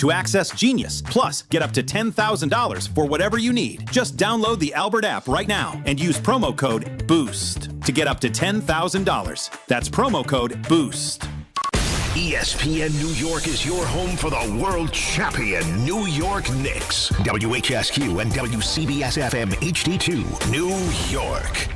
to access Genius. Plus, get up to $10,000 for whatever you need. Just download the Albert app right now and use promo code BOOST to get up to $10,000. That's promo code BOOST. ESPN New York is your home for the world champion New York Knicks. WHSQ and WCBS FM HD2, New York.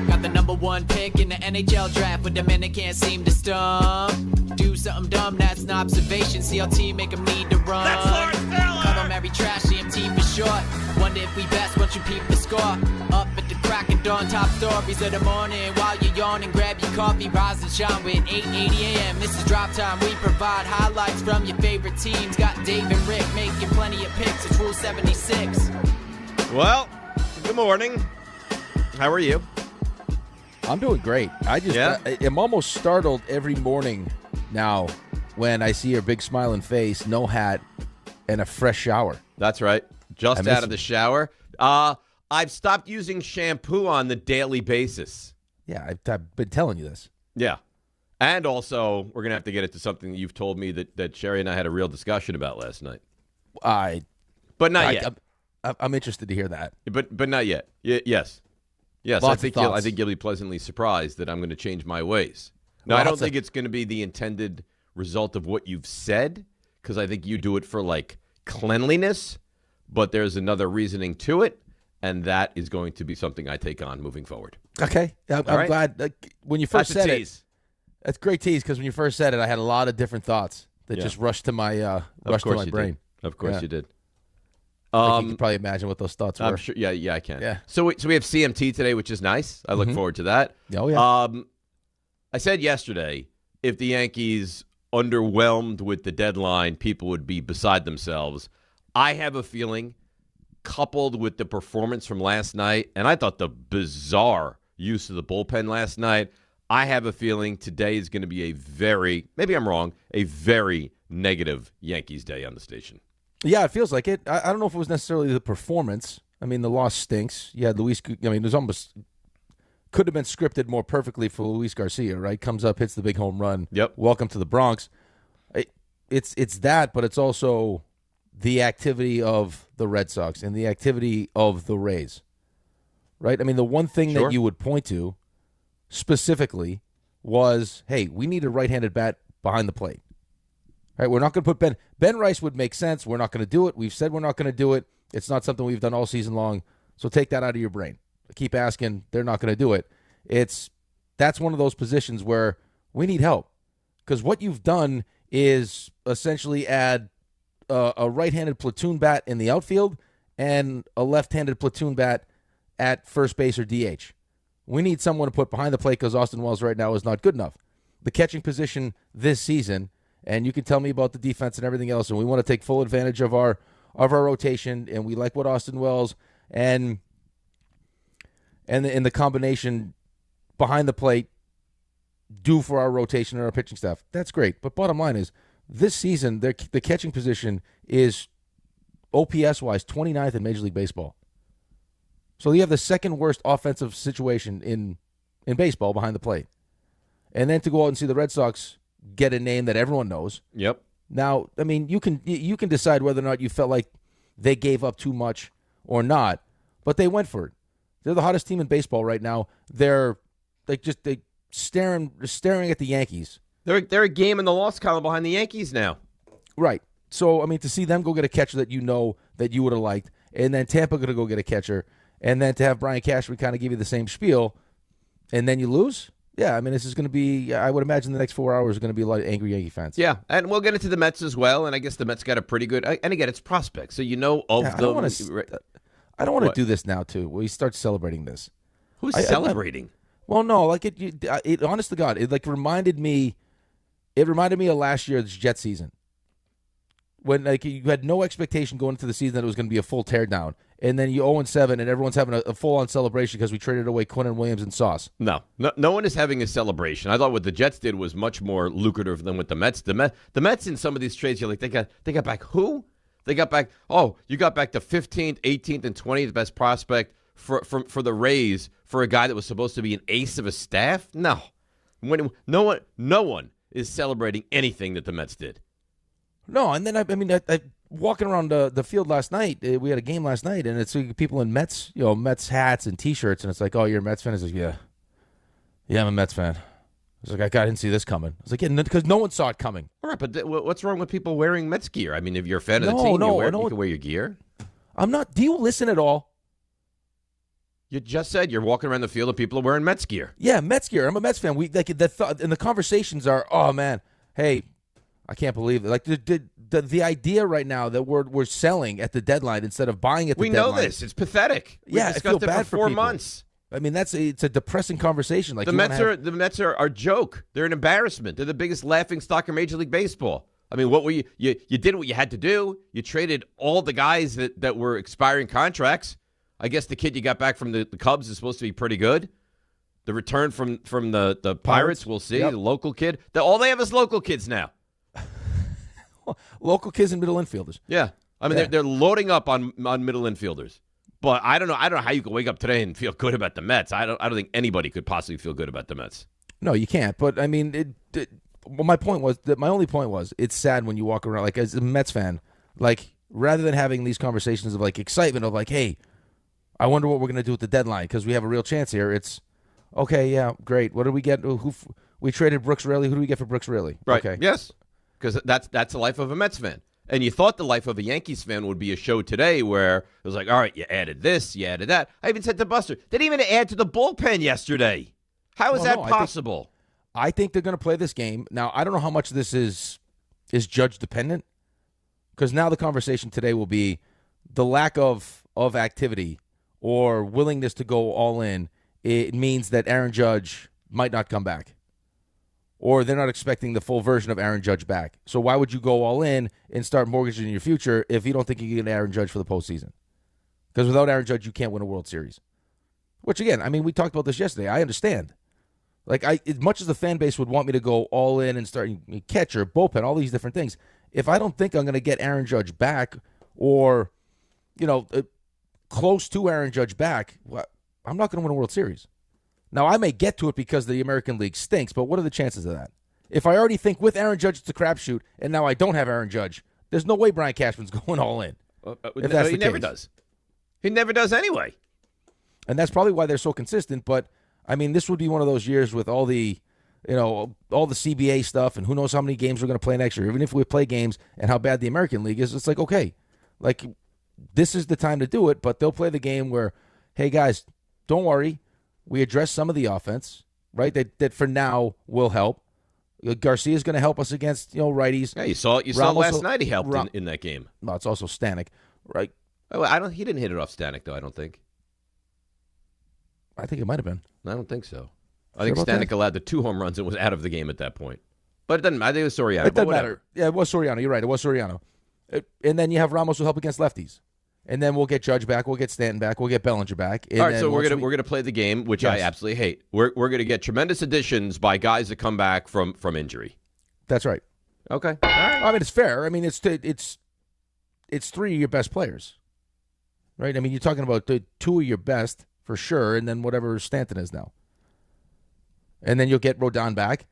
Got the number one pick in the NHL draft, but the men they can't seem to stump. Do something dumb, that's an observation. CLT make them need to run. That's Lawrence Taylor. Call them every trash, CMT for short. Wonder if we best once you peep the score. Up at the crack of dawn, top stories of the morning. While you're yawning, grab your coffee, rise and shine with 8:80 a.m. This is Drop Time. We provide highlights from your favorite teams. Got Dave and Rick making plenty of picks. It's Rule 76. Well, good morning. How are you? I'm doing great. I'm almost startled every morning now when I see your big smiling face, no hat, and a fresh shower. That's right. Just out of the shower. I've stopped using shampoo on the daily basis. Yeah, I've been telling you this. Yeah. And also, we're going to have to get into something that you've told me that Sherry and I had a real discussion about last night. But not yet. I'm interested to hear that. But not yet. Yes. Yes, Lots I of thoughts. think you'll be pleasantly surprised that I'm going to change my ways. No, I don't think it's going to be the intended result of what you've said, because I think you do it for, like, cleanliness, but there's another reasoning to it, and that is going to be something I take on moving forward. Okay. I'm glad. When you first said it, that's great tease, because when you first said it, I had a lot of different thoughts that just rushed to my brain. Of course you did. You can probably imagine what those thoughts were. I'm sure. Yeah, I can. Yeah. So we have CMT today, which is nice. I look forward to that. Oh, yeah. I said yesterday, if the Yankees underwhelmed with the deadline, people would be beside themselves. I have a feeling, coupled with the performance from last night, and I thought the bizarre use of the bullpen last night, I have a feeling today is going to be maybe I'm wrong, a very negative Yankees day on the station. Yeah, it feels like it. I don't know if it was necessarily the performance. I mean, the loss stinks. You had Luis. I mean, it was almost could have been scripted more perfectly for Luis Garcia, right? Comes up, hits the big home run. Yep. Welcome to the Bronx. It's that, but it's also the activity of the Red Sox and the activity of the Rays, right? I mean, the one thing that you would point to specifically was, hey, we need a right-handed bat behind the plate. Right, we're not going to put Ben Rice would make sense. We're not going to do it. We've said we're not going to do it. It's not something we've done all season long. So take that out of your brain. Keep asking. They're not going to do it. That's one of those positions where we need help, because what you've done is essentially add a right-handed platoon bat in the outfield and a left-handed platoon bat at first base or DH. We need someone to put behind the plate because Austin Wells right now is not good enough. The catching position this season. And you can tell me about the defense and everything else, and we want to take full advantage of our rotation, and we like what Austin Wells and the combination behind the plate do for our rotation and our pitching staff. That's great. But bottom line is, this season, the catching position is OPS-wise 29th in Major League Baseball. So you have the second worst offensive situation in baseball behind the plate. And then to go out and see the Red Sox get a name that everyone knows. Yep. Now, I mean, you can decide whether or not you felt like they gave up too much or not, but they went for it. They're the hottest team in baseball right now. They're staring at the Yankees. They're a game in the loss column behind the Yankees now. Right. So, I mean, to see them go get a catcher that you know that you would have liked, and then Tampa going to go get a catcher, and then to have Brian Cashman kind of give you the same spiel, and then you lose. Yeah, I mean, this is going to be, I would imagine the next 4 hours are going to be a lot of angry Yankee fans. Yeah, and we'll get into the Mets as well, and I guess the Mets got a pretty good, and again, it's prospects, so you know of them. I don't want to do this now, too, where you start celebrating this. Who's celebrating? Well, no, like, it honest to God, it like reminded me of last year's Jet season. When like you had no expectation going into the season that it was going to be a full teardown, and then you 0-7, and everyone's having a full-on celebration because we traded away Quinn and Williams and Sauce. No one is having a celebration. I thought what the Jets did was much more lucrative than what the Mets. The Mets in some of these trades, you're like, they got back who? They got back. Oh, you got back the 15th, 18th, and 20th best prospect for the Rays for a guy that was supposed to be an ace of a staff. No, When no one is celebrating anything that the Mets did. No, and then I walking around the field last night. We had a game last night, and it's people in Mets, Mets hats and T-shirts, and it's like, oh, you're a Mets fan? It's like, yeah, I'm a Mets fan. It's like, I didn't see this coming. I was like, yeah, because no one saw it coming. All right, but what's wrong with people wearing Mets gear? I mean, if you're a fan of the team, you can wear your gear. I'm not. Do you listen at all? You just said you're walking around the field and people are wearing Mets gear. Yeah, Mets gear. I'm a Mets fan. And the conversations are, oh man, hey, I can't believe it. Like the idea right now that we're selling at the deadline instead of buying at the deadline. We know this. It's pathetic. We I feel bad for 4 months. I mean, it's a depressing conversation. Like the Mets are a joke. They're an embarrassment. They're the biggest laughing stock in Major League Baseball. I mean, what were you did what you had to do. You traded all the guys that were expiring contracts. I guess the kid you got back from the Cubs is supposed to be pretty good. The return from the Pirates, we'll see. Yep. The local kid. All they have is local kids now. Local kids and middle infielders. Yeah. I mean, they're loading up on middle infielders. But I don't know how you can wake up today and feel good about the Mets. I don't think anybody could possibly feel good about the Mets. No, you can't. But I mean, my only point was it's sad when you walk around like as a Mets fan, like rather than having these conversations of like excitement of like, hey, I wonder what we're going to do at the deadline because we have a real chance here. It's, okay, yeah, great. What did we get? We traded Brooks Raley. Who do we get for Brooks Raley? Right. Okay. Yes, because that's the life of a Mets fan. And you thought the life of a Yankees fan would be a show today where it was like, all right, you added this, you added that. I even said to Buster, they didn't even add to the bullpen yesterday. How is that possible? I think they're going to play this game. Now, I don't know how much this is judge dependent because now the conversation today will be the lack of activity or willingness to go all in. It means that Aaron Judge might not come back. Or they're not expecting the full version of Aaron Judge back. So why would you go all in and start mortgaging your future if you don't think you can get Aaron Judge for the postseason? Because without Aaron Judge, you can't win a World Series. Which, again, I mean, we talked about this yesterday. I understand. Like, as much as the fan base would want me to go all in and start catcher, bullpen, all these different things, if I don't think I'm going to get Aaron Judge back or, close to Aaron Judge back, I'm not going to win a World Series. Now, I may get to it because the American League stinks, but what are the chances of that? If I already think with Aaron Judge it's a crapshoot, and now I don't have Aaron Judge, there's no way Brian Cashman's going all in. He never does. He never does anyway. And that's probably why they're so consistent, but, I mean, this would be one of those years with all the CBA stuff and who knows how many games we're going to play next year. Even if we play games and how bad the American League is, it's like, okay, like, this is the time to do it, but they'll play the game where, hey, guys, don't worry. We address some of the offense, right? That for now will help. Garcia's going to help us against righties. Yeah, you saw last night. He helped in that game. No, it's also Stanek, right? Oh, He didn't hit it off Stanek though. I don't think. I think it might have been. I don't think so. I think Stanek allowed the 2 home runs and was out of the game at that point. But it doesn't matter. I think it was Soriano. It doesn't matter. Yeah, it was Soriano. You're right. It was Soriano. And then you have Ramos who help against lefties. And then we'll get Judge back, we'll get Stanton back, we'll get Bellinger back. All right, so we're gonna play the game, which I absolutely hate. We're gonna get tremendous additions by guys that come back from injury. That's right. Okay. All right. I mean, it's fair. I mean, it's 3 of your best players, right? I mean, you're talking about the 2 of your best for sure, and then whatever Stanton is now. And then you'll get Rodon back.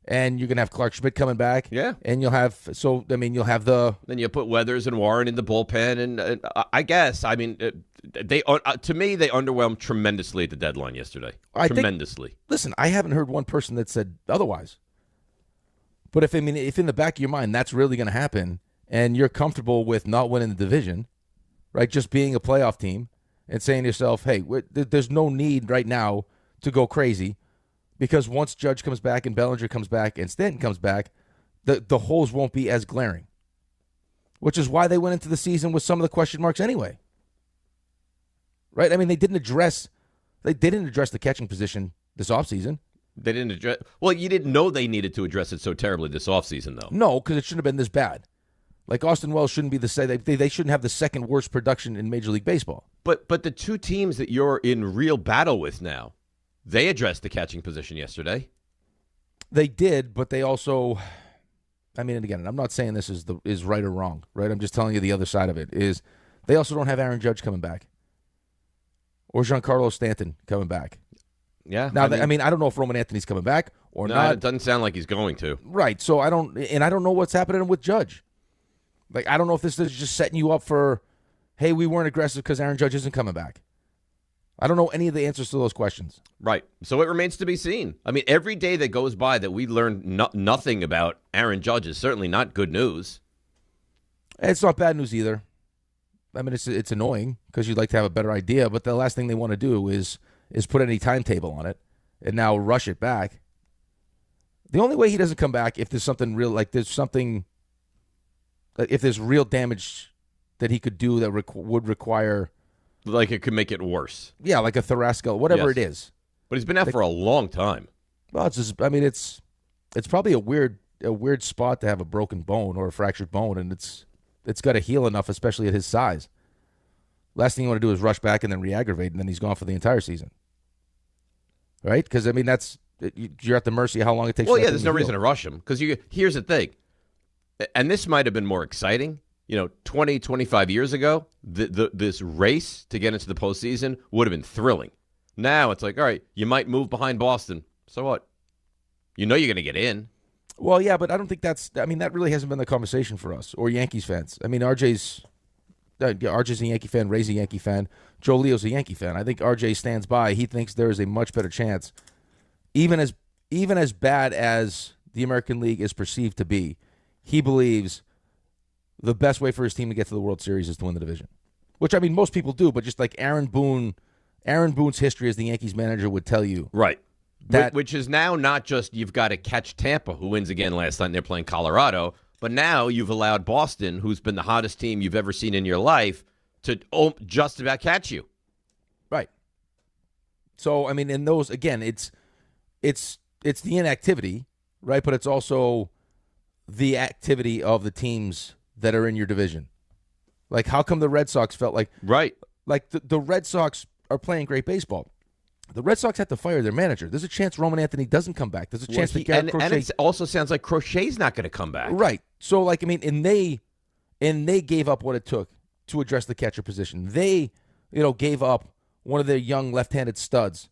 And you're going to have Clark Schmidt coming back. Yeah. And you'll have Then you'll put Weathers and Warren in the bullpen. And I guess, I mean, to me, they underwhelmed tremendously at the deadline yesterday. Tremendously. Listen, I haven't heard one person that said otherwise. But if in the back of your mind that's really going to happen and you're comfortable with not winning the division, right, just being a playoff team and saying to yourself, hey, there's no need right now to go crazy. Because once Judge comes back and Bellinger comes back and Stanton comes back, the holes won't be as glaring. Which is why they went into the season with some of the question marks anyway. Right? I mean, they didn't address the catching position this offseason. They didn't address. Well, you didn't know they needed to address it so terribly this offseason, though. No, because it shouldn't have been this bad. Like Austin Wells shouldn't be they shouldn't have the second worst production in Major League Baseball. But the 2 teams that you're in real battle with now, they addressed the catching position yesterday. They did, but they also, I mean, and again, I'm not saying this is right or wrong, right? I'm just telling you the other side of it is they also don't have Aaron Judge coming back or Giancarlo Stanton coming back. Yeah. Now, I mean, I don't know if Roman Anthony's coming back or no, not. It doesn't sound like he's going to. Right. So I don't know what's happening with Judge. Like, I don't know if this is just setting you up for, hey, we weren't aggressive because Aaron Judge isn't coming back. I don't know any of the answers to those questions. Right. So it remains to be seen. I mean, every day that goes by that we learn nothing about Aaron Judge is certainly not good news. It's not bad news either. I mean, it's annoying because you'd like to have a better idea, but the last thing they want to do is put any timetable on it and now rush it back. The only way he doesn't come back if there's something real, like if there's real damage that he could do that would require, like it could make it worse. Yeah, like a thoracic, whatever it is. But he's been out for a long time. Well, it's just, I mean, it's probably a weird spot to have a broken bone or a fractured bone, and it's got to heal enough, especially at his size. Last thing you want to do is rush back and then re-aggravate, and then he's gone for the entire season. Right? Because, I mean, you're at the mercy of how long it takes. Well, yeah, there's no reason to rush him. Because here's the thing, and this might have been more exciting. 20, 25 years ago, this race to get into the postseason would have been thrilling. Now it's like, all right, you might move behind Boston. So what? You're going to get in. Well, yeah, but I don't think that really hasn't been the conversation for us or Yankees fans. I mean, RJ's a Yankee fan, Ray's a Yankee fan, Joe Leo's a Yankee fan. I think RJ stands by. He thinks there is a much better chance, even as bad as the American League is perceived to be, he believes the best way for his team to get to the World Series is to win the division. Which, I mean, most people do, but just like Aaron Boone's history as the Yankees manager would tell you. Right. Which is now not just you've got to catch Tampa, who wins again last night, and they're playing Colorado, but now you've allowed Boston, who's been the hottest team you've ever seen in your life, to just about catch you. Right. So, I mean, in those, again, it's the inactivity, right? But it's also the activity of the teams that are in your division. Like, how come the Red Sox felt like... Right. Like, the Red Sox are playing great baseball. The Red Sox have to fire their manager. There's a chance Roman Anthony doesn't come back. There's a chance that Garrett Crochet... And it also sounds like Crochet's not going to come back. Right. So, like, I mean, and they gave up what it took to address the catcher position. They, gave up one of their young left-handed studs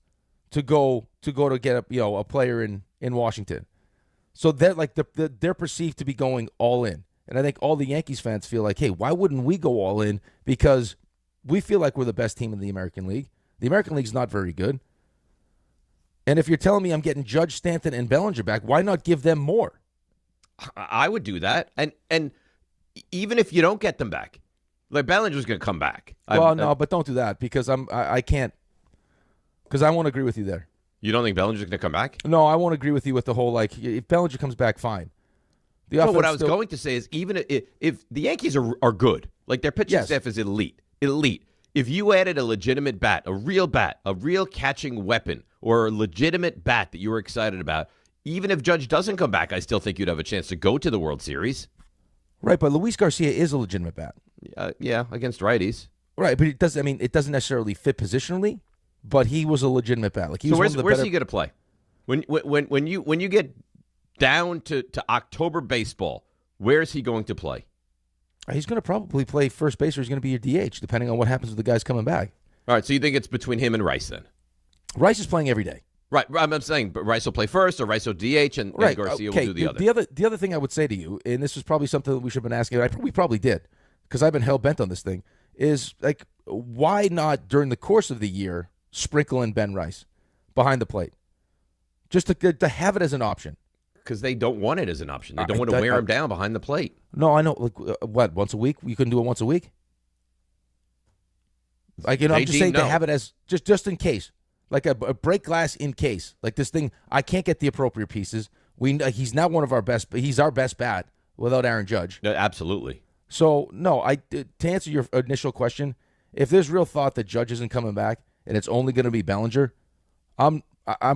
to go to get a player in Washington. So they're perceived to be going all in. And I think all the Yankees fans feel like, hey, why wouldn't we go all in? Because we feel like we're the best team in the American League. The American League's not very good. And if you're telling me I'm getting Judge, Stanton, and Bellinger back, why not give them more? I would do that. And even if you don't get them back, like Bellinger's going to come back. No, but don't do that because I can't. Because I won't agree with you there. You don't think Bellinger's going to come back? No, I won't agree with you with the whole, like, if Bellinger comes back, fine. What I was going to say is even if the Yankees are good, like their pitching staff is elite. If you added a legitimate bat, a real catching weapon, or a legitimate bat that you were excited about, even if Judge doesn't come back, I still think you'd have a chance to go to the World Series. Right, but Luis Garcia is a legitimate bat. Yeah, against righties. Right, but it doesn't necessarily fit positionally, but he was a legitimate bat. Like, where's he going to play? When you get down to October baseball, where is he going to play? He's going to probably play first base, or he's going to be your DH, depending on what happens with the guys coming back. All right, so you think it's between him and Rice then? Rice is playing every day. Right, I'm saying, but Rice will play first, or Rice will DH, and Garcia will do the other. The other thing I would say to you, and this was probably something that we should have been asking, we probably did, because I've been hell-bent on this thing, is, like, why not, during the course of the year, sprinkle in Ben Rice behind the plate? Just to have it as an option. Because they don't want it as an option. They don't want to wear him down behind the plate. No, I know. Like, once a week? You couldn't do it once a week? Like, I'm just saying to have it as just in case. Like a break glass in case. Like, this thing, I can't get the appropriate pieces. He's not one of our best, but he's our best bat without Aaron Judge. No, absolutely. So, no, to answer your initial question, if there's real thought that Judge isn't coming back and it's only going to be Bellinger, I'm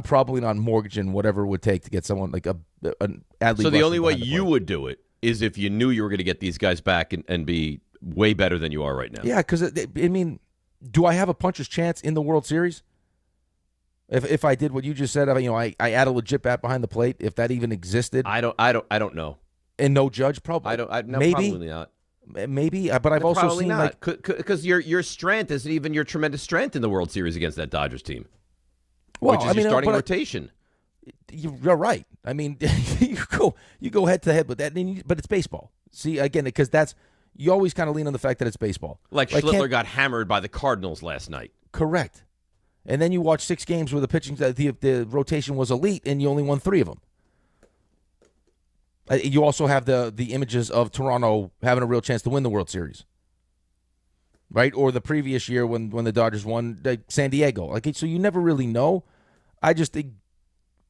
probably not mortgaging whatever it would take to get someone like an Adley. So the only way you would do it is if you knew you were going to get these guys back and be way better than you are right now. Yeah, because, I mean, do I have a puncher's chance in the World Series? If I did what you just said, I add a legit bat behind the plate, if that even existed. I don't know. And no Judge, probably. Maybe. Probably not. Maybe, but I've also probably seen not. Because your strength isn't even your tremendous strength in the World Series against that Dodgers team. Well, which is your starting rotation. You're right. I mean, you go head to head with that, but it's baseball. See, again, because you always kind of lean on the fact that it's baseball. Like Schlittler got hammered by the Cardinals last night. Correct. And then you watch 6 games where the pitching, the rotation was elite, and you only won 3 of them. You also have the images of Toronto having a real chance to win the World Series, right? Or the previous year when the Dodgers won San Diego. So you never really know. I just think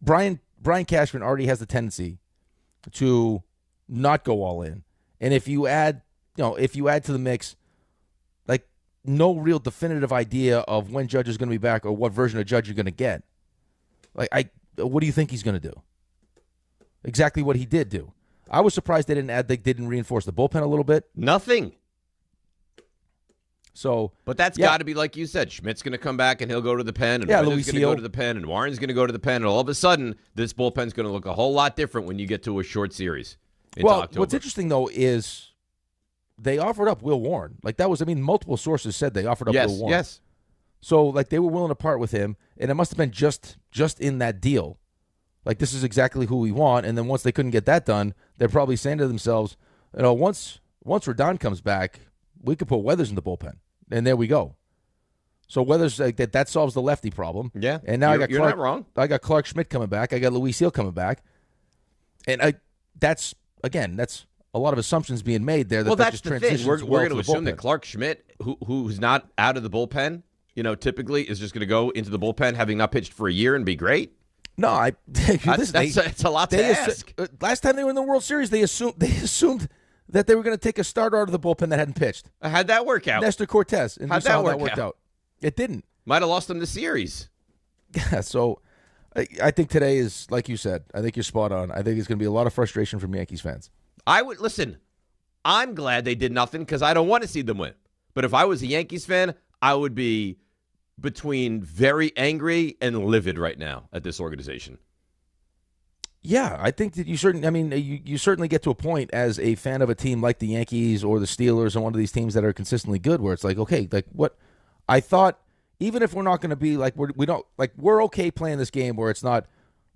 Brian Cashman already has the tendency to not go all in, and if you add to the mix, like no real definitive idea of when Judge is going to be back or what version of Judge you're going to get. What do you think he's going to do? Exactly what he did do. I was surprised they didn't reinforce the bullpen a little bit. Nothing. But that's yeah. got to be like you said. Schmidt's going to come back and he'll go to the pen, and Lou's going to go to the pen, and Warren's going to go to the pen, and all of a sudden, this bullpen's going to look a whole lot different when you get to a short series into October. What's interesting though is they offered up Will Warren. Multiple sources said they offered up Will Warren. Yes. So they were willing to part with him, and it must have been just in that deal. This is exactly who we want. And then once they couldn't get that done, they're probably saying to themselves, once Rodon comes back, we could put Weathers in the bullpen. And there we go. So Weathers, that solves the lefty problem. Yeah. And now you're not wrong. I got Clark Schmidt coming back. I got Luis Seal coming back. And that's a lot of assumptions being made there. That's the thing. We're going to assume that Clark Schmidt, who's not out of the bullpen, typically is just going to go into the bullpen having not pitched for a year and be great. No, it's a lot to ask. Last time they were in the World Series, they assumed that they were going to take a starter out of the bullpen that hadn't pitched. How'd that work out? Nestor Cortez. And How'd that work out? It didn't. Might have lost them the series. Yeah, so I think today is, like you said, I think you're spot on. I think it's going to be a lot of frustration from Yankees fans. I'm glad they did nothing because I don't want to see them win. But if I was a Yankees fan, I would be between very angry and livid right now at this organization. Yeah, I think that you certainly get to a point as a fan of a team like the Yankees or the Steelers and one of these teams that are consistently good where it's what I thought, even if we're not going to be we're okay playing this game where it's not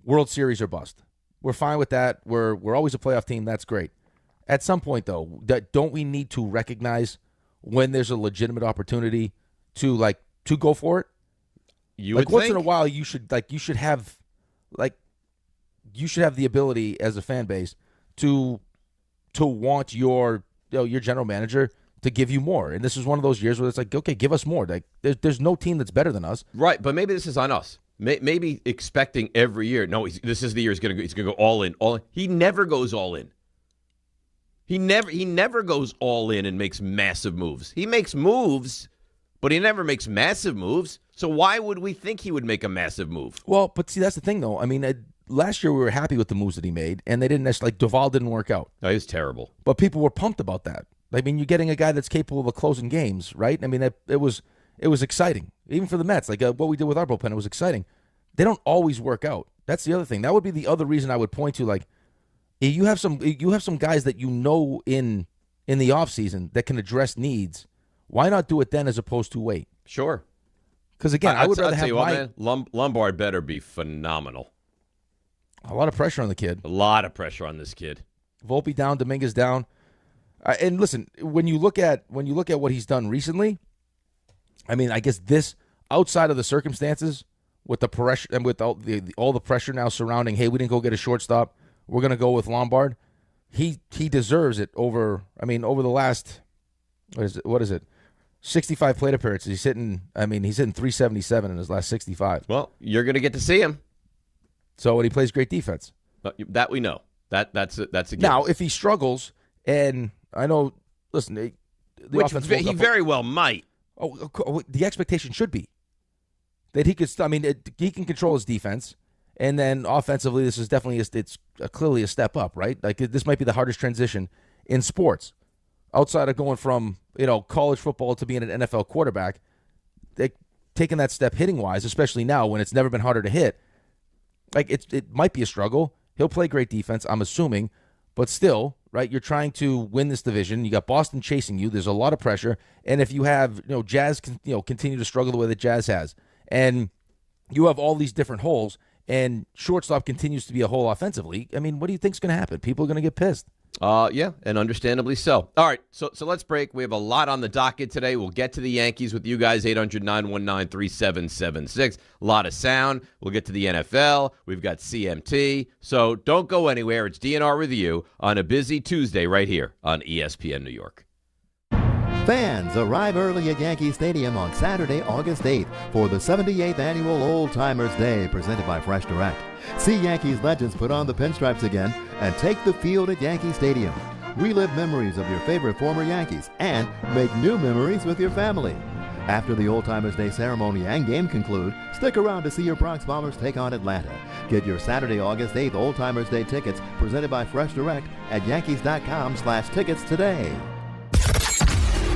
World Series or bust. We're fine with that. We're always a playoff team. That's great. At some point, though, don't we need to recognize when there's a legitimate opportunity to go for it? You would once think. in a while you should have the ability as a fan base to want your general manager to give you more. And this is one of those years where it's okay, give us more. There's no team that's better than us. Right, but maybe this is on us. Maybe expecting every year. No, this is the year he's going to go all in. All in. He never goes all in. He never goes all in and makes massive moves. He makes moves, but he never makes massive moves. So why would we think he would make a massive move? Well, but see, that's the thing, though. Last year we were happy with the moves that he made, and they didn't necessarily. Duvall didn't work out. No, he was terrible. But people were pumped about that. You're getting a guy that's capable of closing games, right? It was exciting, even for the Mets. What we did with our bullpen, it was exciting. They don't always work out. That's the other thing. That would be the other reason I would point to. You have some guys that in the offseason that can address needs. Why not do it then as opposed to wait? Sure. Because again, I would rather have man, Lombard better be phenomenal. A lot of pressure on the kid. A lot of pressure on this kid. Volpe down, Dominguez down. And listen, when you look at what he's done recently, I guess this outside of the circumstances with the pressure and with all the pressure now surrounding, hey, we didn't go get a shortstop, we're going to go with Lombard. He deserves it over the last what is it? 65 plate appearances. He's hitting 377 in his last 65. Well, you're going to get to see him. So, and he plays great defense. That we know. That's a given. Now, if he struggles, and I know, listen, the offense he very well might. The expectation should be that he could. He can control his defense, and then offensively, this is definitely it's clearly a step up, right? This might be the hardest transition in sports, outside of going from college football to being an NFL quarterback. Taking that step hitting wise, especially now when it's never been harder to hit. It might be a struggle. He'll play great defense, I'm assuming, but still, right? You're trying to win this division. You got Boston chasing you. There's a lot of pressure, and if you have Jazz, continue to struggle the way that Jazz has, and you have all these different holes, and shortstop continues to be a whole offensively, I mean, what do you think's going to happen? People are going to get pissed. Yeah, and understandably so. All right, so let's break. We have a lot on the docket today. We'll get to the Yankees with you guys, 800-919-3776. A lot of sound. We'll get to the NFL. We've got CMT. So don't go anywhere. It's DNR with you on a busy Tuesday right here on ESPN New York. Fans, arrive early at Yankee Stadium on Saturday, August 8th for the 78th Annual Old Timers Day presented by Fresh Direct. See Yankees legends put on the pinstripes again and take the field at Yankee Stadium. Relive memories of your favorite former Yankees and make new memories with your family. After the Old Timers Day ceremony and game conclude, stick around to see your Bronx Bombers take on Atlanta. Get your Saturday, August 8th Old Timers Day tickets presented by Fresh Direct at Yankees.com/tickets today.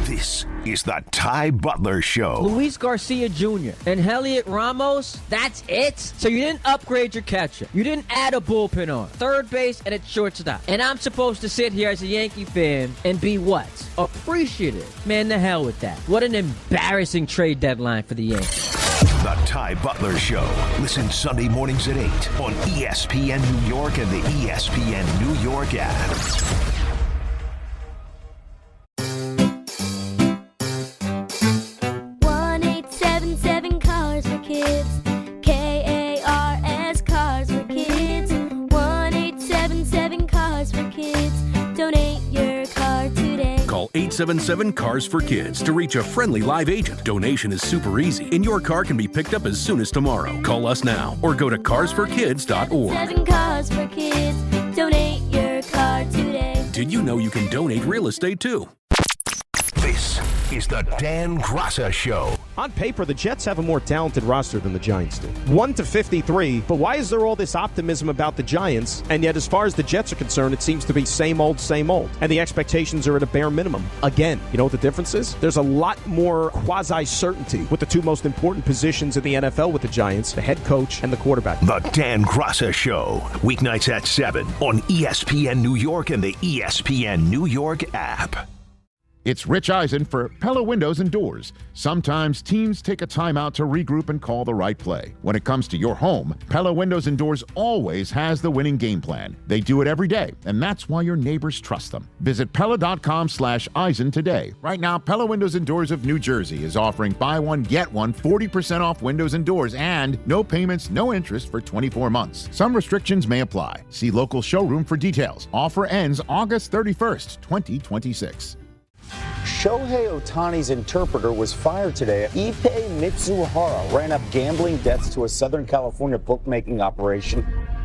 This is the Ty Butler Show. Luis Garcia Jr. and Heliot Ramos, that's it? So you didn't upgrade your catcher. You didn't add a bullpen arm. Third base and at shortstop. And I'm supposed to sit here as a Yankee fan and be what? Appreciative. Man, the hell with that. What an embarrassing trade deadline for the Yankees. The Ty Butler Show. Listen Sunday mornings at 8 on ESPN New York and the ESPN New York app. 1-877 Cars for Kids. KARS Cars for Kids. 1-877 Cars for Kids. Donate your car today. Call 877 Cars for Kids to reach a friendly live agent. Donation is super easy, and your car can be picked up as soon as tomorrow. Call us now or go to carsforkids.org. 7 Cars for Kids. Donate your car today. Did you know you can donate real estate too? This is the Dan Graca Show. On paper, the Jets have a more talented roster than the Giants do. 1-53, but why is there all this optimism about the Giants? And yet, as far as the Jets are concerned, it seems to be same old, same old. And the expectations are at a bare minimum. Again, you know what the difference is? There's a lot more quasi-certainty with the two most important positions in the NFL with the Giants, the head coach and the quarterback. The Dan Graca Show. Weeknights at 7 on ESPN New York and the ESPN New York app. It's Rich Eisen for Pella Windows and Doors. Sometimes teams take a timeout to regroup and call the right play. When it comes to your home, Pella Windows and Doors always has the winning game plan. They do it every day, and that's why your neighbors trust them. Visit Pella.com/Eisen today. Right now, Pella Windows and Doors of New Jersey is offering buy one, get one, 40% off windows and doors, and no payments, no interest for 24 months. Some restrictions may apply. See local showroom for details. Offer ends August 31st, 2026. Shohei Ohtani's interpreter was fired today. Ippei Mitsuhara ran up gambling debts to a Southern California bookmaking operation.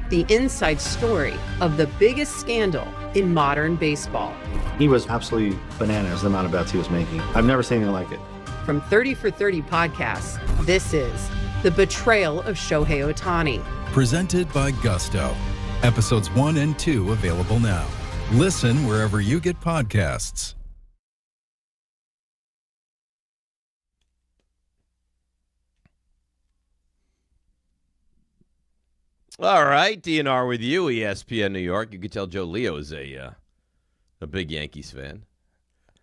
The inside story of the biggest scandal in modern baseball. He was absolutely bananas, the amount of bets he was making. I've never seen anything like it. From 30 for 30 podcasts, this is The Betrayal of Shohei Ohtani. Presented by Gusto. Episodes 1 and 2 available now. Listen wherever you get podcasts. All right, DNR with you, ESPN New York. You can tell Joe Leo is a big Yankees fan.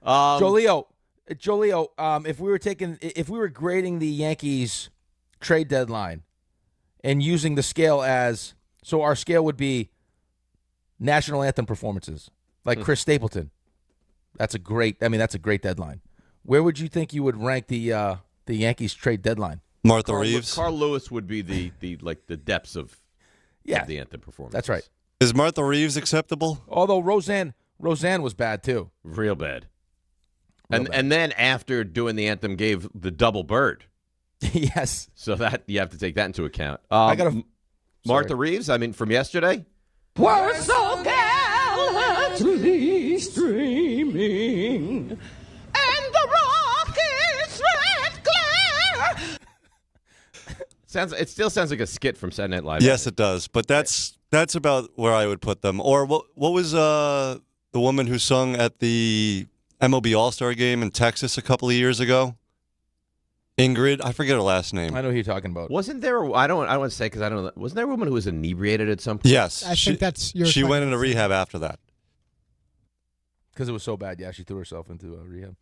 Joe Leo, if we were grading the Yankees trade deadline and using the scale so our scale would be national anthem performances, like Chris Stapleton. That's a great deadline. Where would you think you would rank the Yankees trade deadline? Martha Reeves. Carl Lewis would be the depths of the anthem performance. That's right. Is Martha Reeves acceptable? Although Roseanne was bad too. Real bad. And then after doing the anthem gave the double bird. Yes. So that you have to take that into account. Martha Reeves, from yesterday. We're so gallantly streaming, and the rocket's red glare. It still sounds like a skit from Saturday Night Live. Yes, it does. But that's about where I would put them. Or what was the woman who sung at the MLB All-Star game in Texas a couple of years ago? Ingrid, I forget her last name. I know who you're talking about. Wasn't there? I don't want to say because I don't know. Wasn't there a woman who was inebriated at some point? Yes, I think that's your. She went into rehab after that because it was so bad. Yeah, she threw herself into rehab.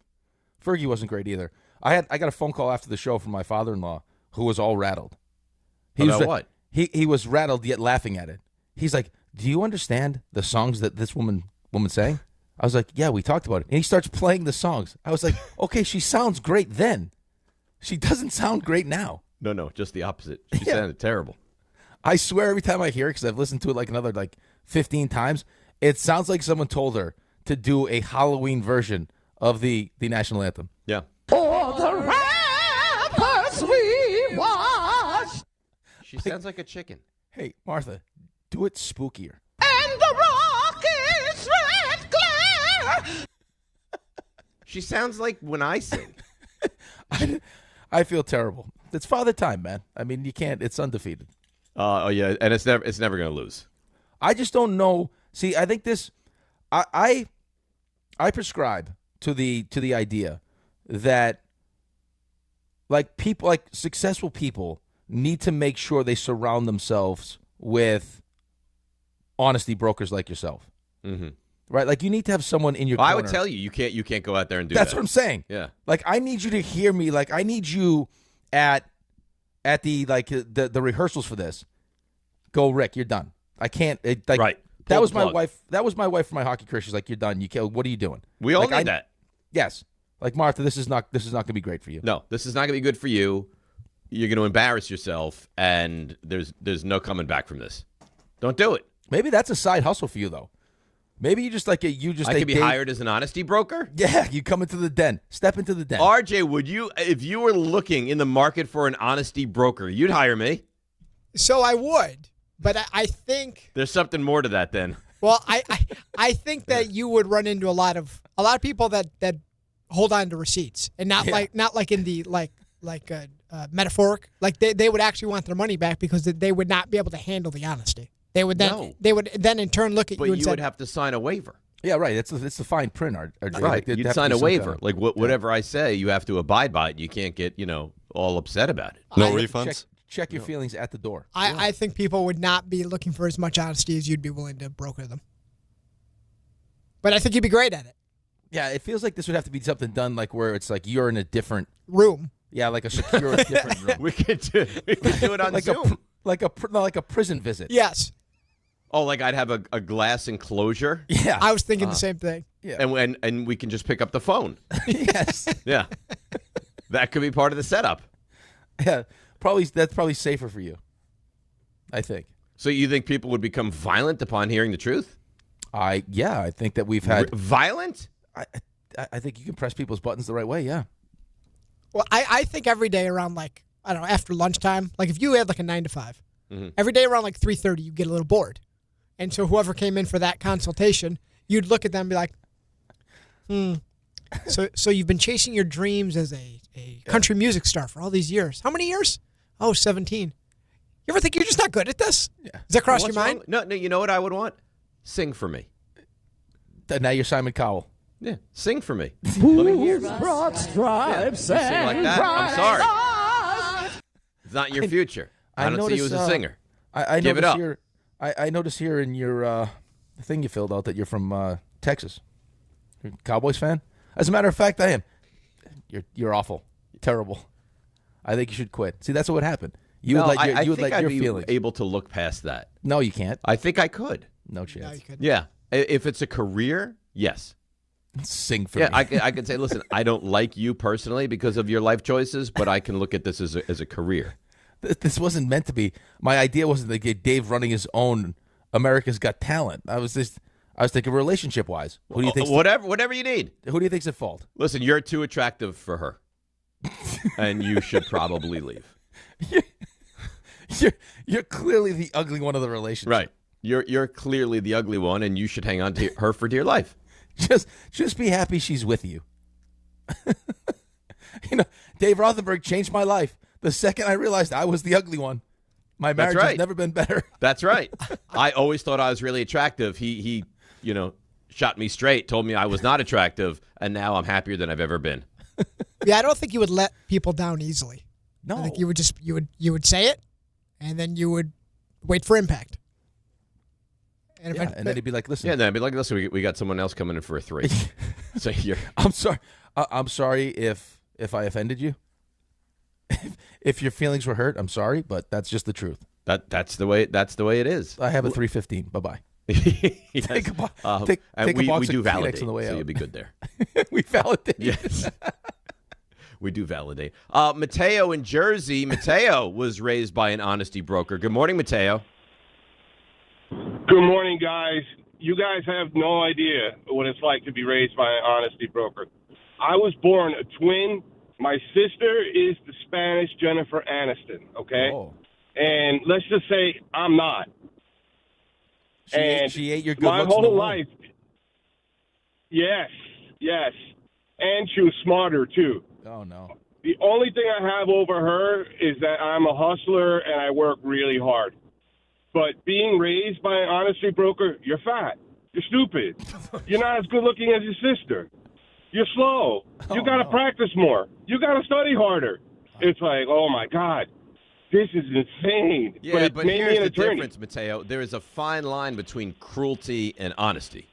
Fergie wasn't great either. I got a phone call after the show from my father-in-law who was all rattled. About what? He was rattled yet laughing at it. He's like, do you understand the songs that this woman sang? I was like, yeah, we talked about it. And he starts playing the songs. I was like, okay, she sounds great then. She doesn't sound great now. No, just the opposite. She sounded terrible. I swear every time I hear it, because I've listened to it like another 15 times, it sounds like someone told her to do a Halloween version of the national anthem. Yeah. For the rappers we watch. She sounds like a chicken. Hey, Martha, do it spookier. And the rocket's red glare. She sounds like when I sing. I feel terrible. It's Father Time, man. I mean, you can't. It's undefeated. Oh yeah, and it's never going to lose. I just don't know. See, I think this. I prescribe to the idea that people, successful people, need to make sure they surround themselves with honesty brokers like yourself. Mm-hmm. Right? Like, you need to have someone in your corner. I would tell you, you can't go out there and do that. That's what I'm saying. Yeah. Like, I need you to hear me. Like, I need you at the the rehearsals for this. Go, Rick, you're done. I can't. Right. That was my wife. That was my wife for my hockey career. She's like, you're done. You can't. What are you doing? We all need that. Yes. Like, Martha, this is not going to be great for you. No, this is not going to be good for you. You're going to embarrass yourself, and there's no coming back from this. Don't do it. Maybe that's a side hustle for you, though. Maybe I could be hired as an honesty broker? Yeah, you come into the den. Step into the den. RJ, would you, if you were looking in the market for an honesty broker, you'd hire me? So I would, but I think there's something more to that then. Well, I think that you would run into a lot of people that hold on to receipts and not like in the metaphoric. Like they would actually want their money back because they would not be able to handle the honesty. They would then in turn look at you and say, but you would have to sign a waiver. Yeah, right. It's the fine print, RJ. Right. You'd sign a waiver. Like whatever I say, you have to abide by it. You can't get all upset about it. No refunds. Check your feelings at the door. I think people would not be looking for as much honesty as you'd be willing to broker them. But I think you'd be great at it. Yeah, it feels like this would have to be something done like where it's like you're in a different room. Yeah, like a secure different room. We could do it on like Zoom. Like a prison visit. Yes. Oh, like I'd have a glass enclosure? Yeah. I was thinking the same thing. Yeah. And we can just pick up the phone. Yes. Yeah. That could be part of the setup. Yeah. That's probably safer for you, I think. So you think people would become violent upon hearing the truth? I think that we've had violent? I think you can press people's buttons the right way, yeah. Well, I think every day around after lunchtime, like if you had like a 9 to 5, every day around 3:30 you get a little bored. And so whoever came in for that consultation, you'd look at them and be like, So you've been chasing your dreams as a country music star for all these years. How many years? Oh, 17. You ever think you're just not good at this? Yeah. Does that cross your mind? No, you know what I would want? Sing for me. Now you're Simon Cowell. Yeah, sing for me. Let me hear. Broad stripes sing like that. I'm sorry. It's not your future. I don't see you as a singer. I Give it up. I notice here in your thing you filled out that you're from Texas. You're a Cowboys fan? As a matter of fact, I am. You're awful. Terrible. I think you should quit. See, that's what would happen. You would let your feelings. Be able to look past that. No, you can't. I think I could. No chance. No, you couldn't. Yeah. If it's a career, yes. Sing for me. I could say, listen, I don't like you personally because of your life choices, but I can look at this as a career. This wasn't meant to be. My idea wasn't to get Dave running his own America's Got Talent. I was thinking relationship wise. Who do you think? Whatever you need. Who do you think's at fault? Listen, you're too attractive for her, and you should probably leave. You're clearly the ugly one of the relationship. Right. You're clearly the ugly one, and you should hang on to her for dear life. Just be happy she's with you. Dave Rothenberg changed my life. The second I realized I was the ugly one, my marriage has never been better. That's right. I always thought I was really attractive. He shot me straight, told me I was not attractive, and now I'm happier than I've ever been. Yeah, I don't think you would let people down easily. No. I think you would just you would say it, and then you would wait for impact. And then he'd be like, "Listen." Yeah, then I'd be like, "Listen, we got someone else coming in for a 3." So I'm sorry. I'm sorry if I offended you. If your feelings were hurt, I'm sorry, but that's just the truth. That's the way it is. I have a 315. Bye-bye. Yes. Take a box we do of validate, Kleenex on the way so out. you'll be good there. We validate. Yes. We do validate. Mateo in Jersey. Mateo was raised by an honesty broker. Good morning, Mateo. Good morning, guys. You guys have no idea what it's like to be raised by an honesty broker. I was born a twin. My sister is the Spanish Jennifer Aniston, okay? Oh. And let's just say I'm not. She ate your good my looks in the whole womb. life. Yes. And she was smarter, too. Oh, no. The only thing I have over her is that I'm a hustler and I work really hard. But being raised by an honesty broker, you're fat. You're stupid. You're not as good looking as your sister. You're slow. You got to practice more. You got to study harder. It's like, oh, my God. This is insane. Yeah, it but made me here's an the attorney. difference, Mateo. There is a fine line between cruelty and honesty.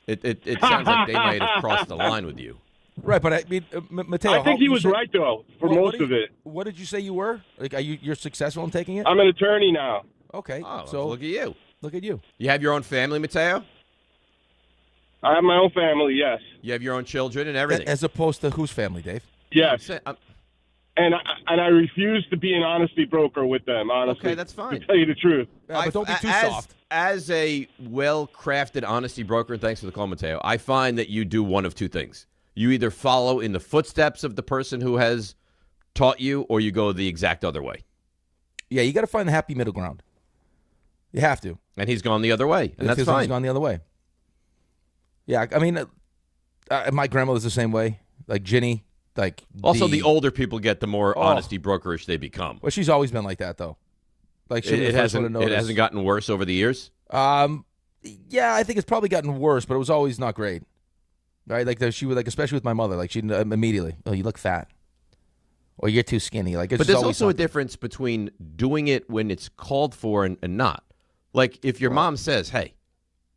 It sounds like they might have crossed the line with you. Right, but I mean, Mateo. I think he was right, though, for most of it. What did you say you were? Like, you're successful in taking it? I'm an attorney now. Okay, Oh, so look at you. Look at you. You have your own family, Mateo? I have my own family, yes. You have your own children and everything. As opposed to whose family, Dave? Yes. And I refuse to be an honesty broker with them, honestly. Okay, that's fine. To tell you the truth. But don't be too soft. As a well-crafted honesty broker, and thanks for the call, Mateo, I find that you do one of two things. You either follow in the footsteps of the person who has taught you, or you go the exact other way. Yeah, you got to find the happy middle ground. You have to. And he's gone the other way, and that's fine. He's gone the other way. Yeah, I mean, my grandmother's the same way. Like Ginny, like also the older people get, the more honesty brokerish they become. Well, she's always been like that, though. Like it hasn't gotten worse over the years. Yeah, I think it's probably gotten worse, but it was always not great. Right? Like she would, like, especially with my mother, like she'd immediately, oh, you look fat, or you're too skinny. Like, it's but there's always also something. a difference between doing it when it's called for and not. Like if your mom says, "Hey,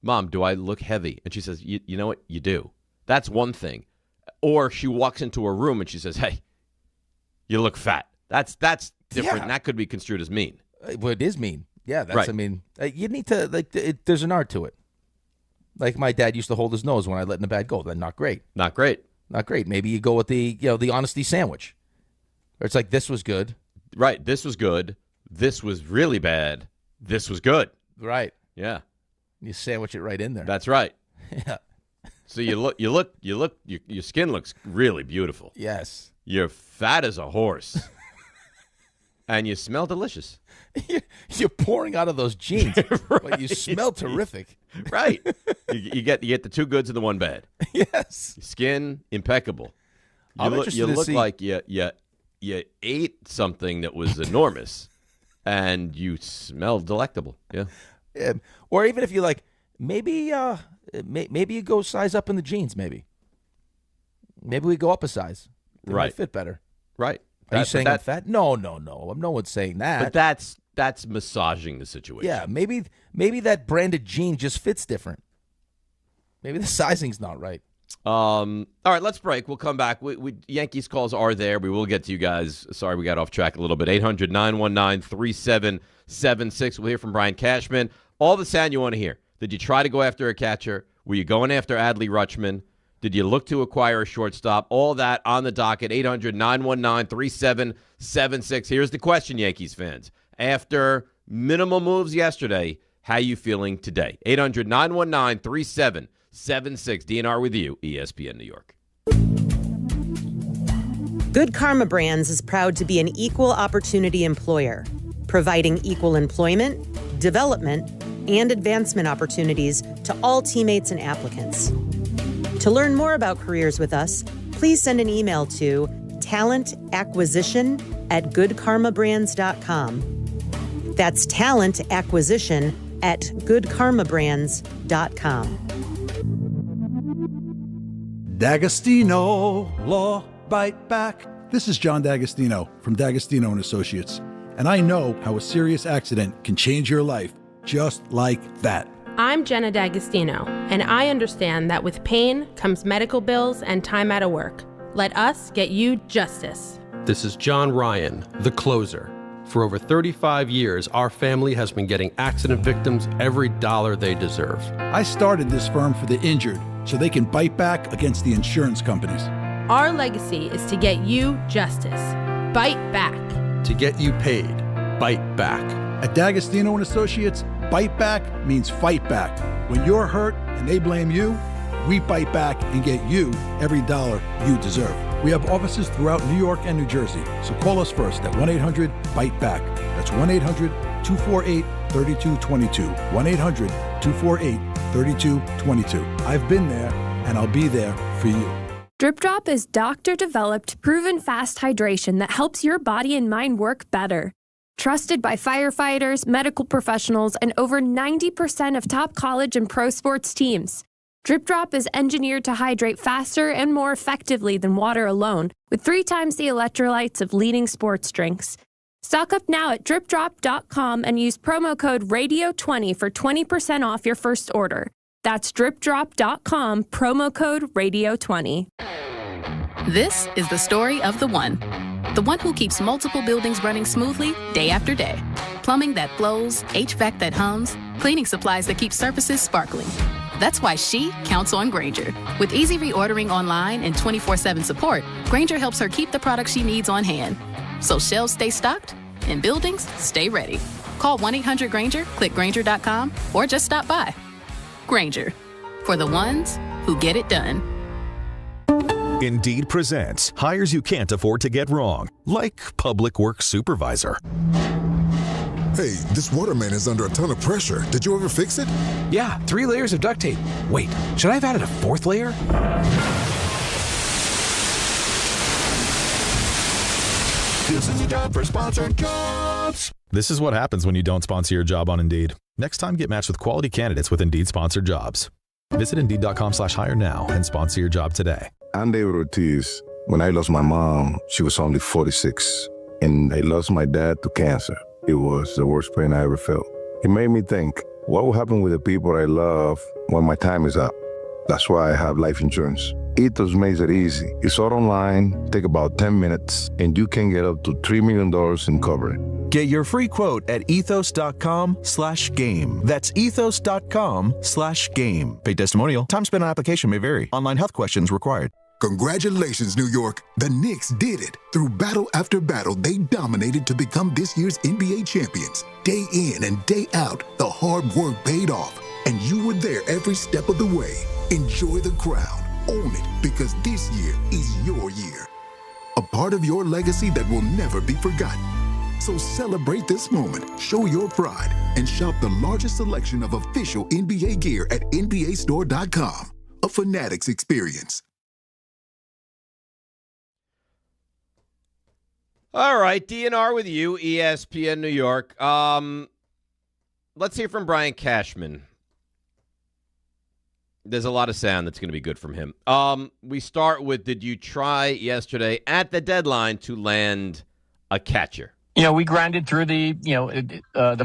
Mom, do I look heavy?" and she says, "You know what, you do." That's one thing. Or she walks into a room and she says, "Hey, you look fat." That's different. Yeah. That could be construed as mean. Well, it is mean. Yeah, that's. Right. I mean, you need to there's an art to it. Like my dad used to hold his nose when I let in a bad go. Then not great. Not great. Not great. Maybe you go with the honesty sandwich. Or it's like, this was good. Right. This was good. This was really bad. This was good. Right. Yeah. You sandwich it right in there. That's right. Yeah. So your skin looks really beautiful. Yes. You're fat as a horse. And you smell delicious. You're pouring out of those jeans, Right. but you smell terrific. Right. You get the two goods and the one bad. Yes. Skin impeccable. I'm interested You to look see- like you ate something that was enormous, and you smell delectable. Yeah. Or even if you like, maybe you go size up in the jeans. Maybe we go up a size. They Right. might fit better. Right. Are you saying I'm fat? No. No one's saying that. But that's massaging the situation. Yeah, maybe that branded jean just fits different. Maybe the sizing's not right. All right, let's break. We'll come back. Yankees calls are there. We will get to you guys. Sorry, we got off track a little bit. 800-919-3776. We'll hear from Brian Cashman. All the sound you want to hear. Did you try to go after a catcher? Were you going after Adley Rutschman? Did you look to acquire a shortstop? All that on the docket. 800-919-3776. Here's the question, Yankees fans. After minimal moves yesterday, how you feeling today? 800-919-3776. DNR with you, ESPN New York. Good Karma Brands is proud to be an equal opportunity employer, providing equal employment, development, and advancement opportunities to all teammates and applicants. To learn more about careers with us, please send an email to talentacquisition@goodkarmabrands.com. That's talentacquisition@goodkarmabrands.com. D'Agostino, Law Bite Back. This is John D'Agostino from D'Agostino & Associates, and I know how a serious accident can change your life just like that. I'm Jenna D'Agostino, and I understand that with pain comes medical bills and time out of work. Let us get you justice. This is John Ryan, the closer. For over 35 years, our family has been getting accident victims every dollar they deserve. I started this firm for the injured so they can bite back against the insurance companies. Our legacy is to get you justice. Bite back. To get you paid. Bite back. At D'Agostino and Associates, bite back means fight back. When you're hurt and they blame you, we bite back and get you every dollar you deserve. We have offices throughout New York and New Jersey, so call us first at 1-800-BITE-BACK. That's 1-800-248-3222. 1-800-248-3222. I've been there, and I'll be there for you. Drip Drop is doctor-developed, proven fast hydration that helps your body and mind work better. Trusted by firefighters, medical professionals, and over 90% of top college and pro sports teams. Drip Drop is engineered to hydrate faster and more effectively than water alone, with 3 times the electrolytes of leading sports drinks. Stock up now at dripdrop.com and use promo code RADIO20 for 20% off your first order. That's dripdrop.com, promo code RADIO20. This is the story of the one who keeps multiple buildings running smoothly day after day. Plumbing that flows, HVAC that hums, cleaning supplies that keep surfaces sparkling. That's why she counts on Grainger. With easy reordering online and 24/7 support, Grainger helps her keep the products she needs on hand. So shelves stay stocked and buildings stay ready. Call 1-800-GRAINGER, click Grainger.com, or just stop by. Grainger, for the ones who get it done. Indeed presents hires you can't afford to get wrong, like public works supervisor. Hey, this waterman is under a ton of pressure. Did you ever fix it? Yeah, 3 layers of duct tape. Wait, should I have added a 4th layer? This is a job for sponsored jobs. This is what happens when you don't sponsor your job on Indeed. Next time, get matched with quality candidates with Indeed sponsored jobs. Visit Indeed.com/hire now and sponsor your job today. I'm David Ortiz. When I lost my mom, she was only 46, and I lost my dad to cancer. It was the worst pain I ever felt. It made me think, what will happen with the people I love when my time is up? That's why I have life insurance. Ethos makes it easy. It's all online, take about 10 minutes, and you can get up to $3 million in coverage. Get your free quote at ethos.com/game. That's ethos.com/game. Paid testimonial. Time spent on application may vary. Online health questions required. Congratulations, New York. The Knicks did it. Through battle after battle, they dominated to become this year's NBA champions. Day in and day out, the hard work paid off, and you were there every step of the way. Enjoy the crown. Own it, because this year is your year. A part of your legacy that will never be forgotten. So celebrate this moment, show your pride, and shop the largest selection of official NBA gear at NBAstore.com. A Fanatics experience. All right, DNR with you, ESPN New York. Let's hear from Brian Cashman. There's a lot of sound that's going to be good from him. We start with, did you try yesterday at the deadline to land a catcher? We grinded through the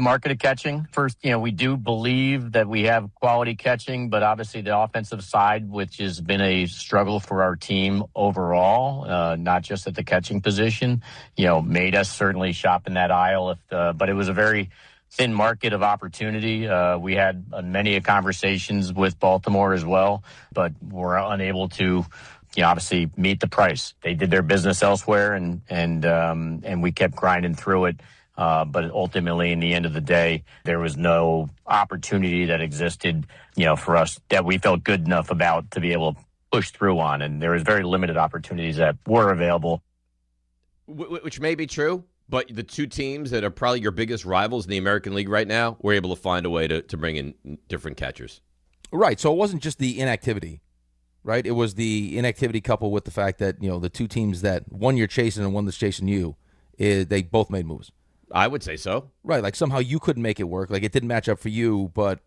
market of catching. First, we do believe that we have quality catching, but obviously the offensive side, which has been a struggle for our team overall, not just at the catching position, made us certainly shop in that aisle. But it was a very thin market of opportunity. We had many conversations with Baltimore as well, but we're unable to obviously meet the price. They did their business elsewhere, and we kept grinding through it. But ultimately, in the end of the day, there was no opportunity that existed, for us that we felt good enough about to be able to push through on. And there was very limited opportunities that were available. Which may be true, but the two teams that are probably your biggest rivals in the American League right now were able to find a way to bring in different catchers. Right. So it wasn't just the inactivity. Right, it was the inactivity coupled with the fact that the two teams that one you're chasing and one that's chasing you, they both made moves. I would say so. Right, like somehow you couldn't make it work, like it didn't match up for you, but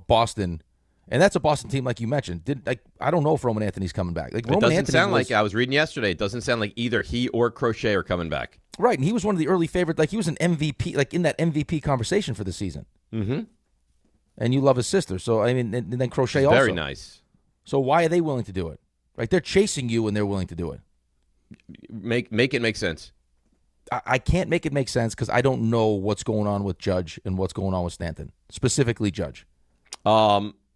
Boston, and that's a Boston team like you mentioned. I don't know if Roman Anthony's coming back. Like it doesn't sound like I was reading yesterday. It doesn't sound like either he or Crochet are coming back. Right, and he was one of the early favorites. Like he was an MVP, like in that MVP conversation for the season. Mm-hmm. And you love his sister, so I mean, and then Crochet also very nice. So why are they willing to do it? Right? They're chasing you and they're willing to do it. Make it make sense. I can't make it make sense because I don't know what's going on with Judge and what's going on with Stanton, specifically Judge.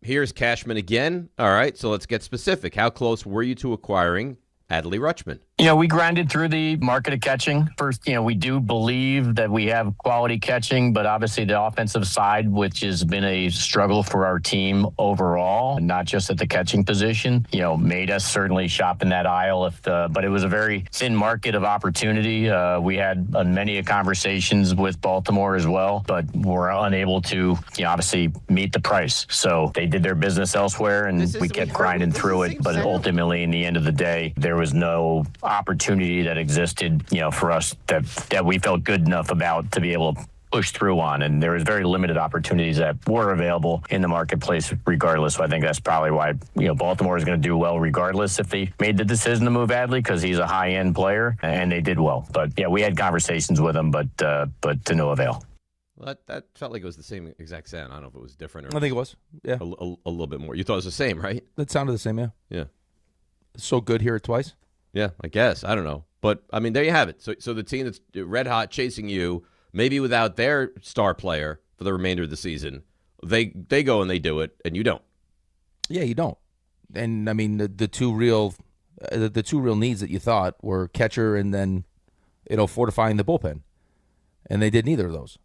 Here's Cashman again. All right, so let's get specific. How close were you to acquiring Adley Rutschman? We grinded through the market of catching. First, we do believe that we have quality catching, but obviously the offensive side, which has been a struggle for our team overall, not just at the catching position, made us certainly shop in that aisle. But it was a very thin market of opportunity. We had many conversations with Baltimore as well, but were unable to, obviously meet the price. So they did their business elsewhere, and we kept grinding through it. But ultimately, in the end of the day, there was no opportunity that existed, for us that we felt good enough about to be able to push through on. And there was very limited opportunities that were available in the marketplace regardless. So I think that's probably why, Baltimore is going to do well regardless if they made the decision to move Adley, because he's a high-end player and they did well. But yeah, we had conversations with him, but to no avail. Well, that felt like it was the same exact sound. I don't know if it was different or I think it was. Yeah. A little bit more. You thought it was the same, right? That sounded the same, yeah. Yeah. So good, hear it twice. Yeah, I guess. I don't know. But, I mean, there you have it. So the team that's red hot chasing you, maybe without their star player for the remainder of the season, they go and they do it, and you don't. Yeah, you don't. And, I mean, the two real needs that you thought were catcher and then, fortifying the bullpen. And they did neither of those.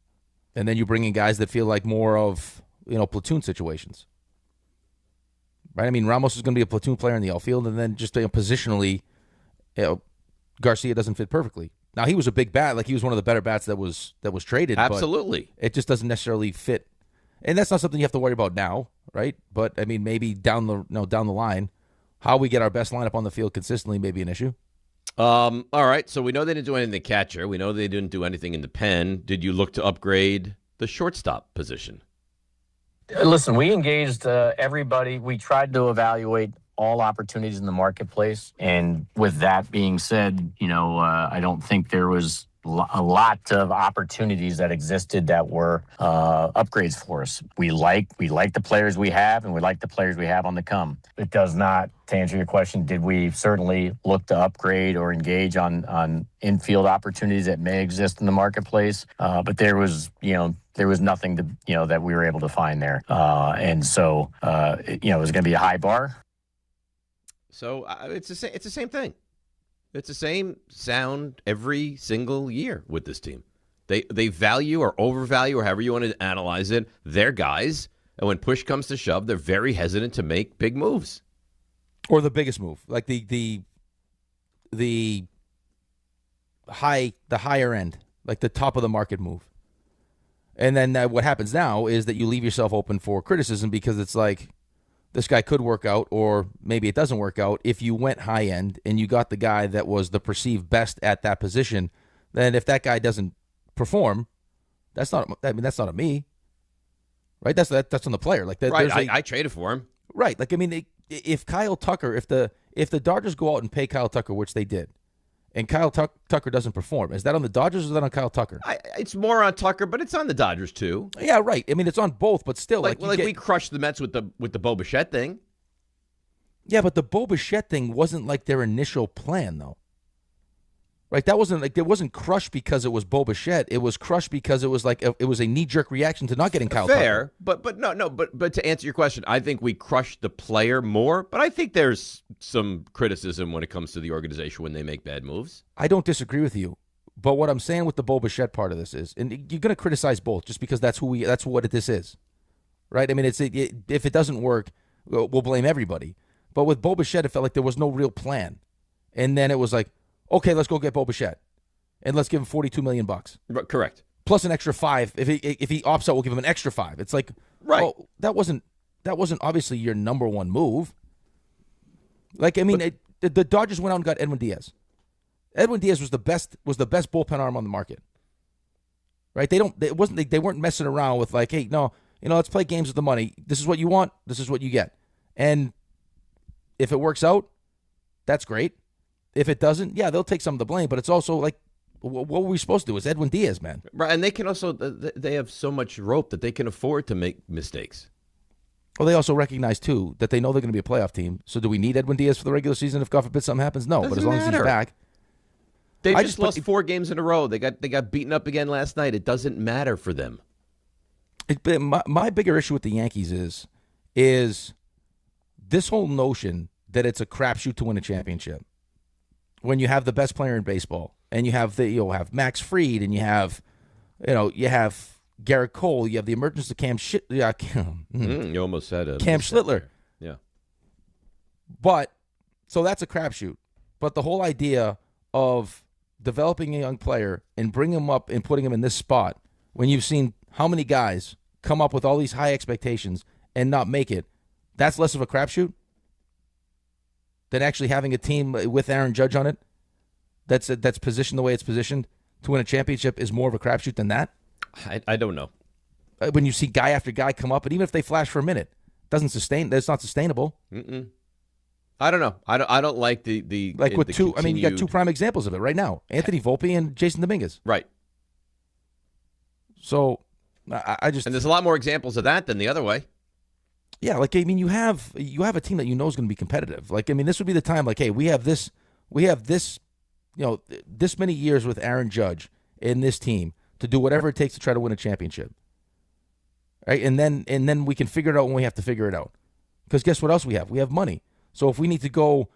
And then you bring in guys that feel like more of, platoon situations. Right? I mean, Ramos is going to be a platoon player in the outfield, and then just positionally, Garcia doesn't fit perfectly. Now, he was a big bat. Like, he was one of the better bats that was traded. Absolutely. But it just doesn't necessarily fit. And that's not something you have to worry about now, right? But, I mean, maybe down the line, how we get our best lineup on the field consistently may be an issue. All right, so we know they didn't do anything in the catcher. We know they didn't do anything in the pen. Did you look to upgrade the shortstop position? Listen, we engaged everybody. We tried to evaluate all opportunities in the marketplace. And with that being said, I don't think there was a lot of opportunities that existed that were upgrades for us. We like the players we have, and we like the players we have on the come. It does not, to answer your question, did we certainly look to upgrade or engage on infield opportunities that may exist in the marketplace? But there was nothing to, that we were able to find there. And so, it was going to be a high bar. So it's the same thing. It's the same sound every single year with this team. They value or overvalue, or however you want to analyze it, their guys. And when push comes to shove, they're very hesitant to make big moves. Or the biggest move, like the higher end, like the top of the market move. And then what happens now is that you leave yourself open for criticism, because it's like, this guy could work out, or maybe it doesn't work out. If you went high end and you got the guy that was the perceived best at that position, then if that guy doesn't perform, that's not on me, right? That's on the player. Like that, right, I traded for him. Right. Like, I mean, if Kyle Tucker, if the Dodgers go out and pay Kyle Tucker, which they did, and Kyle Tucker doesn't perform, is that on the Dodgers or is that on Kyle Tucker? It's more on Tucker, but it's on the Dodgers too. Yeah, right. I mean, it's on both, but still, we crushed the Mets with the Bo Bichette thing. Yeah, but the Bo Bichette thing wasn't like their initial plan, though. Right? That wasn't like, it wasn't crushed because it was Bo Bichette. It was crushed because it was like it was a knee-jerk reaction to not getting Kyle Tucker. But to answer your question, I think we crushed the player more, but I think there's some criticism when it comes to the organization when they make bad moves. I don't disagree with you, but what I'm saying with the Bo Bichette part of this is, and you're going to criticize both just because that's what this is, right? I mean, if it doesn't work, we'll blame everybody. But with Bo Bichette, it felt like there was no real plan, and then it was like, okay, let's go get Bo Bichette, and let's give him $42 million. Correct. Plus an extra $5. If he opts out, we'll give him an extra $5. It's like, right. Well, that wasn't obviously your number one move. Like, I mean, the Dodgers went out and got Edwin Diaz. Edwin Diaz was the best bullpen arm on the market. Right? They weren't messing around with like, hey, no, let's play games with the money. This is what you want. This is what you get. And if it works out, that's great. If it doesn't, yeah, they'll take some of the blame, but it's also like, what were we supposed to do? It's Edwin Diaz, man. Right, and they can also, they have so much rope that they can afford to make mistakes. Well, they also recognize, too, that they know they're going to be a playoff team. So do we need Edwin Diaz for the regular season if, God forbid, something happens? No, but as long as he's back. They just lost 4 games in a row. They got beaten up again last night. It doesn't matter for them. My bigger issue with the Yankees is this whole notion that it's a crapshoot to win a championship. When you have the best player in baseball, and you have have Max Fried, and you have Garrett Cole, you have the emergence of You almost said Cam Schlittler. Yeah. But so that's a crapshoot. But the whole idea of developing a young player and bringing him up and putting him in this spot, when you've seen how many guys come up with all these high expectations and not make it, that's less of a crapshoot than actually having a team with Aaron Judge on it that's positioned the way it's positioned to win a championship is more of a crapshoot than that? I don't know. When you see guy after guy come up, and even if they flash for a minute, that's not sustainable. Mm-mm. I don't know. I don't like the with the two. I mean, you got 2 prime examples of it right now: Anthony Volpe and Jason Dominguez. Right. So, I just and there's a lot more examples of that than the other way. Yeah, you have a team that is going to be competitive. This would be the time. Hey, we have this, this many years with Aaron Judge in this team to do whatever it takes to try to win a championship. Right, and then we can figure it out when we have to figure it out. Because guess what else we have? We have money. So if we need to go,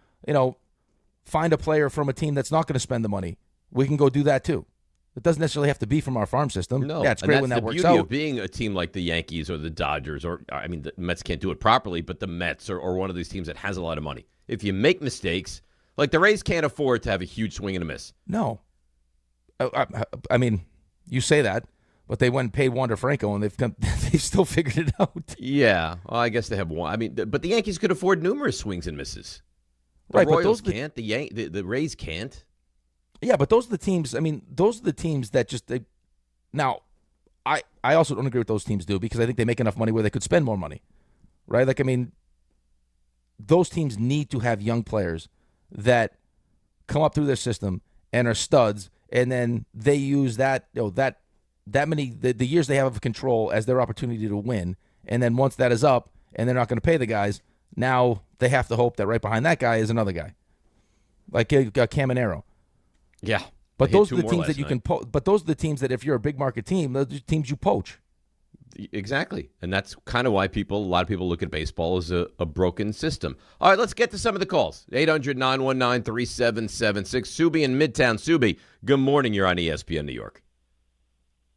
find a player from a team that's not going to spend the money, we can go do that too. It doesn't necessarily have to be from our farm system. No, yeah, it's great when that works out. The beauty of being a team like the Yankees or the Dodgers, the Mets can't do it properly, but the Mets or one of these teams that has a lot of money. If you make mistakes, like the Rays can't afford to have a huge swing and a miss. No. You say that, but they went and paid Wander Franco, and they've still figured it out. Yeah, well, I guess they have one. But the Yankees could afford numerous swings and misses. The right, Royals can't. The Rays can't. Yeah, but those are the teams. Those are the teams that just they. Now, I also don't agree with those teams because I think they make enough money where they could spend more money, right? Those teams need to have young players that come up through their system and are studs, and then they use that the years they have of control as their opportunity to win, and then once that is up, and they're not going to pay the guys, now they have to hope that right behind that guy is another guy, like Caminero. Yeah, but those are the teams that you can. But those are the teams that if you're a big market team, those are teams you poach. Exactly, and that's kind of why a lot of people look at baseball as a broken system. All right, let's get to some of the calls. 800-919-3776. Subi in Midtown. Subi, good morning. You're on ESPN New York.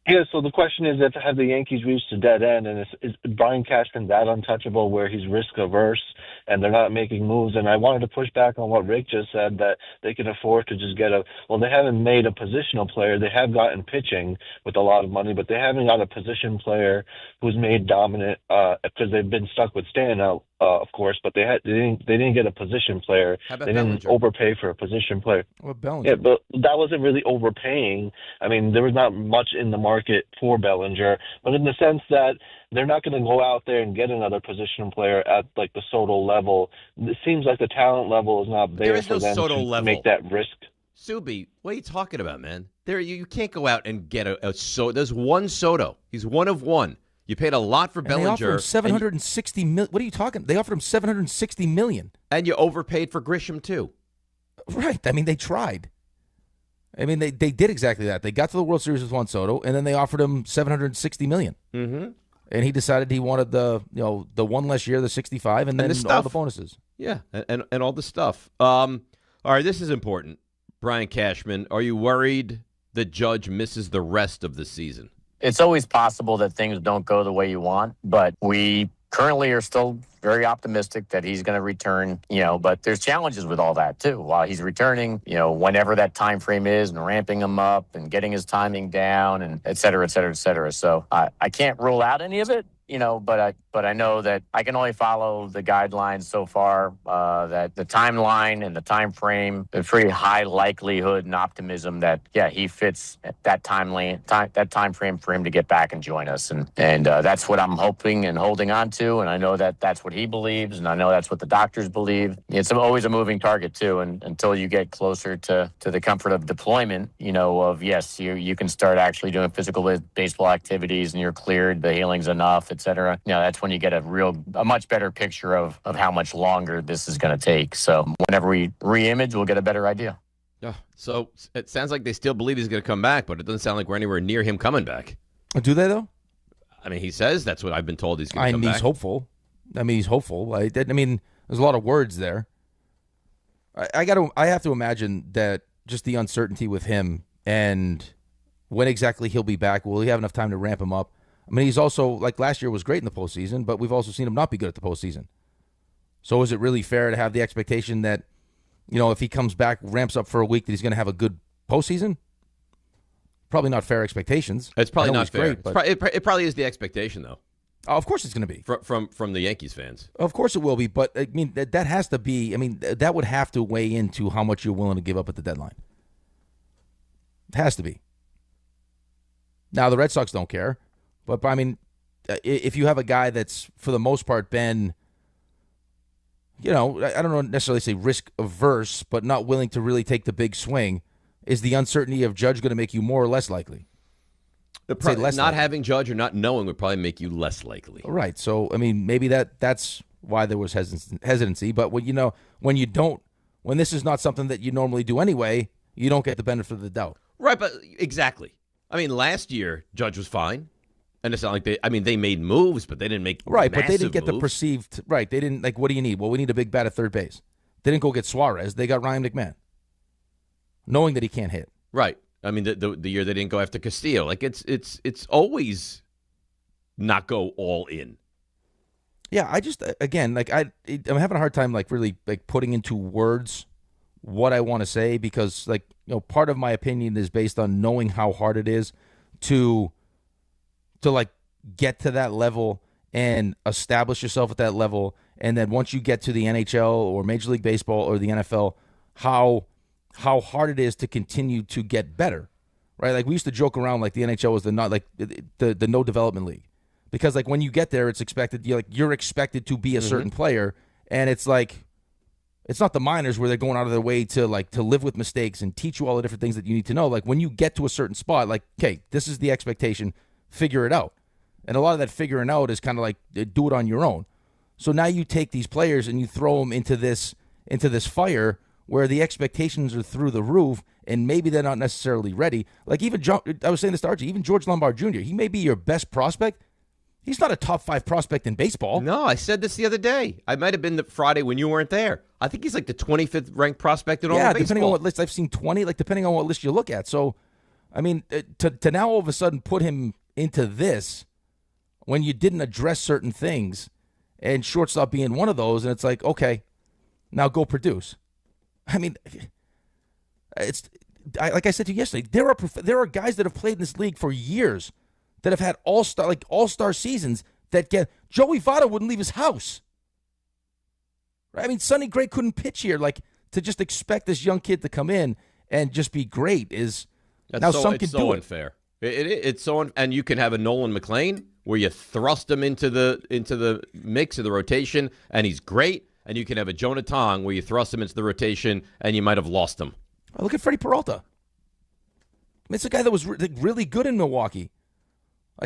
Yeah, so the question is, have the Yankees reached a dead end, and is Brian Cashman that untouchable where he's risk-averse and they're not making moves? And I wanted to push back on what Rick just said, that they can afford to just get they haven't made a positional player. They have gotten pitching with a lot of money, but they haven't got a position player who's made dominant because they've been stuck with Stan, of course, but they didn't get a position player. How about they didn't overpay for a position player. Well, Bellinger. Yeah, but that wasn't really overpaying. There was not much in the market for Bellinger, but in the sense that they're not going to go out there and get another position player at the Soto level. It seems like the talent level is not there for them to make that risk. Subi, what are you talking about, man? You can't go out and get a Soto. There's one Soto. He's one of one. You paid a lot for Bellinger. They offered him $760 million. What are you talking? They offered him $760 million. And you overpaid for Grisham too. Right. They tried. They did exactly that. They got to the World Series with Juan Soto, and then they offered him $760 million. Mm-hmm. And he decided he wanted the one less year, the 65, and then all the bonuses. Yeah, and all the stuff. All right, this is important. Brian Cashman, are you worried that Judge misses the rest of the season? It's always possible that things don't go the way you want, but we currently are still very optimistic that he's going to return, but there's challenges with all that too. While he's returning, whenever that time frame is, and ramping him up and getting his timing down, and et cetera, et cetera, et cetera. So I can't rule out any of it, but I know that I can only follow the guidelines so far, that the timeline and the time frame, there's pretty high likelihood and optimism that, he fits that time frame for him to get back and join us. And that's what I'm hoping and holding on to. And I know that that's what he believes, and I know that's what the doctors believe. It's always a moving target too, and until you get closer to the comfort of deployment, you can start actually doing physical baseball activities and you're cleared, the healing's enough, et cetera. That's when you get a much better picture of how much longer this is going to take. So whenever we re-image, we'll get a better idea. Yeah. So it sounds like they still believe he's going to come back, but it doesn't sound like we're anywhere near him coming back. Do they, though? I mean, he says that's what I've been told he's going to come back. He's hopeful. He's hopeful. I mean, there's a lot of words there. I have to imagine that just the uncertainty with him and when exactly he'll be back. Will he have enough time to ramp him up? I mean, he's also, like last year was great in the postseason, but we've also seen him not be good at the postseason. So is it really fair to have the expectation that, if he comes back, ramps up for a week, that he's going to have a good postseason? Probably not fair expectations. It's probably not fair. Great, but It probably is the expectation, though. Oh, of course it's going to be. From the Yankees fans. Of course it will be, but I mean, that has to be, that would have to weigh into how much you're willing to give up at the deadline. It has to be. Now, the Red Sox don't care, but I mean, if you have a guy that's, for the most part, been, I don't necessarily say risk averse, but not willing to really take the big swing, is the uncertainty of Judge going to make you more or less likely? Not having Judge or not knowing would probably make you less likely. Right. So, I mean, maybe that's why there was hesitancy. But when this is not something that you normally do anyway, you don't get the benefit of the doubt. Right, but exactly. I mean, last year, Judge was fine. And it's not like they made moves, but they didn't make right, but they didn't get moves. the perceived right. They didn't what do you need? Well, we need a big bat at third base. They didn't go get Suarez. They got Ryan McMahon, knowing that he can't hit. Right. I mean, the year they didn't go after Castillo, like it's always not go all in. Yeah, I just again I'm having a hard time really putting into words what I want to say because part of my opinion is based on knowing how hard it is to get to that level and establish yourself at that level, and then once you get to the NHL or Major League Baseball or the NFL, how hard it is to continue to get better, right? Like we used to joke around like the NHL was the no development league, because when you get there, it's expected you're expected to be a certain player, and it's not the minors where they're going out of their way to live with mistakes and teach you all the different things that you need to know. Like when you get to a certain spot, okay, this is the expectation. Figure it out. And a lot of that figuring out is kind of do it on your own. So now you take these players and you throw them into this fire where the expectations are through the roof and maybe they're not necessarily ready. Like I was saying this to Archie, even George Lombard Jr., he may be your best prospect. He's not a top 5 prospect in baseball. No, I said this the other day. I might have been the Friday when you weren't there. I think he's the 25th ranked prospect in all of baseball. Yeah, depending on what list. I've seen 20, depending on what list you look at. So, I mean, to now all of a sudden put him into this when you didn't address certain things, and shortstop being one of those, and it's okay, now go produce. I mean, like I said to you yesterday, there are guys that have played in this league for years that have had all-star seasons that Joey Votto wouldn't leave his house. Right? I mean, Sonny Gray couldn't pitch here. To just expect this young kid to come in and just be great is some can do it. Unfair. It's so and you can have a Nolan McLean where you thrust him into the mix of the rotation and he's great, and you can have a Jonah Tong where you thrust him into the rotation and you might have lost him. Oh, look at Freddie Peralta. It's a guy that was really good in Milwaukee.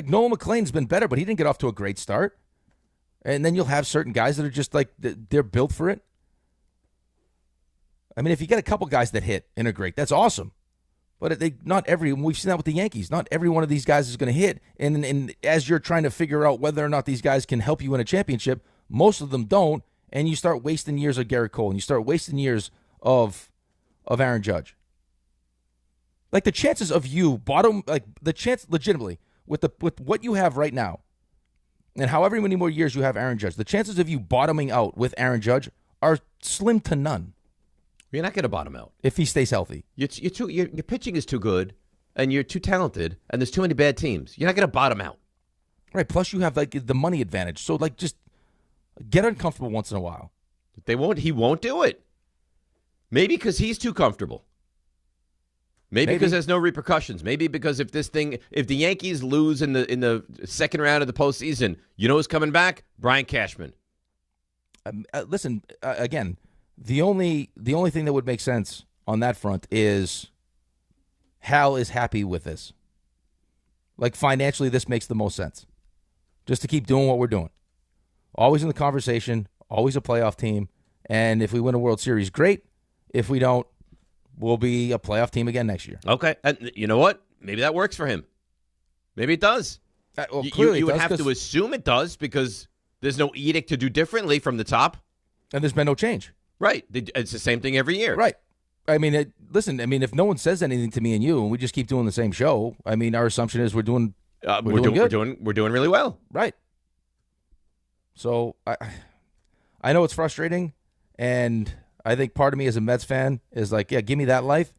Nolan McLean's been better, but he didn't get off to a great start. And then you'll have certain guys that are just they're built for it. I mean, if you get a couple guys that hit and are great, that's awesome. But we've seen that with the Yankees. Not every one of these guys is going to hit. And as you're trying to figure out whether or not these guys can help you win a championship, most of them don't. And you start wasting years of Garrett Cole, and you start wasting years of Aaron Judge. The chances of you legitimately with what you have right now, and however many more years you have Aaron Judge, the chances of you bottoming out with Aaron Judge are slim to none. You're not going to bottom out if he stays healthy. Your pitching is too good, and you're too talented, and there's too many bad teams. You're not going to bottom out. Right. Plus, you have the money advantage. So just get uncomfortable once in a while. He won't do it. Maybe because he's too comfortable. Maybe because there's no repercussions. Maybe because if the Yankees lose in the second round of the postseason, you know who's coming back? Brian Cashman. Listen, again, the only thing that would make sense on that front is Hal is happy with this. Financially, this makes the most sense. Just to keep doing what we're doing. Always in the conversation, always a playoff team, and if we win a World Series, great. If we don't, we'll be a playoff team again next year. Okay. And you know what? Maybe that works for him. Maybe it does. Well, clearly you would does, have to assume it does because there's no edict to do differently from the top. And there's been no change. Right. It's the same thing every year. Right. I mean, listen, if no one says anything to me and you and we just keep doing the same show, I mean, our assumption is we're doing good. We're doing really well. Right. So I know it's frustrating, and I think part of me as a Mets fan is like, yeah, give me that life.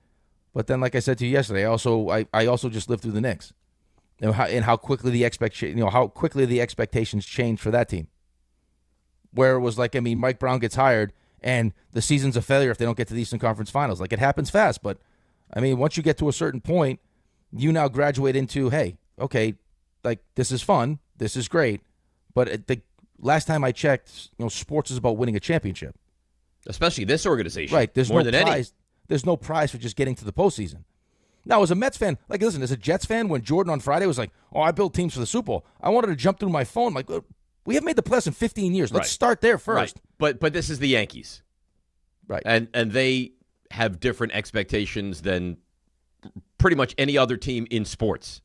But then, like I said to you yesterday, I also just lived through the Knicks, and how quickly the expectations changed for that team. Where it was like, I mean, Mike Brown gets hired, and the season's a failure if they don't get to the Eastern Conference Finals. Like, it happens fast, but I mean, once you get to a certain point, you now graduate into, hey, okay, like this is fun, this is great, but the last time I checked, sports is about winning a championship. Especially this organization. Right. There's more no than prize. There's no prize for just getting to the postseason. Now, as a Mets fan, like, listen, as a Jets fan, when Jordan on Friday was like, oh, I build teams for the Super Bowl, I wanted to jump through my phone. Like, we haven't made the playoffs in 15 years. Let's start there first. Right. But this is the Yankees. Right. And they have different expectations than pretty much any other team in sports.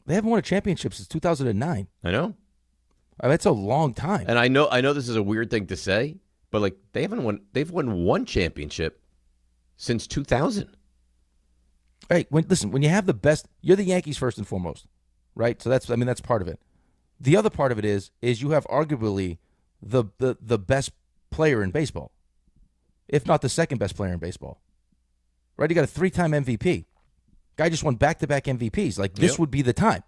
They haven't won a championship since 2009. I know. I mean, that's a long time. And I know this is a weird thing to say, but like they've won one championship since 2000. Hey, when you have the best, you're the Yankees first and foremost, right? So that's part of it. The other part of it is you have arguably the best player in baseball, if not the second best player in baseball. Right? You got a 3-time MVP. Guy just won back-to-back MVPs. Like, this would be the time.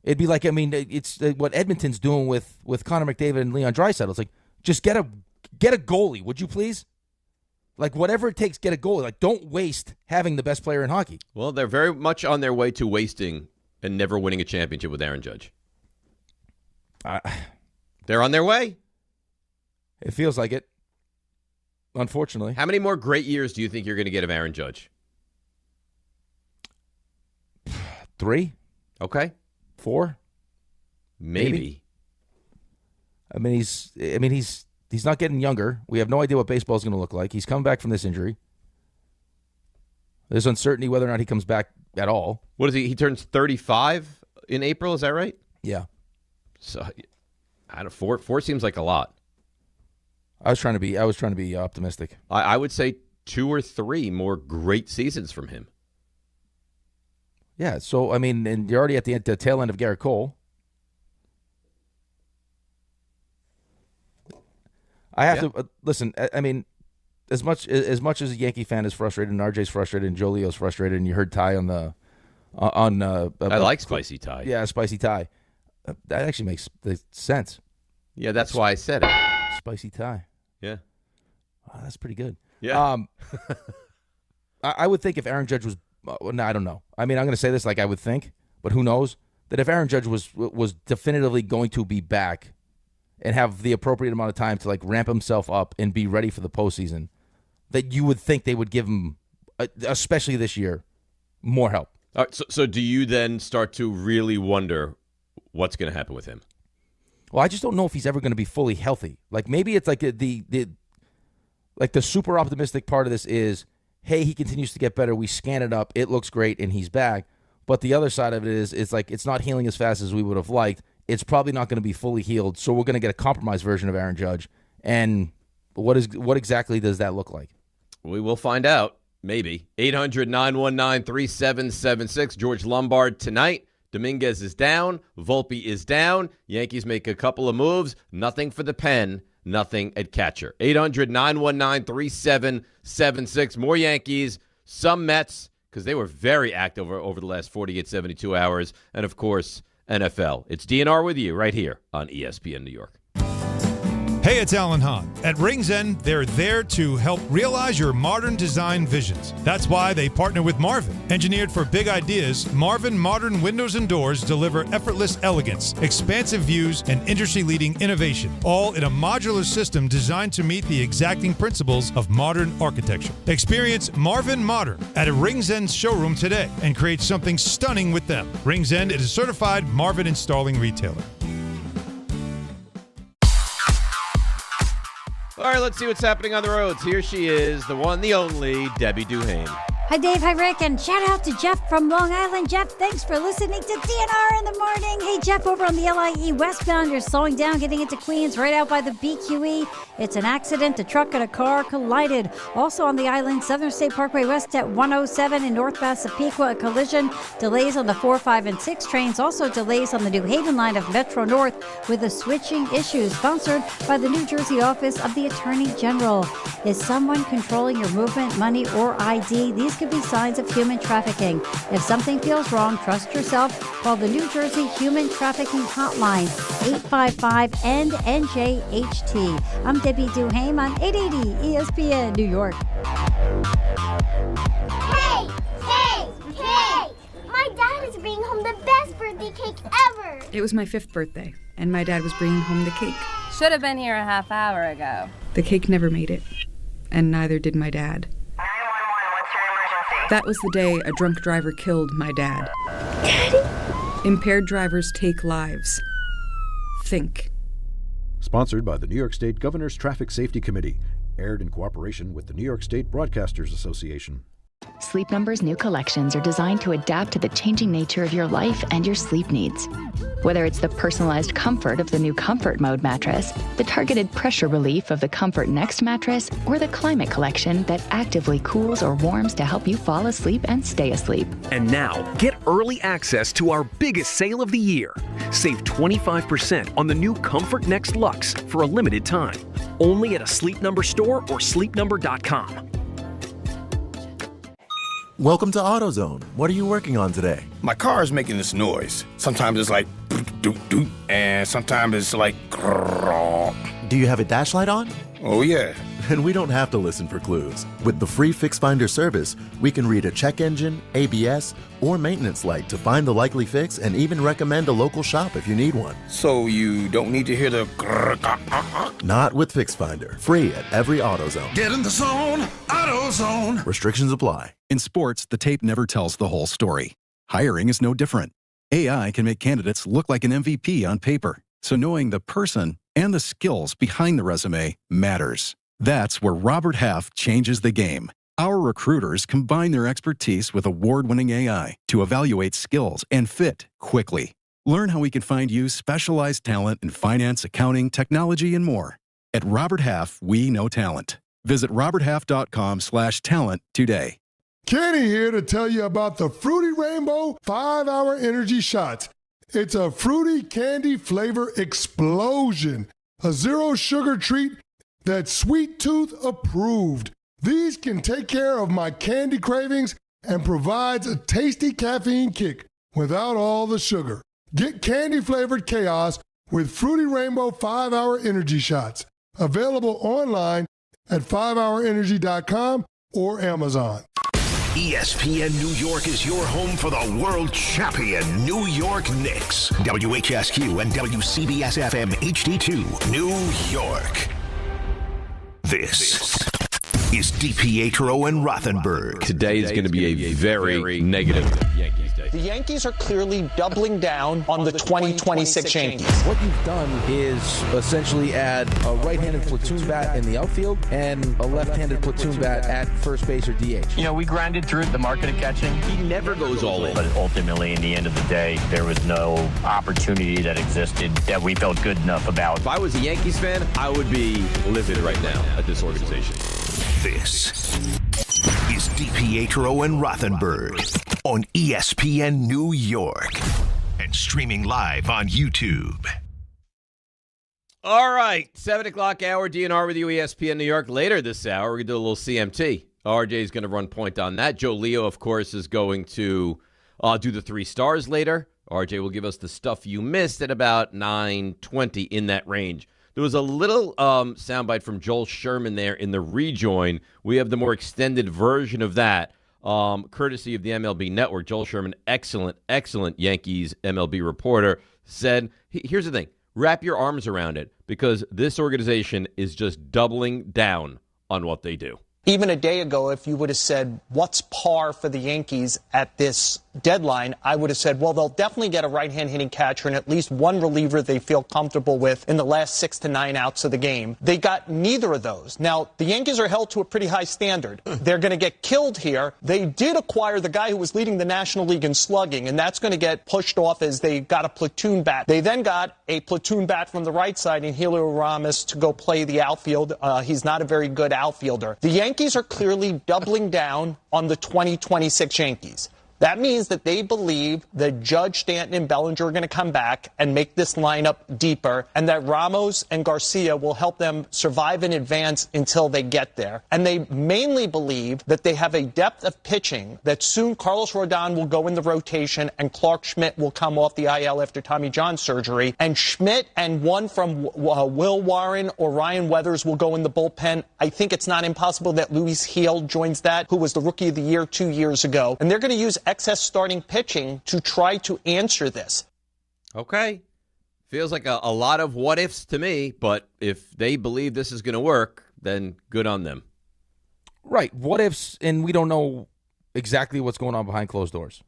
It'd be like, I mean, it's what Edmonton's doing with Connor McDavid and Leon Draisaitl. It's like, just get a goalie, would you please? Like, whatever it takes, get a goalie. Like, don't waste having the best player in hockey. Well, they're very much on their way to wasting and never winning a championship with Aaron Judge. They're on their way. It feels like it, unfortunately. How many more great years do you think you're going to get of Aaron Judge? 3. Okay. 4. Maybe. I mean, he's not getting younger. We have no idea what baseball is going to look like. He's come back from this injury. There's uncertainty whether or not he comes back at all. What is he? He turns 35 in April. Is that right? Yeah. So, I don't. 4 seems like a lot. I was trying to be optimistic. I would say 2 or 3 more great seasons from him. Yeah. So I mean, and you're already at the tail end of Garrett Cole. I have to listen. I mean, as much as a Yankee fan is frustrated, and RJ's frustrated, and Jolio's frustrated, and you heard Ty on the I like Spicy Ty. Yeah, Spicy Ty. That actually makes sense. Yeah, that's why I said it. Spicy Ty. Yeah. Oh, that's pretty good. Yeah. I would think if Aaron Judge was, no, I don't know. I mean, I'm going to say this like I would think, but who knows? That if Aaron Judge was definitively going to be back and have the appropriate amount of time to like ramp himself up and be ready for the postseason, that you would think they would give him, especially this year, more help. All right, so do you then start to really wonder what's going to happen with him? Well, I just don't know if he's ever going to be fully healthy. Like maybe it's like the super optimistic part of this is, hey, he continues to get better. We scan it up. It looks great, and he's back. But the other side of it is it's like it's not healing as fast as we would have liked. It's probably not going to be fully healed, so we're going to get a compromised version of Aaron Judge. And what exactly does that look like? We will find out. Maybe. 800-919-3776. George Lombard tonight. Dominguez is down. Volpe is down. Yankees make a couple of moves. Nothing for the pen. Nothing at catcher. 800-919-3776. More Yankees. Some Mets, because they were very active over the last 48, 72 hours. And, of course, NFL. It's DNR with you right here on ESPN New York. Hey, it's Alan Hahn. At Rings End, they're there to help realize your modern design visions. That's why they partner with Marvin. Engineered for big ideas, Marvin Modern Windows and Doors deliver effortless elegance, expansive views, and industry-leading innovation, all in a modular system designed to meet the exacting principles of modern architecture. Experience Marvin Modern at a Rings End showroom today and create something stunning with them. Rings End is a certified Marvin installing retailer. All right, let's see what's happening on the roads. Here she is, the one, the only, Debbie Duhane. Hi, Dave. Hi, Rick. And shout out to Jeff from Long Island. Jeff, thanks for listening to DNR in the morning. Hey, Jeff, over on the LIE westbound, you're slowing down, getting into Queens, right out by the BQE. It's an accident. A truck and a car collided. Also on the island, Southern State Parkway West at 107 in North Massapequa, a collision. Delays on the 4, 5, and 6 trains. Also delays on the New Haven line of Metro North with the switching issues. Sponsored by the New Jersey Office of the Attorney General. Is someone controlling your movement, money, or ID? These could be signs of human trafficking. If something feels wrong, trust yourself. Call the New Jersey Human Trafficking Hotline, 855-NJHT. I'm Debbie Duhame on 880 ESPN New York. Hey! My dad is bringing home the best birthday cake ever! It was my 5th birthday, and my dad was bringing home the cake. Should have been here a half hour ago. The cake never made it, and neither did my dad. 911, what's your emergency? That was the day a drunk driver killed my dad. Daddy? Impaired drivers take lives. Think. Sponsored by the New York State Governor's Traffic Safety Committee. Aired in cooperation with the New York State Broadcasters Association. Sleep Number's new collections are designed to adapt to the changing nature of your life and your sleep needs. Whether it's the personalized comfort of the new Comfort Mode mattress, the targeted pressure relief of the Comfort Next mattress, or the Climate Collection that actively cools or warms to help you fall asleep and stay asleep. And now, get early access to our biggest sale of the year. Save 25% on the new Comfort Next Luxe for a limited time. Only at a Sleep Number store or sleepnumber.com. Welcome to AutoZone. What are you working on today? My car is making this noise. Sometimes it's like doot doot, and sometimes it's like grrr. Do you have a dash light on? Oh yeah. And we don't have to listen for clues. With the free Fix Finder service, we can read a check engine, ABS, or maintenance light to find the likely fix and even recommend a local shop if you need one. So you don't need to hear the grrr. Not with Fix Finder. Free at every AutoZone. Get in the zone, AutoZone. Restrictions apply. In sports, the tape never tells the whole story. Hiring is no different. AI can make candidates look like an MVP on paper. So knowing the person and the skills behind the resume matters. That's where Robert Half changes the game. Our recruiters combine their expertise with award-winning AI to evaluate skills and fit quickly. Learn how we can find you specialized talent in finance, accounting, technology, and more. At Robert Half, we know talent. Visit roberthalf.com/talent today. Kenny here to tell you about the Fruity Rainbow 5-Hour Energy Shots. It's a fruity candy flavor explosion. A zero-sugar treat that's Sweet Tooth approved. These can take care of my candy cravings and provides a tasty caffeine kick without all the sugar. Get candy-flavored chaos with Fruity Rainbow 5-Hour Energy Shots. Available online at 5hourenergy.com or Amazon. ESPN New York is your home for the world champion New York Knicks. WHSQ and WCBS-FM HD2, New York. This is DiPietro and Rothenberg. Today is going to be a very negative Yankees day. The Yankees are clearly doubling down on the 2026 Yankees. What you've done is essentially add a right-handed platoon bat in the outfield and a left-handed platoon bat at first base or DH. You know, we grinded through the market of catching. He never goes all in. But ultimately, in the end of the day, there was no opportunity that existed that we felt good enough about. If I was a Yankees fan, I would be livid right now at this organization. This is DiPietro and Rothenberg on ESPN New York and streaming live on YouTube. All right, 7 o'clock hour, DNR with you, ESPN New York. Later this hour, we're going to do a little CMT. RJ is going to run point on that. Joe Leo, of course, is going to do the 3 stars later. RJ will give us the stuff you missed at about 9:20 in that range. There was a little soundbite from Joel Sherman there in the rejoin. We have the more extended version of that, courtesy of the MLB Network. Joel Sherman, excellent Yankees MLB reporter, said, here's the thing, wrap your arms around it, because this organization is just doubling down on what they do. Even a day ago, if you would have said, what's par for the Yankees at this deadline, I would have said, well, they'll definitely get a right-hand hitting catcher and at least one reliever they feel comfortable with in the last 6 to 9 outs of the game. They got neither of those. Now, the Yankees are held to a pretty high standard. They're going to get killed here. They did acquire the guy who was leading the National League in slugging, and that's going to get pushed off as they got a platoon bat. They then got a platoon bat from the right side in Helio Ramos to go play the outfield. He's not a very good outfielder. The Yankees are clearly doubling down on the 2026 Yankees. That means that they believe that Judge, Stanton, and Bellinger are going to come back and make this lineup deeper, and that Ramos and Garcia will help them survive in advance until they get there. And they mainly believe that they have a depth of pitching that soon Carlos Rodon will go in the rotation and Clark Schmidt will come off the IL after Tommy John surgery. And Schmidt and one from Will Warren or Ryan Weathers will go in the bullpen. I think it's not impossible that Luis Gil joins that, who was the Rookie of the Year 2 years ago. And they're going to use excess starting pitching to try to answer this. Okay. Feels like a lot of what ifs to me, but if they believe this is going to work, then good on them. Right. What ifs, and we don't know exactly what's going on behind closed doors.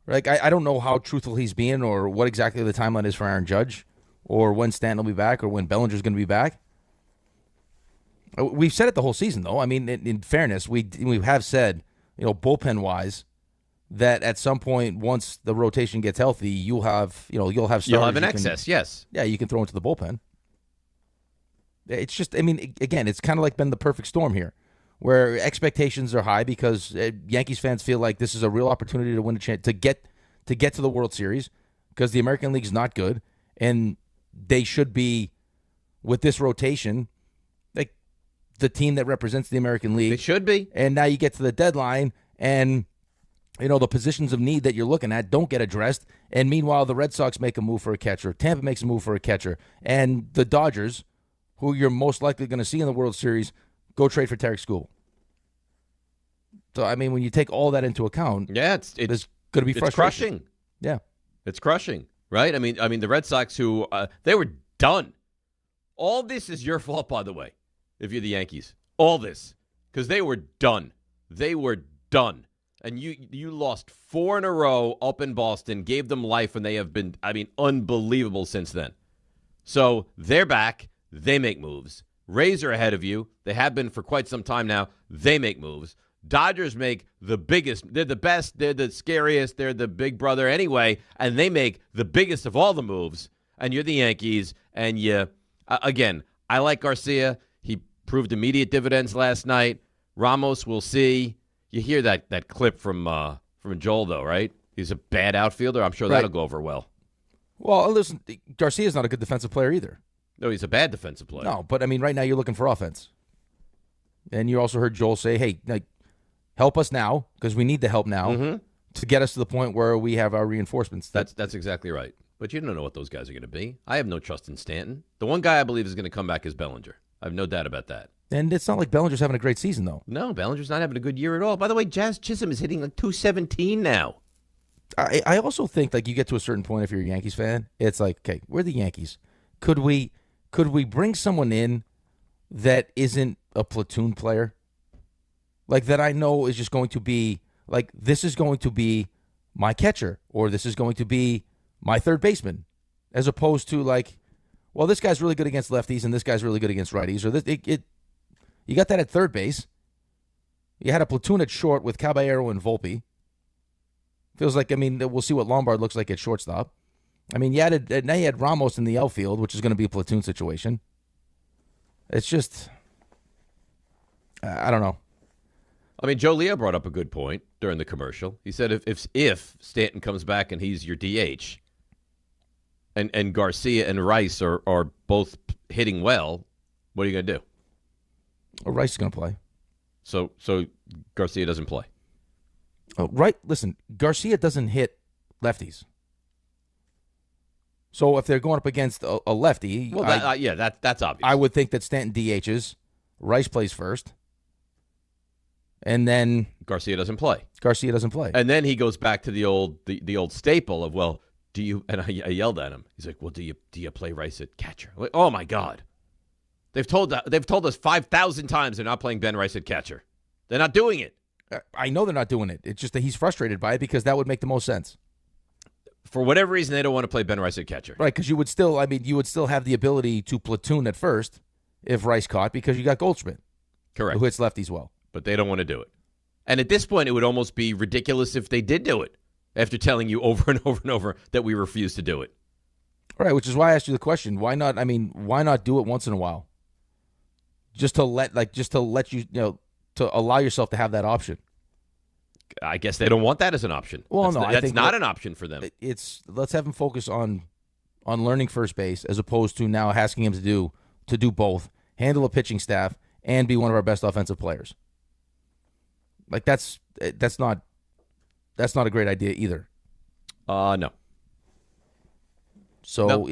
Like, I don't know how truthful he's being or what exactly the timeline is for Aaron Judge or when Stanton will be back or when Bellinger's going to be back. We've said it the whole season, though. I mean, in fairness, we have said, bullpen-wise, that at some point, once the rotation gets healthy, you'll have starters. You'll have an excess, yes. Yeah, you can throw into the bullpen. It's just, again, it's kind of like been the perfect storm here, where expectations are high because Yankees fans feel like this is a real opportunity to win a chance to get to the World Series because the American League's not good, and they should be, with this rotation, like the team that represents the American League. They should be. And now you get to the deadline, and the positions of need that you're looking at don't get addressed. And meanwhile, the Red Sox make a move for a catcher. Tampa makes a move for a catcher. And the Dodgers, who you're most likely going to see in the World Series, go trade for Tarek Skubal. So, when you take all that into account, it's going to be frustrating. It's crushing. Yeah. It's crushing, right? The Red Sox, who they were done. All this is your fault, by the way, if you're the Yankees. All this. Because they were done. They were done. And you lost 4 in a row up in Boston, gave them life, and they have been, unbelievable since then. So they're back. They make moves. Rays are ahead of you. They have been for quite some time now. They make moves. Dodgers make the biggest. They're the best. They're the scariest. They're the big brother anyway, and they make the biggest of all the moves. And you're the Yankees, and again, I like Garcia. He proved immediate dividends last night. Ramos, we'll see. You hear that clip from Joel, though, right? He's a bad outfielder. I'm sure that'll go over well. Well, listen, Garcia's not a good defensive player either. No, he's a bad defensive player. No, but, right now you're looking for offense. And you also heard Joel say, hey, help us now, because we need the help now to get us to the point where we have our reinforcements. That's exactly right. But you don't know what those guys are going to be. I have no trust in Stanton. The one guy I believe is going to come back is Bellinger. I have no doubt about that. And it's not like Bellinger's having a great season, though. No, Bellinger's not having a good year at all. By the way, Jazz Chisholm is hitting like 217 now. I also think you get to a certain point if you're a Yankees fan, it's like, okay, we're the Yankees. Could we bring someone in that isn't a platoon player? Like that I know is just going to be like, this is going to be my catcher, or this is going to be my third baseman, as opposed to like, well, this guy's really good against lefties and this guy's really good against righties, or this you got that at third base. You had a platoon at short with Caballero and Volpe. Feels like, we'll see what Lombard looks like at shortstop. Now you had Ramos in the outfield, which is going to be a platoon situation. It's just, I don't know. Joe Leo brought up a good point during the commercial. He said if Stanton comes back and he's your DH, and Garcia and Rice are both hitting well, what are you going to do? Well, Rice is going to play. So Garcia doesn't play. Oh, right. Listen, Garcia doesn't hit lefties. So if they're going up against a lefty, well, that's obvious. I would think that Stanton DHs, Rice plays first, and then Garcia doesn't play. And then he goes back to the old staple of, well, do you? And I yelled at him. He's like, well, do you play Rice at catcher? I'm like, oh my God. They've told us 5,000 times they're not playing Ben Rice at catcher. They're not doing it. I know they're not doing it. It's just that he's frustrated by it because that would make the most sense. For whatever reason, they don't want to play Ben Rice at catcher. Right, because you would still have the ability to platoon at first if Rice caught because you got Goldschmidt. Correct. Who hits lefties well. But they don't want to do it. And at this point, it would almost be ridiculous if they did do it after telling you over and over and over that we refuse to do it. All right, which is why I asked you the question. Why not? I mean, why not do it once in a while? Just to let you, to allow yourself to have that option. I guess they don't want that as an option. Well, that's not an option for them. Let's have him focus on learning first base as opposed to now asking him to do both, handle a pitching staff, and be one of our best offensive players. Like that's not a great idea either. No. So no.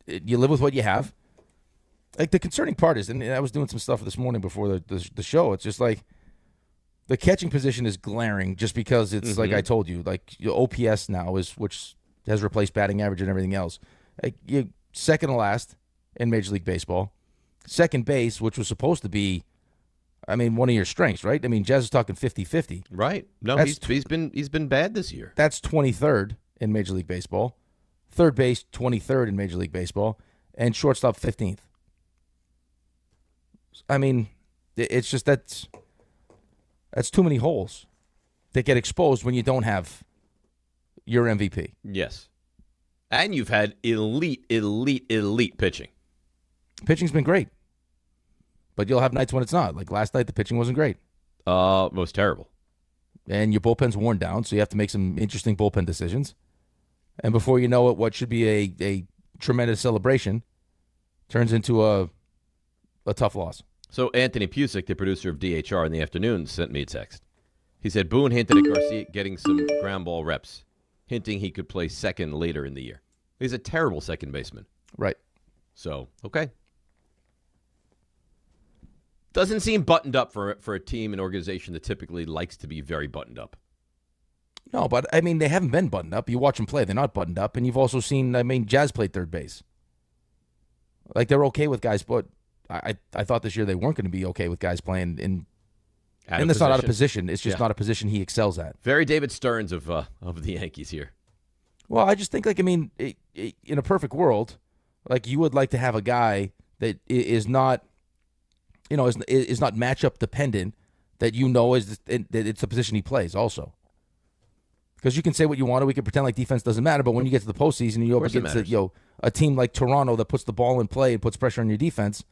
You live with what you have. Like the concerning part is, and I was doing some stuff this morning before the show. It's just like the catching position is glaring, just because it's like I told you, like your OPS now which has replaced batting average and everything else. Like you second to last in Major League Baseball. Second base, which was supposed to be, I mean, one of your strengths, right? I mean, Jazz is talking 50-50. Right. No, he's been bad this year. That's 23rd in Major League Baseball. Third base, 23rd in Major League Baseball. And shortstop, 15th. I mean, it's just that's too many holes that get exposed when you don't have your MVP. Yes. And you've had elite pitching. Pitching's been great. But you'll have nights when it's not. Like last night, the pitching wasn't great. It was terrible. And your bullpen's worn down, so you have to make some interesting bullpen decisions. And before you know it, what should be a tremendous celebration turns into a tough loss. So Anthony Pusick, the producer of DHR in the afternoon, sent me a text. He said, Boone hinted at Garcia getting some ground ball reps, hinting he could play second later in the year. He's a terrible second baseman. Right. So, okay. Doesn't seem buttoned up for a team and organization that typically likes to be very buttoned up. No, but, I mean, they haven't been buttoned up. You watch them play, they're not buttoned up. And you've also seen, I mean, Jazz played third base. Like, they're okay with guys, but I thought this year they weren't going to be okay with guys playing in. And that's not out of position. It's just not a position he excels at. Very David Stearns of the Yankees here. Well, I just think, like, I mean, in a perfect world, like, you would like to have a guy that is not, is not matchup dependent, that is that it's the position he plays also. Because you can say what you want, or we can pretend like defense doesn't matter, but when you get to the postseason and you open against a team like Toronto that puts the ball in play and puts pressure on your defense,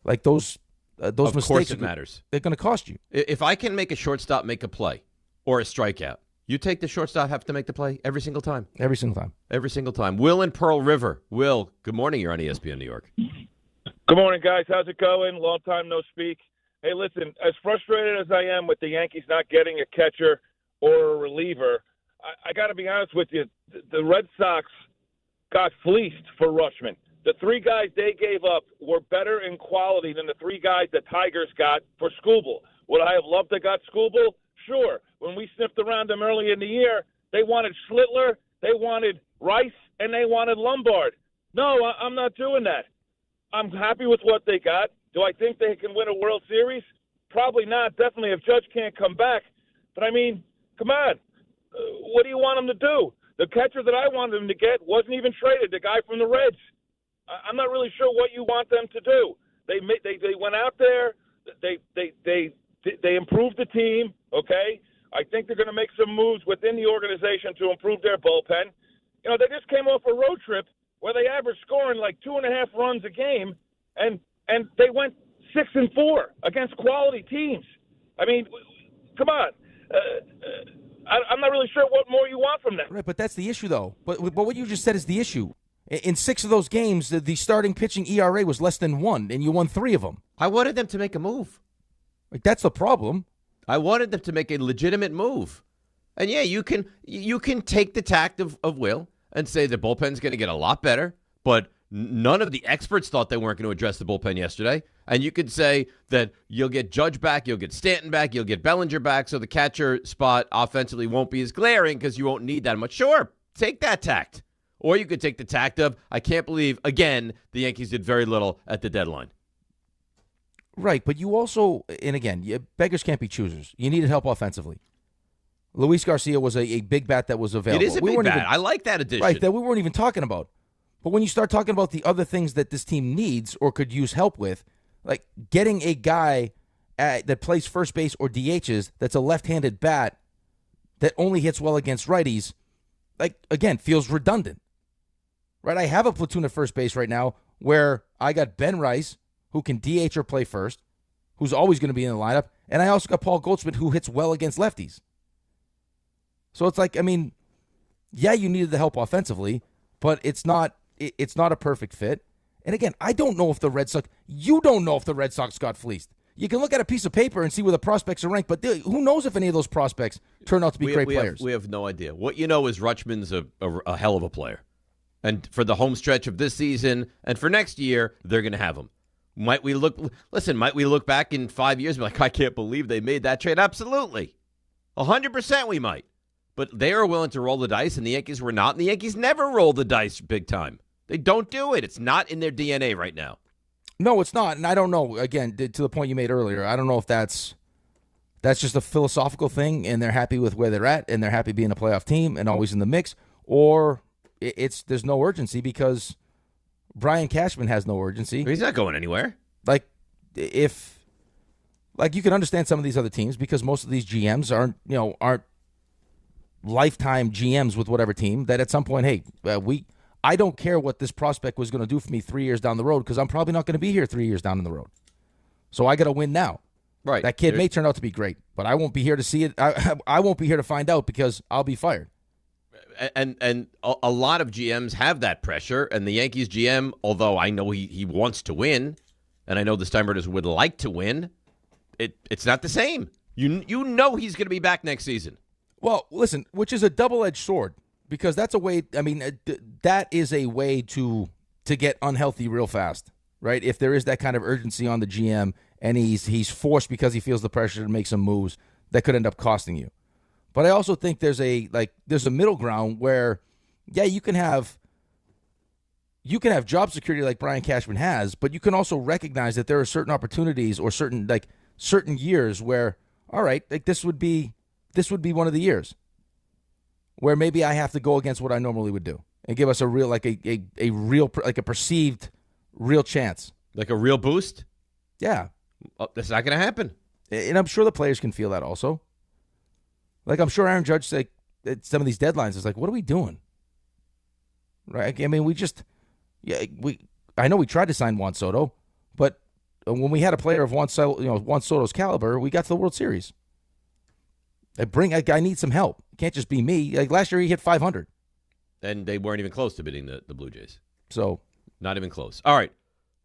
like those mistakes, of course it matters. They're going to cost you. If I can make a shortstop make a play or a strikeout, you take the shortstop have to make the play every single time. Every single time. Every single time. Will in Pearl River. Will, good morning. You're on ESPN New York. Good morning, guys. How's it going? Long time no speak. Hey, listen, as frustrated as I am with the Yankees not getting a catcher or a reliever, I got to be honest with you. The Red Sox got fleeced for Rutschman. The three guys they gave up were better in quality than the three guys the Tigers got for Skubal. Would I have loved to got Skubal? Sure. When we sniffed around them early in the year, they wanted Schlittler, they wanted Rice, and they wanted Lombard. No, I'm not doing that. I'm happy with what they got. Do I think they can win a World Series? Probably not. Definitely if Judge can't come back. But, I mean, come on. What do you want him to do? The catcher that I wanted him to get wasn't even traded, the guy from the Reds. I'm not really sure what you want them to do. They went out there. They improved the team, okay? I think they're going to make some moves within the organization to improve their bullpen. They just came off a road trip where they averaged scoring like 2.5 runs a game, and they went 6-4 against quality teams. I mean, come on. I'm not really sure what more you want from them. Right, but that's the issue, though. But what you just said is the issue. In 6 of those games, the starting pitching ERA was less than 1, and you won 3 of them. I wanted them to make a move. Like, that's the problem. I wanted them to make a legitimate move. And, yeah, you can take the tact of Will and say the bullpen's going to get a lot better, but none of the experts thought they weren't going to address the bullpen yesterday. And you could say that you'll get Judge back, you'll get Stanton back, you'll get Bellinger back, so the catcher spot offensively won't be as glaring because you won't need that much. Sure, take that tact. Or you could take the tact of, I can't believe, again, the Yankees did very little at the deadline. Right, but you also, and again, beggars can't be choosers. You needed help offensively. Luis Garcia was a big bat that was available. It is a big bat. I like that addition. Right, that we weren't even talking about. But when you start talking about the other things that this team needs or could use help with, like getting a guy that plays first base or DHs that's a left-handed bat that only hits well against righties, like, again, feels redundant. Right, I have a platoon at first base right now where I got Ben Rice, who can DH or play first, who's always going to be in the lineup, and I also got Paul Goldschmidt, who hits well against lefties. So it's like, I mean, yeah, you needed the help offensively, but it's not a perfect fit. And again, I don't know if the Red Sox, you don't know if the Red Sox got fleeced. You can look at a piece of paper and see where the prospects are ranked, but who knows if any of those prospects turn out to be great players. We have no idea. What you know is Rutschman's a hell of a player. And for the home stretch of this season and for next year, they're going to have him. Might we look back in 5 years and be like, I can't believe they made that trade? Absolutely. 100% we might. But they are willing to roll the dice, and the Yankees were not. And the Yankees never roll the dice big time. They don't do it. It's not in their DNA right now. No, it's not. And I don't know, again, to the point you made earlier, I don't know if that's just a philosophical thing, and they're happy with where they're at, and they're happy being a playoff team and always in the mix, or there's no urgency because Brian Cashman has no urgency. He's not going anywhere. Like, you can understand some of these other teams because most of these GMs aren't lifetime GMs with whatever team, that at some point, hey, I don't care what this prospect was going to do for me 3 years down the road because I'm probably not going to be here 3 years down the road. So I got to win now. Right. That kid may turn out to be great, but I won't be here to see it. I won't be here to find out because I'll be fired. And a lot of GMs have that pressure, and the Yankees GM, although I know he wants to win, and I know the Steinbrenner's would like to win, it's not the same. You know he's going to be back next season. Well, listen, which is a double-edged sword, because that's a way, I mean, that is a way to get unhealthy real fast, right? If there is that kind of urgency on the GM and he's forced because he feels the pressure to make some moves, that could end up costing you. But I also think there's a middle ground where, yeah, you can have job security like Brian Cashman has, but you can also recognize that there are certain opportunities or certain years where, all right, like this would be one of the years where maybe I have to go against what I normally would do and give us a real, a perceived real chance. Like a real boost? Yeah. That's not going to happen. And I'm sure the players can feel that also. Like, I'm sure Aaron Judge, at some of these deadlines, is like, what are we doing? Right? I mean, I know we tried to sign Juan Soto, but when we had a player of Juan Soto's caliber, we got to the World Series. I need some help. It can't just be me. Like, last year, he hit 500. And they weren't even close to beating the Blue Jays. So. Not even close. All right.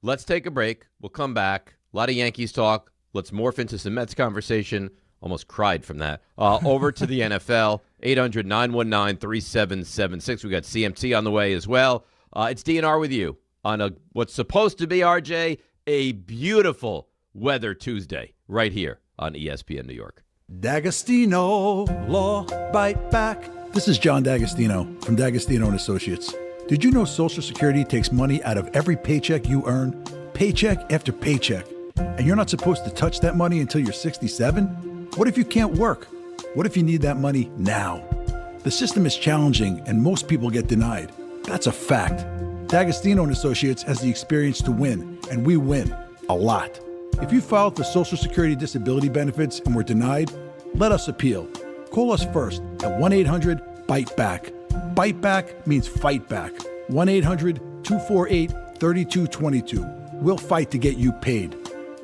Let's take a break. We'll come back. A lot of Yankees talk. Let's morph into some Mets conversation. Almost cried from that. Over to the NFL, 800-919-3776. We got CMT on the way as well. It's DNR with you on what's supposed to be, RJ, a beautiful weather Tuesday right here on ESPN New York. D'Agostino Law Bite Back. This is John D'Agostino from D'Agostino & Associates. Did you know Social Security takes money out of every paycheck you earn? Paycheck after paycheck. And you're not supposed to touch that money until you're 67? What if you can't work? What if you need that money now? The system is challenging and most people get denied. That's a fact. D'Agostino & Associates has the experience to win, and we win a lot. If you filed for Social Security disability benefits and were denied, let us appeal. Call us first at 1-800-BITE-BACK. Bite back means fight back. 1-800-248-3222. We'll fight to get you paid.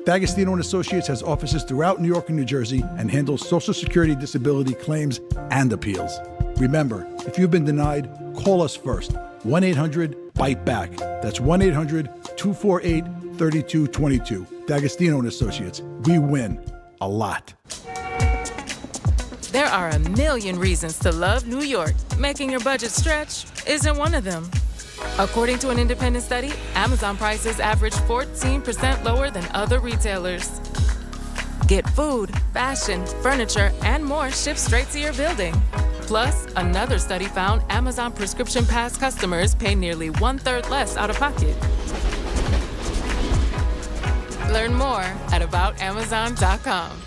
D'Agostino & Associates has offices throughout New York and New Jersey and handles Social Security disability claims and appeals. Remember, if you've been denied, call us first. 1-800-BITE-BACK. That's 1-800-248-3222. D'Agostino & Associates. We win a lot. There are a million reasons to love New York. Making your budget stretch isn't one of them. According to an independent study, Amazon prices average 14% lower than other retailers. Get food, fashion, furniture, and more shipped straight to your building. Plus, another study found Amazon Prescription Pass customers pay nearly 1/3 less out of pocket. Learn more at aboutamazon.com.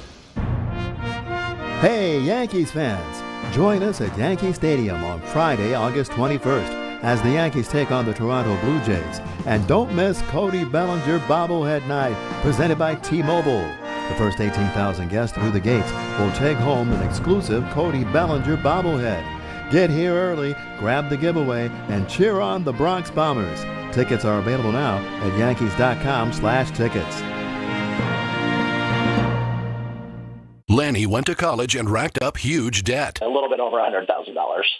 Hey, Yankees fans! Join us at Yankee Stadium on Friday, August 21st, as the Yankees take on the Toronto Blue Jays. And don't miss Cody Bellinger Bobblehead Night, presented by T-Mobile. The first 18,000 guests through the gates will take home an exclusive Cody Bellinger bobblehead. Get here early, grab the giveaway, and cheer on the Bronx Bombers. Tickets are available now at Yankees.com/tickets. Lanny went to college and racked up huge debt. A little bit over $100,000.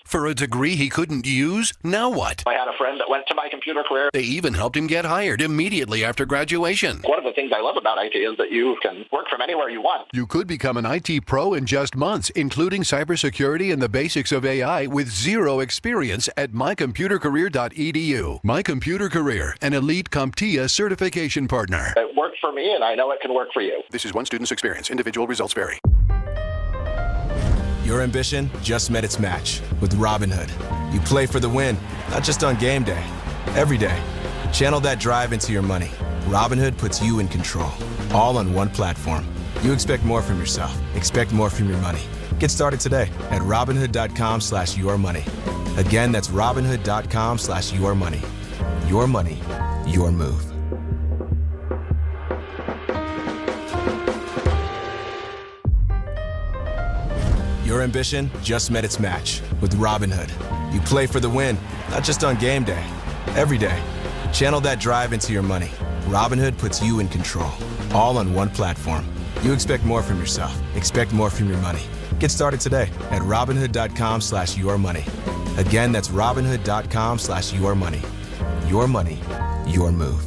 For a degree he couldn't use? Now what? I had a friend that went to my computer career. They even helped him get hired immediately after graduation. One of the things I love about IT is that you can work from anywhere you want. You could become an IT pro in just months, including cybersecurity and the basics of AI with zero experience at mycomputercareer.edu. My Computer Career, an elite CompTIA certification partner. It worked for me, and I know it can work for you. This is one student's experience. Individual results vary. Your ambition just met its match with Robinhood. You play for the win, not just on game day, every day. Channel that drive into your money. Robinhood puts you in control, all on one platform. You expect more from yourself. Expect more from your money. Get started today at Robinhood.com/yourmoney. Again, that's Robinhood.com/yourmoney. Your money, your move. Your ambition just met its match with Robinhood. You play for the win, not just on game day, every day. Channel that drive into your money. Robinhood puts you in control, all on one platform. You expect more from yourself. Expect more from your money. Get started today at Robinhood.com/yourmoney. Again, that's Robinhood.com/yourmoney. Your money, your move.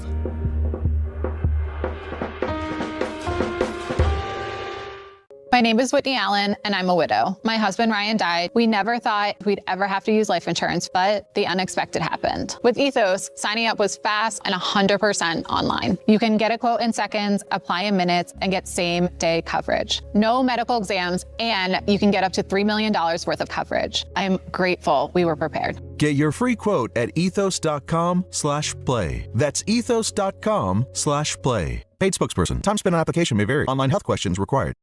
My name is Whitney Allen, and I'm a widow. My husband, Ryan, died. We never thought we'd ever have to use life insurance, but the unexpected happened. With Ethos, signing up was fast and 100% online. You can get a quote in seconds, apply in minutes, and get same-day coverage. No medical exams, and you can get up to $3 million worth of coverage. I'm grateful we were prepared. Get your free quote at ethos.com/play. That's ethos.com/play. Paid spokesperson. Time spent on application may vary. Online health questions required.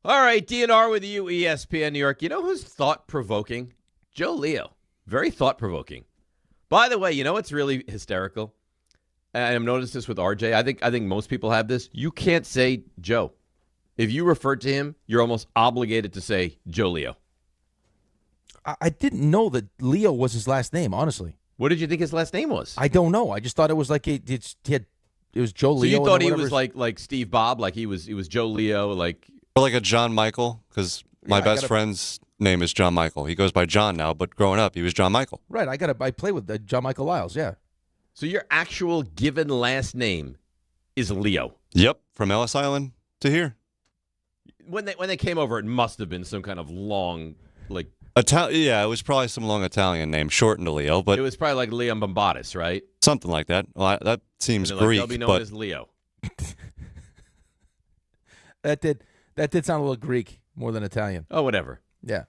All right, DNR with you, ESPN New York. You know who's thought-provoking? Joe Leo. Very thought-provoking. By the way, you know what's really hysterical? And I've noticed this with RJ. I think most people have this. You can't say Joe. If you refer to him, you're almost obligated to say Joe Leo. I didn't know that Leo was his last name, honestly. What did you think his last name was? I don't know. I just thought it was like it was Joe Leo. So you thought he was like Steve Bob, like he was Joe Leo, like... Or like a John Michael, because my best friend's name is John Michael. He goes by John now, but growing up, he was John Michael. Right. I play with John Michael Lyles, yeah. So your actual given last name is Leo? Yep, from Ellis Island to here. When they came over, it must have been some kind of long, like... Yeah, it was probably some long Italian name, shortened to Leo, but... It was probably like Leon Bombatis, right? Something like that. Well, that seems Greek, they'll be known as Leo. That did sound a little Greek more than Italian. Oh, whatever. Yeah.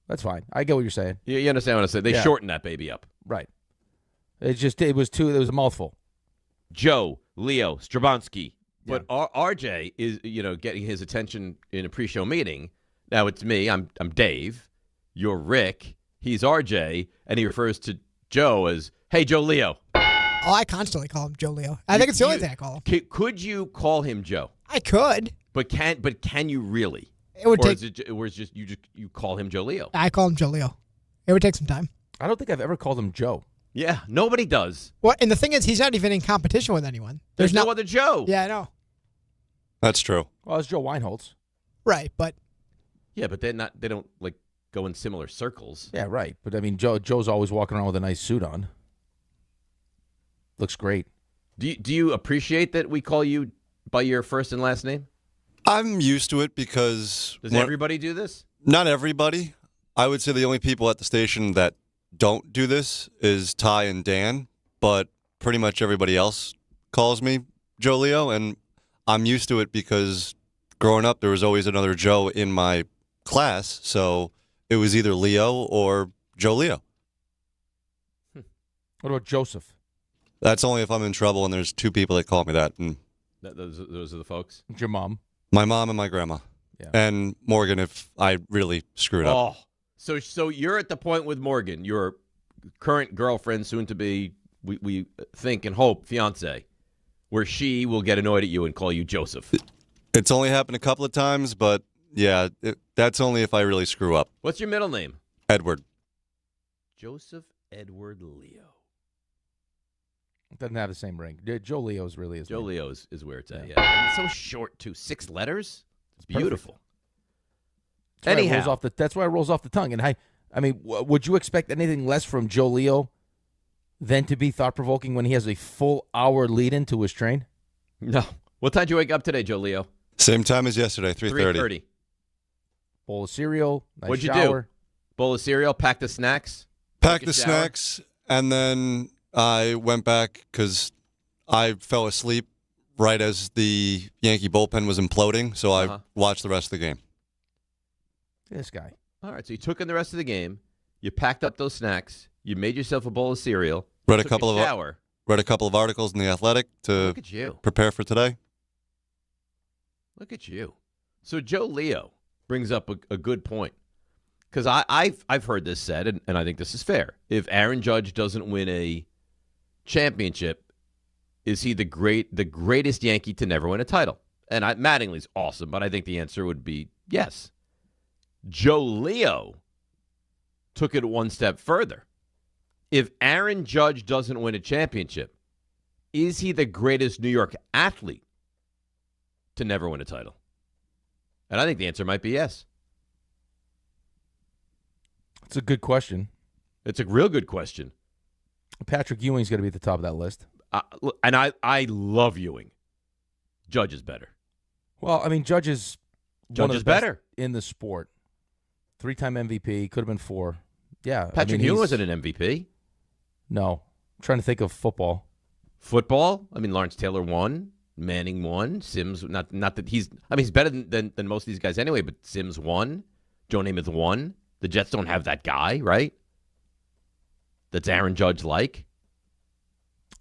That's fine. I get what you're saying. You understand what I said? They shortened that baby up. Right. It was a mouthful. Joe, Leo, Stravinsky. Yeah. But RJ is, getting his attention in a pre-show meeting. Now it's me. I'm Dave. You're Rick. He's RJ. And he refers to Joe as, hey, Joe Leo. Oh, I constantly call him Joe Leo. I think it's the only thing I call him. Could you call him Joe? I could. But can you really? It would take. Or is just you call him Joe Leo? I call him Joe Leo. It would take some time. I don't think I've ever called him Joe. Yeah, nobody does. Well, and the thing is, he's not even in competition with anyone. There's no other Joe. Yeah, I know. That's true. Well, it's Joe Weinholz. Right, but. Yeah, but they're not. They don't like go in similar circles. Yeah, right. But I mean, Joe's always walking around with a nice suit on. Looks great. Do you appreciate that we call you by your first and last name? I'm used to it because... Does everybody do this? Not everybody. I would say the only people at the station that don't do this is Ty and Dan, but pretty much everybody else calls me Joe Leo, and I'm used to it because growing up there was always another Joe in my class, so it was either Leo or Joe Leo. What about Joseph? That's only if I'm in trouble and there's 2 people that call me that. And those are the folks? Your mom. My mom and my grandma. Yeah. And Morgan if I really screwed up. Oh, so you're at the point with Morgan, your current girlfriend, soon to be, we think and hope, fiance, where she will get annoyed at you and call you Joseph. It's only happened a couple of times, but yeah, that's only if I really screw up. What's your middle name? Edward. Joseph Edward Leo. It doesn't have the same ring. Joe Leo's really is. Joe Leo's is where it's at, yeah. And it's so short, too. 6 letters? It's beautiful. Anyhow. That's why it rolls off the tongue. And I mean, would you expect anything less from Joe Leo than to be thought-provoking when he has a full hour lead-in to his train? No. What time did you wake up today, Joe Leo? Same time as yesterday, 3:30. Bowl of cereal, nice What'd you shower. do? Bowl of cereal, pack the snacks? Packed the snacks, and then I went back because I fell asleep right as the Yankee bullpen was imploding, so I watched the rest of the game. This guy. All right, so you took in the rest of the game. You packed up those snacks. You made yourself a bowl of cereal. Read a couple of articles in The Athletic to Look at you. prepare for today. Look at you. So Joe Leo brings up a good point. Because I've heard this said, and I think this is fair. If Aaron Judge doesn't win a championship, is he the greatest Yankee to never win a title? And Mattingly's awesome, but I think the answer would be yes. Joe Leo took it one step further. If Aaron Judge doesn't win a championship, is he the greatest New York athlete to never win a title? And I think the answer might be yes. It's a good question. It's a real good question. Patrick Ewing's going to be at the top of that list. And I love Ewing. Judge is better. Well, I mean, Judge is one of the best better in the sport. 3-time MVP, could have been 4. Yeah. Patrick Ewing wasn't an MVP. No. I'm trying to think of football. Football? I mean, Lawrence Taylor won. Manning won. Sims, not that he's better than most of these guys anyway, but Sims won. Joe Namath won. The Jets don't have that guy, right? That's Aaron Judge like.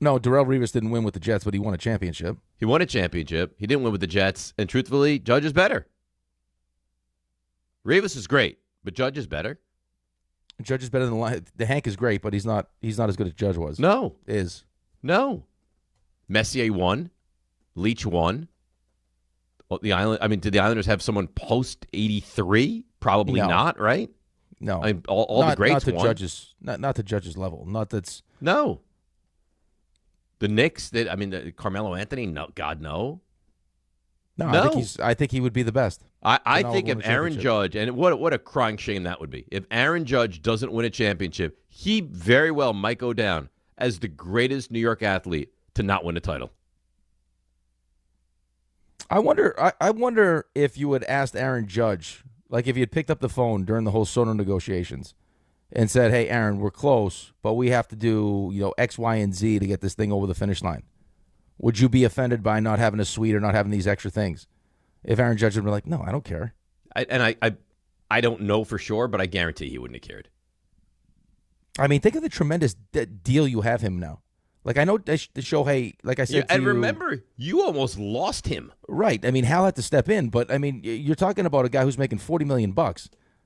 No, Darrelle Revis didn't win with the Jets, but he won a championship. He won a championship. He didn't win with the Jets. And truthfully, Judge is better. Revis is great, but Judge is better. Judge is better than the Hank is great, but he's not as good as Judge was. No. Is. No. Messier won. Leach won. Well, did the Islanders have someone post 83? Probably not, right? No. I mean, all the greats not won. Judge's, not the Judge's level. No. The Knicks, Carmelo Anthony, no, God, no. No, I think he would be the best. I think if Aaron Judge, and what a crying shame that would be, if Aaron Judge doesn't win a championship, he very well might go down as the greatest New York athlete to not win a title. I wonder if you had asked Aaron Judge, like if you had picked up the phone during the whole Soto negotiations and said, "Hey, Aaron, we're close, but we have to do X, Y, and Z to get this thing over the finish line." Would you be offended by not having a suite or not having these extra things? If Aaron Judge would be like, "No, I don't care." I don't know for sure, but I guarantee he wouldn't have cared. I mean, think of the tremendous deal you have him now. Like, I know the Shohei, like I said, and remember, you almost lost him. Right. I mean, Hal had to step in, but I mean, you're talking about a guy who's making $40 million.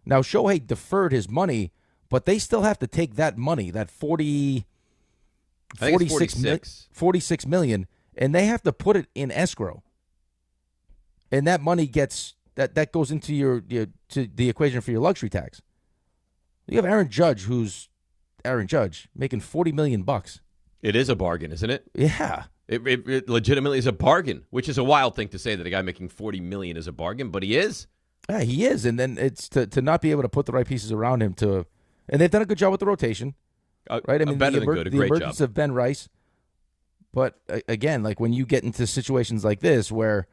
Now, Shohei deferred his money, but they still have to take that money, that 46 million, and they have to put it in escrow. And that money gets that goes into to the equation for your luxury tax. You have Aaron Judge, who's Aaron Judge, making $40 million. It is a bargain, isn't it? Yeah. It legitimately is a bargain, which is a wild thing to say that a guy making $40 million is a bargain, but he is. Yeah, he is. And then it's to not be able to put the right pieces around him and they've done a good job with the rotation. Right? I mean, better than good. A great job. The emergence of Ben Rice. But again, like when you get into situations like this where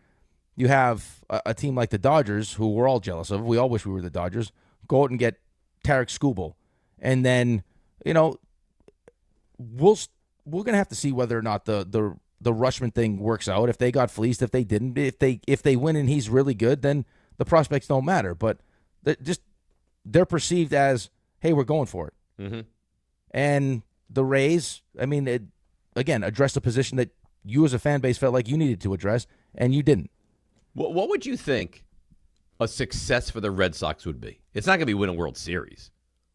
you have a team like the Dodgers, who we're all jealous of, we all wish we were the Dodgers, go out and get Tarek Skubal. And then, we're going to have to see whether or not the Rushman thing works out. If they got fleeced, if they didn't, if they win and he's really good, then the prospects don't matter. But they're perceived as, hey, we're going for it. Mm-hmm. And the Rays, again, addressed a position that you as a fan base felt like you needed to address, and you didn't. What would you think a success for the Red Sox would be? It's not going to be win a World Series.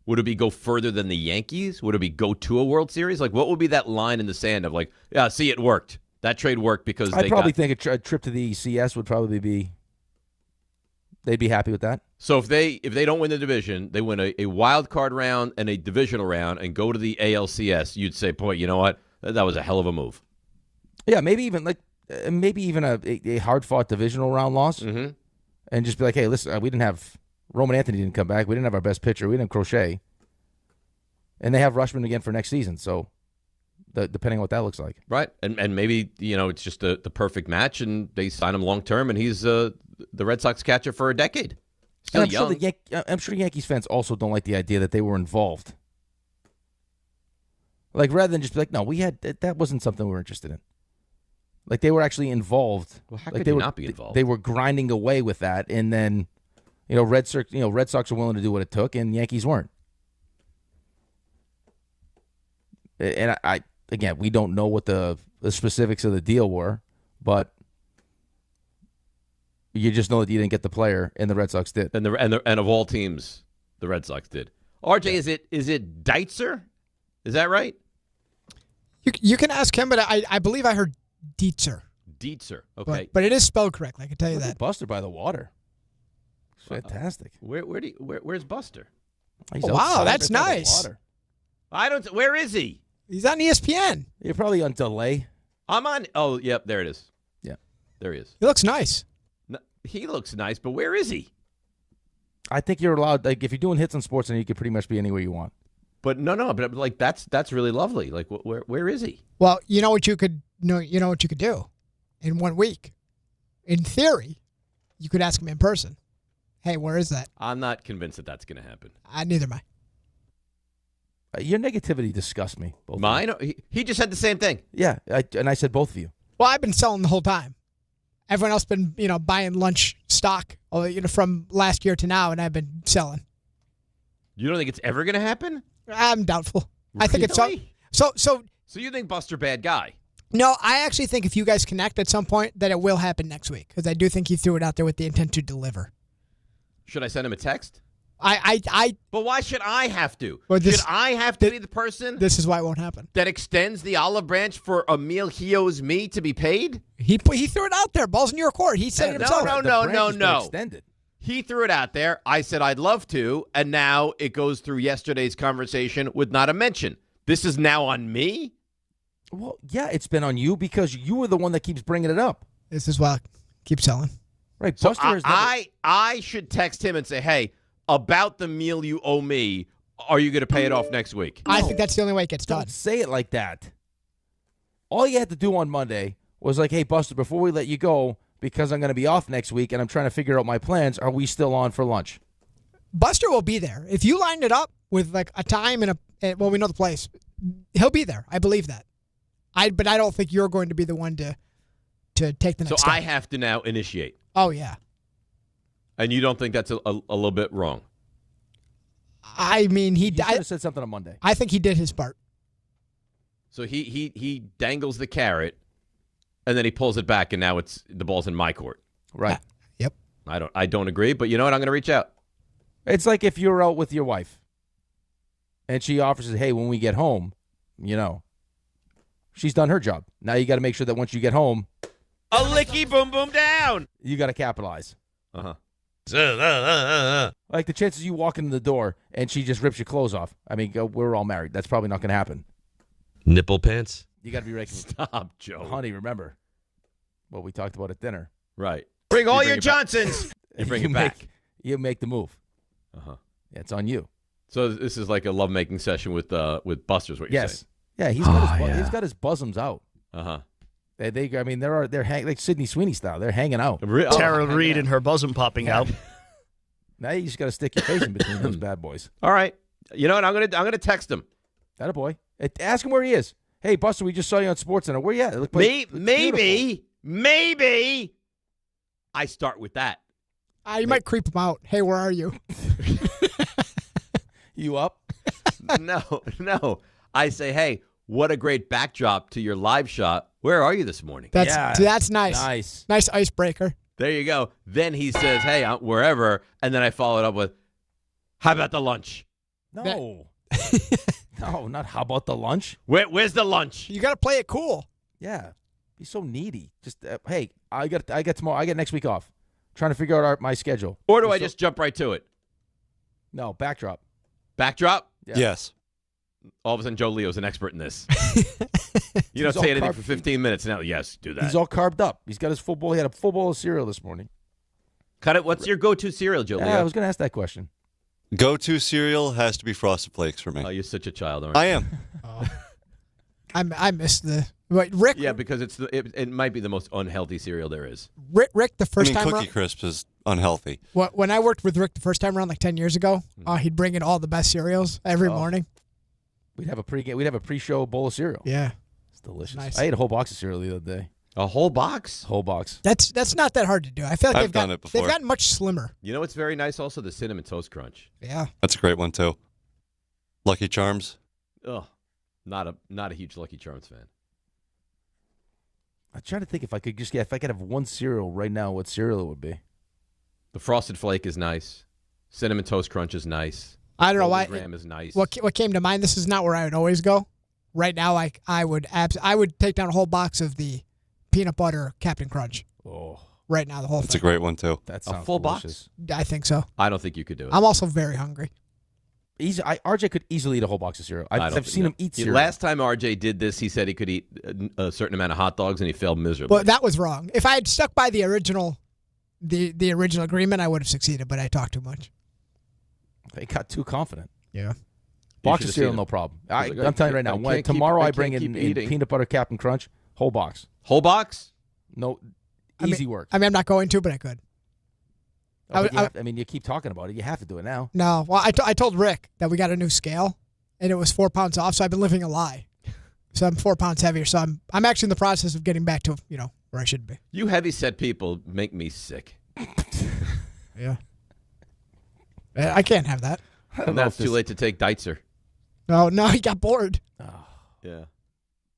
Would it be go further than the Yankees? Would it be go to a World Series? Like, what would be that line in the sand of like, yeah, see, it worked. That trade worked because I probably think a trip to the CS would probably be. They'd be happy with that. So if they don't win the division, they win a wild card round and a divisional round and go to the ALCS, you'd say, boy, you know what? That was a hell of a move. Yeah, maybe even a hard fought divisional round loss, and just be like, hey, listen, we didn't have Roman Anthony didn't come back, we didn't have our best pitcher, we didn't have Crochet, and they have Rushman again for next season. So, depending on what that looks like, right? And maybe it's just the perfect match, and they sign him long term, and he's the Red Sox catcher for a decade. Still young. I'm sure Yankees fans also don't like the idea that they were involved. Like, rather than just be like, no, that wasn't something we were interested in. Like, they were actually involved. Well, how like could they not be involved? They were grinding away with that, and then, Red Sox are willing to do what it took, and Yankees weren't. And again, we don't know what the specifics of the deal were, but you just know that you didn't get the player, and the Red Sox did. And of all teams, the Red Sox did. RJ, is it Deitzer? Is that right? You can ask him, but I believe I heard Dietzer. Dietzer, okay. But it is spelled correctly, I can tell you that. Buster by the water. Fantastic. Where's Buster? Wow, that's nice. Where is he? He's on ESPN. You're probably on delay. I'm on. Oh, yep, there it is. Yeah, there he is. He looks nice. No, he looks nice, but where is he? I think you're allowed. Like, if you're doing hits on sports, then you can pretty much be anywhere you want. But but like that's really lovely. Like, where is he? Well, you know what you could do in 1 week. In theory, you could ask him in person. Hey, where is that? I'm not convinced that that's going to happen. Neither am I. Your negativity disgusts me. Mine? He just said the same thing. Yeah, and I said both of you. Well, I've been selling the whole time. Everyone else been buying lunch stock from last year to now, and I've been selling. You don't think it's ever going to happen? I'm doubtful. Really? I think it's so you think Buster bad guy? No, I actually think if you guys connect at some point, that it will happen next week, because I do think he threw it out there with the intent to deliver. Should I send him a text? But why should I have to? Should I have to be the person? This is why it won't happen. That extends the olive branch for Emil Hio's me to be paid? He threw it out there. Ball's in your court. He said it himself. No. Extended. He threw it out there. I said I'd love to, and now it goes through yesterday's conversation with not a mention. This is now on me? Well, yeah, it's been on you because you were the one that keeps bringing it up. This is why I keep selling. Right. So I should text him and say, hey, about the meal you owe me, are you going to pay it off next week? I think that's the only way it gets done. Don't say it like that. All you had to do on Monday was like, hey, Buster, before we let you go, because I'm going to be off next week and I'm trying to figure out my plans, are we still on for lunch? Buster will be there. If you lined it up with like a time and we know the place, he'll be there. I believe that. But I don't think you're going to be the one to take the next step. I have to now initiate. Oh, yeah. And you don't think that's a little bit wrong? I mean, he should have said something on Monday. I think he did his part. So he dangles the carrot, and then he pulls it back, and now the ball's in my court. Right. Yep. I don't agree, but you know what? I'm going to reach out. It's like if you're out with your wife, and she offers, hey, when we get home, she's done her job. Now you got to make sure that once you get home, a licky boom boom down. You got to capitalize. Uh-huh. Like the chances you walk into the door and she just rips your clothes off. I mean, we're all married. That's probably not going to happen. Nipple pants? You got to be ready. Stop, Joe. Honey, remember what we talked about at dinner. Right. Bring all your Johnsons. You bring it back. You make the move. Uh-huh. Yeah, it's on you. So this is like a lovemaking session with Buster's, what you're saying. Yeah, he's got his bosoms out. Uh-huh. They're like Sydney Sweeney style. They're hanging out. Tara Reid and her bosom popping out. Now you just got to stick your face in between those bad boys. All right. You know what? I'm gonna text him. That a boy. Ask him where he is. Hey, Buster, we just saw you on SportsCenter. Where you at? Maybe. I start with that. You might creep him out. Hey, where are you? You up? No. I say, hey, what a great backdrop to your live shot. Where are you this morning? That's nice. Nice icebreaker. There you go. Then he says, hey, I'm wherever. And then I followed up with, how about the lunch? No. No, not how about the lunch? Where's the lunch? You got to play it cool. Yeah. He's so needy. Just, hey, I got tomorrow. I get next week off. Trying to figure out my schedule. Or do I just jump right to it? No, backdrop. Backdrop? Yeah. Yes. All of a sudden, Joe Leo's an expert in this. You don't say anything for 15 minutes. Now, yes, do that. He's all carved up. He's got his full bowl. He had a full bowl of cereal this morning. Cut it. What's your go-to cereal, Joe Leo? I was going to ask that question. Go-to cereal has to be Frosted Flakes for me. Oh, you're such a child, aren't you? I am. I missed the Rick. Yeah, because it might be the most unhealthy cereal there is. Rick, the first time Cookie around, Crisp is unhealthy. when I worked with Rick the first time around, like 10 years ago, he'd bring in all the best cereals every morning. We'd have a pre-show bowl of cereal. Yeah, it's delicious. Nice. I ate a whole box of cereal the other day. A whole box? Whole box. That's not that hard to do. I feel like I've done it before. They've gotten much slimmer. You know what's very nice also? The Cinnamon Toast Crunch. Yeah. That's a great one, too. Lucky Charms. Ugh. Not a huge Lucky Charms fan. I'm trying to think if I could have one cereal right now, what cereal it would be. The Frosted Flake is nice. Cinnamon Toast Crunch is nice. I don't know why. Graham is nice. What came to mind? This is not where I would always go. Right now, I would take down a whole box of the peanut butter Captain Crunch. Oh, right now the whole That's thing. a great one too. That's a full box. I think so. I don't think you could do it. I'm also very hungry. RJ could easily eat a whole box of cereal. I've seen him eat cereal. Last time RJ did this, he said he could eat a certain amount of hot dogs, and he failed miserably. Well, that was wrong. If I had stuck by the original agreement, I would have succeeded. But I talked too much. They got too confident. Yeah. Box of cereal, no problem. I'm telling you right now. Tomorrow I bring in peanut butter Captain Crunch, whole box. Whole box? No, easy work. I mean, I'm not going to, but I could. You keep talking about it. You have to do it now. No. Well, I told Rick that we got a new scale, and it was 4 pounds off, so I've been living a lie. So I'm 4 pounds heavier. So I'm actually in the process of getting back to, where I should be. You heavy-set people make me sick. Yeah. I can't have that. And that's too late to take Deitzer. No, he got bored. Oh. Yeah.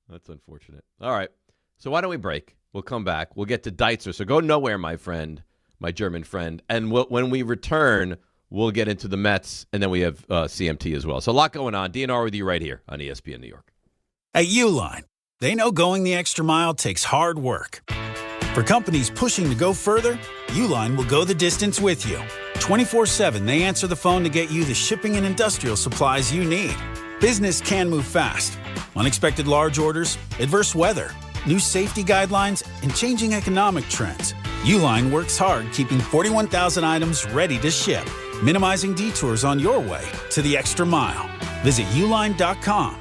That's unfortunate. All right. So why don't we break? We'll come back. We'll get to Deitzer. So go nowhere, my friend, my German friend. And when we return, we'll get into the Mets, and then we have CMT as well. So a lot going on. DNR with you right here on ESPN New York. At Uline, they know going the extra mile takes hard work. For companies pushing to go further, Uline will go the distance with you. 24/7, they answer the phone to get you the shipping and industrial supplies you need. Business can move fast. Unexpected large orders, adverse weather, new safety guidelines, and changing economic trends. Uline works hard keeping 41,000 items ready to ship, minimizing detours on your way to the extra mile. Visit uline.com.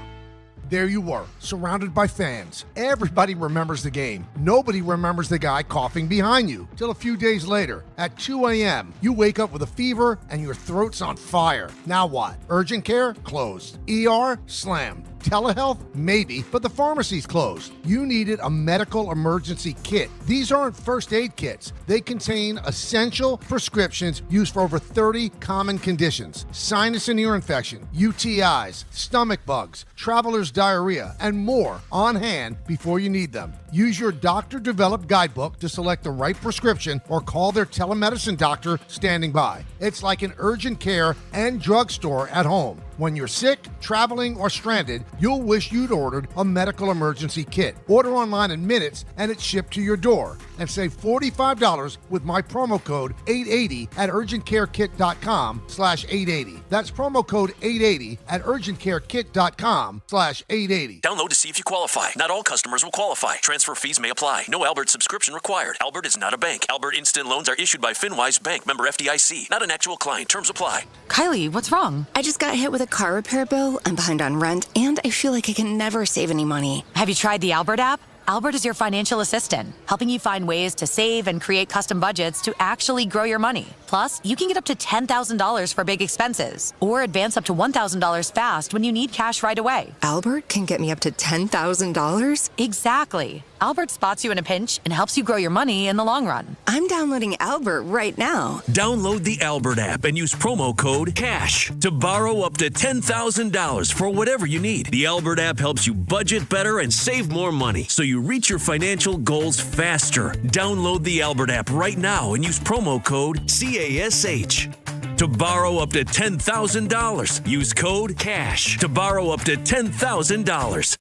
There you were, surrounded by fans. Everybody remembers the game. Nobody remembers the guy coughing behind you. Till a few days later, at 2 a.m., you wake up with a fever and your throat's on fire. Now what? Urgent care? Closed. ER? Slammed. Telehealth? Maybe, but the pharmacy's closed. You needed a medical emergency kit. These aren't first aid kits. They contain essential prescriptions used for over 30 common conditions. Sinus and ear infection, UTIs, stomach bugs, traveler's diarrhea, and more on hand before you need them. Use your doctor-developed guidebook to select the right prescription or call their telemedicine doctor standing by. It's like an urgent care and drugstore at home. When you're sick, traveling, or stranded, you'll wish you'd ordered a medical emergency kit. Order online in minutes, and it's shipped to your door. And save $45 with my promo code 880 at urgentcarekit.com/880. That's promo code 880 at urgentcarekit.com/880. Download to see if you qualify. Not all customers will qualify. Transfer fees may apply. No Albert subscription required. Albert is not a bank. Albert Instant Loans are issued by FinWise Bank, member FDIC. Not an actual client. Terms apply. Kylie, what's wrong? I just got hit with a car repair bill. I'm behind on rent, and I feel like I can never save any money. Have you tried the Albert app? Albert is your financial assistant, helping you find ways to save and create custom budgets to actually grow your money. Plus, you can get up to $10,000 for big expenses, or advance up to $1,000 fast when you need cash right away. Albert can get me up to $10,000? Exactly. Albert spots you in a pinch and helps you grow your money in the long run. I'm downloading Albert right now. Download the Albert app and use promo code CASH to borrow up to $10,000 for whatever you need. The Albert app helps you budget better and save more money so you reach your financial goals faster. Download the Albert app right now and use promo code CASH. To borrow up to $10,000, use code CASH to borrow up to $10,000.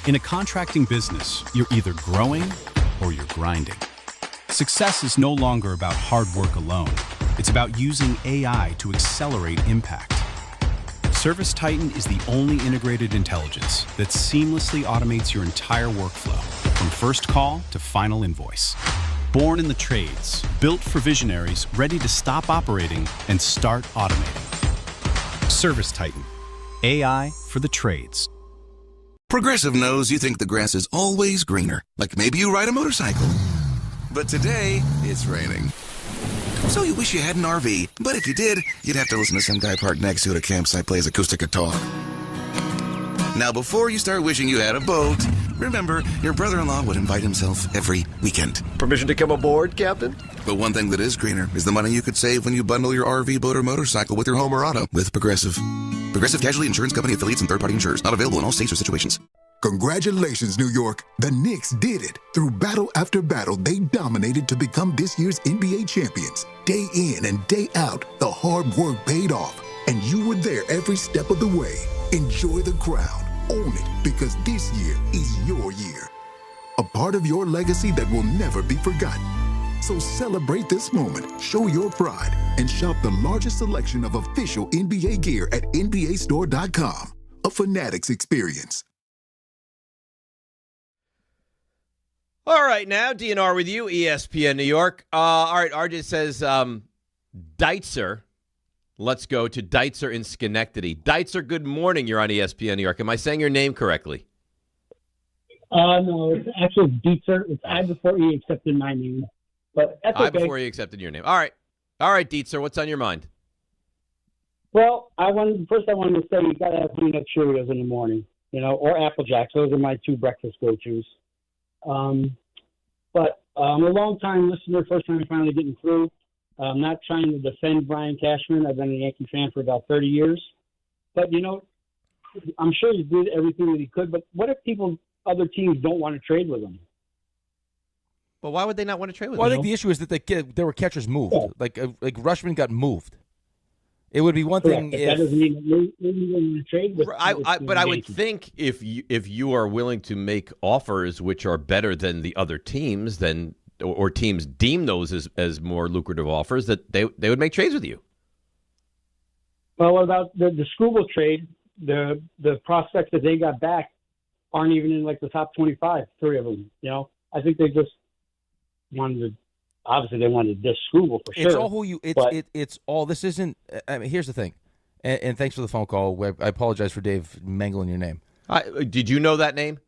In a contracting business, you're either growing or you're grinding. Success is no longer about hard work alone. It's about using AI to accelerate impact. Service Titan is the only integrated intelligence that seamlessly automates your entire workflow, from first call to final invoice. Born in the trades, built for visionaries ready to stop operating and start automating. Service Titan, AI for the trades. Progressive knows you think the grass is always greener, like maybe you ride a motorcycle. But today, it's raining. So you wish you had an RV, but if you did, you'd have to listen to some guy parked next to you at a campsite play his acoustic guitar. Now, before you start wishing you had a boat, remember, your brother-in-law would invite himself every weekend. Permission to come aboard, Captain? But one thing that is greener is the money you could save when you bundle your RV, boat, or motorcycle with your home or auto with Progressive. Progressive Casualty Insurance Company affiliates and third-party insurers. Not available in all states or situations. Congratulations, New York. The Knicks did it. Through battle after battle, they dominated to become this year's NBA champions. Day in and day out, the hard work paid off. And you were there every step of the way. Enjoy the crown. Own it, because this year is your year. A part of your legacy that will never be forgotten. So celebrate this moment, show your pride, and shop the largest selection of official NBA gear at NBAstore.com. A Fanatics experience. All right, now DNR with you, ESPN New York. All right, RJ says Deitzer. Let's go to Deitzer in Schenectady. Deitzer, good morning. You're on ESPN New York. Am I saying your name correctly? No, it's actually Deitzer. It's I before E accepted my name. But that's okay. I before he accepted your name. All right, Deitzer, what's on your mind? Well, I wanted to say you got to have Honey Nut Cheerios in the morning, or Apple Jacks. Those are my two breakfast go-tos. But I'm a long-time listener, first time finally getting through. I'm not trying to defend Brian Cashman. I've been a Yankee fan for about 30 years. But, I'm sure he did everything that he could. But what if other teams don't want to trade with him? Well, why would they not want to trade with him? Well, I think the issue is that there were catchers moved. Yeah. Like Rushman got moved. It would be one thing if that doesn't mean maybe they want to trade with. But I would think if you are willing to make offers which are better than the other teams, then or teams deem those as more lucrative offers, that they would make trades with you. Well, what about the Skubal trade? The prospects that they got back aren't even in like the top 25, three of them. I think they just wanted to. Obviously, they wanted to dish Skubal for sure. It's all who you. It's all. This isn't. I mean, here's the thing, and thanks for the phone call. I apologize for Dave mangling your name. Did you know that name,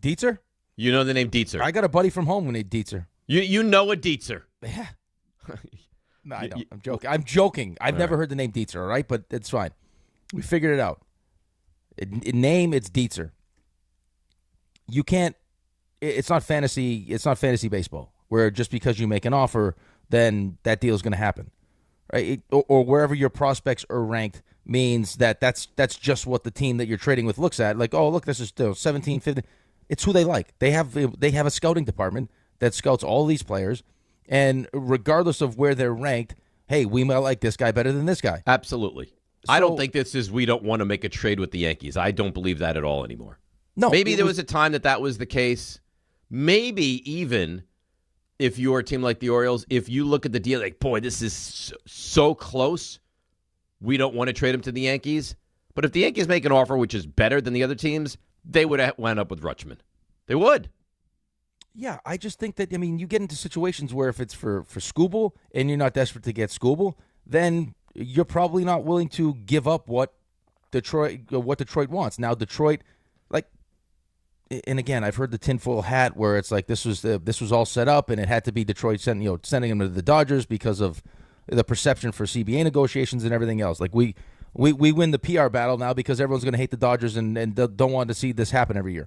Dietzer? You know the name Dietzer. I got a buddy from home named Dietzer. You know a Dietzer. Yeah. No, I don't. I'm joking. I've never heard the name Dietzer. All right, but it's fine. We figured it out. Name, it's Dietzer. You can't. It's not fantasy. It's not fantasy baseball, where just because you make an offer, then that deal is going to happen, right? Or wherever your prospects are ranked means that's just what the team that you're trading with looks at. Like, oh, look, this is still 17, 15. It's who they like. They have a scouting department that scouts all these players, and regardless of where they're ranked, hey, we might like this guy better than this guy. Absolutely. So, I don't think this is we don't want to make a trade with the Yankees. I don't believe that at all anymore. No. Maybe there was a time that was the case. Maybe even if you're a team like the Orioles, if you look at the deal like, boy, this is so close, we don't want to trade him to the Yankees. But if the Yankees make an offer which is better than the other teams, they would have wound up with Rutschman. They would. Yeah, I just think that, you get into situations where if it's for Skubal and you're not desperate to get Skubal, then you're probably not willing to give up what Detroit wants. Now, Detroit, and again, I've heard the tinfoil hat where it's like this was all set up and it had to be Detroit sending him to the Dodgers because of the perception for CBA negotiations and everything else. Like we win the PR battle now because everyone's going to hate the Dodgers and don't want to see this happen every year.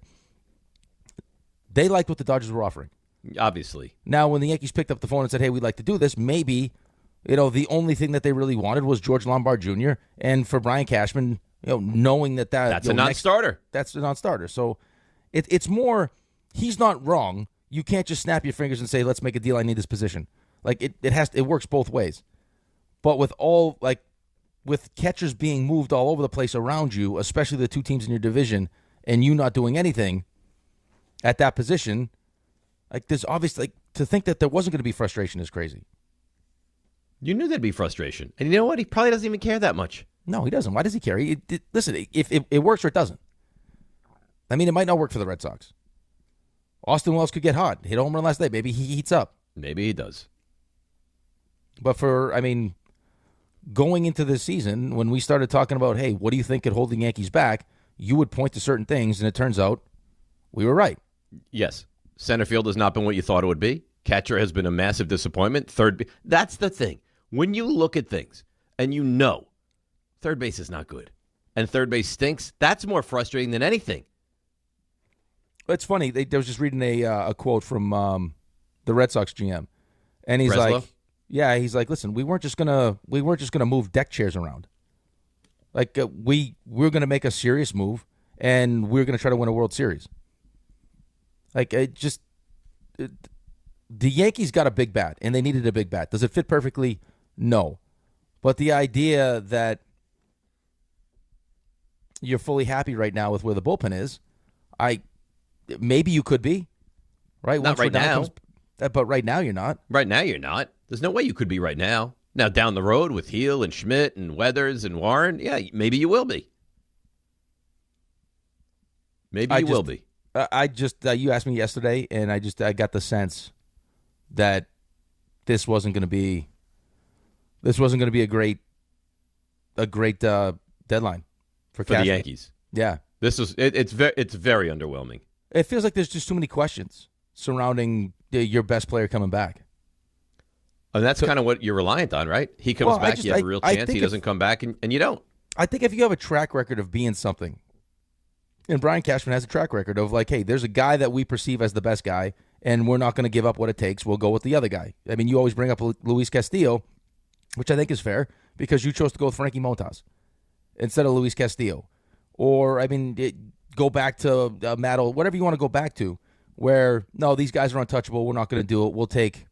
They liked what the Dodgers were offering. Obviously. Now, when the Yankees picked up the phone and said, hey, we'd like to do this, maybe, the only thing that they really wanted was George Lombard Jr. And for Brian Cashman, knowing that's a non-starter. That's a non-starter. So it's more, he's not wrong. You can't just snap your fingers and say, let's make a deal. I need this position. Like it works both ways. But with catchers being moved all over the place around you, especially the two teams in your division, and you not doing anything at that position, there's obviously, to think that there wasn't going to be frustration is crazy. You knew there'd be frustration. And you know what? He probably doesn't even care that much. No, he doesn't. Why does he care? Listen, if it works or it doesn't. I mean, it might not work for the Red Sox. Austin Wells could get hot. Hit a home run last night. Maybe he heats up. Maybe he does. But going into this season, when we started talking about, hey, what do you think could hold the Yankees back, you would point to certain things, and it turns out we were right. Yes. Center field has not been what you thought it would be. Catcher has been a massive disappointment. That's the thing. When you look at things and third base is not good and third base stinks, that's more frustrating than anything. It's funny. I was just reading a quote from the Red Sox GM, and he's Breslow? he's like, listen, we weren't just gonna move deck chairs around. We're gonna make a serious move, and we're gonna try to win a World Series. The Yankees got a big bat, and they needed a big bat. Does it fit perfectly? No. But the idea that you're fully happy right now with where the bullpen is, maybe you could be. Right? Not right now. But right now you're not. Right now you're not. There's no way you could be right now. Now down the road with Heel and Schmidt and Weathers and Warren, yeah, maybe you will be. Maybe you will be. You asked me yesterday, and I got the sense that this wasn't going to be a great deadline for the Yankees. Yeah, it's very underwhelming. It feels like there's just too many questions surrounding your best player coming back. And that's kind of what you're reliant on, right? He comes back, you have a real chance. He doesn't come back, and you don't. I think if you have a track record of being something, and Brian Cashman has a track record of hey, there's a guy that we perceive as the best guy, and we're not going to give up what it takes. We'll go with the other guy. I mean, you always bring up Luis Castillo, which I think is fair because you chose to go with Frankie Montas instead of Luis Castillo. Or, go back to Matt, whatever you want to go back to, where, no, these guys are untouchable. We're not going to do it. We'll take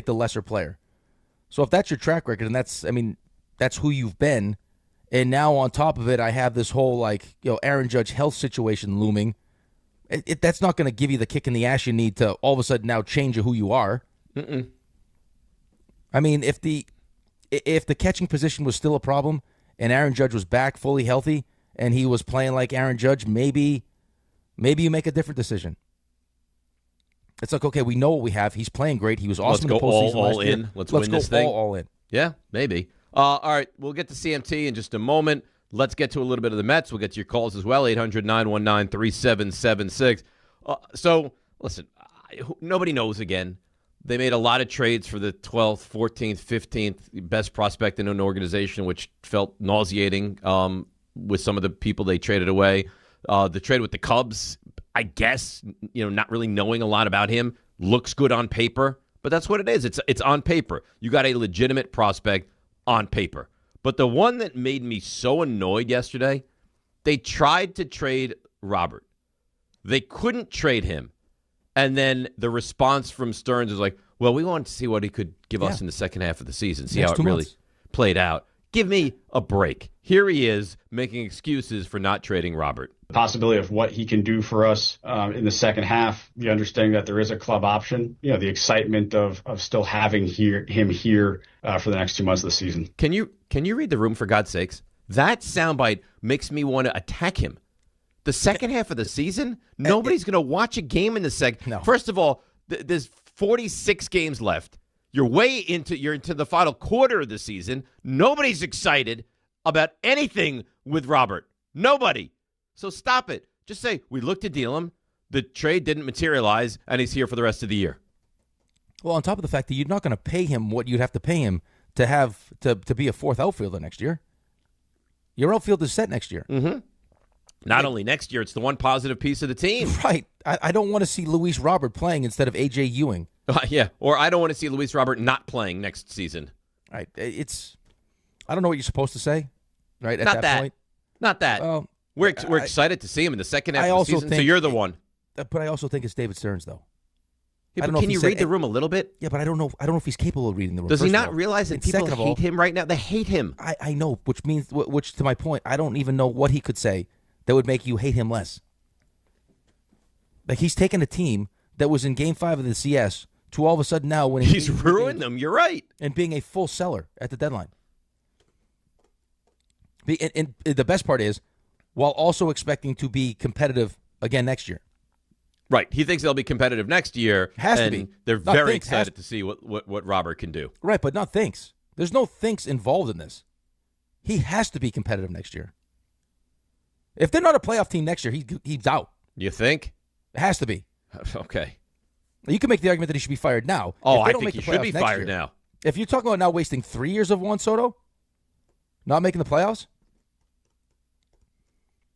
the lesser player. So if that's your track record, and that's who you've been, and now on top of it, I have this whole Aaron Judge health situation looming. That's not going to give you the kick in the ass you need to all of a sudden now change who you are. Mm-mm. If the catching position was still a problem, and Aaron Judge was back fully healthy, and he was playing like Aaron Judge, maybe you make a different decision. It's okay, we know what we have. He's playing great. He was awesome in the postseason last year. In. Let's win this thing. All in. Yeah, maybe. All right, we'll get to CMT in just a moment. Let's get to a little bit of the Mets. We'll get to your calls as well, 800-919-3776. So, listen, nobody knows again. They made a lot of trades for the 12th, 14th, 15th best prospect in an organization, which felt nauseating with some of the people they traded away. The trade with the Cubs, I guess, not really knowing a lot about him, looks good on paper, but that's what it is. It's on paper. You got a legitimate prospect on paper. But the one that made me so annoyed yesterday, they tried to trade Robert. They couldn't trade him. And then the response from Stearns was like, well, we wanted to see what he could give us in the second half of the season, see how it really played out. Give me a break. Here he is making excuses for not trading Robert. The possibility of what he can do for us in the second half, the understanding that there is a club option, the excitement of still having him here for the next 2 months of the season. Can you read the room, for God's sakes? That soundbite makes me want to attack him. The second half of the season, nobody's going to watch a game in the second. No. First of all, there's 46 games left. You're into the final quarter of the season. Nobody's excited about anything with Robert. Nobody. So stop it. Just say, we looked to deal him. The trade didn't materialize, and he's here for the rest of the year. Well, on top of the fact that you're not going to pay him what you'd have to pay him to have to be a fourth outfielder next year. Your outfield is set next year. Mm-hmm. Not only next year, it's the one positive piece of the team. Right. I don't want to see Luis Robert playing instead of A.J. Ewing. Yeah, or I don't want to see Luis Robert not playing next season. Right. I don't know what you're supposed to say, right, at that point. Not that. Well, we're excited to see him in the second half of the season, so you're the one. But I also think it's David Stearns, though. Yeah, can you read the room a little bit? Yeah, but I don't know if he's capable of reading the room. Does he not realize that people hate him right now? They hate him. I know, which to my point, I don't even know what he could say that would make you hate him less. Like, he's taken a team that was in Game 5 of the CS to all of a sudden now winning. He's ruined them. You're right. And being a full seller at the deadline. And the best part is, while also expecting to be competitive again next year. Right. He thinks they'll be competitive next year. Has to be. They're very excited to see what Robert can do. Right, but not thinks. There's no thinks involved in this. He has to be competitive next year. If they're not a playoff team next year, he's out. You think? It has to be. Okay. You can make the argument that he should be fired now. Oh, I think he should be fired now. If you're talking about now wasting 3 years of Juan Soto, not making the playoffs,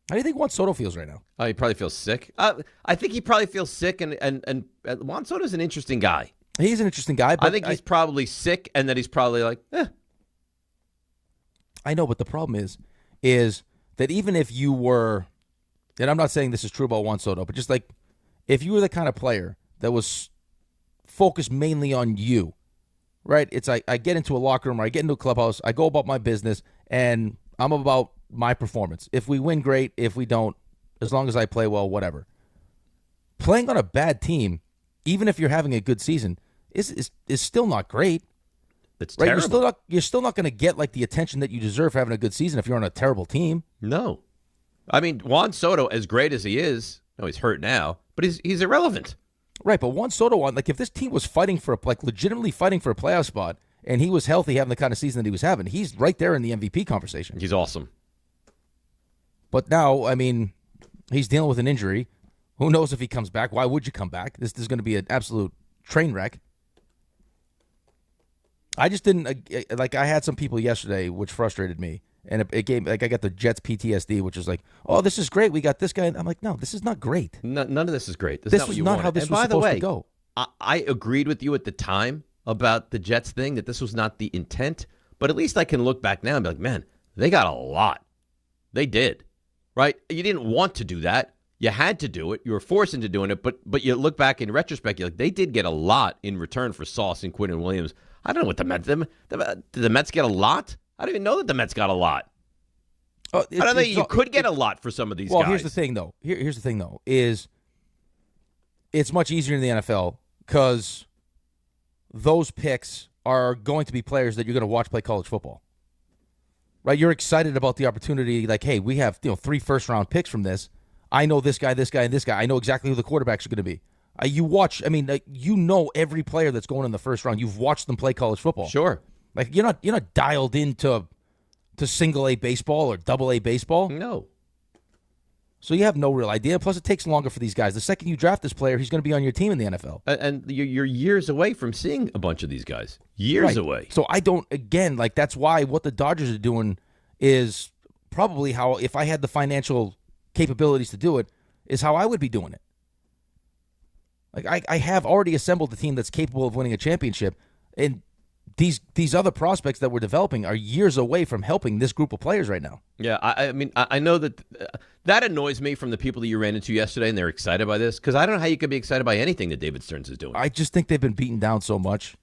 how do you think Juan Soto feels right now? Oh, he probably feels sick. I think he probably feels sick, and Juan Soto's an interesting guy. He's an interesting guy. But I think he's probably sick, and that he's probably like, I know, but the problem is that even if you were, and I'm not saying this is true about Juan Soto, but just like if you were the kind of player that was focused mainly on you, right? It's like I get into a locker room or I get into a clubhouse, I go about my business, and I'm about my performance. If we win, great. If we don't, as long as I play well, whatever. Playing on a bad team, even if you're having a good season, is still not great. It's right? terrible. You're still not going to get like the attention that you deserve for having a good season if you're on a terrible team. No. I mean, Juan Soto, as great as he is, he's hurt now, but he's irrelevant. Right, but Juan Soto, if this team was legitimately fighting for a playoff spot, and he was healthy, having the kind of season that he was having, he's right there in the MVP conversation. He's awesome. But now, I mean, he's dealing with an injury. Who knows if he comes back? Why would you come back? This is going to be an absolute train wreck. I just didn't I had some people yesterday, which frustrated me, and it gave I got the Jets PTSD, which is like, oh, this is great. We got this guy. I'm like, no, this is not great. None of this is great. This was not how this was supposed to go. I agreed with you at the time about the Jets thing, that this was not the intent. But at least I can look back now and be like, man, they got a lot. They did. Right? You didn't want to do that. You had to do it. You were forced into doing it. But you look back in retrospect, you're like, they did get a lot in return for Sauce and Quinn and Williams. I don't know what the Mets did. Did the Mets get a lot? I don't even know that the Mets got a lot. I don't think you could get a lot for some of these guys. Well, here's the thing, though. Here's the thing, though, is it's much easier in the NFL because those picks are going to be players that you're going to watch play college football. Right? You're excited about the opportunity. Like, hey, we have 3 first-round picks from this. I know this guy, this guy, and this guy. I know exactly who the quarterbacks are going to be. You watch. I mean, you know every player that's going in the first round. You've watched them play college football. Sure. Like you're not dialed into single A baseball or double A baseball. No. So you have no real idea. Plus, it takes longer for these guys. The second you draft this player, he's going to be on your team in the NFL. And you're years away from seeing a bunch of these guys. Years away. So I don't. Again, like that's why what the Dodgers are doing is probably how, if I had the financial capabilities to do it, is how I would be doing it. Like I have already assembled a team that's capable of winning a championship, and these other prospects that we're developing are years away from helping this group of players right now. Yeah, I mean, I know that annoys me from the people that you ran into yesterday, and they're excited by this, because I don't know how you could be excited by anything that David Stearns is doing. I just think they've been beaten down so much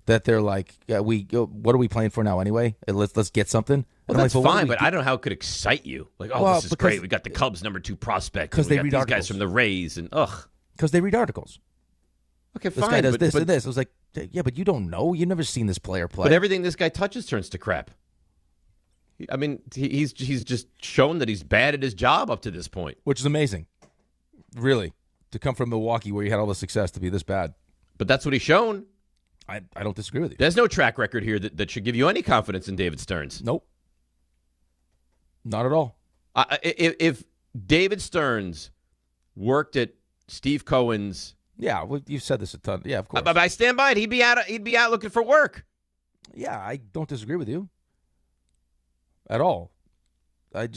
that they're like, yeah, what are we playing for now anyway? Let's get something. Well, that's fine, but I don't know how it could excite you. Like, this is great. We got the Cubs' number 2 prospect. Because they read these articles. Guys from the Rays, and ugh. Because they read articles. Okay, this fine. Guy does this and this. I was like, yeah, but you don't know. You've never seen this player play. But everything this guy touches turns to crap. I mean, he's just shown that he's bad at his job up to this point. Which is amazing. Really. To come from Milwaukee where you had all the success to be this bad. But that's what he's shown. I don't disagree with you. There's no track record here that should give you any confidence in David Stearns. Nope. Not at all. If David Stearns worked at Steve Cohen's... Yeah, well, you've said this a ton. Yeah, of course. But I stand by it. He'd be out looking for work. Yeah, I don't disagree with you at all. I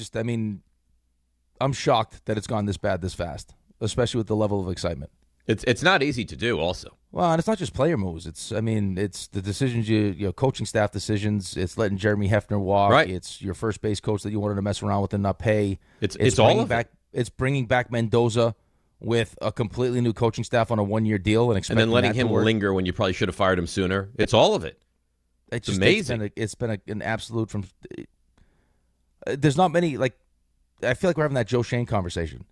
I'm shocked that it's gone this bad this fast, especially with the level of excitement. It's not easy to do also. Well, and it's not just player moves. It's the decisions coaching staff decisions. It's letting Jeremy Hefner walk. Right. It's your first base coach that you wanted to mess around with and not pay. It's all of it. It's bringing back Mendoza with a completely new coaching staff on a 1-year deal and then letting him linger when you probably should have fired him sooner. It's all of it. It's amazing. It's been an absolute from. There's not many I feel like we're having that Joe Shane conversation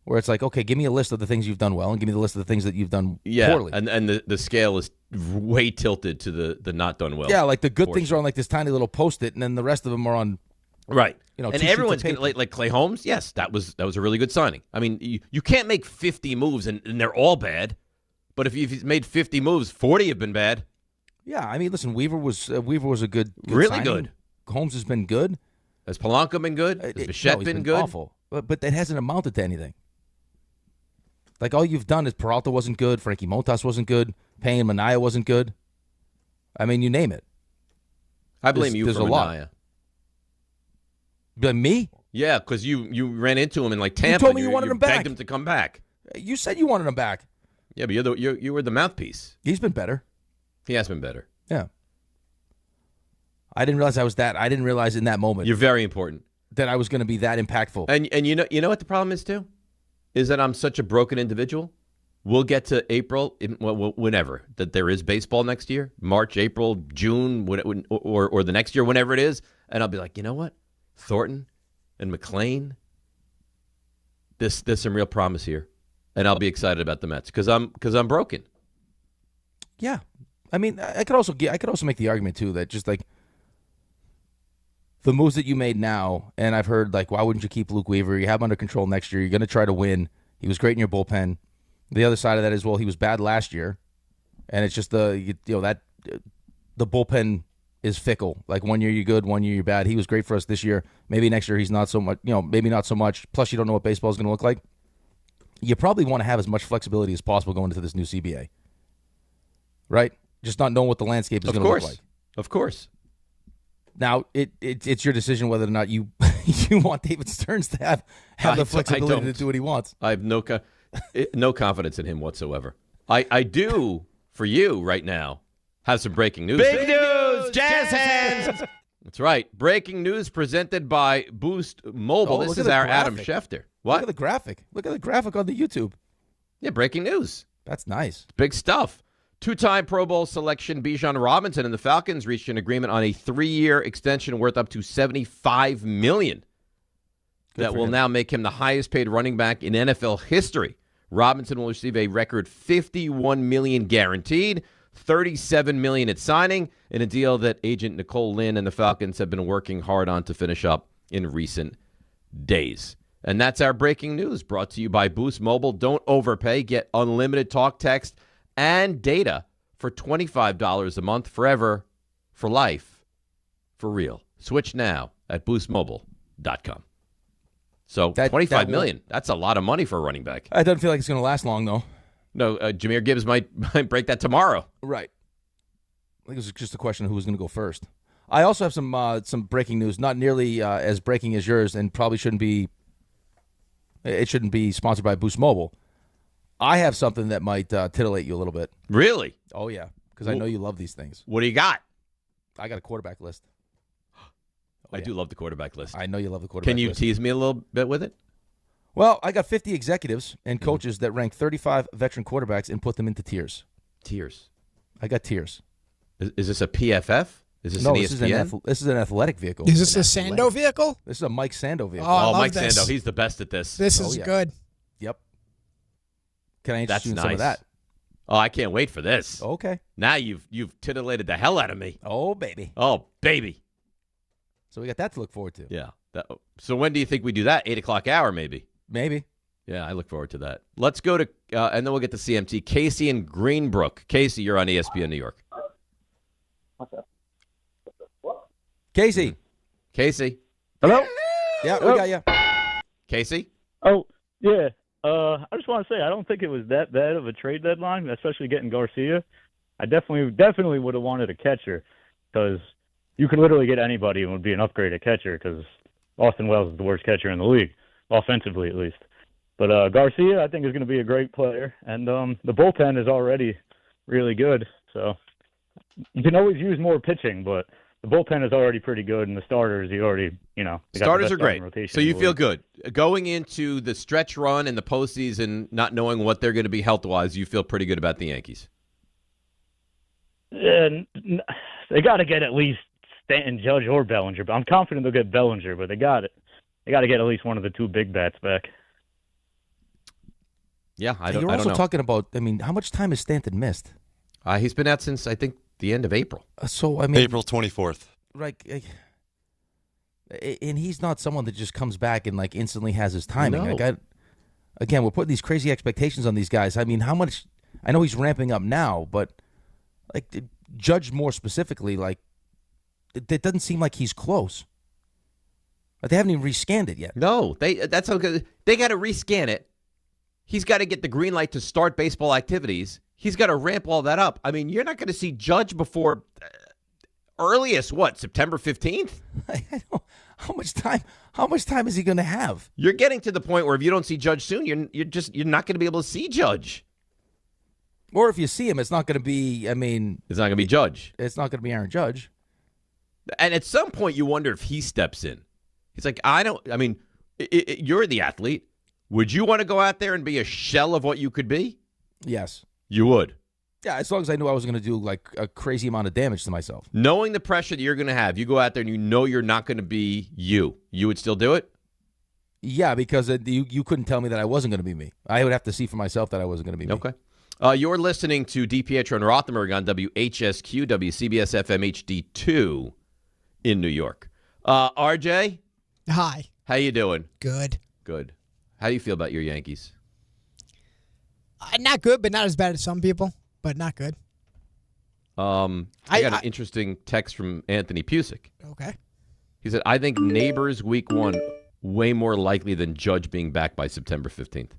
where it's like, okay, give me a list of the things you've done well and give me the list of the things that you've done poorly. And the scale is way tilted to the not done well. Yeah, like the good things are on like this tiny little Post-it, and then the rest of them are on. Right. And everyone's like Clay Holmes. Yes, that was a really good signing. I mean, you can't make 50 moves and they're all bad. But if you've made 50 moves, 40 have been bad. Yeah, I mean, listen, Weaver was a good really signing. Good. Holmes has been good. Has Polanco been good? Has Bichette been good? Awful, but that hasn't amounted to anything. Like all you've done is Peralta wasn't good, Frankie Montas wasn't good, Payne Manaea wasn't good. I mean, you name it. I blame you for Manaea. Blame me? Yeah, because you ran into him in Tampa. You told me you wanted him back. Begged him to come back. You said you wanted him back. Yeah, but you were the mouthpiece. He's been better. He has been better. Yeah. I didn't realize I didn't realize in that moment. You're very important. That I was going to be that impactful. And you know what the problem is too? Is that I'm such a broken individual. We'll get to April, whenever, that there is baseball next year, March, April, June, or the next year, whenever it is, and I'll be like, you know what? Thornton and McLean, there's some real promise here, and I'll be excited about the Mets because I'm broken. Yeah, I mean, I could also make the argument too that just like the moves that you made now, and I've heard why wouldn't you keep Luke Weaver? You have him under control next year. You're going to try to win. He was great in your bullpen. The other side of that is, well, he was bad last year, and it's just the bullpen is fickle. Like 1 year you're good, 1 year you're bad. He was great for us this year. Maybe next year he's not so much. Maybe not so much. Plus, you don't know what baseball is going to look like. You probably want to have as much flexibility as possible going into this new CBA, right? Just not knowing what the landscape is going to look like. Of course. Now it's your decision whether or not you you want David Stearns to have the flexibility to do what he wants. I have no confidence in him whatsoever. I do, for you right now, have some breaking news. Big news! Jazz hands! That's right. Breaking news presented by Boost Mobile. This is our Adam Schefter. What? Look at the graphic. Look at the graphic on the YouTube. Yeah, breaking news. That's nice. Big stuff. Two-time Pro Bowl selection Bijan Robinson and the Falcons reached an agreement on a 3-year extension worth up to $75 million. That will now make him the highest-paid running back in NFL history. Robinson will receive a record $51 million guaranteed, $37 million at signing, in a deal that agent Nicole Lynn and the Falcons have been working hard on to finish up in recent days. And that's our breaking news, brought to you by Boost Mobile. Don't overpay. Get unlimited talk, text, and data for $25 a month, forever, for life, for real. Switch now at boostmobile.com. So $25 million, that's a lot of money for a running back. It doesn't feel like it's going to last long, though. No, Jahmyr Gibbs might break that tomorrow. Right. I think it's just a question of who's going to go first. I also have some breaking news, not nearly as breaking as yours, and probably shouldn't be sponsored by Boost Mobile. I have something that might titillate you a little bit. Really? Oh, yeah, because I know you love these things. What do you got? I got a quarterback list. I do love the quarterback list. I know you love the quarterback list. Can you tease me a little bit with it? Well, I got 50 executives and coaches that rank 35 veteran quarterbacks and put them into tiers. Tiers? I got tiers. Is this a PFF? Is this an ESPN? This is an athletic vehicle. Is this a Sando vehicle? This is a Mike Sando vehicle. Oh, Mike Sando. He's the best at this. This is good. Yep. Can I introduce you to some of that? Oh, I can't wait for this. Okay. Now you've titillated the hell out of me. Oh, baby. Oh, baby. So we got that to look forward to. Yeah. So when do you think we do that? 8 o'clock hour, maybe? Maybe. Yeah, I look forward to that. Let's go to, and then we'll get to CMT. Casey and Greenbrook. Casey, you're on ESPN New York. Casey. Casey. Hello? Yeah, we got you. Casey? Oh, yeah. I just want to say I don't think it was that bad of a trade deadline, especially getting Garcia. I definitely would have wanted a catcher because you could literally get anybody and it would be an upgrade at catcher because Austin Wells is the worst catcher in the league. offensively at least. But Garcia, I think, is going to be a great player, and the bullpen is already really good. So you can always use more pitching, but the bullpen is already pretty good, and the starters, you already, they got the Starters best are great. rotation So you feel good. Going into the stretch run and the postseason, not knowing what they're going to be health-wise, you feel pretty good about the Yankees. And they got to get at least Stanton, Judge, or Bellinger. But I'm confident they'll get Bellinger, but they got it. They got to get at least one of the two big bats back. Yeah, I don't You're know. also talking about, how much time has Stanton missed? He's been out since, I think, the end of April. April 24th. Right. And he's not someone that just comes back and, instantly has his timing. No. Again, we're putting these crazy expectations on these guys. How much – I know he's ramping up now, but, Judge more specifically, it doesn't seem like he's close. They haven't even rescanned it yet. No, that's okay. They got to rescan it. He's got to get the green light to start baseball activities. He's got to ramp all that up. You're not going to see Judge before earliest, September 15th? I know. How much time is he going to have? You're getting to the point where if you don't see Judge soon, you're not going to be able to see Judge. Or if you see him, it's not going to be, it's not going to be Judge. It's not going to be Aaron Judge. And at some point, you wonder if he steps in. He's like, you're the athlete. Would you want to go out there and be a shell of what you could be? Yes. You would? Yeah, as long as I knew I was going to do, a crazy amount of damage to myself. Knowing the pressure that you're going to have, you go out there and you know you're not going to be you. You would still do it? Yeah, because you couldn't tell me that I wasn't going to be me. I would have to see for myself that I wasn't going to be me. Okay. You're listening to DiPietro and Rothenberg on WHSQ, WCBS FM HD2 in New York. RJ? Hi. How you doing? Good. Good. How do you feel about your Yankees? Not good, but not as bad as some people, but not good. I got an interesting text from Anthony Pusick. Okay. He said, I think Neighbors week 1 way more likely than Judge being back by September 15th.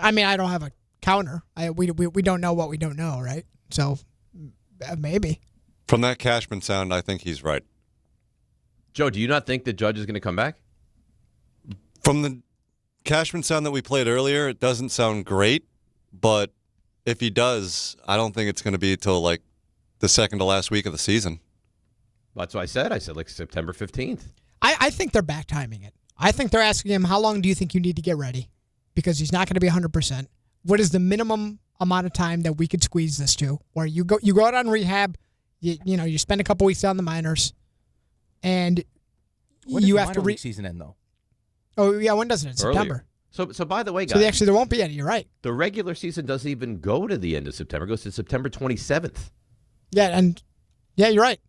I don't have a counter. We don't know what we don't know, right? So maybe. From that Cashman sound, I think he's right. Joe, do you not think that Judge is going to come back? From the Cashman sound that we played earlier, it doesn't sound great, but if he does, I don't think it's going to be till the second to last week of the season. That's what I said. I said September 15th. I think they're back timing it. I think they're asking him, how long do you think you need to get ready? Because he's not going to be 100%. What is the minimum amount of time that we could squeeze this to? Where you go out on rehab, you spend a couple weeks on the minors, and when you does have the to minor league season end though. Oh yeah, when does it? It's September. So by the way, guys, so there won't be any. You're right. The regular season doesn't even go to the end of September. It goes to September 27th. Yeah, you're right.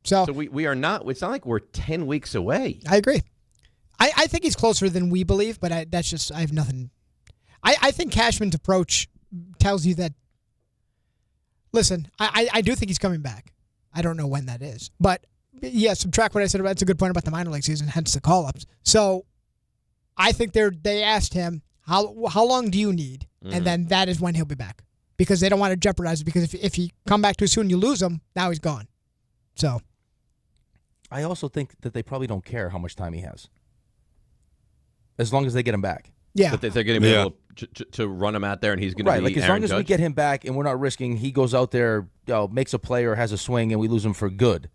So we are not. It's not like we're 10 weeks away. I agree. I think he's closer than we believe, but I have nothing. I think Cashman's approach tells you that. Listen, I do think he's coming back. I don't know when that is, but yeah, subtract what I said about. That's a good point about the minor league season, hence the call-ups. So I think they asked him how long do you need, and then that is when he'll be back, because they don't want to jeopardize it. Because if you come back too soon, you lose him. Now he's gone. So I also think that they probably don't care how much time he has, as long as they get him back. Yeah, but they're going to be able to run him out there, and he's going to be as Aaron long as Judge. we get him back, and we're not risking he goes out there, makes a play or has a swing, and we lose him for good.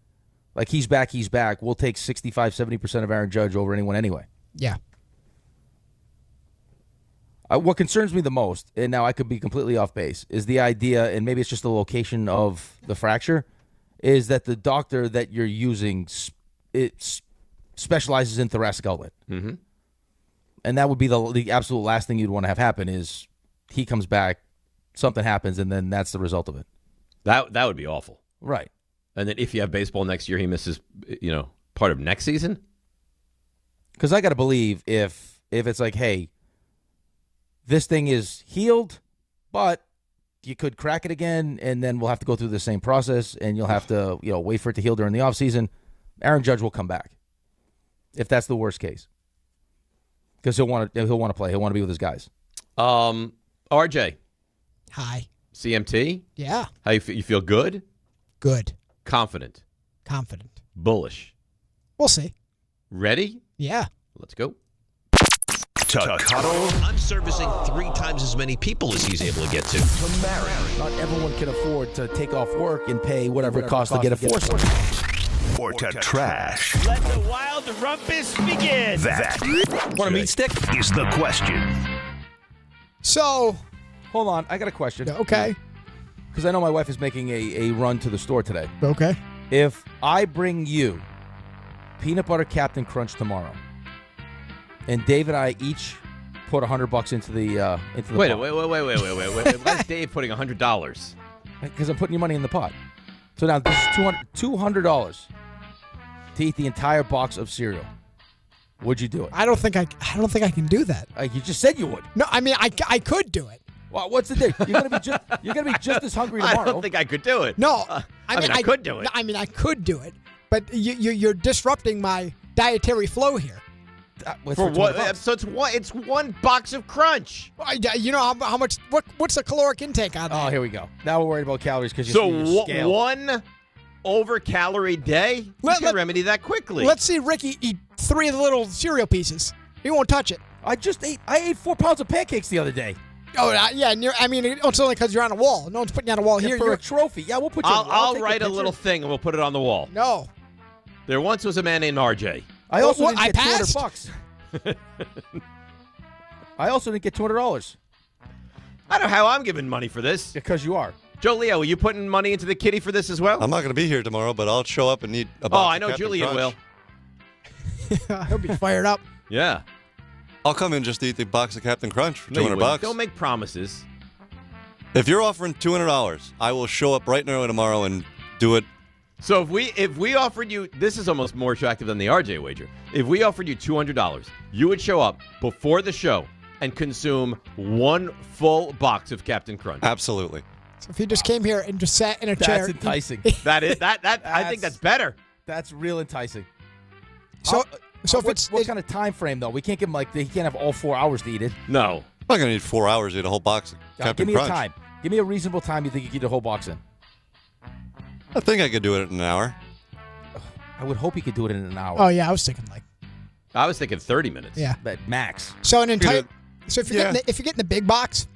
He's back. We'll take 65-70% of Aaron Judge over anyone anyway. Yeah. What concerns me the most, and now I could be completely off base, is the idea, and maybe it's just the location of the fracture, is that the doctor that you're using specializes in thoracic outlet. Mm-hmm. And that would be the absolute last thing you'd want to have happen is he comes back, something happens, and then that's the result of it. That would be awful. Right. And then if you have baseball next year, he misses, part of next season? Because I got to believe if it's like, hey, this thing is healed, but you could crack it again, and then we'll have to go through the same process, and you'll have to wait for it to heal during the offseason. Aaron Judge will come back if that's the worst case, because he'll want to play. He'll want to be with his guys. RJ. Hi. CMT. Yeah. How you feel? You feel good? Good. Confident. Confident. Bullish. We'll see. Ready? Yeah. Let's go. To cuddle. I'm servicing 3 times as many people as he's able to get to. To marry. Not everyone can afford to take off work and pay whatever it costs to get a foursome. Or to trash. Let the wild rumpus begin. That. Want a meat stick? Is the question. So, hold on. I got a question. Okay. Because I know my wife is making a run to the store today. Okay. If I bring you peanut butter Captain Crunch tomorrow, and Dave and I each put $100 into the pot. Wait. Why is Dave putting $100? Because I'm putting your money in the pot. So now this is $200 to eat the entire box of cereal. Would you do it? I don't think I can do that. You just said you would. No, I mean I could do it. Well, what's the day? You're gonna be just as hungry tomorrow. I don't think I could do it. No, I mean I could do it. I mean I could do it, but you're disrupting my dietary flow here. For what? So it's one box of Crunch. You know how much? What's the caloric intake on that? Oh, here we go. Now we're worried about calories because you so see your scale. One over-calorie day. You can remedy that quickly. Let's see Ricky eat 3 of the little cereal pieces. He won't touch it. I ate 4 pounds of pancakes the other day. Oh yeah, and it's only because you're on a wall. No one's putting you on a wall here. For a trophy. Yeah, we'll put you. I'll write a little thing and we'll put it on the wall. No. There once was a man named RJ. I also didn't get $200. I also didn't get $200. I don't know how I'm giving money for this. Because you are. Joe Leo, are you putting money into the kitty for this as well? I'm not going to be here tomorrow, but I'll show up and eat a box I know of Captain Julian Crunch. will. He'll be fired up. Yeah. I'll come in just to eat the box of Captain Crunch for $200. Don't make promises. If you're offering $200, I will show up right now tomorrow and do it. So if we offered you, this is almost more attractive than the RJ wager. If we offered you $200, you would show up before the show and consume 1 full box of Captain Crunch. Absolutely. So if he just came here and just sat in a chair, that's enticing. I think that's better. That's real enticing. So if what kind of time frame though? We can't give him he can't have all 4 hours to eat it. No. I'm not going to need 4 hours to eat a whole box of Captain Crunch. Give me a time. Give me a reasonable time you think you can eat a whole box in. I think I could do it in an hour. I would hope you could do it in an hour. Oh yeah, I was thinking 30 minutes. Yeah, but max. So if you're getting the big box,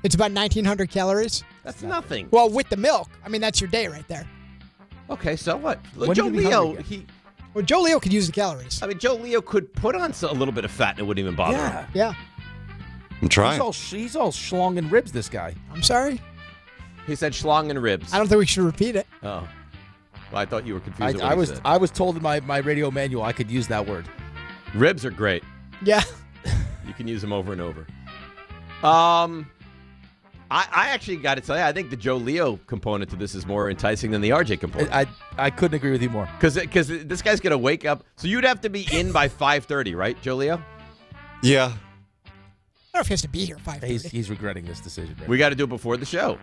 it's about 1,900 calories. That's nothing. Well, with the milk, I mean that's your day right there. Okay, so what? Joe Leo, Joe Leo could use the calories. I mean, Joe Leo could put on a little bit of fat and it wouldn't even bother him. Yeah. I'm trying. He's all schlong and ribs. This guy. I'm sorry. He said schlong and ribs. I don't think we should repeat it. Oh. Well, I thought you were confused. I was told in my radio manual I could use that word. Ribs are great. Yeah. You can use them over and over. I actually got to tell you, I think the Joe Leo component to this is more enticing than the RJ component. I couldn't agree with you more. Because this guy's going to wake up. So you'd have to be in by 5:30, right, Joe Leo? Yeah. I don't know if he has to be here at 5:30. He's regretting this decision. Right? We got to do it before the show.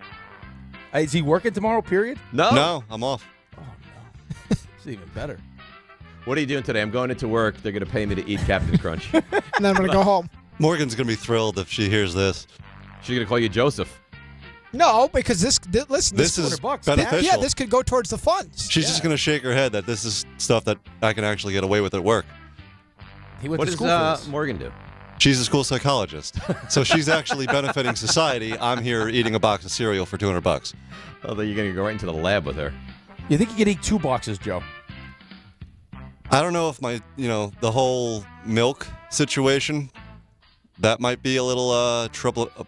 Is he working tomorrow, period? No, I'm off. Oh, no. It's even better. What are you doing today? I'm going into work. They're going to pay me to eat Captain Crunch. And then I'm going to go home. Morgan's going to be thrilled if she hears this. She's going to call you Joseph. No, because this is beneficial. Yeah, this could go towards the funds. She's just going to shake her head that this is stuff that I can actually get away with at work. What does Morgan do? She's a school psychologist, so she's actually benefiting society. I'm here eating a box of cereal for $200. Although you're going to go right into the lab with her. You think you could eat 2 boxes, Joe? I don't know if the whole milk situation, that might be a little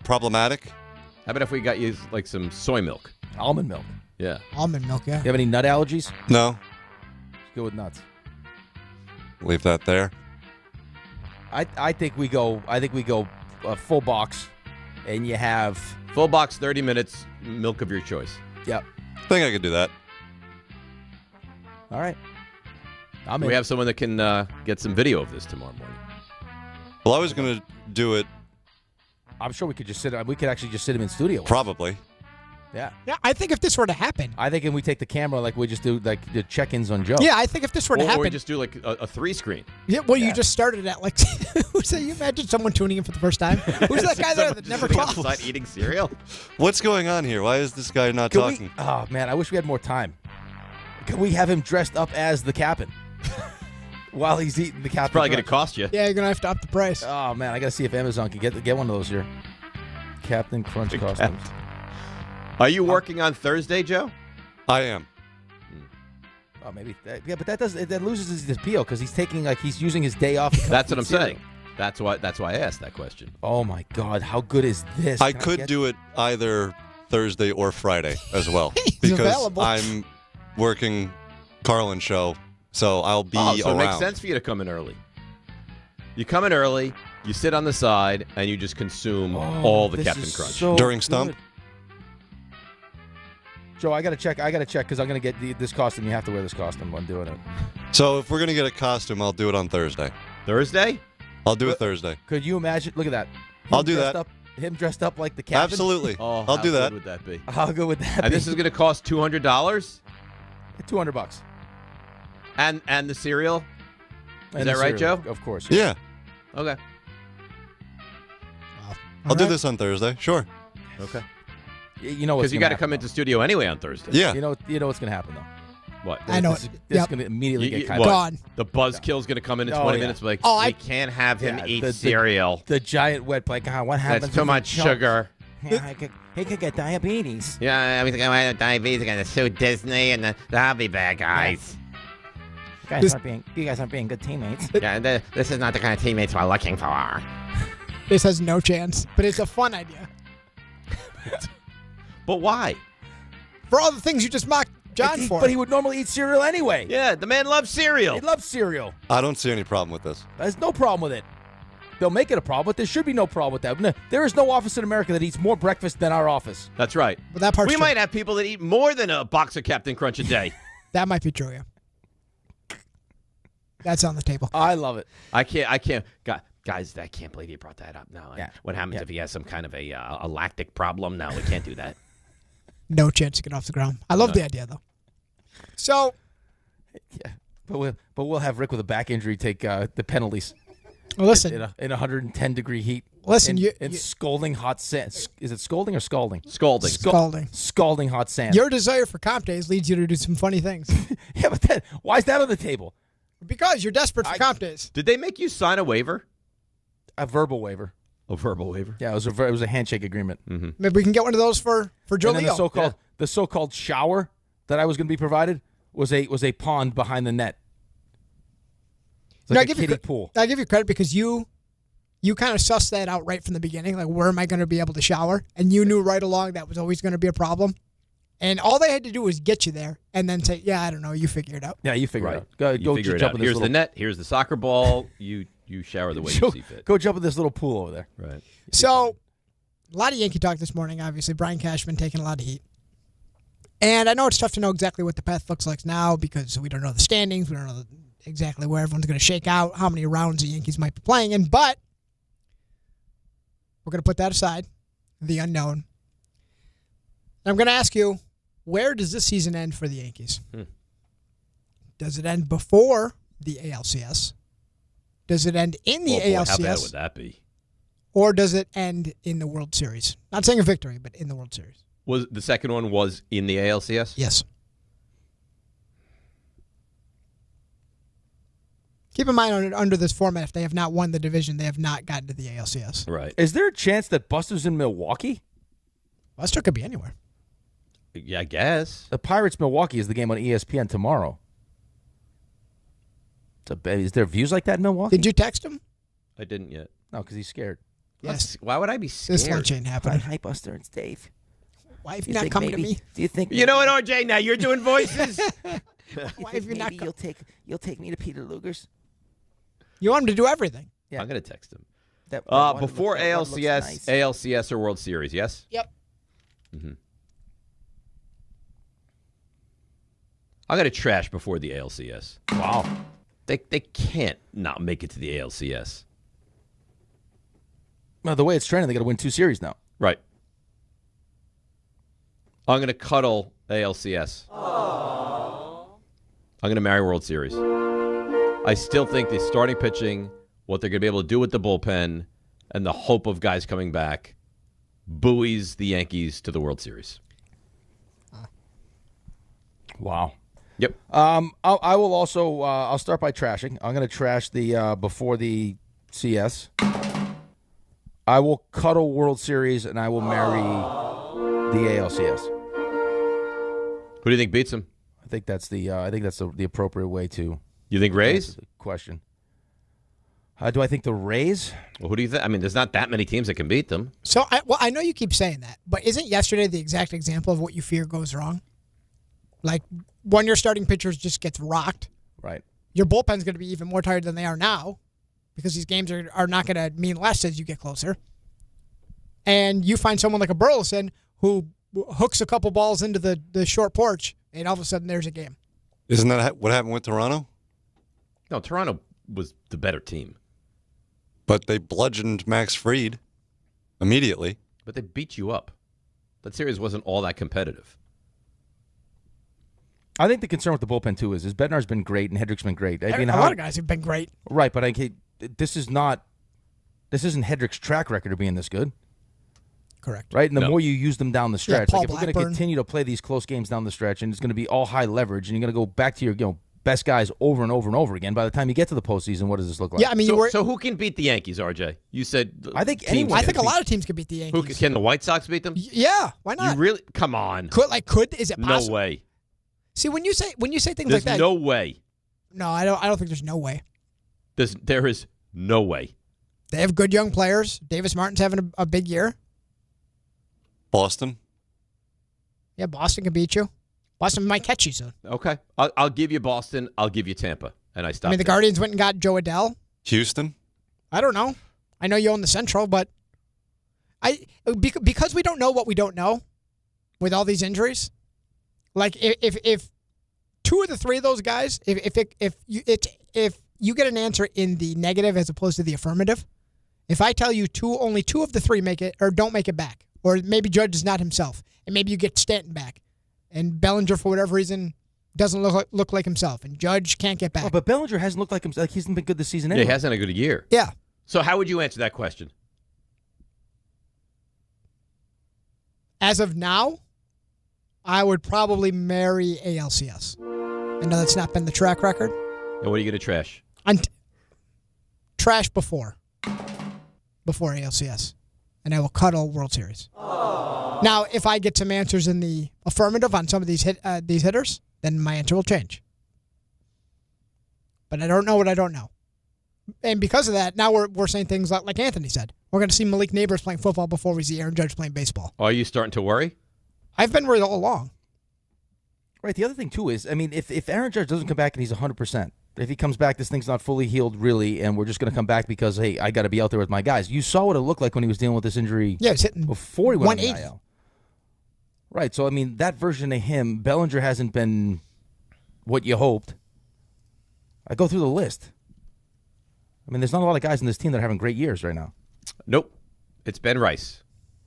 problematic. How about if we got you some soy milk? Almond milk. Yeah. Almond milk, yeah. You have any nut allergies? No. Let's go with nuts. Leave that there. I think we go a full box, and you have full box, 30 minutes, milk of your choice. Yep. I think I could do that. All right. We have someone that can get some video of this tomorrow morning. Well, I was going to do it. I'm sure we could actually just sit him in studio. Probably. Yeah. Yeah, I think if this were to happen. I think if we take the camera like we just do the check-ins on Joe. Yeah, I think if this were to happen. Or we just do a 3-screen. Yeah, well, you just started at you imagine someone tuning in for the first time? Who's that guy there that never talks? Outside eating cereal? What's going on here? Why is this guy not talking? Oh, man, I wish we had more time. Can we have him dressed up as the captain? While he's eating the Captain It's probably going Crunch. to cost you. Yeah, you're gonna have to up the price. Oh man, I gotta see if Amazon can get one of those here. Captain Crunch costumes. Are you working on Thursday, Joe? I am. Oh, maybe. But that loses his appeal because he's using his day off. That's what I'm saying. That's why I asked that question. Oh my God, how good is this? I could do it either Thursday or Friday as well because available. I'm working Carlin show, so I'll be so around. it makes sense for you to come in early. You come in early, you sit on the side, and you just consume all the Captain Crunch. So during Stump. good. Joe, I gotta check because I'm gonna get this costume. You have to wear this costume when doing it. So if we're gonna get a costume, I'll do it on Thursday. Thursday? I'll do it Thursday. Could you imagine? Look at that. I'll do that. Him dressed up like the captain. Absolutely. Oh, I'll do that. How good would that be? How good would that be? And this is going to cost $200? $200. And the cereal? Is And that the right, cereal, Joe? Of course. Yeah. Okay. I'll do this on Thursday. Sure. Okay. You know what's Because you got to come into studio anyway on Thursday. Yeah. You know what's gonna happen though. What? I know This it. is Yep. gonna immediately get cut. What? Gone. The buzzkill's going to come in 20 Oh, yeah. minutes. Like, Oh, we can't have him Yeah, eat the- cereal. The giant wet like what happens? That's too if much he chokes? sugar. Yeah, he could get diabetes. Yeah, I'm going to have diabetes. I'm going to sue Disney, and I'll be back, guys. You guys aren't being good teammates. Yeah, this is not the kind of teammates we're looking for. This has no chance, but it's a fun idea. But why? For all the things you just mocked John for. But he would normally eat cereal anyway. Yeah, the man loves cereal. He loves cereal. I don't see any problem with this. There's no problem with it. They'll make it a problem, but there should be no problem with that. No, there is no office in America that eats more breakfast than our office. That's right. But that part's We true. might have people that eat more than a box of Captain Crunch a day. That might be true, yeah. That's on the table. I love it. I can't. Guys, I can't believe you brought that up. No. Yeah. What happens if he has some kind of a lactic problem? No, we can't do that. No chance to get off the ground. I love the idea, though. So, Yeah, but we'll have Rick with a back injury take the penalties. well, listen. in 110 degree heat. Listen, in scalding hot sand. Is it scalding or scalding? Scalding. Scalding hot sand. Your desire for comp days leads you to do some funny things. Yeah, but then why is that on the table? Because you're desperate for comp days. Did they make you sign a waiver? A verbal waiver. A verbal waiver? Yeah, it was a handshake agreement. Mm-hmm. Maybe we can get one of those for Joe And then Leo. the so-called shower that I was going to be provided was a pond behind the net. It's like a kiddie pool. I give you credit because you kind of sussed that out right from the beginning. Like, where am I going to be able to shower? And you knew right along that was always going to be a problem. And all they had to do was get you there and then say, yeah, I don't know, you figure it out. Yeah, you figure it out. Go figure it out. Here's the net. Here's the soccer ball. You shower the way you see fit. Go jump in this little pool over there. Right. So, a lot of Yankee talk this morning, obviously. Brian Cashman taking a lot of heat. And I know it's tough to know exactly what the path looks like now because we don't know the standings. We don't know exactly where everyone's going to shake out, how many rounds the Yankees might be playing in. But we're going to put that aside, the unknown. And I'm going to ask you, where does this season end for the Yankees? Does it end before the ALCS? Does it end in the ALCS? How bad would that be? Or does it end in the World Series? Not saying a victory, but in the World Series. Was the second one was in the ALCS? Yes. Keep in mind, under this format, if they have not won the division, they have not gotten to the ALCS. Right. Is there a chance that Buster's in Milwaukee? Buster could be anywhere. Yeah, I guess. The Pirates-Milwaukee is the game on ESPN tomorrow. Is there views like that in Milwaukee? Did you text him? I didn't yet. No, because he's scared. Yes. Why would I be scared? This lunch ain't happening. Hi, Buster. It's Dave. Why have you not coming to me? Do you think? You know what, RJ? Now you're doing voices. Why have you not maybe you'll take me to Peter Luger's? You want him to do everything. I'm going to text him. That before ALCS, nice. ALCS or World Series, yes? Yep. Mm-hmm. I'm going to trash before the ALCS. Wow. They can't not make it to the ALCS. Well, the way it's trending, they got to win 2 series now. Right. I'm going to cuddle ALCS. Aww. I'm going to marry World Series. I still think the starting pitching, what they're going to be able to do with the bullpen, and the hope of guys coming back buoys the Yankees to the World Series. Wow. Yep. I will also. I'll start by trashing. I'm going to trash the before the CS. I will cuddle World Series, and I will marry the ALCS. Who do you think beats them? I think that's the appropriate way to. You think Rays? The question. Do I think the Rays? Well, who do you think? I mean, there's not that many teams that can beat them. So, I know you keep saying that, but isn't yesterday the exact example of what you fear goes wrong? Like, when your starting pitcher just gets rocked. Right. Your bullpen's going to be even more tired than they are now because these games are not going to mean less as you get closer. And you find someone like a Burleson who hooks a couple balls into the short porch, and all of a sudden there's a game. Isn't that what happened with Toronto? No, Toronto was the better team. But they bludgeoned Max Fried immediately. But they beat you up. That series wasn't all that competitive. I think the concern with the bullpen, too, is Bednar's been great and Hedrick's been great. A lot of guys have been great. Right, but this isn't Hedrick's track record of being this good. Correct. Right? And the more you use them down the stretch, Paul if we're going to continue to play these close games down the stretch, and it's going to be all high leverage, and you're going to go back to your best guys over and over and over again, by the time you get to the postseason, what does this look like? Yeah, I mean, so who can beat the Yankees, RJ? You said I think a lot of teams can beat the Yankees. Can the White Sox beat them? Yeah, why not? You really? Come on. Is it possible? No way. See, when you say things like that, there's no way. No, I don't think there's no way. There is no way. They have good young players. Davis Martin's having a big year. Boston? Yeah, Boston can beat you. Boston might catch you soon. Okay. I'll give you Boston. I'll give you Tampa. And I stop. I mean, the Guardians went and got Joe Adell. Houston? I don't know. I know you own the Central, but because we don't know what we don't know with all these injuries, like if two of the three of those guys, if you get an answer in the negative as opposed to the affirmative, if I tell you only two of the three make it or don't make it back, or maybe Judge is not himself, and maybe you get Stanton back, and Bellinger for whatever reason doesn't look like himself, and Judge can't get back. Oh, but Bellinger hasn't looked like himself. Like, he hasn't been good this season anyway. Yeah, he hasn't had a good year. Yeah. So how would you answer that question? As of now, I would probably marry ALCS. I know that's not been the track record. And what are you going to trash? Trash before ALCS. And I will cuddle World Series. Aww. Now, if I get some answers in the affirmative on some of these hitters, then my answer will change. But I don't know what I don't know. And because of that, now we're saying things like Anthony said. We're going to see Malik Neighbors playing football before we see Aaron Judge playing baseball. Are you starting to worry? I've been worried all along. Right. The other thing, too, is, I mean, if Aaron Judge doesn't come back and he's 100%, if he comes back, this thing's not fully healed, really, and we're just going to come back because, hey, I got to be out there with my guys. You saw what it looked like when he was dealing with this injury. Yeah, he's hitting before he went on the IL. Right. So, I mean, that version of him, Bellinger hasn't been what you hoped. I go through the list. I mean, there's not a lot of guys in this team that are having great years right now. Nope. It's Ben Rice.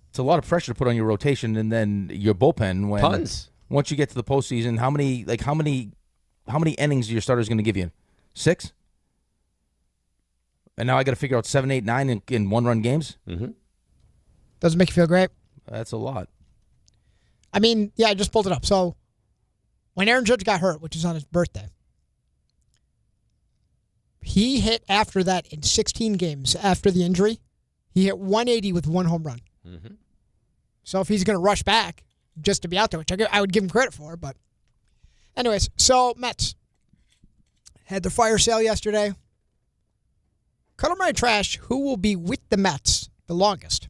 It's a lot of pressure to put on your rotation and then your bullpen. When Tons. Once you get to the postseason, how many innings are your starters going to give you? 6? And now I got to figure out 7, 8, 9 in one-run games? Mm-hmm. Doesn't make you feel great? That's a lot. I mean, yeah, I just pulled it up. So when Aaron Judge got hurt, which was on his birthday, he hit after that in 16 games after the injury. He hit 180 with 1 home run. Mm-hmm. So if he's going to rush back just to be out there, which I would give him credit for, but anyways, so Mets had their fire sale yesterday. Cuddle my trash, who will be with the Mets the longest?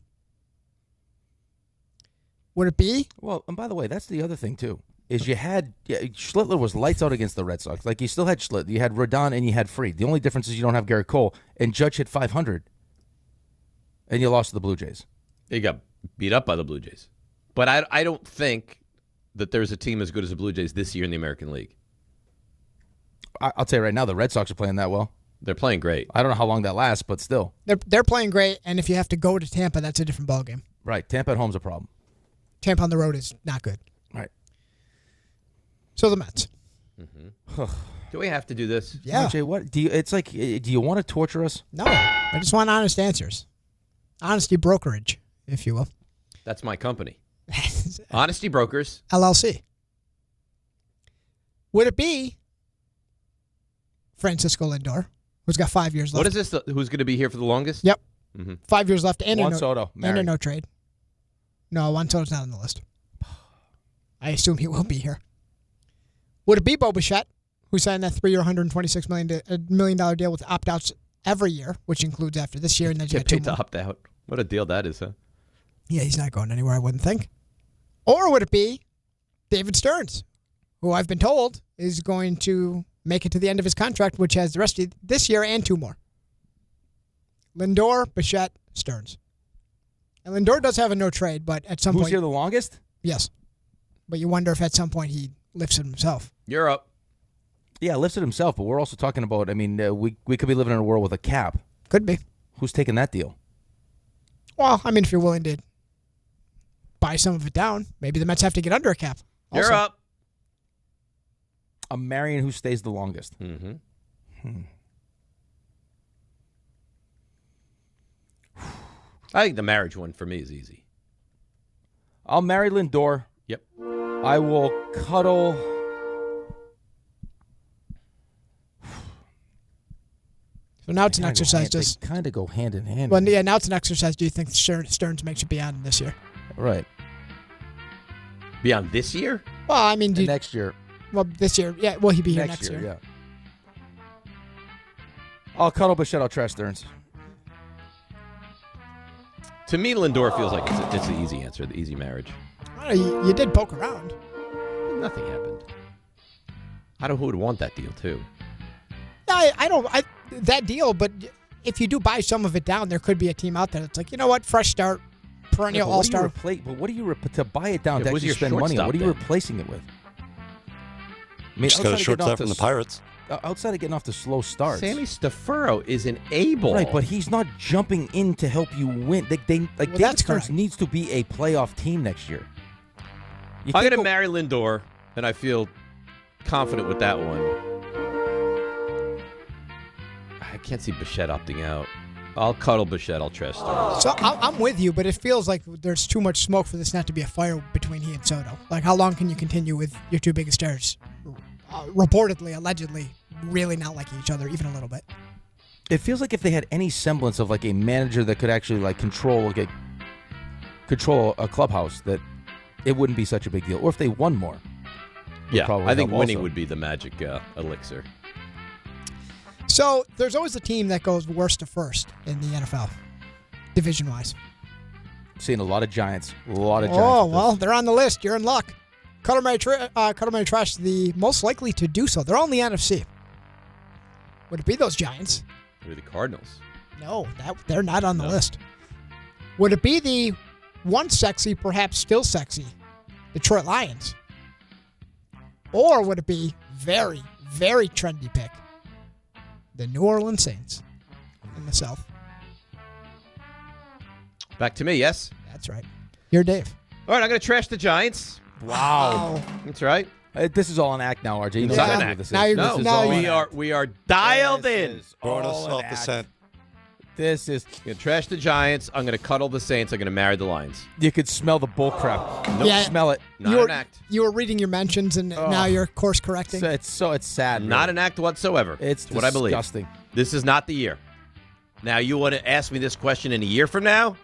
Would it be? Well, and by the way, that's the other thing, too, is Schlittler was lights out against the Red Sox. Like, you still had Schlittler. You had Rodon and you had Fried. The only difference is you don't have Garrett Cole, and Judge hit 500, and you lost to the Blue Jays. He got beat up by the Blue Jays. But I don't think that there's a team as good as the Blue Jays this year in the American League. I'll tell you right now, the Red Sox are playing that well. They're playing great. I don't know how long that lasts, but still. They're playing great, and if you have to go to Tampa, that's a different ballgame. Right. Tampa at home's a problem. Tampa on the road is not good. Right. So the Mets. Mm-hmm. Do we have to do this? Yeah. RJ, what do you want to torture us? No. I just want honest answers. Honesty brokerage, if you will. That's my company. Honesty Brokers. LLC. Would it be Francisco Lindor, who's got 5 years left? What is this? Who's going to be here for the longest? Yep. Mm-hmm. 5 years left and Juan Soto, and a no trade. No, Juan Soto's not on the list. I assume he will be here. Would it be Bo Bichette, who signed that 3-year, $126 million deal with opt-outs every year, which includes after this year, and then you Get got 2 paid more. to opt out. What a deal that is, huh? Yeah, he's not going anywhere, I wouldn't think. Or would it be David Stearns, who I've been told is going to make it to the end of his contract, which has the rest of this year and 2 more. Lindor, Bichette, Stearns. And Lindor does have a no trade, but at some point... Who's here the longest? Yes. But you wonder if at some point he lifts it himself. You're up. Yeah, lifts it himself, but we're also talking about, we could be living in a world with a cap. Could be. Who's taking that deal? Well, if you're willing to buy some of it down, maybe the Mets have to get under a cap. Also. You're up. I'm marrying who stays the longest. Mm-hmm. I think the marriage one for me is easy. I'll marry Lindor. Yep. I will cuddle. So now it's an exercise. They kind of go hand in hand. Well, yeah, now it's an exercise. Do you think Stearns makes it beyond this year? Right. Beyond this year? Well, next year. Well, this year. Yeah, will he be here next year? Yeah. I'll cuddle Bichette. I'll trash Stearns. To me, Lindor feels like it's the easy answer, the easy marriage. You did poke around. Nothing happened. I don't know who would want that deal, too. I don't. That deal, but if you do buy some of it down, there could be a team out there that's like, you know what, fresh start, perennial all-star. But what do you to buy it down to who's actually your spend money on? What are you then? replacing it with? Just got a short start from the Pirates. Outside of getting off the slow starts. Sammy Stafuro is an A-ball. Right, but he's not jumping in to help you win. David Stearns needs to be a playoff team next year. I'm going to marry Lindor, and I feel confident with that one. I can't see Bichette opting out. I'll cuddle Bichette. I'll trust her. So I'm with you, but it feels like there's too much smoke for this not to be a fire between he and Soto. Like, how long can you continue with your 2 biggest stars? Reportedly, allegedly, really not liking each other even a little bit. It feels like if they had any semblance of like a manager that could actually control a clubhouse, that it wouldn't be such a big deal. Or if they won more. Yeah, I think winning would be the magic elixir. So there's always a team that goes worst to first in the NFL, division-wise. Seeing a lot of Giants. Oh, well, they're on the list. You're in luck. Cuddle Mary Trash, the most likely to do so. They're all in the NFC. Would it be those Giants? Maybe the Cardinals. No, they're not on the list. Would it be the once sexy, perhaps still sexy, Detroit Lions? Or would it be very, very trendy pick, the New Orleans Saints in the South? Back to me, yes? That's right. You're Dave. All right, I'm going to trash the Giants. Wow. That's right. This is all an act now, RJ. It's not an act. We are dialed in. Throwing us off the scent. This is... I'm going to trash the Giants. I'm going to cuddle the Saints. I'm going to marry the Lions. You could smell the bull crap. Nope. Yeah. Smell it. Not an act. You were reading your mentions, and now you're course correcting. It's sad. Not an act whatsoever. It's what I believe. Disgusting. This is not the year. Now, you want to ask me this question in a year from now?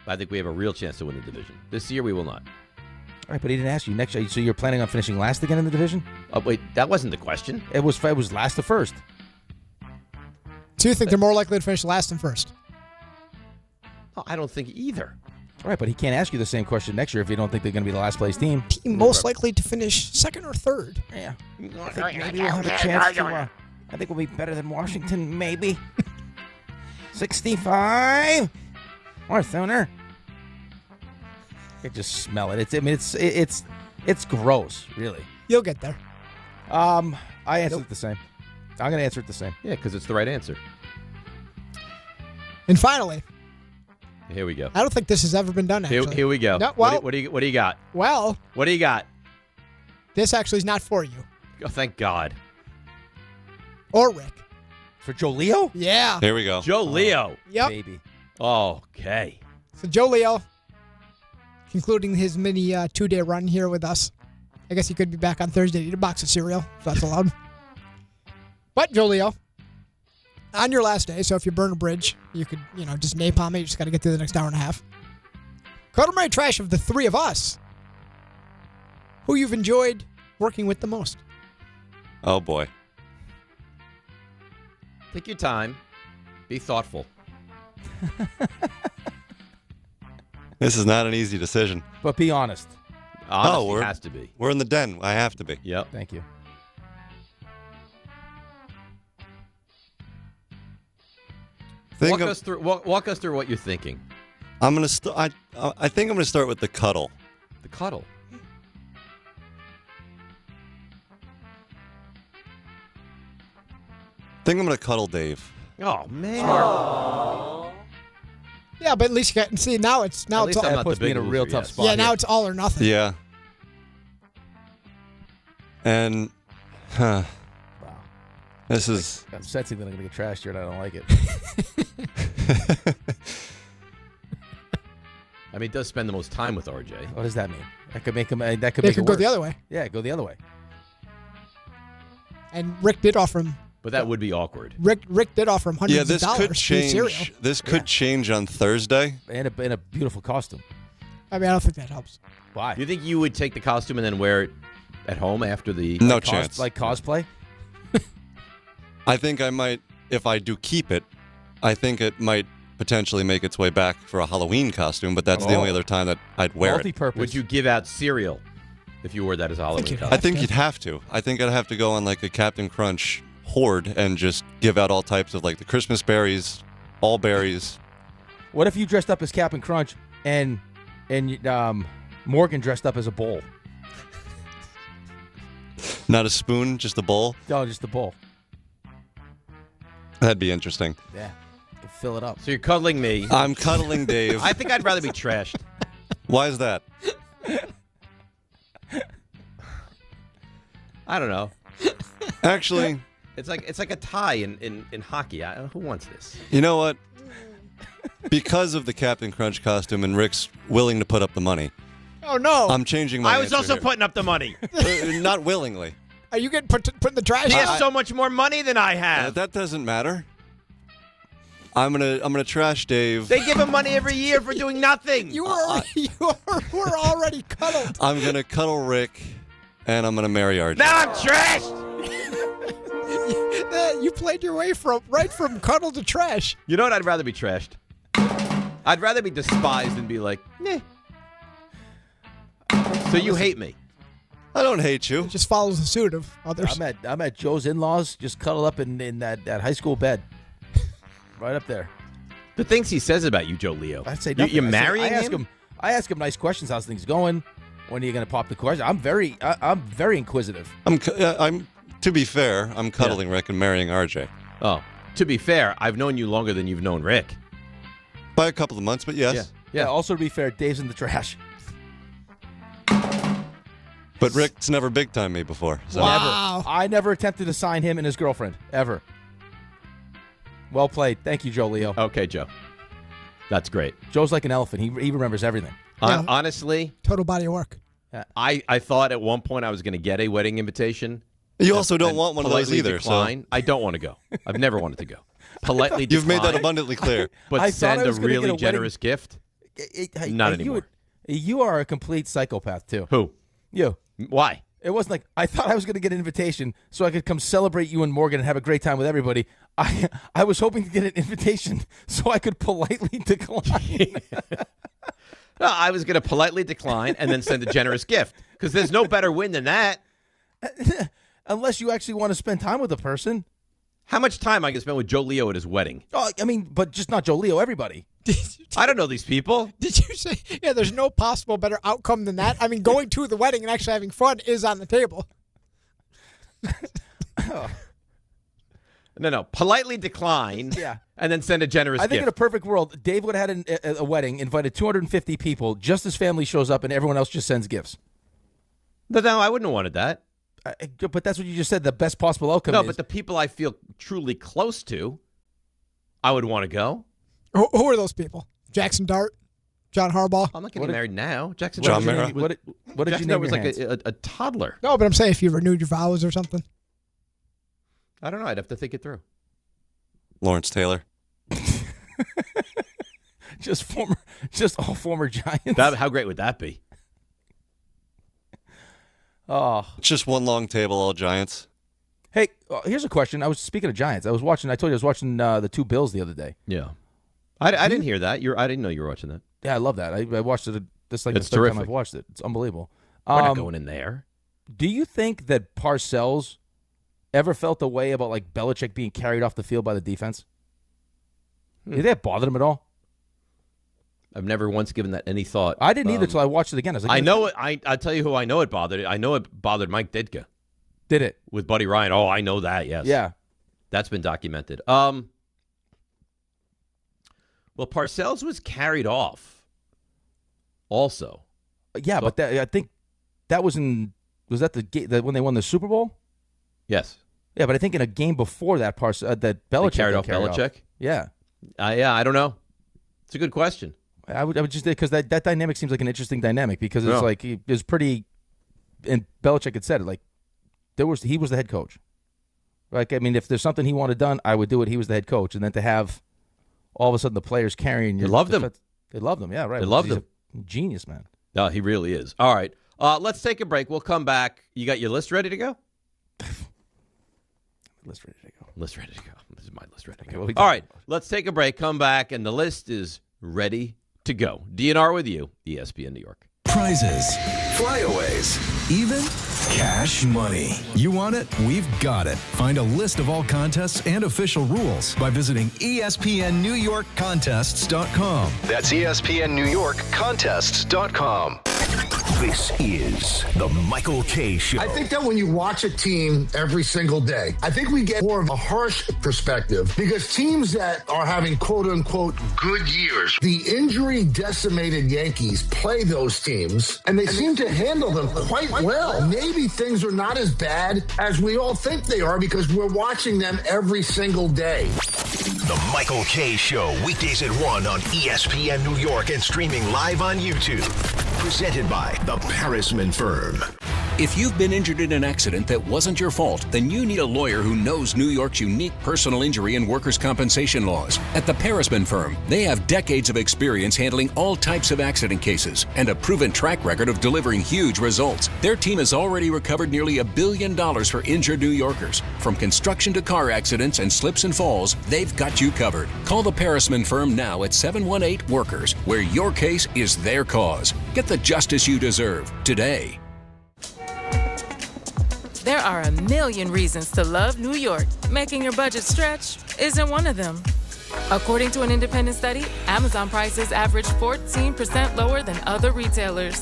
I think we have a real chance to win the division. This year, we will not. All right, but he didn't ask you next year. So you're planning on finishing last again in the division? Oh, wait, that wasn't the question. It was last to first. So you think they're more likely to finish last than first? Oh, I don't think either. All right, but he can't ask you the same question next year if you don't think they're going to be the last place team. Team most likely to finish second or third. Yeah. I think maybe we'll have a chance to... I think we'll be better than Washington, maybe. 65 or sooner. I just smell it. It's gross, really. You'll get there. I answered it the same. I'm going to answer it the same. Yeah, because it's the right answer. And finally, here we go. I don't think this has ever been done, actually. Here we go. No, well, what do you got? Well, what do you got? This actually is not for you. Oh, thank God. Or Rick. For Joe Leo? Yeah. Here we go. Joe Leo. Yep. Baby. Okay. So Joe Leo, concluding his mini 2-day run here with us I guess he could be back on Thursday to eat a box of cereal, if that's allowed. But, Joe Leo, on your last day, so if you burn a bridge, you could, just napalm it. You just got to get through the next hour and a half. Cuddle Mary Trash of the three of us, who you've enjoyed working with the most. Oh, boy. Take your time. Be thoughtful. This is not an easy decision. But be honest. Honesty has to be. We're in the den. I have to be. Yep. Thank you. Walk us through what you're thinking. I'm gonna. I think I'm gonna start with the cuddle. The cuddle. I think I'm gonna cuddle Dave. Oh man. Yeah, but at least you got see now it's all, that puts me in a real tough spot. Yeah, now it's all or nothing. Yeah. And, wow. This is. I'm sensing that I'm gonna get trashed here, and I don't like it. I mean, he does spend the most time with RJ. What does that mean? That could make him. That could They make could it go worse. the other way. Yeah, go the other way. And Rick did offer him. But that would be awkward. Rick did offer him hundreds of dollars. Could change. This could change on Thursday. And a beautiful costume. I mean, I don't think that helps. Why? You think you would take the costume and then wear it at home after the... No chance. Like cosplay? I think I might, if I do keep it, I think it might potentially make its way back for a Halloween costume, but that's the only other time that I'd wear it. Multi-purpose. Would you give out cereal if you wore that as a Halloween costume? I think you'd have to. I think I'd have to go on like a Captain Crunch horde and just give out all types of like the Christmas berries, all berries. What if you dressed up as Captain Crunch and Morgan dressed up as a bowl? Not a spoon, just a bowl? No, just a bowl. That'd be interesting. Yeah. Fill it up. So you're cuddling me. I'm cuddling Dave. I think I'd rather be trashed. Why is that? I don't know. Actually, it's like a tie in hockey. Who wants this? You know what? Because of the Captain Crunch costume and Rick's willing to put up the money. Oh no! I'm changing my I was answer also here. putting up the money. Not willingly. Are you getting put in the trash? He has so much more money than I have. That doesn't matter. I'm gonna trash Dave. They give him money every year for doing nothing. You were already cuddled. I'm gonna cuddle Rick, and I'm gonna marry RJ. Now I'm trashed. You played your way right from cuddle to trash. You know what? I'd rather be trashed. I'd rather be despised than be like, meh. So you hate me? I don't hate you. It just follows the suit of others. I'm at Joe's in-laws, just cuddled up in that high school bed, right up there. The things he says about you, Joe Leo. I'd say nothing. You're marrying him? I ask him nice questions. How's things going? When are you going to pop the question? I'm very inquisitive. To be fair, I'm cuddling Rick and marrying RJ. Oh, to be fair, I've known you longer than you've known Rick. By a couple of months, but yes. Yeah. Also, to be fair, Dave's in the trash. But Rick's never big-time me before. So. Wow. I never attempted to sign him and his girlfriend, ever. Well played. Thank you, Joe Leo. Okay, Joe. That's great. Joe's like an elephant. He remembers everything. Yeah. Honestly, total body of work. I thought at one point I was going to get a wedding invitation. You also don't want one of those either. Decline. So. I don't want to go. I've never wanted to go. Politely decline. You've made that abundantly clear. But send a really generous gift? Not anymore. You are a complete psychopath, too. Who? You. Why? It wasn't like, I thought I was going to get an invitation so I could come celebrate you and Morgan and have a great time with everybody. I was hoping to get an invitation so I could politely decline. No, I was going to politely decline and then send a generous gift because there's no better win than that. Unless you actually want to spend time with a person. How much time I can spend with Joe Leo at his wedding? Oh, I mean, but just not Joe Leo, everybody. I don't know these people. Did you say, there's no possible better outcome than that? I mean, going to the wedding and actually having fun is on the table. No. Politely decline and then send a generous gift. I think in a perfect world, Dave would have had a wedding, invited 250 people, just his family shows up, and everyone else just sends gifts. No, I wouldn't have wanted that. But that's what you just said, the best possible outcome No, is. but the people I feel truly close to, I would want to go. Who are those people? Jackson Dart? John Harbaugh. I'm not getting married now. Jackson. John Mara. What did you Jackson name was your like hands? a toddler. No, but I'm saying if you renewed your vows or something. I don't know. I'd have to think it through. Lawrence Taylor. Just all former Giants. How great would that be? Oh, It's just one long table, all Giants. hey, here's a question. I was speaking of Giants. I told you I was watching the two Bills the other day. Yeah, I didn't hear that. I didn't know you were watching that. Yeah, I love that. I watched it. This like It's the third time terrific. I've watched it. It's unbelievable. We're not going in there. Do you think that Parcells ever felt the way about like Belichick being carried off the field by the defense? Did that bother him at all? I've never once given that any thought. I didn't either until I watched it again. I was like, I know it. I tell you who I know it bothered. I know it bothered Mike Ditka. Did it? With Buddy Ryan. Oh, I know that, yes. Yeah. That's been documented. Well, Parcells was carried off also. Yeah, So- but I think that was that the game when they won the Super Bowl? Yes. Yeah, but I think in a game before that, that Belichick They carried got off Belichick? Yeah. Yeah, I don't know. It's a good question. I would just because that dynamic seems like an interesting dynamic because it's Yeah. like it was pretty, and Belichick had said it like he was the head coach. Like I mean, if there's something he wanted done, I would do it. He was the head coach, and then to have all of a sudden the players carrying your They loved him. defense- They loved him. Yeah, right. They loved He's him. a genius, man. No, he really is. All right. Let's take a break. We'll come back. You got your list ready to go? List ready to go. List ready to go. This is my list ready to Okay, go. what we All talking right. Let's take a break. Come back, and the list is ready to go. DNR with you, ESPN New York. Prizes, flyaways, even cash money. You want it? We've got it. Find a list of all contests and official rules by visiting ESPNNewYorkContests.com. That's ESPNNewYorkContests.com. This is the Michael K. Show. I think that when you watch a team every single day, I think we get more of a harsh perspective because teams that are having quote unquote good years, the injury decimated Yankees play those teams and they seem to handle them quite well. Maybe things are not as bad as we all think they are because we're watching them every single day. The Michael K. Show, weekdays at 1 on ESPN New York and streaming live on YouTube. Presented by the Parisman Firm. If you've been injured in an accident that wasn't your fault, then you need a lawyer who knows New York's unique personal injury and workers' compensation laws. At the Parisman Firm, they have decades of experience handling all types of accident cases and a proven track record of delivering huge results. Their team has already recovered nearly $1 billion for injured New Yorkers. From construction to car accidents and slips and falls, they've got you covered. Call the Parisman Firm now at 718-WORKERS, where your case is their cause. Get the justice you deserve today. There are a million reasons to love New York. Making your budget stretch isn't one of them. According to an independent study, Amazon prices average 14% lower than other retailers.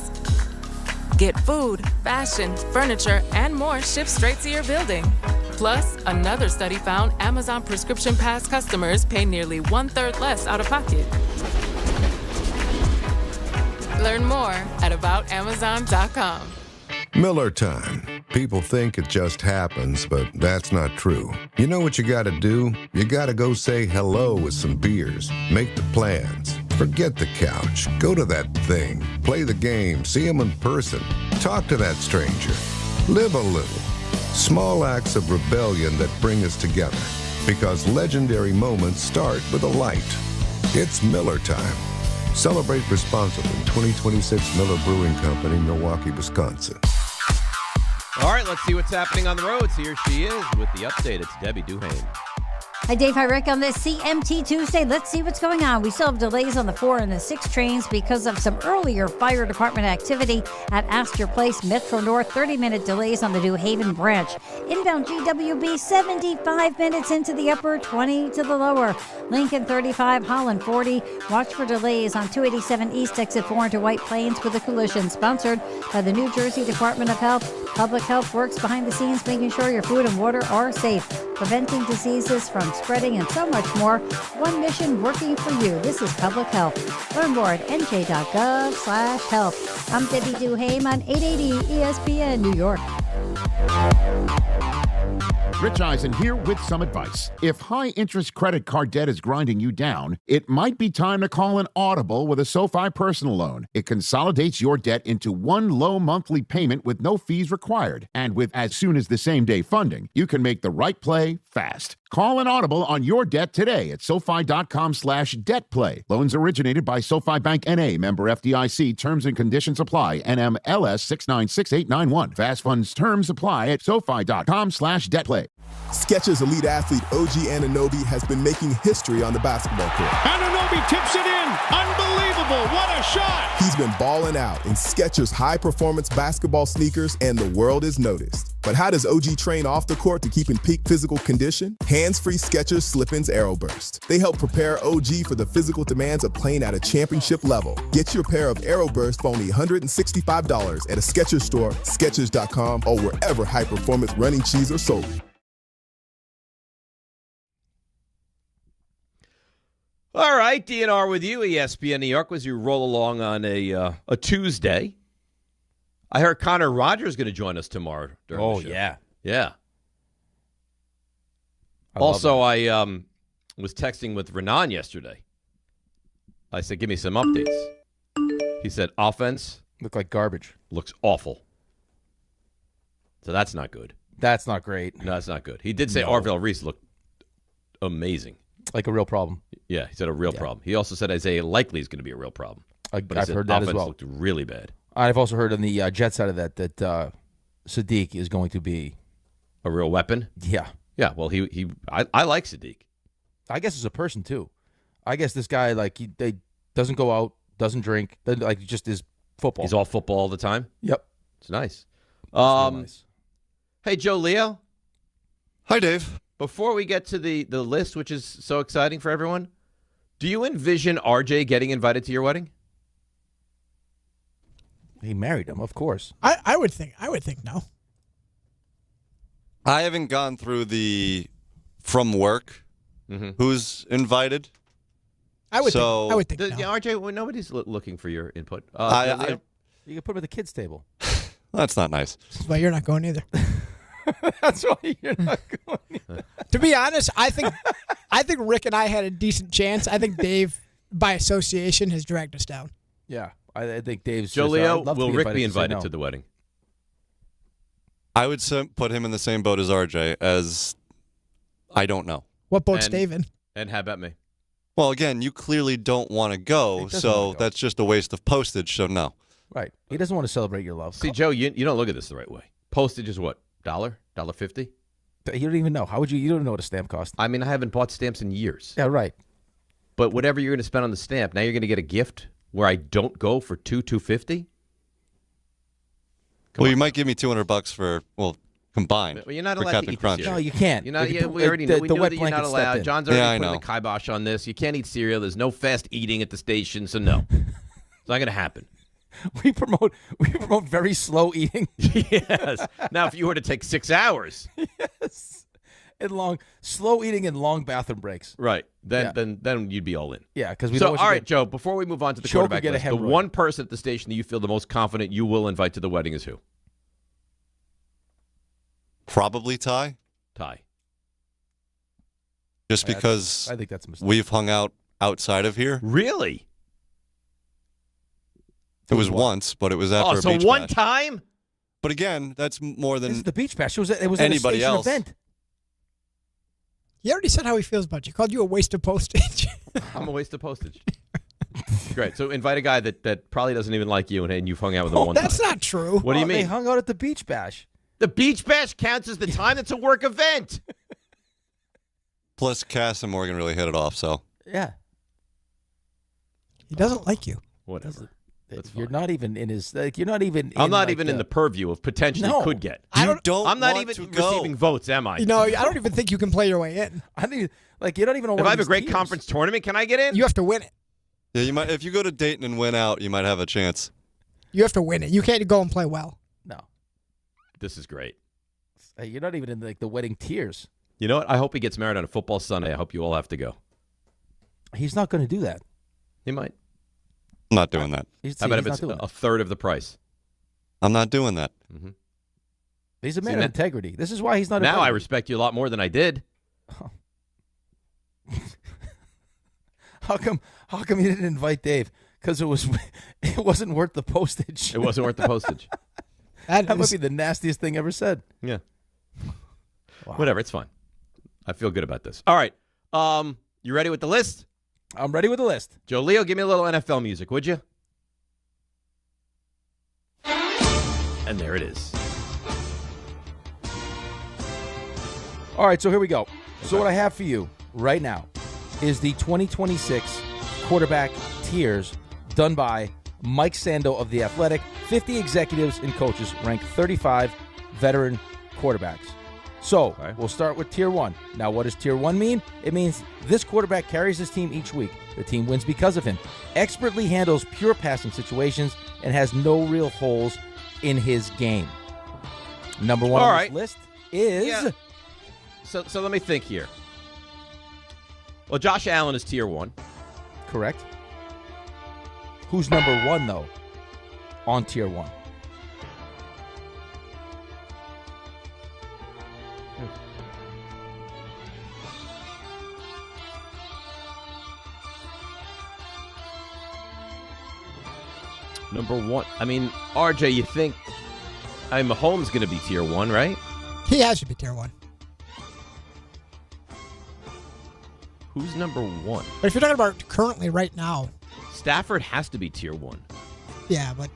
Get food, fashion, furniture, and more shipped straight to your building. Plus, another study found Amazon Prescription Pass customers pay nearly 1/3 less out of pocket. Learn more at aboutamazon.com. Miller time. People think it just happens, but that's not true. You know what you gotta do? You gotta go say hello with some beers. Make the plans. Forget the couch. Go to that thing. Play the game. See them in person. Talk to that stranger. Live a little. Small acts of rebellion that bring us together. Because legendary moments start with a light. It's Miller time. Celebrate responsibly. 2026 Miller Brewing Company, Milwaukee, Wisconsin. All right, let's see what's happening on the roads. Here she is with the update. It's Debbie Duhane. Hi, Dave. Hi, Rick. On this CMT Tuesday, let's see what's going on. We still have delays on the 4 and the 6 trains because of some earlier fire department activity at Astor Place, Metro North. 30-minute delays on the New Haven branch. Inbound GWB, 75 minutes into the upper, 20 to the lower. Lincoln 35, Holland 40. Watch for delays on 287 East, exit 4 into White Plains with a collision. Sponsored by the New Jersey Department of Health. Public Health works behind the scenes, making sure your food and water are safe, preventing diseases from spreading, and so much more. One mission working for you. This is Public Health. Learn more at nj.gov/health. I'm Debbie Duhame on 880 ESPN New York. Rich Eisen here with some advice. If high-interest credit card debt is grinding you down, it might be time to call an audible with a SoFi personal loan. It consolidates your debt into one low monthly payment with no fees required. And with as soon as the same-day funding, you can make the right play fast. Call an audible on your debt today at SoFi.com/debtplay. Loans originated by SoFi Bank N.A., member FDIC. Terms and conditions apply. NMLS 696891. Fast funds terms apply at SoFi.com/debtplay. Skechers elite athlete OG Anunoby has been making history on the basketball court. Anunoby tips it in. Unbelievable. What a shot. He's been balling out in Skechers high-performance basketball sneakers, and the world is noticed. But how does OG train off the court to keep in peak physical condition? Hands-free Skechers Slip-ins Aeroburst. They help prepare OG for the physical demands of playing at a championship level. Get your pair of Aeroburst for only $165 at a Skechers store, Skechers.com, or wherever high-performance running shoes are sold. All right, DNR with you, ESPN New York, as you roll along on a Tuesday. I heard Connor Rogers is going to join us tomorrow during the show. Yeah. Yeah. I was texting with Renan yesterday. I said, give me some updates. He said, offense. Look like garbage. Looks awful. So that's not good. That's not great. No, that's not good. He did say Arvell Reese looked amazing. Like a real problem. Yeah, he said a real problem. He also said Isaiah Likely is going to be a real problem. I've heard that as well. Looked really bad. I've also heard on the Jet side of that Sadiq is going to be a real weapon. Yeah, yeah. Well, I like Sadiq. I guess as a person too. I guess this guy he doesn't go out, doesn't drink, just is football. He's all football all the time. Yep, it's nice. Nice. Hey, Joe Leo. Hi, Dave. Before we get to the list, which is so exciting for everyone, do you envision RJ getting invited to your wedding? He married him, of course. I would think no. I haven't gone through the from work who's invited. I would think no. Yeah, RJ, well, nobody's looking for your input. You can put him at the kids' table. That's not nice. That's why you're not going either. That's why you're not going either. To be honest, I think Rick and I had a decent chance. I think Dave, by association, has dragged us down. Yeah. I think Dave's Joe Leo, will Rick be invited to the wedding? I would put him in the same boat as RJ, as I don't know. What boat's Dave in? And how about me? Well, again, you clearly don't want to go, so that's just a waste of postage, so no. Right. He doesn't want to celebrate your love. See, Joe, you don't look at this the right way. Postage is what? $1.50? You don't even know. How would you? You don't know what a stamp costs. I mean, I haven't bought stamps in years. Yeah, right. But whatever you're going to spend on the stamp, now you're going to get a gift where I don't go for $250. Well, you might give me $200 for combined. Well, you're not for allowed Captain to eat Crunch. this No, you can't. You're not. We already know. We know that you're not allowed. John's already putting the kibosh on this. You can't eat cereal. There's no fast eating at the station, so no, it's not going to happen. We promote very slow eating. Yes. Now, if you were to take 6 hours, yes, and slow eating and long bathroom breaks, right? Then you'd be all in. Yeah, because we. So, all right, Joe. Before we move on to the quarterback list, the one person at the station that you feel the most confident you will invite to the wedding is who? Probably Ty. Just because I think that's a mistake. We've hung out outside of here. Really? It was once, but it was after a beach one bash. time? But again, that's more than this is the beach bash. It was anybody else. Event. He already said how he feels about you. He called you a waste of postage. I'm a waste of postage. Great. So invite a guy that probably doesn't even like you, and you've hung out with him one time. That's not true. What do you mean? They hung out at the beach bash. The beach bash counts as the time. That's a work event. Plus, Cass and Morgan really hit it off. So yeah, he doesn't like you. Whatever. You're not even in his. You're not even. I'm not even in the purview of potentially could get. I'm not even receiving votes, am I? You know, I don't even think you can play your way in. I think you don't even know. If I have a great conference tournament, can I get in? You have to win it. Yeah, you might. If you go to Dayton and win out, you might have a chance. You have to win it. You can't go and play well. No. This is great. You're not even in the wedding tiers. You know what? I hope he gets married on a football Sunday. I hope you all have to go. He's not going to do that. He might. I'm not doing that. How about if it's a third of the price? I'm not doing that. Mm-hmm. He's a man of integrity. This is why he's not. Now I respect you a lot more than I did. How come you didn't invite Dave? Because it wasn't worth the postage. It wasn't worth the postage. That might be the nastiest thing ever said. Yeah. Wow. Whatever, it's fine. I feel good about this. All right. You ready with the list? I'm ready with the list. Joe Leo, give me a little NFL music, would you? And there it is. All right, so here we go. So what I have for you right now is the 2026 quarterback tiers done by Mike Sando of The Athletic. 50 executives and coaches ranked 35 veteran quarterbacks. So we'll start with Tier 1. Now, what does Tier 1 mean? It means this quarterback carries his team each week. The team wins because of him. Expertly handles pure passing situations and has no real holes in his game. Number one on this list is... Yeah. So let me think here. Well, Josh Allen is Tier 1. Correct. Who's number 1, though, on Tier 1? Number 1. I mean, RJ, you think Mahomes going to be Tier 1, right? He has to be Tier 1. Who's number 1? But if you're talking about currently right now. Stafford has to be Tier 1. Yeah, but.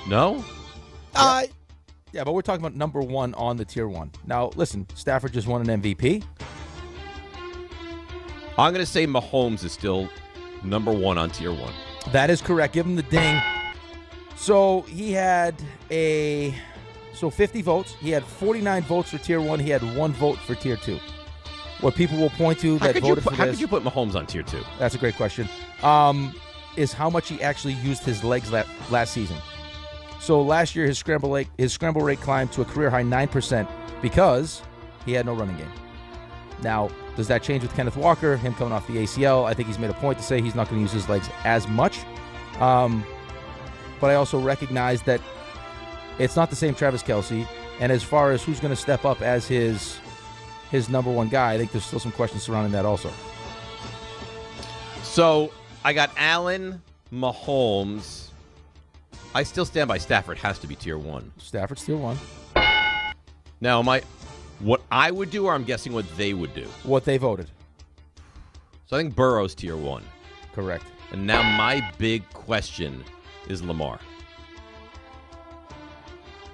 No? Yeah, but we're talking about number 1 on the Tier 1. Now, listen, Stafford just won an MVP. I'm going to say Mahomes is still number 1 on Tier 1. That is correct. Give him the ding. So he had 50 votes. He had 49 votes for Tier 1. He had 1 vote for Tier 2. What people will point to that voted for this... How could you put Mahomes on Tier 2? That's a great question. Is how much he actually used his legs last season. So last year, his scramble rate climbed to a career-high 9% because he had no running game. Now, does that change with Kenneth Walker, him coming off the ACL? I think he's made a point to say he's not going to use his legs as much. But I also recognize that it's not the same Travis Kelce. And as far as who's going to step up as his number 1 guy, I think there's still some questions surrounding that also. So I got Allen, Mahomes. I still stand by Stafford has to be Tier 1. Stafford's Tier 1. Now, what I would do, or I'm guessing what they would do? What they voted. So I think Burrow's Tier 1. Correct. And now my big question is Lamar.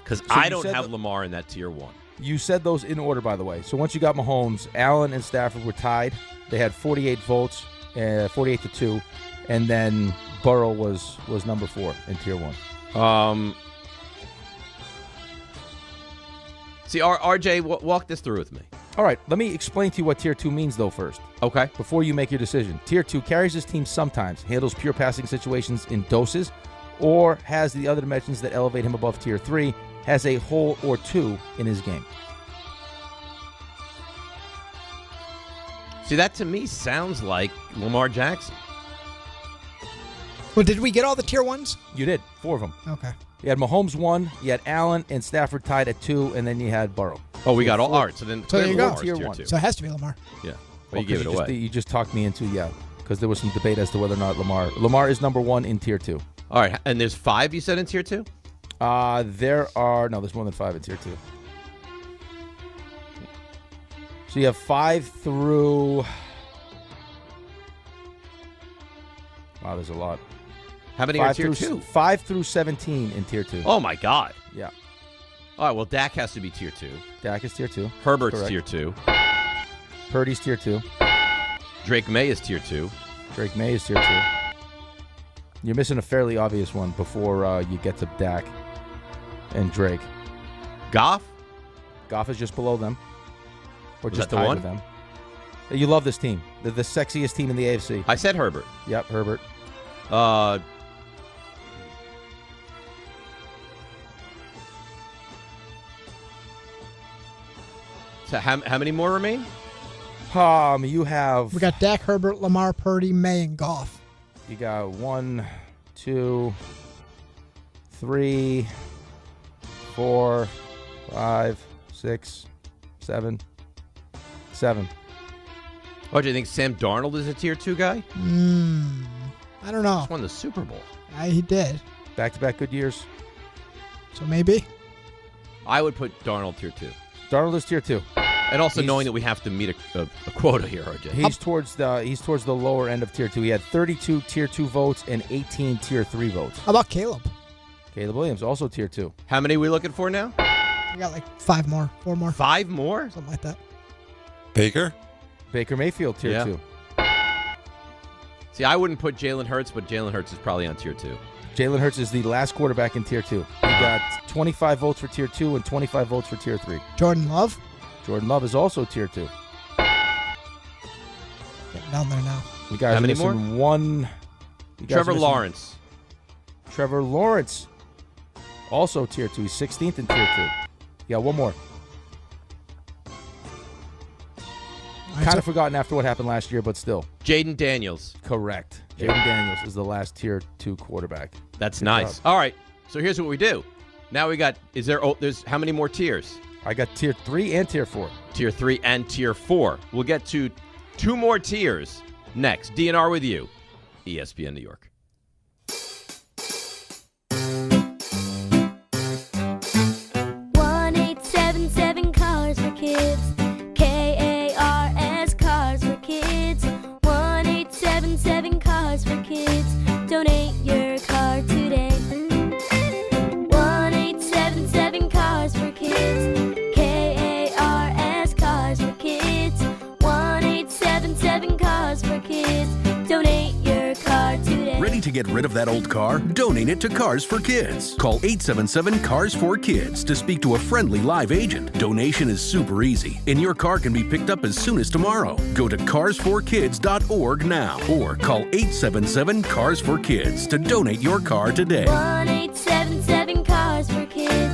Because I don't have Lamar in that Tier 1. You said those in order, by the way. So once you got Mahomes, Allen and Stafford were tied. They had 48 votes, 48-2, and then Burrow was number 4 in Tier 1. See, RJ, walk this through with me. All right, let me explain to you what Tier 2 means, though, first. Okay. Before you make your decision. Tier 2 carries his team sometimes, handles pure passing situations in doses, or has the other dimensions that elevate him above Tier 3, has a hole or 2 in his game. See, that to me sounds like Lamar Jackson. Well, did we get all the Tier 1s? You did. 4 of them. Okay. You had Mahomes 1, you had Allen and Stafford tied at 2, and then you had Burrow. Oh, we got all. All right, so then there you go. Tier 1. 2. So it has to be Lamar. Yeah. Well, you gave it away. You just talked me into, because there was some debate as to whether or not Lamar is number 1 in Tier 2. All right, and there's 5 you said in Tier 2? There's more than 5 in Tier 2. So you have 5 through... Wow, there's a lot. How many are Tier 2? 5 through 17 in Tier 2. Oh, my God. Yeah. All right, well, Dak has to be Tier 2. Dak is Tier 2. Herbert's Tier 2. Purdy's Tier 2. Drake May is Tier 2. Drake May is Tier 2. You're missing a fairly obvious one before you get to Dak and Drake. Goff? Goff is just below them. Or Was just that the tied one? with them. You love this team. They're the sexiest team in the AFC. I said Herbert. Yep, Herbert. So how many more remain? You have... We got Dak, Herbert, Lamar, Purdy, May, and Goff. You got 1, 2, 3, 4, 5, 6, 7. 7. Oh, do you think Sam Darnold is a tier 2 guy? I don't know. Just won the Super Bowl. He did. Back-to-back good years. So maybe. I would put Darnold tier 2. Darnold is tier 2. And also knowing that we have to meet a quota here, RJ. He's towards the lower end of tier 2. He had 32 tier 2 votes and 18 tier 3 votes. How about Caleb? Caleb Williams, also tier 2. How many are we looking for now? We got like 5 more, 4 more. 5 more? Something like that. Baker Mayfield, tier 2. See, I wouldn't put Jalen Hurts, but Jalen Hurts is probably on tier 2. Jalen Hurts is the last quarterback in tier 2. He got 25 votes for tier 2 and 25 votes for tier 3. Jordan Love? Jordan Love is also tier 2. Getting down there now. You guys How many missing more? One. Trevor Lawrence. Trevor Lawrence, also tier 2. He's 16th in tier 2. Yeah, one more. Kind of forgotten after what happened last year, but still. Jaden Daniels. Correct. Jaden Daniels is the last tier 2 quarterback. That's nice. All right. So here's what we do. Now we got, there's how many more tiers? I got tier 3 and tier 4. Tier 3 and tier 4. We'll get to 2 more tiers next. DNR with you, ESPN New York. Cars for Kids. KARS Cars for Kids. 1-877 Cars for Kids. Donate your car today. 1-877 Cars for Kids. KARS Cars for Kids. 1-877 Cars for Kids. Donate your car today. Ready to get rid of that old car? Donate it to Cars for Kids. Call 877-CARS-4-KIDS to speak to a friendly live agent. Donation is super easy, and your car can be picked up as soon as tomorrow. Go to carsforkids.org now or call 877-CARS-4-KIDS to donate your car today. 1-877 Cars for Kids.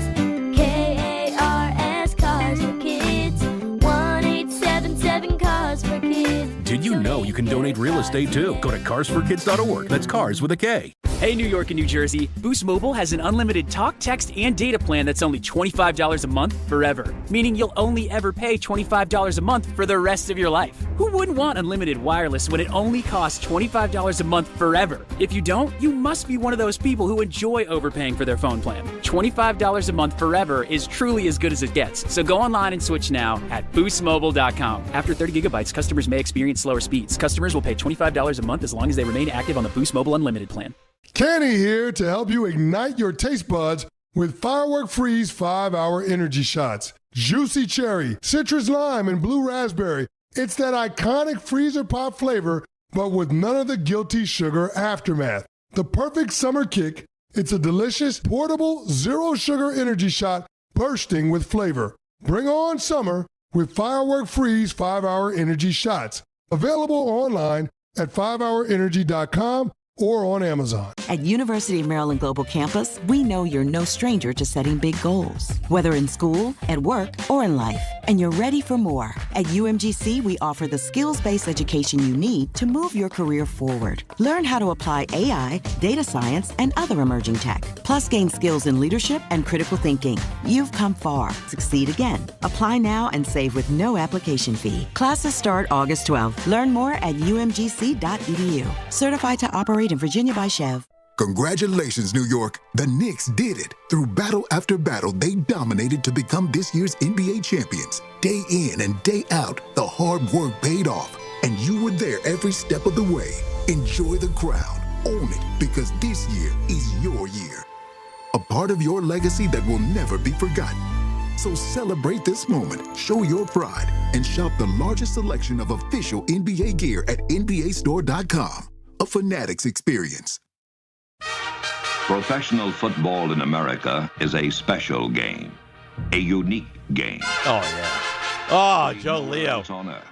KARS Cars for Kids. 1-877 Cars for Kids. Did you know you can donate real estate too? Go to carsforkids.org. That's cars with a K. Hey, New York and New Jersey, Boost Mobile has an unlimited talk, text, and data plan that's only $25 a month forever, meaning you'll only ever pay $25 a month for the rest of your life. Who wouldn't want unlimited wireless when it only costs $25 a month forever? If you don't, you must be one of those people who enjoy overpaying for their phone plan. $25 a month forever is truly as good as it gets, so go online and switch now at boostmobile.com. After 30 gigabytes, customers may experience slower speeds. Customers will pay $25 a month as long as they remain active on the Boost Mobile Unlimited plan. Kenny here to help you ignite your taste buds with Firework Freeze 5-Hour Energy Shots. Juicy cherry, citrus lime, and blue raspberry. It's that iconic freezer pop flavor, but with none of the guilty sugar aftermath. The perfect summer kick. It's a delicious, portable, zero-sugar energy shot bursting with flavor. Bring on summer with Firework Freeze 5-Hour Energy Shots. Available online at 5hourenergy.com or on Amazon. At University of Maryland Global Campus, we know you're no stranger to setting big goals, whether in school, at work, or in life, and you're ready for more. At UMGC, we offer the skills-based education you need to move your career forward. Learn how to apply AI, data science, and other emerging tech, plus gain skills in leadership and critical thinking. You've come far. Succeed again. Apply now and save with no application fee. Classes start August 12th. Learn more at umgc.edu. Certified to operate in Virginia by Chev. Congratulations, New York. The Knicks did it. Through battle after battle, they dominated to become this year's NBA champions. Day in and day out, the hard work paid off, and you were there every step of the way. Enjoy the crown. Own it, because this year is your year. A part of your legacy that will never be forgotten. So celebrate this moment, show your pride, and shop the largest selection of official NBA gear at NBAstore.com. A Fanatics experience. Professional football in America is a special game, a unique game. Oh, yeah. Oh, Joe Leo. On Earth.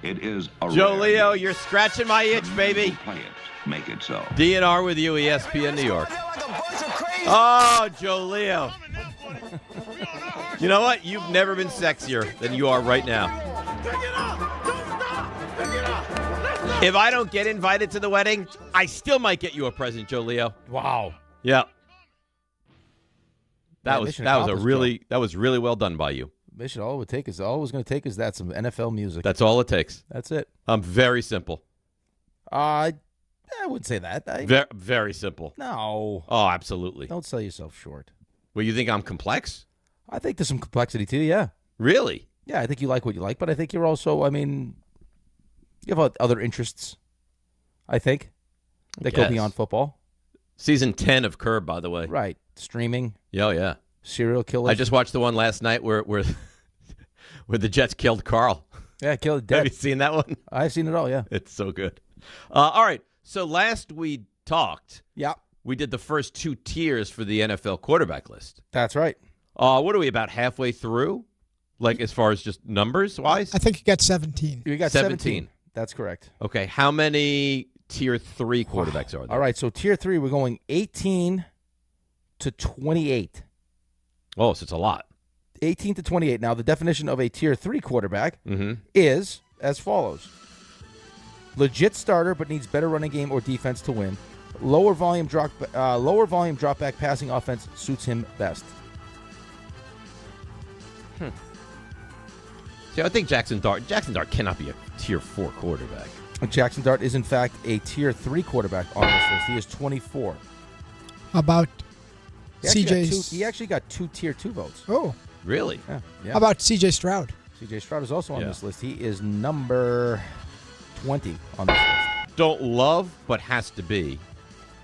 It is a Joe Leo, you're scratching my itch, baby. Play it, make it so. DNR with you, ESPN New York. Oh, Joe Leo. You know what? You've never been sexier than you are right now. If I don't get invited to the wedding, I still might get you a present, Joe Leo. Wow. Yeah. That was really well done by you. Mission, all it's going to take is some NFL music. That's all it takes. That's it. Very simple. I wouldn't say that. Very, very simple. No. Oh, absolutely. Don't sell yourself short. Well, you think I'm complex? I think there's some complexity to you, yeah. Really? Yeah, I think you like what you like, but I think you're also, you have other interests, I think, that go beyond football. Season 10 of Curb, by the way. Right. Streaming. Oh, yeah. Serial killers. I just watched the one last night where the Jets killed Carl. Yeah, killed dead. Have you seen that one? I've seen it all, yeah. It's so good. All right. So last we talked, we did the first 2 tiers for the NFL quarterback list. That's right. What are we, about halfway through? Like as far as just numbers-wise? I think you got 17. You got 17. That's correct. Okay. How many Tier 3 quarterbacks are there? All right. So Tier 3, we're going 18 to 28. Oh, so it's a lot. 18 to 28. Now, the definition of a Tier 3 quarterback is as follows. Legit starter, but needs better running game or defense to win. Lower volume drop back passing offense suits him best. See, I think Jackson Dart cannot be a Tier 4 quarterback. Jackson Dart is, in fact, a Tier 3 quarterback on this list. He is 24. How about CJ? He actually got 2 Tier 2 votes. Oh. Really? Yeah. How about CJ Stroud? CJ Stroud is also on this list. He is number 20 on this list. Don't love, but has to be.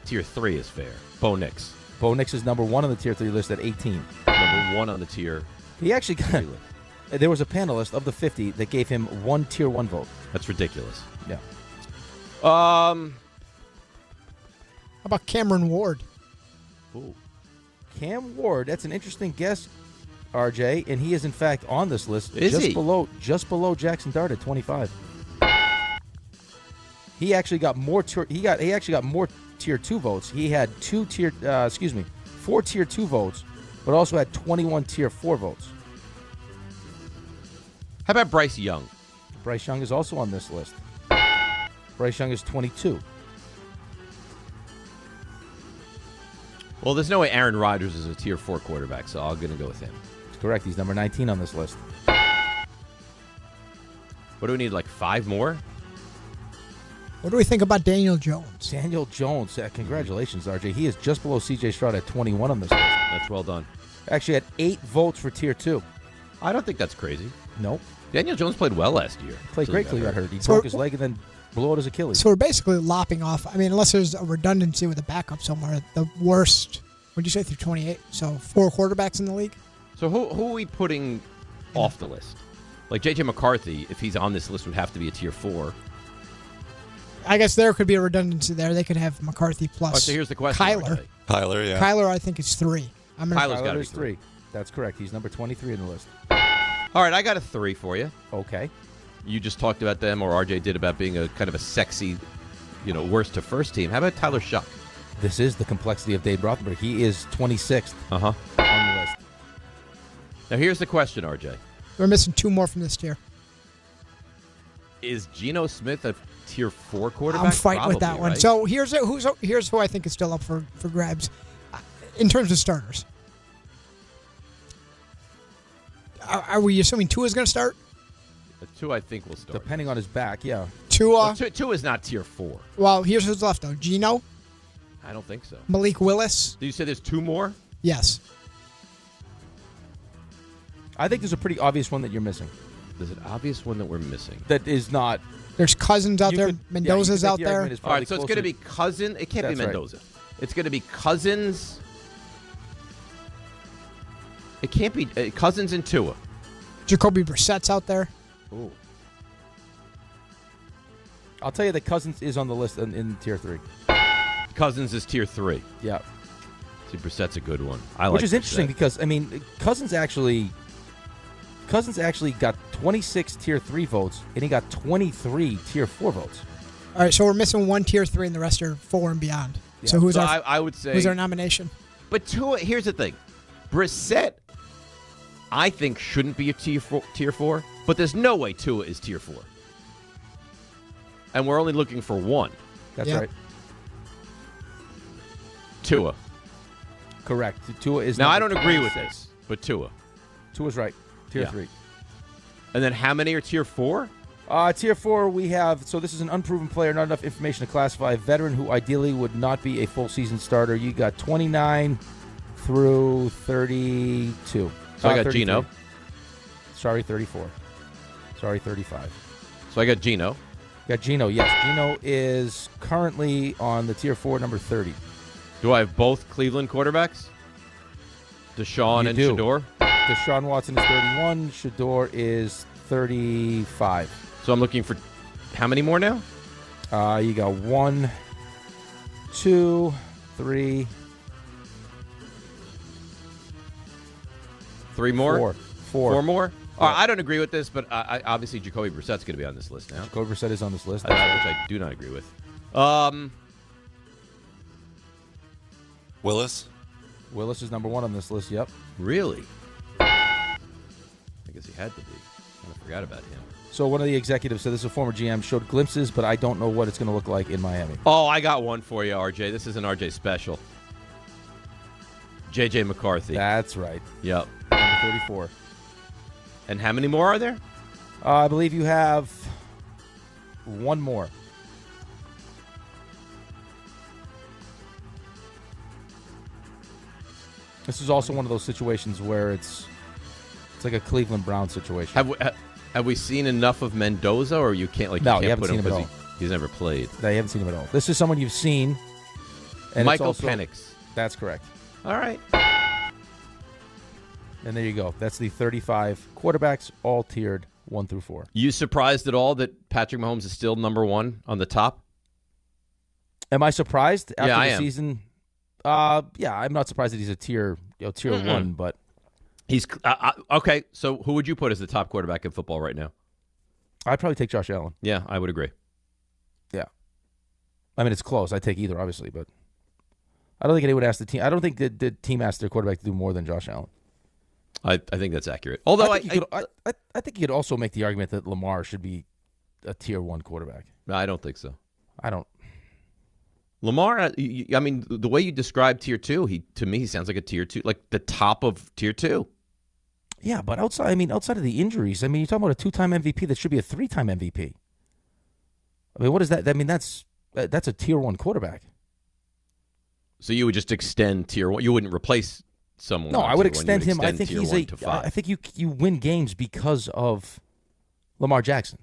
Tier 3 is fair. Bo Nix. Bo Nix is number 1 on the Tier 3 list at 18. Number 1 on the Tier. He actually got. There was a panelist of the 50 that gave him 1 Tier 1 vote. That's ridiculous. Yeah. How about Cameron Ward? Ooh. Cam Ward. That's an interesting guess, RJ, and he is in fact on this list. Is he? Just below Jackson Dart at 25. He actually got more. He actually got more Tier 2 votes. He had 4 Tier 2 votes, but also had 21 Tier 4 votes. How about Bryce Young? Bryce Young is also on this list. Bryce Young is 22. Well, there's no way Aaron Rodgers is a Tier 4 quarterback, so I'm going to go with him. That's correct. He's number 19 on this list. What do we need, like 5 more? What do we think about Daniel Jones? Daniel Jones. Congratulations, RJ. He is just below CJ Stroud at 21 on this list. That's well done. Actually had 8 votes for Tier 2. I don't think that's crazy. Nope. Daniel Jones played well last year. Played great till he got hurt. He broke his leg and then blew out his Achilles. So we're basically lopping off. I mean, unless there's a redundancy with a backup somewhere, the worst, what'd you say, through 28? So 4 quarterbacks in the league? So who are we putting off the list? Like J.J. McCarthy, if he's on this list, would have to be a Tier 4. I guess there could be a redundancy there. They could have McCarthy plus so here's the question. Kyler. Kyler, yeah. Kyler, I think, is 3. Kyler's got to be 3. That's correct. He's number 23 in the list. All right, I got a 3 for you. Okay. You just talked about them, or RJ did, about being a kind of a sexy, worst to first team. How about Tyler Shuck? This is the complexity of Dave Rothenberg. He is 26th on the list. Now, here's the question, RJ. We're missing 2 more from this tier. Is Geno Smith a Tier 4 quarterback? I'm fighting with that Probably, one. right? So here's who I think is still up for grabs in terms of starters. Are we assuming Tua is going to start? Tua, I think, will start. Depending on his back, yeah. Tua is not Tier 4. Well, here's who's left, though. Geno. I don't think so. Malik Willis. Did you say there's 2 more? Yes. I think there's a pretty obvious one that you're missing. There's an obvious one that we're missing. That is not. There's Cousins out there. Mendoza's out there. All right, so it's going to be Cousins. It can't be Mendoza. Right. It's going to be Cousins. It can't be Cousins and Tua. Jacoby Brissett's out there. Ooh. I'll tell you that Cousins is on the list in Tier 3. Cousins is Tier 3. Yeah. See, Brissett's a good one. Which is interesting because, Cousins actually got 26 Tier 3 votes, and he got 23 Tier 4 votes. All right, so we're missing 1 Tier 3, and the rest are 4 and beyond. Yeah. So who's I would say who's our nomination? But Tua, here's the thing. Brissett, I think, shouldn't be a Tier 4, but there's no way Tua is Tier 4. And we're only looking for 1. That's right. Tua. Correct. Tua is now. I don't 26. agree with this, but Tua's right. Tier 3. And then how many are Tier 4? Tier 4, we have, so this is an unproven player, not enough information to classify. A veteran who ideally would not be a full season starter. You got 29 through 32. So I got 33. Geno. Sorry, 34. Sorry, 35. So I got Geno. Got Geno, yes. Geno is currently on the Tier 4, number 30. Do I have both Cleveland quarterbacks? Deshaun and Shador? Deshaun Watson is 31. Shador is 35. So I'm looking for how many more now? You got 1, 2, 3. 3 more? 4 more? I don't agree with this, but I obviously Jacoby Brissett's going to be on this list now. Jacoby Brissett is on this list. Which I do not agree with. Willis? Willis is number 1 on this list, yep. Really? I guess he had to be. I forgot about him. So one of the executives said this is a former GM, showed glimpses, but I don't know what it's going to look like in Miami. Oh, I got one for you, RJ. This is an RJ special. J.J. McCarthy. That's right. Yep. Number 34. And how many more are there? I believe you have 1 more. This is also one of those situations where it's like a Cleveland Brown situation. Have we seen enough of Mendoza, or you can't No, you you can't haven't put seen him him at because he's never played? No, you haven't seen him at all. This is someone you've seen. And Michael it's also, Penix. That's correct. All right. And there you go. That's the 35 quarterbacks, all tiered 1 through 4. You surprised at all that Patrick Mahomes is still number 1 on the top? Am I surprised after I the am. season? Yeah, I'm not surprised that he's a tier 1, but he's okay. So who would you put as the top quarterback in football right now? I'd probably take Josh Allen. Yeah, I would agree. Yeah, I mean it's close. I'd take either, obviously, but I don't think anyone asked the team. I don't think the team asked their quarterback to do more than Josh Allen. I think that's accurate. Although I think you could also make the argument that Lamar should be a tier 1 quarterback. No, I don't think so. I don't. Lamar, I mean, the way you describe tier 2, to me, he sounds like a tier 2, like the top of tier 2. Yeah, but outside of the injuries, I mean, you're talking about a 2-time MVP that should be a 3-time MVP. I mean, what is that? I mean, that's a tier 1 quarterback. So you would just extend tier 1. You wouldn't replace someone. No, I would extend him. I think tier he's 1 to 5. I think you win games because of Lamar Jackson.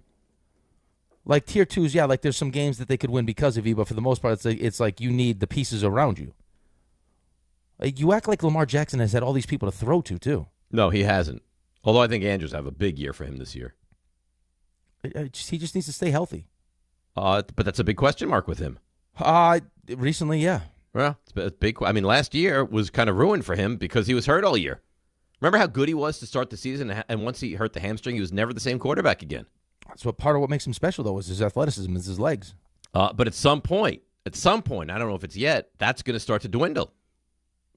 Like tier 2s, yeah, like there's some games that they could win because of you, but for the most part, it's like you need the pieces around you. Like, you act like Lamar Jackson has had all these people to throw to, too. No, he hasn't. Although I think Andrews have a big year for him this year. He just needs to stay healthy. But that's a big question mark with him. Recently, yeah. Well, it's a big. I mean, last year was kind of ruined for him because he was hurt all year. Remember how good he was to start the season, and once he hurt the hamstring, he was never the same quarterback again. That's what part of what makes him special, though, is his athleticism, is his legs. But at some point, I don't know if it's yet, that's going to start to dwindle.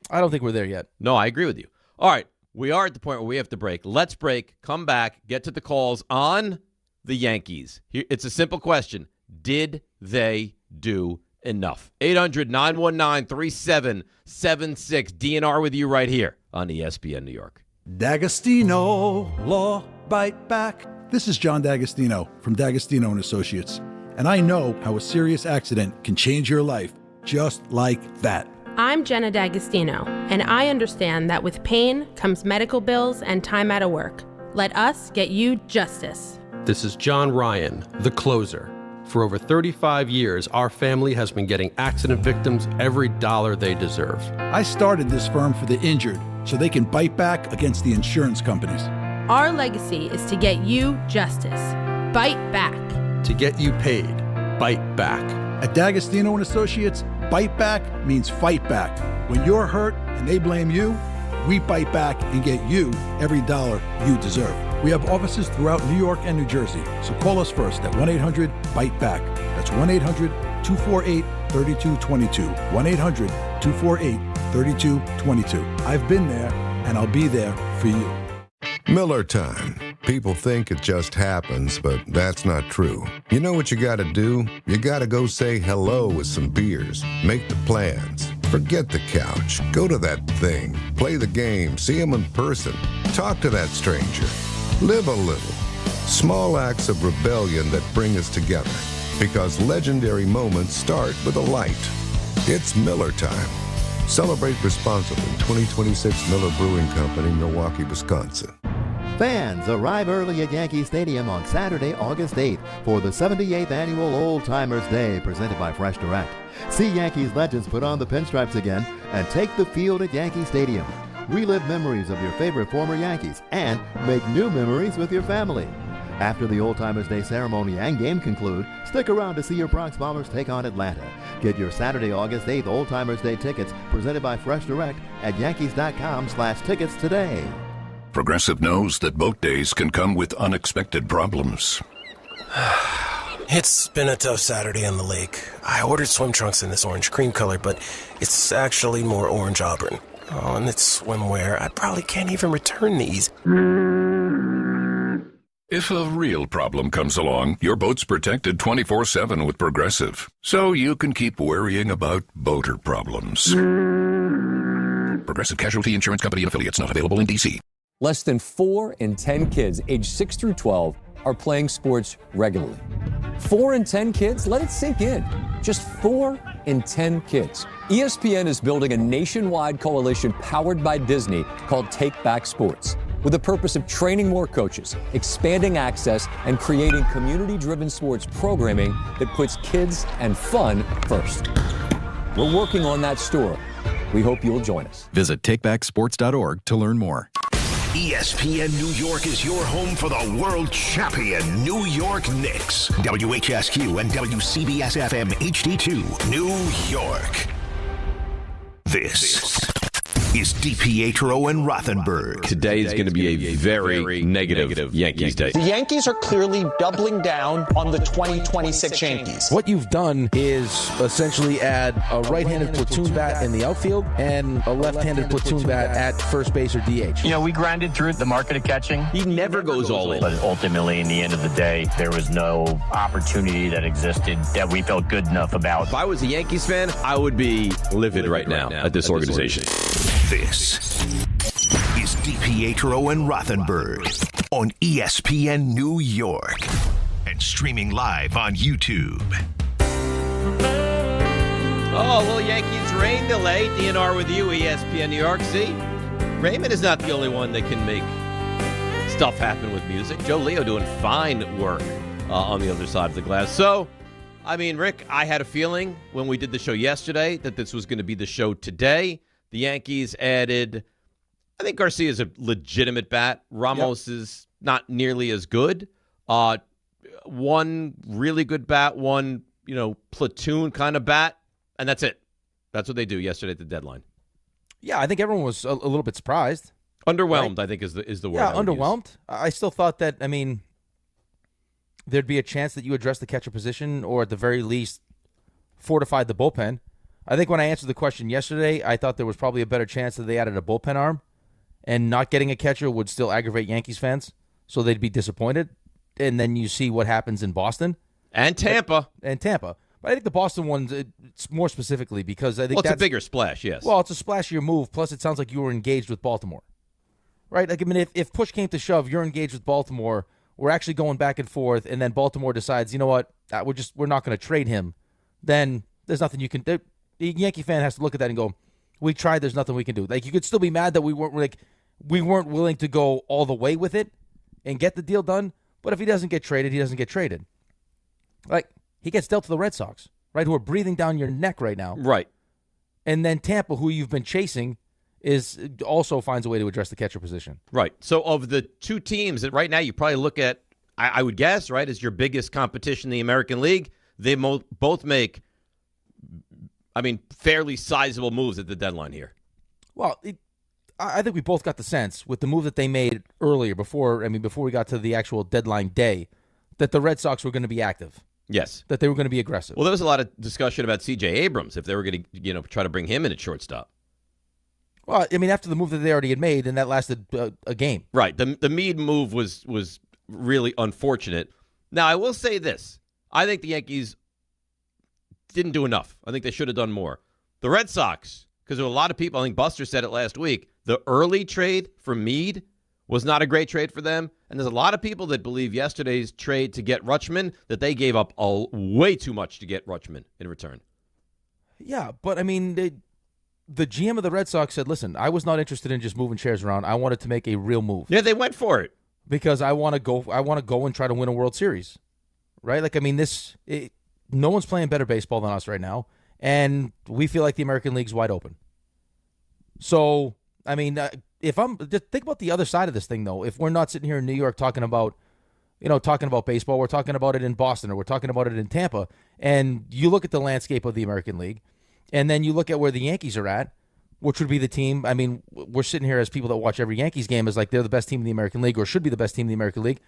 I don't think we're there yet. No, I agree with you. All right, we are at the point where we have to break. Let's break, come back, get to the calls on the Yankees. It's a simple question. Did they do enough? 800-919-3776. DNR with you right here on ESPN New York. D'Agostino, Law Bite Back. This is John D'Agostino from D'Agostino & Associates, and I know how a serious accident can change your life just like that. I'm Jenna D'Agostino, and I understand that with pain comes medical bills and time out of work. Let us get you justice. This is John Ryan, the closer. For over 35 years, our family has been getting accident victims every dollar they deserve. I started this firm for the injured so they can bite back against the insurance companies. Our legacy is to get you justice. Bite back. To get you paid, bite back. At D'Agostino & Associates, bite back means fight back. When you're hurt and they blame you, we bite back and get you every dollar you deserve. We have offices throughout New York and New Jersey, so call us first at 1-800-BITE-BACK. That's 1-800-248-3222. 1-800-248-3222. I've been there, and I'll be there for you. Miller time. People think it just happens, but that's not true. You know what you gotta do? You gotta go say hello with some beers. Make the plans. Forget the couch. Go to that thing. Play the game. See him in person. Talk to that stranger. Live a little. Small acts of rebellion that bring us together. Because legendary moments start with a light. It's Miller time. Celebrate responsibly. 2026 Miller Brewing Company, Milwaukee, Wisconsin. Fans, arrive early at Yankee Stadium on Saturday, August 8th for the 78th Annual Old Timers Day presented by Fresh Direct. See Yankees legends put on the pinstripes again and take the field at Yankee Stadium. Relive memories of your favorite former Yankees and make new memories with your family. After the Old Timers Day ceremony and game conclude, stick around to see your Bronx Bombers take on Atlanta. Get your Saturday, August 8th Old Timers Day tickets presented by Fresh Direct at Yankees.com/tickets today. Progressive knows that boat days can come with unexpected problems. It's been a tough Saturday on the lake. I ordered swim trunks in this orange cream color, but it's actually more orange auburn. Oh, and it's swimwear. I probably can't even return these. If a real problem comes along, your boat's protected 24/7 with Progressive, so you can keep worrying about boater problems. Progressive Casualty Insurance Company and Affiliates, not available in D.C. Less than 4 in 10 kids aged 6 through 12 are playing sports regularly. 4 in 10 kids? Let it sink in. Just 4 in 10 kids. ESPN is building a nationwide coalition powered by Disney called Take Back Sports, with the purpose of training more coaches, expanding access, and creating community-driven sports programming that puts kids and fun first. We're working on that story. We hope you'll join us. Visit takebacksports.org to learn more. ESPN New York is your home for the world champion New York Knicks. WHSQ and WCBS FM HD2, New York. This is DiPietro and Rothenberg. Today is going to be a very negative Yankees day. The Yankees are clearly doubling down on the 2026 Yankees. What you've done is essentially add a right-handed platoon bat in the outfield and a left-handed platoon bat at first base or DH. You know, we grinded through the market of catching. He never goes all in. But ultimately, in the end of the day, there was no opportunity that existed that we felt good enough about. If I was a Yankees fan, I would be livid right now at this organization. This is DiPietro and Rothenberg on ESPN New York and streaming live on YouTube. Oh, a little Yankees rain delay. DNR with you, ESPN New York. See, Raymond is not the only one that can make stuff happen with music. Joe Leo doing fine work on the other side of the glass. So, I mean, Rick, I had a feeling when we did the show yesterday that this was going to be the show today. The Yankees added, I think Garcia's a legitimate bat. Ramos is not nearly as good. One really good bat, one, platoon kind of bat, and that's it. That's what they do yesterday at the deadline. Yeah, I think everyone was a little bit surprised. Underwhelmed, right? I think is the word. Yeah, underwhelmed. I still thought that, there'd be a chance that you address the catcher position or at the very least fortified the bullpen. I think when I answered the question yesterday, I thought there was probably a better chance that they added a bullpen arm and not getting a catcher would still aggravate Yankees fans, so they'd be disappointed. And then you see what happens in Boston. And Tampa. But I think the Boston one, it's more specifically because I think it's a bigger splash, yes. Well, it's a splashier move, plus it sounds like you were engaged with Baltimore. Right? Like, if push came to shove, you're engaged with Baltimore, we're actually going back and forth, and then Baltimore decides, you know what, we're not going to trade him, then there's nothing you can do. The Yankee fan has to look at that and go, we tried, there's nothing we can do. Like, you could still be mad that we weren't willing to go all the way with it and get the deal done, but if he doesn't get traded, he doesn't get traded. Like, he gets dealt to the Red Sox, right, who are breathing down your neck right now. Right. And then Tampa, who you've been chasing, also finds a way to address the catcher position. Right. So of the two teams that right now you probably look at, I would guess, right, as your biggest competition in the American League, they both make fairly sizable moves at the deadline here. Well, I think we both got the sense with the move that they made earlier before we got to the actual deadline day that the Red Sox were going to be active. Yes. That they were going to be aggressive. Well, there was a lot of discussion about C.J. Abrams, if they were going to, try to bring him in at shortstop. Well, after the move that they already had made, and that lasted a game. Right. The Meade move was really unfortunate. Now, I will say this. I think the Yankees didn't do enough. I think they should have done more. The Red Sox, because there were a lot of people, I think Buster said it last week, the early trade for Meade was not a great trade for them. And there's a lot of people that believe yesterday's trade to get Rutschman, that they gave up way too much to get Rutschman in return. Yeah, but I mean, the GM of the Red Sox said, listen, I was not interested in just moving chairs around. I wanted to make a real move. Yeah, they went for it. Because I want to go and try to win a World Series. Right? Like, I mean, no one's playing better baseball than us right now. And we feel like the American League's wide open. So, I mean, just think about the other side of this thing, though. If we're not sitting here in New York talking about baseball, we're talking about it in Boston or we're talking about it in Tampa. And you look at the landscape of the American League, and then you look at where the Yankees are at, which would be the team. I mean, we're sitting here as people that watch every Yankees game as like they're the best team in the American League or should be the best team in the American League.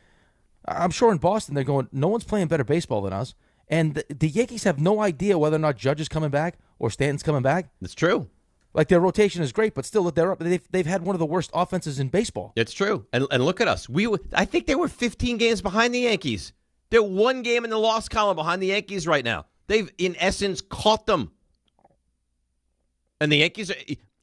I'm sure in Boston they're going, no one's playing better baseball than us. And the Yankees have no idea whether or not Judge is coming back or Stanton's coming back. It's true. Like, their rotation is great, but still, they've had one of the worst offenses in baseball. It's true. And look at us. I think they were 15 games behind the Yankees. They're one game in the loss column behind the Yankees right now. They've, in essence, caught them. And the Yankees,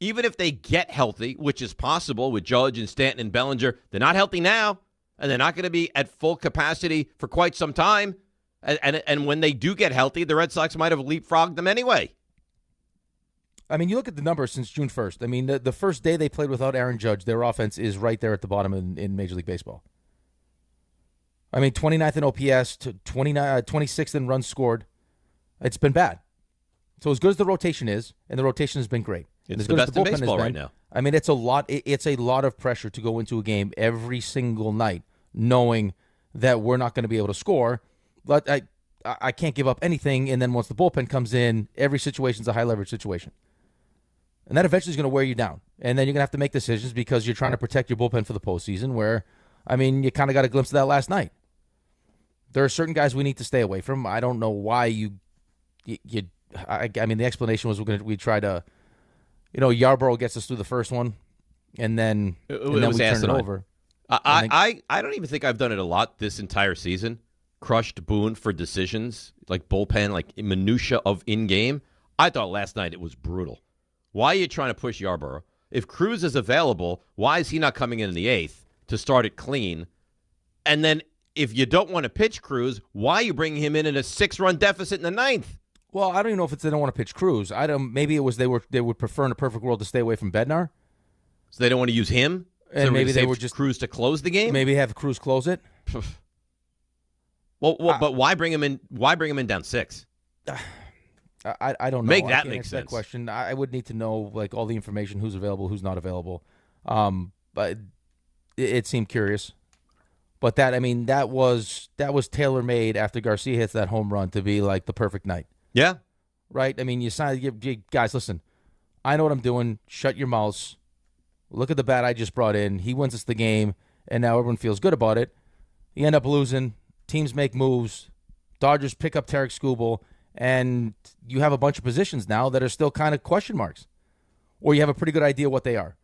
even if they get healthy, which is possible with Judge and Stanton and Bellinger, they're not healthy now, and they're not going to be at full capacity for quite some time. And when they do get healthy, the Red Sox might have leapfrogged them anyway. I mean, you look at the numbers since June 1st. I mean, the first day they played without Aaron Judge, their offense is right there at the bottom in Major League Baseball. I mean, 29th in OPS, 26th in runs scored. It's been bad. So as good as the rotation is, and the rotation has been great. It's the best in baseball right now. I mean, it's a lot. It's a lot of pressure to go into a game every single night, knowing that we're not going to be able to score. But I can't give up anything, and then once the bullpen comes in, every situation's a high-leverage situation. And that eventually is going to wear you down. And then you're going to have to make decisions because you're trying to protect your bullpen for the postseason wan I mean, you kind of got a glimpse of that last night. There are certain guys we need to stay away from. I don't know why I mean, the explanation was we try to, Yarborough gets us through the first one, and then we turn it over. I don't even think I've done it a lot this entire season. Crushed Boone for decisions, like bullpen, like minutia of in-game. I thought last night it was brutal. Why are you trying to push Yarborough? If Cruz is available, why is he not coming in the 8th to start it clean? And then if you don't want to pitch Cruz, why are you bringing him in a 6-run deficit in the 9th? Well, I don't even know if it's they don't want to pitch Cruz. Maybe it was they would prefer in a perfect world to stay away from Bednar. So they don't want to use him? And so maybe they were just Cruz to close the game? Maybe have Cruz close it. Well, but why bring him in? Why bring him in down 6? I don't know. Make that make sense. That question. I would need to know like all the information, who's available, who's not available. But it seemed curious. But that was tailor made after Garcia hits that home run to be like the perfect night. Yeah. Right. I mean, you guys. Listen, I know what I'm doing. Shut your mouths. Look at the bat I just brought in. He wins us the game, and now everyone feels good about it. You end up losing. Teams make moves. Dodgers pick up Tarek Skubal, and you have a bunch of positions now that are still kind of question marks. Or you have a pretty good idea what they are.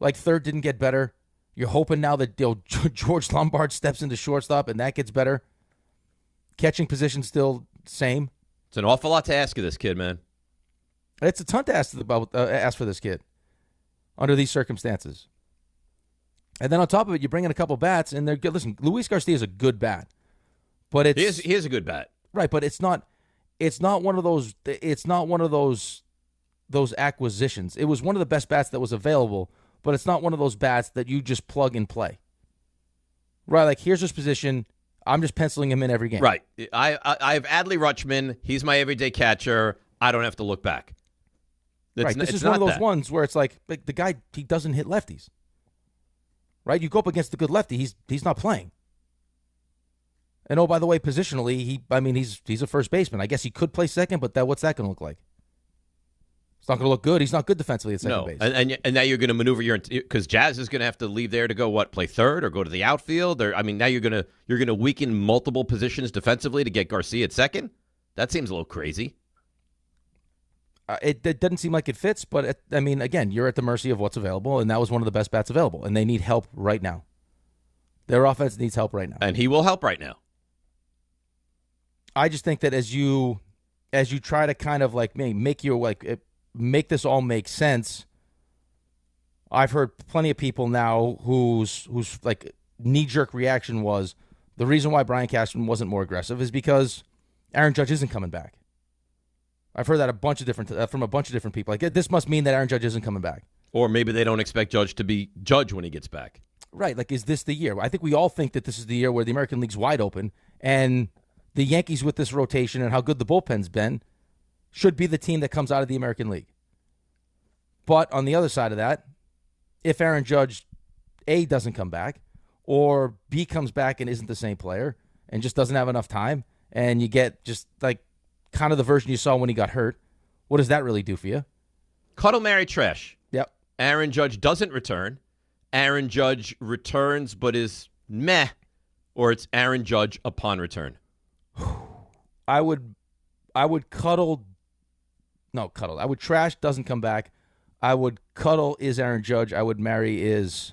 Like third didn't get better. You're hoping now that George Lombard steps into shortstop and that gets better. Catching position still same. It's an awful lot to ask of this kid, man. It's a ton to ask for this kid under these circumstances. And then on top of it, you bring in a couple bats, and they're good. Listen, Luis Garcia is a good bat. But he is a good bat, right? But it's not one of those. It's not one of those acquisitions. It was one of the best bats that was available, but it's not one of those bats that you just plug and play. Right? Like here's his position. I'm just penciling him in every game. Right. I have Adley Rutschman. He's my everyday catcher. I don't have to look back. Right. This is one of those ones where it's like the guy he doesn't hit lefties. Right? You go up against a good lefty. He's not playing. And, oh, by the way, positionally, he's a first baseman. I guess he could play second, but what's that going to look like? It's not going to look good. He's not good defensively at second base. And now you're going to maneuver because Jazz is going to have to leave there to go, play third or go to the outfield? Now you're going to weaken multiple positions defensively to get Garcia at second? That seems a little crazy. It doesn't seem like it fits, but, again, you're at the mercy of what's available, and that was one of the best bats available, and they need help right now. Their offense needs help right now. And he will help right now. I just think that as you try to kind of like make your make this all make sense, I've heard plenty of people now whose like knee-jerk reaction was the reason why Brian Cashman wasn't more aggressive is because Aaron Judge isn't coming back. I've heard that from a bunch of different people. Like, this must mean that Aaron Judge isn't coming back. Or maybe they don't expect Judge to be Judge when he gets back. Right. Like, is this the year? I think we all think that this is the year where the American League's wide open, and the Yankees with this rotation and how good the bullpen's been should be the team that comes out of the American League. But on the other side of that, if Aaron Judge, A, doesn't come back, or B, comes back and isn't the same player and just doesn't have enough time, and you get just like kind of the version you saw when he got hurt, what does that really do for you? Cuddle, marry, trash. Yep. Aaron Judge doesn't return. Aaron Judge returns but is meh, or it's Aaron Judge upon return. I would cuddle. No, cuddle. I would trash, doesn't come back. I would cuddle is Aaron Judge. I would marry is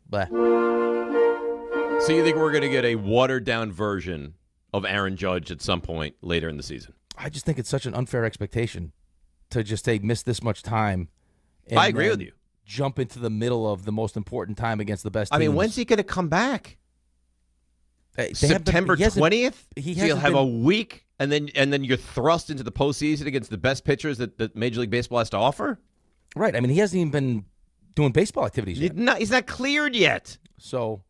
blah. So you think we're going to get a watered-down version of Aaron Judge at some point later in the season? I just think it's such an unfair expectation to just say miss this much time. I agree with you. Jump into the middle of the most important time against the best teams. I mean, when's he going to come back? September 20th? He'll have a week, and then you're thrust into the postseason against the best pitchers that Major League Baseball has to offer? Right. I mean, he hasn't even been doing baseball activities yet. He's not cleared yet. So,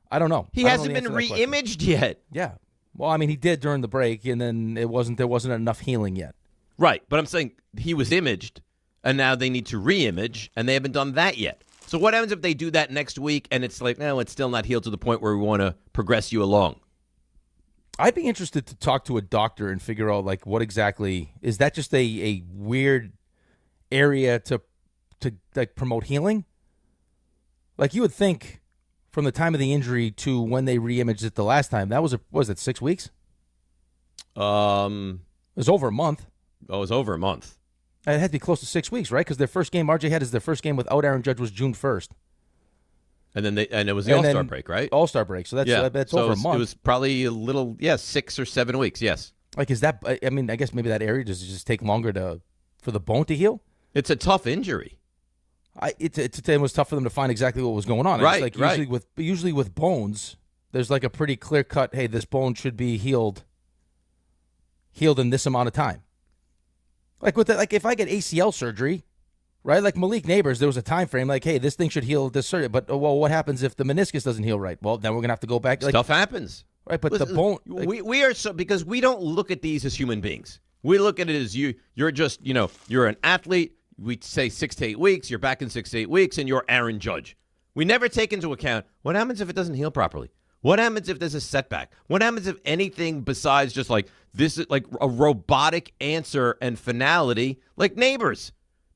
I don't know. He hasn't been re-imaged yet. Yeah. Well, I mean, he did during the break, and then there wasn't enough healing yet. Right. But I'm saying he was imaged, and now they need to re-image, and they haven't done that yet. So what happens if they do that next week and it's like, no, it's still not healed to the point where we want to progress you along? I'd be interested to talk to a doctor and figure out, like, what exactly – is that just a weird area to like promote healing? Like, you would think from the time of the injury to when they re-imaged it the last time, that was it 6 weeks? It was over a month. Oh, it was over a month. It had to be close to 6 weeks, right? Because their first game RJ had is their first game without Aaron Judge was June 1st. And then it was the All-Star break, right? All-Star break. So that's over a month. It was probably a little, 6 or 7 weeks, yes. Like, is that, I mean, I guess maybe that area does just take longer for the bone to heal? It's a tough injury. It was tough for them to find exactly what was going on. Right, like right. Usually with bones, there's like a pretty clear cut, hey, this bone should be healed in this amount of time. Like if I get ACL surgery, right? Like Malik Neighbors, there was a time frame. Like, hey, this thing should heal this surgery. But what happens if the meniscus doesn't heal right? Well, then we're gonna have to go back. Stuff happens, right? But the bone. We are so because we don't look at these as human beings. We look at it as you're just you're an athlete. We say 6 to 8 weeks. You're back in 6 to 8 weeks, and you're Aaron Judge. We never take into account what happens if it doesn't heal properly. What happens if there's a setback? What happens if anything besides just like this is like a robotic answer and finality, like Neighbors,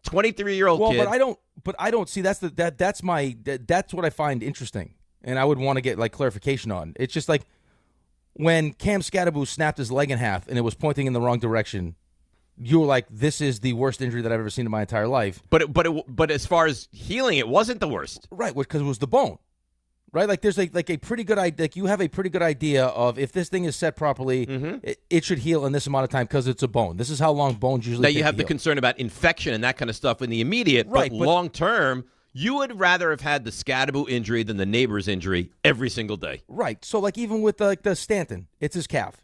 23-year-old kid. Well, but I don't see that's what I find interesting, and I would want to get like clarification on. It's just like when Cam Scatterbo snapped his leg in half and it was pointing in the wrong direction. You were like, this is the worst injury that I've ever seen in my entire life. But as far as healing, it wasn't the worst, right? Because it was the bone. Right, like there's like a pretty good idea. Like you have a pretty good idea of if this thing is set properly, it should heal in this amount of time because it's a bone. This is how long bones usually. Now take you have to the heal. concern about infection and that kind of stuff in the immediate, right? But long term, you would rather have had the Scatterbo injury than the Neighbors injury every single day. Right. So like even with the Stanton, it's his calf.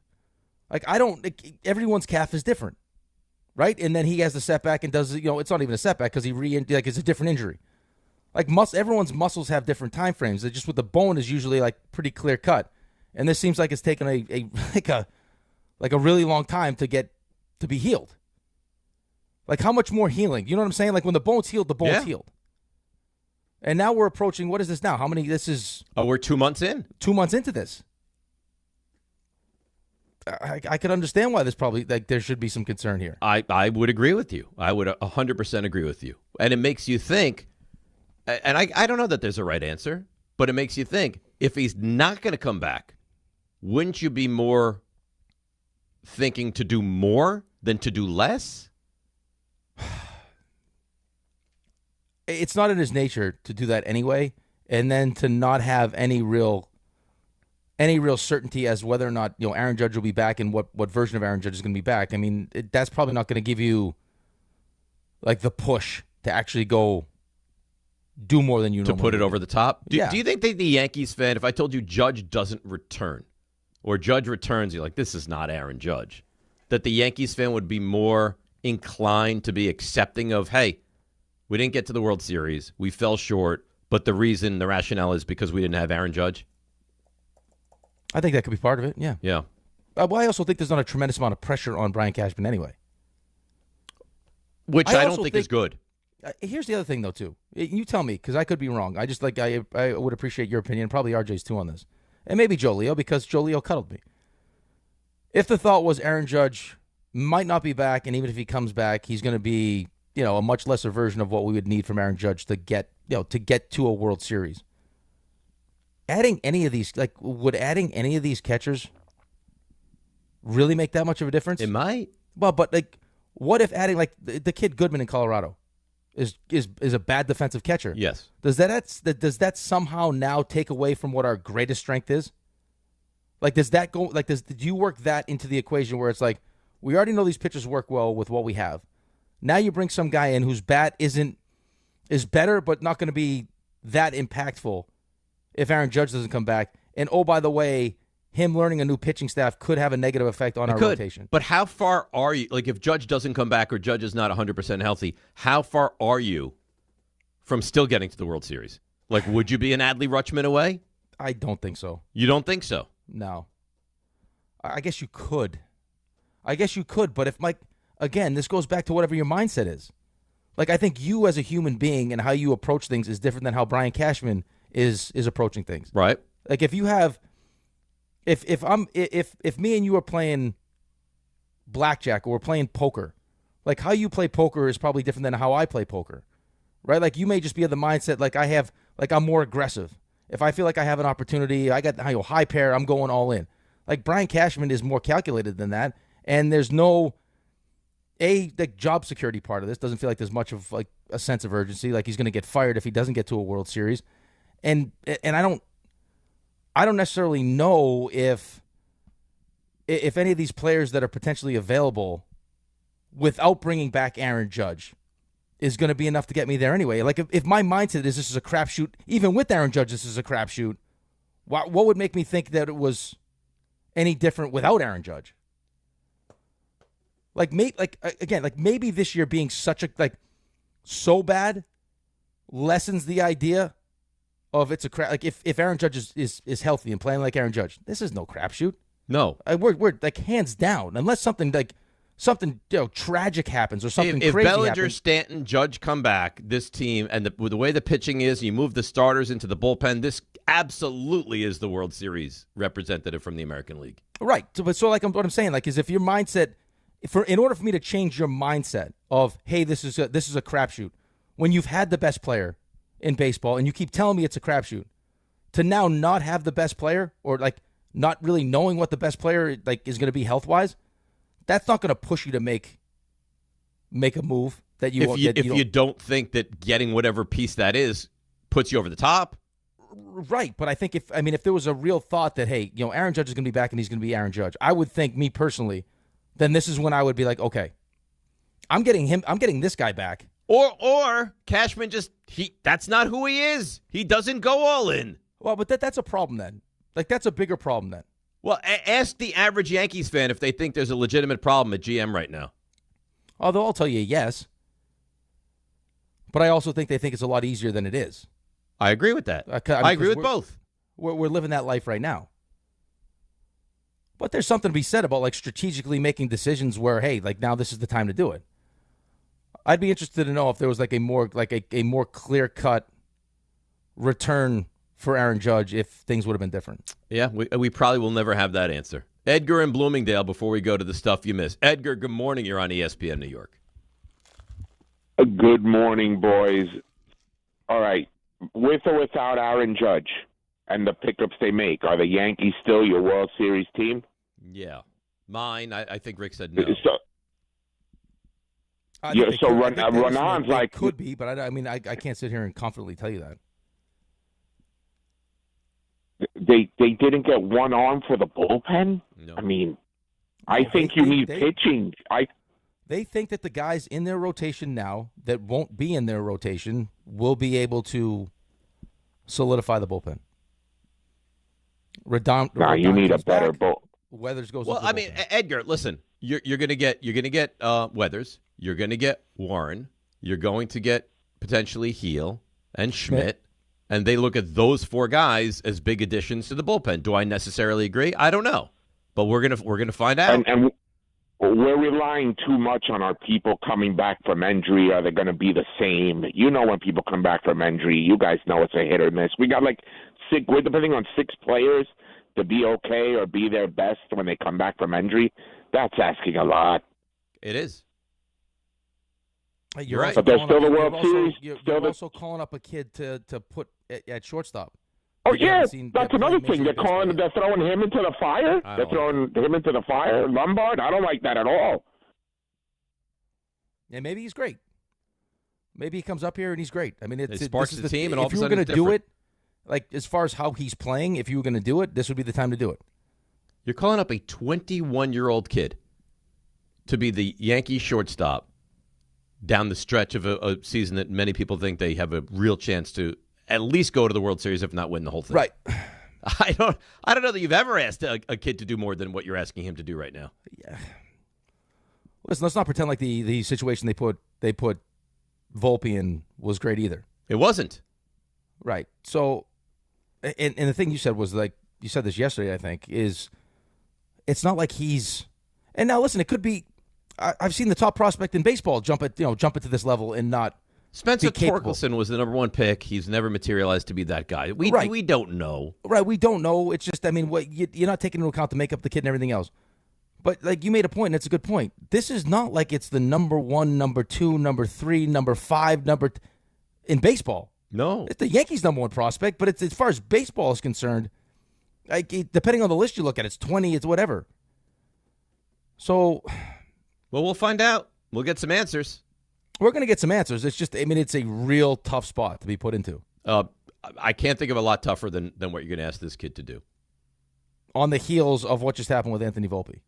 Like everyone's calf is different, right? And then he has the setback and does it's not even a setback because it's a different injury. Like everyone's muscles have different time frames. Just with the bone is usually like pretty clear cut, and this seems like it's taken a really long time to be healed. Like how much more healing? You know what I'm saying? Like when the bone's healed, the bone's healed. And now we're approaching. What is this now? How many? This is. Oh, we're 2 months in. 2 months into this. I could understand why there's probably there should be some concern here. I would agree with you. I would 100% agree with you, and it makes you think. And I don't know that there's a right answer, but it makes you think, if he's not going to come back, wouldn't you be more thinking to do more than to do less? It's not in his nature to do that anyway, and then to not have any real certainty as whether or not Aaron Judge will be back and what version of Aaron Judge is going to be back. I mean, that's probably not going to give you like the push to actually go do more than you to normally put it do. over the top. Do Yeah. you think that the Yankees fan, if I told you Judge doesn't return or Judge returns, you're like, this is not Aaron Judge, that the Yankees fan would be more inclined to be accepting of, hey, we didn't get to the World Series, we fell short, but the rationale is because we didn't have Aaron Judge? I think that could be part of it, yeah. Yeah. Well, I also think there's not a tremendous amount of pressure on Brian Cashman anyway. Which I don't also think is good. Here's the other thing, though, too. You tell me, because I could be wrong. I just I would appreciate your opinion, probably RJ's too on this. And maybe Joe Leo, because Joe Leo cuddled me. If the thought was Aaron Judge might not be back, and even if he comes back, he's going to be, a much lesser version of what we would need from Aaron Judge to get to a World Series. Adding any of these, would adding any of these catchers really make that much of a difference? It might. Well, but what if adding the kid Goodman in Colorado is a bad defensive catcher? Yes. Does that somehow now take away from what our greatest strength is? Does that go? Do you work that into the equation where it's like we already know these pitchers work well with what we have? Now you bring some guy in whose bat is better, but not going to be that impactful if Aaron Judge doesn't come back. And oh, by the way, him learning a new pitching staff could have a negative effect on our rotation. But how far are you? If Judge doesn't come back or Judge is not 100% healthy, how far are you from still getting to the World Series? Would you be an Adley Rutschman away? I don't think so. You don't think so? No. I guess you could. But if again, this goes back to whatever your mindset is. I think you as a human being and how you approach things is different than how Brian Cashman is approaching things. Right. If you have, if me and you are playing blackjack or we're playing poker, how you play poker is probably different than how I play poker, right? You may just be of the mindset I'm more aggressive. If I feel like I have an opportunity, I got high pair, I'm going all in. Brian Cashman is more calculated than that, and there's no the job security part of this doesn't feel like there's much of a sense of urgency. He's going to get fired if he doesn't get to a World Series, and I don't necessarily know if any of these players that are potentially available without bringing back Aaron Judge is going to be enough to get me there anyway. If my mindset is this is a crapshoot, even with Aaron Judge, this is a crapshoot, what would make me think that it was any different without Aaron Judge? Maybe this year being such a so bad lessens the idea of it's a crap. If Aaron Judge is healthy and playing like Aaron Judge, this is no crapshoot. No, we're hands down. Unless something tragic happens or something if crazy Bellinger, happens. Stanton, Judge come back, this team and with the way the pitching is, you move the starters into the bullpen. This absolutely is the World Series representative from the American League. Right. What I'm saying is if your mindset. In order for me to change your mindset of, hey, this is a crapshoot, when you've had the best player in baseball and you keep telling me it's a crapshoot, to now not have the best player or not really knowing what the best player is going to be health wise, that's not going to push you to make a move that you. If you don't think that getting whatever piece that is puts you over the top. Right, but I think if there was a real thought that hey, Aaron Judge is going to be back and he's going to be Aaron Judge, I would think me personally. Then this is when I would be like, okay, I'm getting this guy back. Or Cashman that's not who he is. He doesn't go all in. Well, but that's a problem then. That's a bigger problem then. Well, ask the average Yankees fan if they think there's a legitimate problem at GM right now. Although I'll tell you yes. But I also think they think it's a lot easier than it is. I agree with that. I agree with both. We're living that life right now. But there's something to be said about strategically making decisions where, hey, now this is the time to do it. I'd be interested to know if there was a more clear-cut return for Aaron Judge if things would have been different. Yeah, we probably will never have that answer. Edgar in Bloomingdale before we go to the stuff you miss. Edgar, good morning. You're on ESPN New York. Good morning, boys. All right. With or without Aaron Judge and the pickups they make, are the Yankees still your World Series team? Yeah. Mine, I think Rick said no. Ronan's like... could be, but I can't sit here and confidently tell you that. They didn't get one arm for the bullpen? No. I think you need pitching. They think that the guys in their rotation now that won't be in their rotation will be able to solidify the bullpen. You need a better bull. Weathers goes. Well, I mean, Edgar, listen, you're going to get Weathers. You're going to get Warren. You're going to get potentially Heel and Schmidt. And they look at those 4 guys as big additions to the bullpen. Do I necessarily agree? I don't know, but we're gonna find out. And we're relying too much on our people coming back from injury. Are they going to be the same? You know, when people come back from injury, you guys know it's a hit or miss. We got we're depending on 6 players to be okay or be their best when they come back from injury. That's asking a lot. It is. You're right. But there's still the World Series. You're also calling up a kid to put at shortstop. Oh, yeah, that's another thing. They're throwing him into the fire. They're throwing him into the fire. Lombard, I don't like that at all. And maybe he's great. Maybe he comes up here and he's great. I mean, it sparks the team, and all of a sudden if you were going to do it, like as far as how he's playing, if you were going to do it, this would be the time to do it. You're calling up a 21-year-old kid to be the Yankee shortstop down the stretch of a season that many people think they have a real chance to at least go to the World Series, if not win the whole thing. Right. I don't know that you've ever asked a kid to do more than what you're asking him to do right now. Yeah. Listen, let's not pretend like the situation they put Volpe in was great either. It wasn't. Right. So, and the thing you said was, like, you said this yesterday, I think, is it's not like he's. And now listen, it could be. I've seen the top prospect in baseball jump into this level and not. Spencer Torkelson was the number 1 pick. He's never materialized to be that guy. We don't know. Right, we don't know. It's just, I mean, you're not taking into account the makeup of the kid and everything else. But, like, you made a point, and it's a good point. This is not like it's the number 1, number 2, number 3, number 5, in baseball. No. It's the Yankees' number 1 prospect, but it's as far as baseball is concerned, like, depending on the list you look at, it's 20, it's whatever. So. Well, we'll find out. We'll get some answers. We're going to get some answers. It's just, I mean, it's a real tough spot to be put into. I can't think of a lot tougher than what you're going to ask this kid to do. On the heels of what just happened with Anthony Volpe.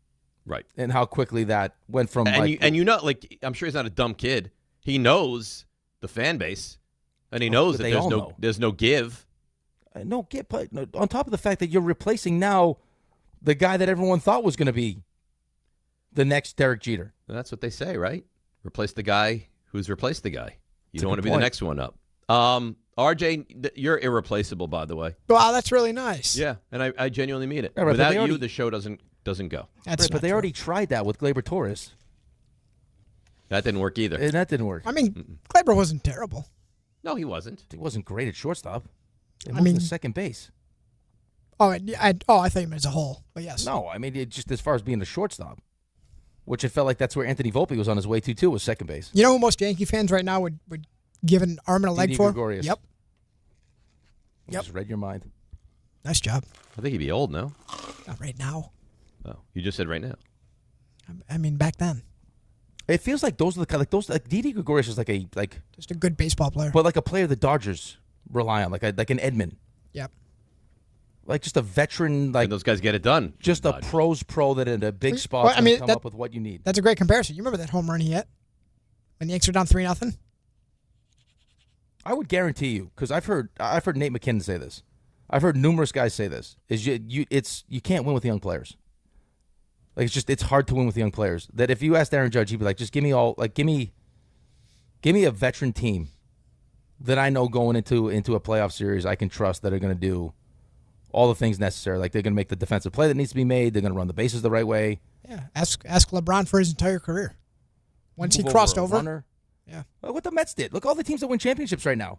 Right. And how quickly that went from I'm sure he's not a dumb kid. He knows the fan base, and he knows that there's no give. No give, but on top of the fact that you're replacing now the guy that everyone thought was going to be the next Derek Jeter. And that's what they say, right? Replace the guy who's replaced the guy. You don't want to be point. the next one up. RJ, you're irreplaceable, by the way. Wow, that's really nice. Yeah, and I genuinely mean it. Yeah, right, Without you, the show doesn't go. That's but they already tried that with Gleyber Torres. That didn't work either. And that didn't work. I mean, Gleyber wasn't terrible. No, he wasn't. He wasn't great at shortstop. He moved to second base. Oh, I thought you meant as a whole, but yes. No, I mean, just as far as being a shortstop, which it felt like that's where Anthony Volpe was on his way to, too, was second base. You know who most Yankee fans right now would give an arm and a leg Didi for? Gregorius. Yep. I just read your mind. Nice job. I think he'd be old now. Not right now. Oh, you just said right now. I mean, back then. It feels like those are the kind like Didi Gregorius is like just a good baseball player, but like a player the Dodgers rely on, like an Edman. Yep. Like just a veteran, like and those guys get it done. Just a pro's pro that in a big spot can come up with what you need. That's a great comparison. You remember that home run he hit when the Yankees were down 3-0? I would guarantee you, because I've heard Nate McKinnon say this. I've heard numerous guys say this. You can't win with young players. Like it's hard to win with young players. That if you asked Aaron Judge, he'd be like, just give me a veteran team that I know going into a playoff series I can trust that are going to do all the things necessary. Like they're going to make the defensive play that needs to be made. They're going to run the bases the right way. Yeah, ask LeBron for his entire career. Once he crossed over. Yeah. Look what the Mets did. Look all the teams that win championships right now.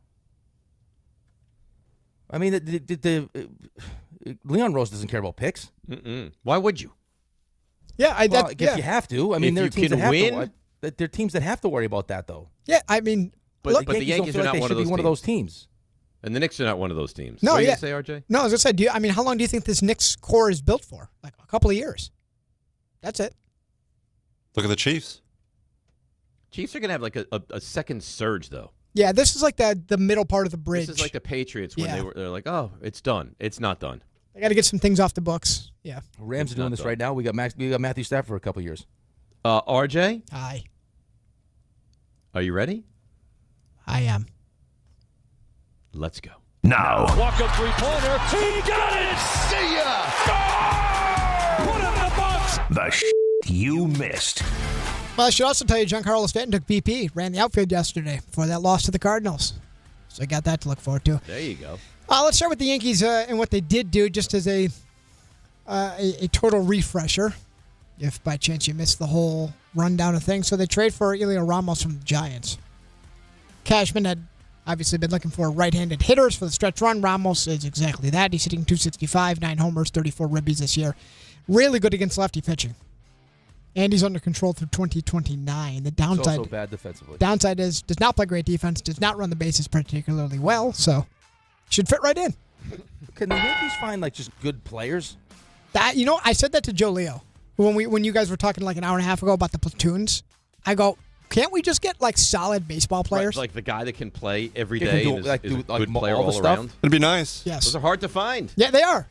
I mean, Leon Rose doesn't care about picks. Why would you? Yeah, I guess you have to. I mean, there are teams that have to. There are teams that have to worry about that, though. Yeah, I mean, but the Yankees are not one of those teams. And the Knicks are not one of those teams. No, what are you yeah. going to say, RJ? No, I was going to say, how long do you think this Knicks core is built for? Like a couple of years. That's it. Look at the Chiefs. Chiefs are going to have like a second surge, though. Yeah, this is like the middle part of the bridge. This is like the Patriots when they're like, oh, it's done. It's not done. They got to get some things off the books. Yeah. Rams are doing this right now. We got Matthew Stafford for a couple of years. RJ? Hi. Are you ready? I am. Let's go. Now. Walk-up three-pointer. He got it! See ya! Score! Put it in the box! The you missed. Well, I should also tell you, Giancarlo Stanton took BP, ran the outfield yesterday for that loss to the Cardinals. So I got that to look forward to. There you go. Let's start with the Yankees and what they did do, just as a total refresher, if by chance you missed the whole rundown of things. So they trade for Elio Ramos from the Giants. Cashman had obviously been looking for right-handed hitters for the stretch run. Ramos is exactly that. He's hitting .265, 9 homers, 34 ribbies this year. Really good against lefty pitching. And he's under control through 2029. The downside, He's also bad defensively. Downside is does not play great defense, does not run the bases particularly well, so should fit right in. Can the Yankees find like just good players? That I said that to Joe Leo when you guys were talking like an hour and a half ago about the platoons. I go, can't we just get like solid baseball players? Right, like the guy that can play every Can day do, and like, is do, a like, good player all the all stuff? around. It'd be nice. Yes. Those are hard to find. Yeah, they are.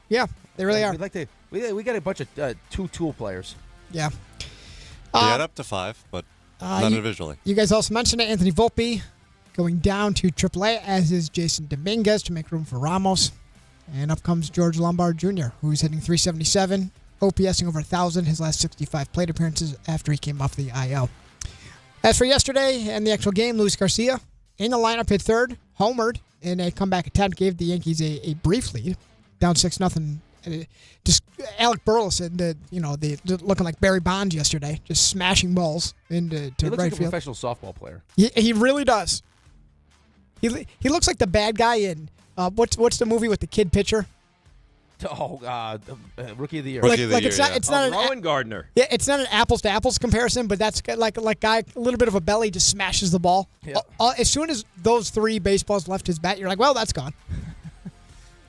Yeah, they really are. We'd like to. We got a bunch of two-tool players. Yeah. They add up to 5, but not individually. You guys also mentioned it. Anthony Volpe going down to AAA, as is Jason Dominguez to make room for Ramos. And up comes George Lombard Jr., who's hitting .377, OPSing over 1,000 his last 65 plate appearances after he came off the IL. As for yesterday and the actual game, Luis Garcia in the lineup hit third, homered in a comeback attempt, gave the Yankees a brief lead, down 6-0. Just Alec Burleson, looking like Barry Bonds yesterday, just smashing balls into He looks right like a field. professional softball player. He really does. He looks like the bad guy in what's the movie with the kid pitcher? Rookie of the Year. It's not Rowan Gardner. Yeah, it's not an apples to apples comparison, but that's like guy a little bit of a belly just smashes the ball. Yeah. As soon as those 3 baseballs left his bat, you're like, well, that's gone.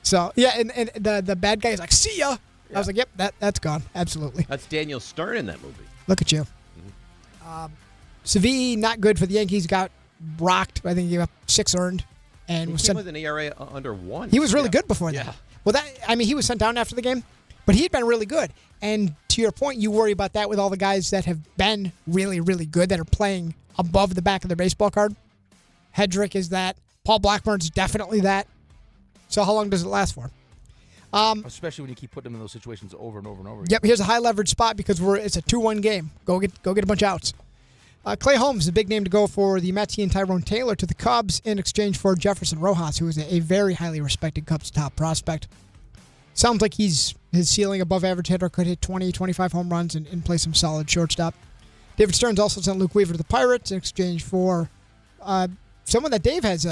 So yeah, and the bad guy is like, see ya. I was like, yep, that's gone. Absolutely. That's Daniel Stern in that movie. Look at you. Sevilla, not good for the Yankees. Got rocked. I think he gave up 6 earned, and He was came sent. with an ERA under 1. He was really good before Yeah. that. Well, he was sent down after the game, but he had been really good. And to your point, you worry about that with all the guys that have been really, really good that are playing above the back of their baseball card. Hedrick is that. Paul Blackburn's definitely that. So how long does it last for? Especially when you keep putting them in those situations over and over and over again. Yep, here's a high leverage spot because it's a 2-1 game. Go get a bunch of outs. Clay Holmes, a big name to go for the Mets and Tyrone Taylor to the Cubs in exchange for Jefferson Rojas, who is a very highly respected Cubs top prospect. Sounds like his ceiling above average hitter, could hit 20, 25 home runs and play some solid shortstop. David Stearns also sent Luke Weaver to the Pirates in exchange for someone that Dave has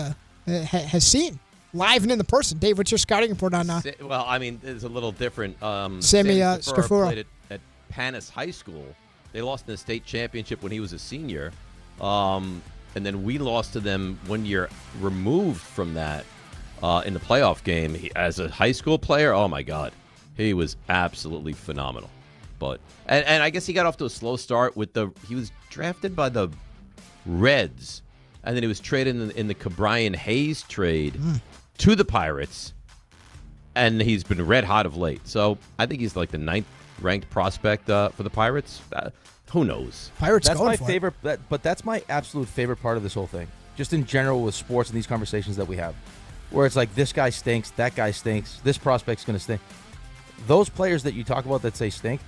seen live and in the person. Dave, what's your scouting report on? Well, I mean, it's a little different. Sammy Scafuro played at Panis High School. They lost in the state championship when he was a senior. And then we lost to them 1 year removed from that in the playoff game. As a high school player, oh, my God. He was absolutely phenomenal. But and I guess he got off to a slow start with he was drafted by the Reds, and then he was traded in the Cabrian Hayes trade to the Pirates, and he's been red hot of late. So I think he's like the 9th ranked prospect for the Pirates. Who knows? Pirates. That's going my for favorite, but that's my absolute favorite part of this whole thing. Just in general with sports and these conversations that we have, where it's like this guy stinks, that guy stinks, this prospect's going to stink. Those players that you talk about that say stink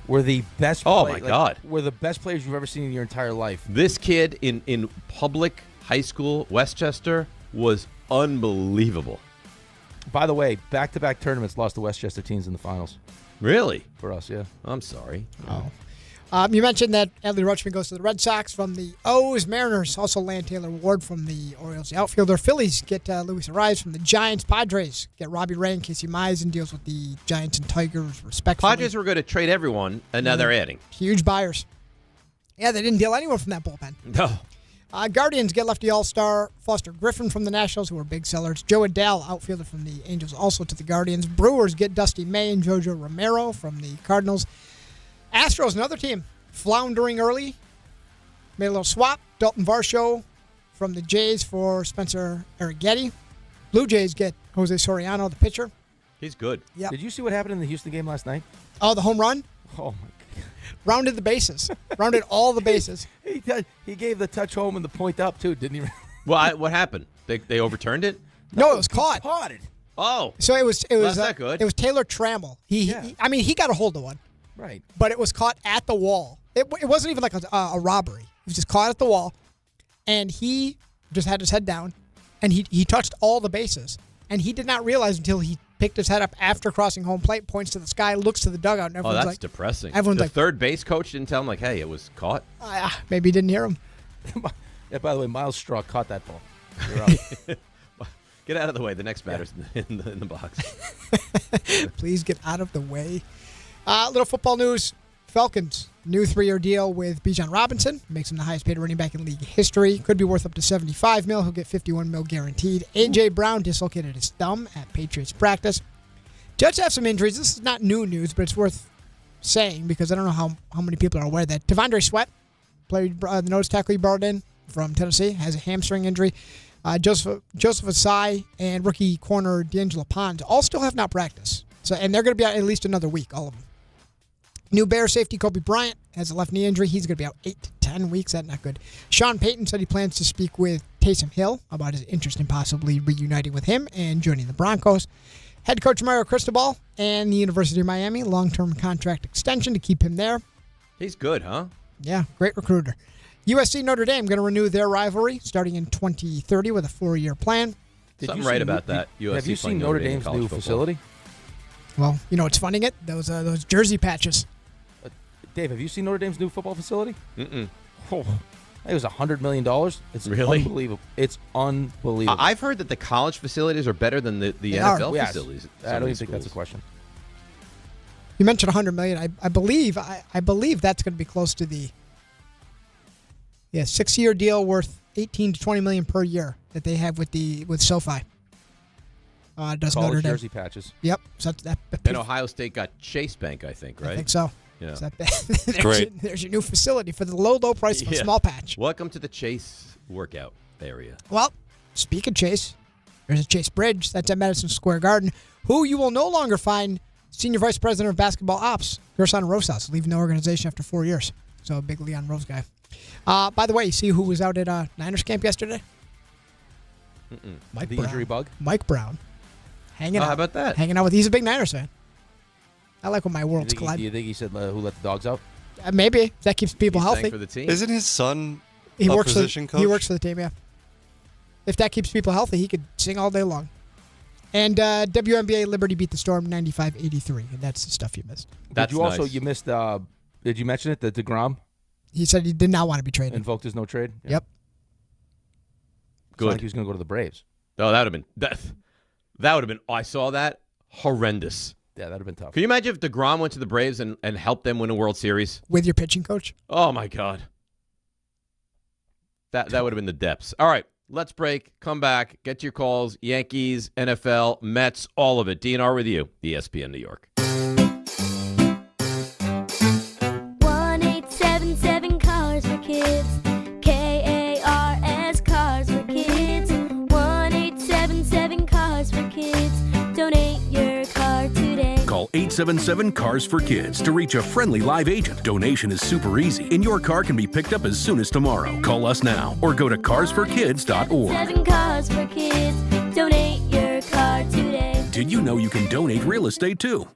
were the best. My God! Were the best players you've ever seen in your entire life. This kid in public high school, Westchester, was unbelievable. By the way, back-to-back tournaments lost to Westchester teams in the finals. Really? For us, yeah. I'm sorry. Oh. You mentioned that Adley Rutschman goes to the Red Sox from the O's. Mariners also land Taylor Ward from the Orioles, the outfielder. Phillies get Luis Ariz from the Giants. Padres get Robbie Ray and Casey Mize deals with the Giants and Tigers respectively. Padres were going to trade everyone, and now they're adding. Huge buyers. Yeah, they didn't deal anyone from that bullpen. No. Guardians get lefty all-star Foster Griffin from the Nationals, who are big sellers. Joe Adele, outfielder from the Angels, also to the Guardians. Brewers get Dusty May and Jojo Romero from the Cardinals. Astros, another team, floundering early. Made a little swap. Dalton Varsho from the Jays for Spencer Arrighetti. Blue Jays get Jose Soriano, the pitcher. He's good. Yep. Did you see what happened in the Houston game last night? Oh, the home run? Oh, my God. Rounded the bases. Rounded all the bases. He He gave the touch home and the point up, too, didn't he? Well, what happened? They overturned it? No, it was caught. Caught it. Oh. So it was that's not good. It was Taylor Trammell. He got a hold of one. Right. But it was caught at the wall. It wasn't even like a robbery. It was just caught at the wall, and he just had his head down, and he touched all the bases, and he did not realize until he picked his head up after crossing home plate, points to the sky, looks to the dugout, and everyone's that's like, depressing. Everyone's the like, third base coach didn't tell him, like, hey, it was caught? Maybe he didn't hear him. Yeah, by the way, Miles Straw caught that ball. You're up. Get out of the way. The next batter's in the box. Please get out of the way. Little football news. Falcons, new 3-year deal with Bijan Robinson. Makes him the highest paid running back in league history. Could be worth up to $75 million. He'll get $51 million guaranteed. A.J. Brown dislocated his thumb at Patriots practice. Jets have some injuries. This is not new news, but it's worth saying because I don't know how many people are aware that Devondre Sweat, played the nose tackle he brought in from Tennessee, has a hamstring injury. Joseph Asai and rookie corner D'Angelo Pons all still have not practiced. And they're going to be out at least another week, all of them. New Bears safety Kobe Bryant has a left knee injury. He's going to be out 8 to 10 weeks. That's not good. Sean Payton said he plans to speak with Taysom Hill about his interest in possibly reuniting with him and joining the Broncos. Head coach Mario Cristobal and the University of Miami, long-term contract extension to keep him there. He's good, huh? Yeah, great recruiter. USC Notre Dame going to renew their rivalry starting in 2030 with a 4-year plan. Something right about that. USC have you seen Notre Dame's new football facility? Well, you know what's funding it? Those jersey patches. Dave, have you seen Notre Dame's new football facility? Mm-mm. Oh, it was $100 million. It's really unbelievable. It's unbelievable. I've heard that the college facilities are better than the NFL facilities. I don't even think that's a question. You mentioned $100 million. I believe that's going to be close to the 6-year deal worth $18 to $20 million per year that they have with SoFi. Does college Notre Dame jersey patches? Yep. So that. And Ohio State got Chase Bank, I think, right? I think so. Yeah. So Great. There's your new facility for the low price of a small patch. Welcome to the Chase workout area. Well, speak of Chase, there's a Chase Bridge. That's at Madison Square Garden, who you will no longer find Senior Vice President of Basketball Ops, Gerson Rosas, leaving the organization after 4 years. So a big Leon Rose guy. By the way, you see who was out at Niners camp yesterday? Mike the Brown. Injury bug? Mike Brown. Hanging out. How about that? Hanging out with. He's a big Niners fan. I like when my worlds collide. Do you think he said who let the dogs out? Maybe. If that keeps people healthy. For the team. Isn't his son He a works position coach? He works for the team, yeah. If that keeps people healthy, he could sing all day long. And WNBA Liberty beat the Storm 95-83, and that's the stuff you missed. That's did you also nice. you missed? Did you mention it that DeGrom He said he did not want to be traded. invoked his no trade? Yeah. Yep. Good. Like he was going to go to the Braves. Oh, that would have been that would have been. I saw that. Horrendous. Yeah, that would have been tough. Can you imagine if DeGrom went to the Braves and helped them win a World Series? With your pitching coach? Oh, my God. That would have been the depths. All right, let's break. Come back. Get your calls. Yankees, NFL, Mets, all of it. DNR with you, ESPN New York. 1-877 Cars for Kids. KARS Cars for Kids. 1-877 Cars for Kids. Donate your car today. Call 877-CARS for Kids to reach a friendly live agent. Donation is super easy, and your car can be picked up as soon as tomorrow. Call us now or go to carsforkids.org. 7 Cars for Kids. Donate your car today. Did you know you can donate real estate too?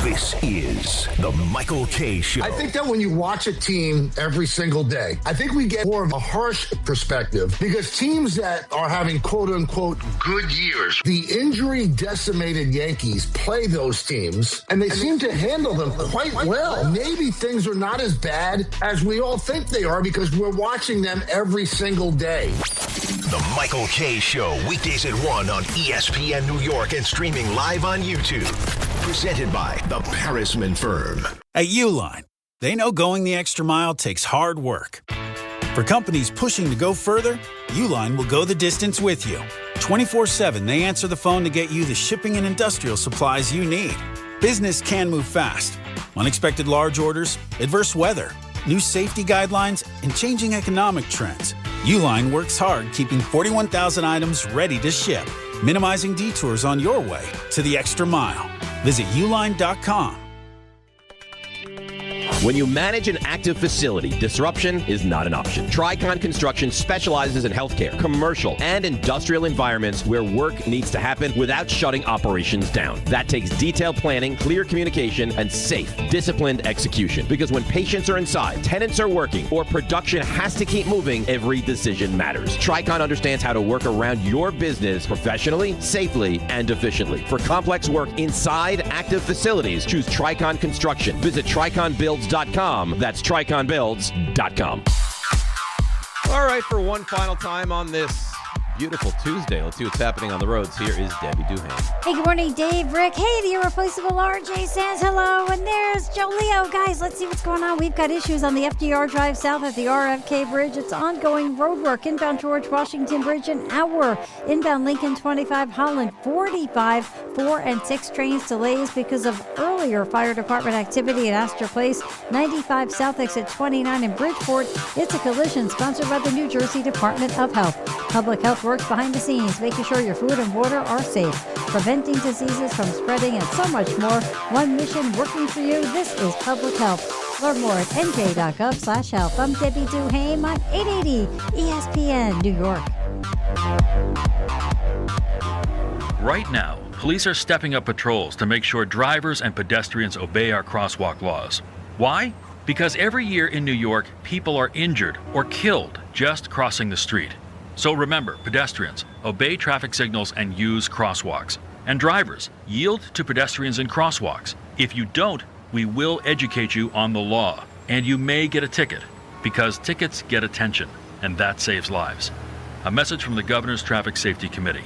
This is the Michael K. Show. I think that when you watch a team every single day, I think we get more of a harsh perspective because teams that are having quote-unquote good years, the injury-decimated Yankees play those teams, and they seem to handle them quite well. Maybe things are not as bad as we all think they are because we're watching them every single day. The Michael K. Show, weekdays at 1 on ESPN New York and streaming live on YouTube. Presented by the Parisman Firm. At Uline, they know going the extra mile takes hard work. For companies pushing to go further, Uline will go the distance with you. 24/7, they answer the phone to get you the shipping and industrial supplies you need. Business can move fast. Unexpected large orders, adverse weather, new safety guidelines, and changing economic trends. Uline works hard keeping 41,000 items ready to ship, minimizing detours on your way to the extra mile. Visit uline.com. When you manage an active facility, disruption is not an option. Tricon Construction specializes in healthcare, commercial, and industrial environments where work needs to happen without shutting operations down. That takes detailed planning, clear communication, and safe, disciplined execution. Because when patients are inside, tenants are working, or production has to keep moving, every decision matters. Tricon understands how to work around your business professionally, safely, and efficiently. For complex work inside active facilities, choose Tricon Construction. Visit TriconBuilds.com. That's TriconBuilds.com. All right, for one final time on this beautiful Tuesday, let's see what's happening on the roads. Here is Debbie Duhane. Hey, good morning, Dave, Rick. Hey, the irreplaceable RJ says hello, and there's Joe Leo. Guys, let's see what's going on. We've got issues on the FDR Drive south at the RFK Bridge. It's ongoing road work. Inbound George Washington Bridge, an hour. Inbound Lincoln 25, Holland 45, 4 and 6 trains delays because of earlier fire department activity at Astor Place. 95 south exit 29 in Bridgeport. It's a collision sponsored by the New Jersey Department of Health. Public Health works behind the scenes, making sure your food and water are safe, preventing diseases from spreading, and so much more. One mission working for you. This is Public Health. Learn more at nj.gov/health. I'm Debbie Duhame on 880 ESPN New York. Right now, police are stepping up patrols to make sure drivers and pedestrians obey our crosswalk laws. Why? Because every year in New York, people are injured or killed just crossing the street. So remember, pedestrians, obey traffic signals and use crosswalks. And drivers, yield to pedestrians in crosswalks. If you don't, we will educate you on the law. And you may get a ticket, because tickets get attention, and that saves lives. A message from the Governor's Traffic Safety Committee.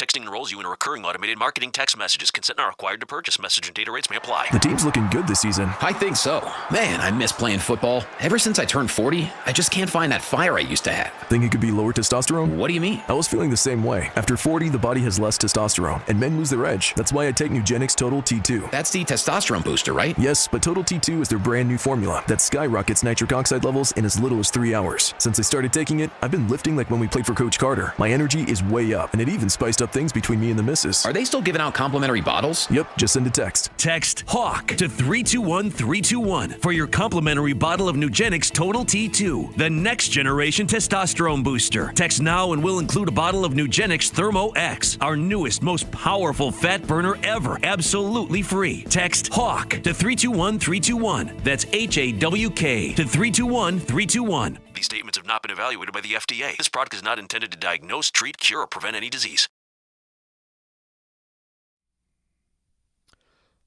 Texting enrolls you in a recurring automated marketing text messages. Consent not required to purchase. Message and data rates may apply. The team's looking good this season. I think so. Man, I miss playing football. Ever since I turned 40, I just can't find that fire I used to have. Think it could be lower testosterone? What do you mean? I was feeling the same way. After 40, the body has less testosterone, and men lose their edge. That's why I take Nugenix Total T2. That's the testosterone booster, right? Yes, but Total T2 is their brand new formula that skyrockets nitric oxide levels in as little as 3 hours. Since I started taking it, I've been lifting like when we played for Coach Carter. My energy is way up, and it even spiced up things between me and the missus. Are they still giving out complimentary bottles? Yep, just send a text. Text HAWK to 321-321 for your complimentary bottle of Nugenix Total T2, the next generation testosterone booster. Text now and we'll include a bottle of Nugenix Thermo X, our newest, most powerful fat burner ever, absolutely free. Text HAWK to 321-321. That's HAWK to 321-321. These statements have not been evaluated by the FDA. This product is not intended to diagnose, treat, cure, or prevent any disease.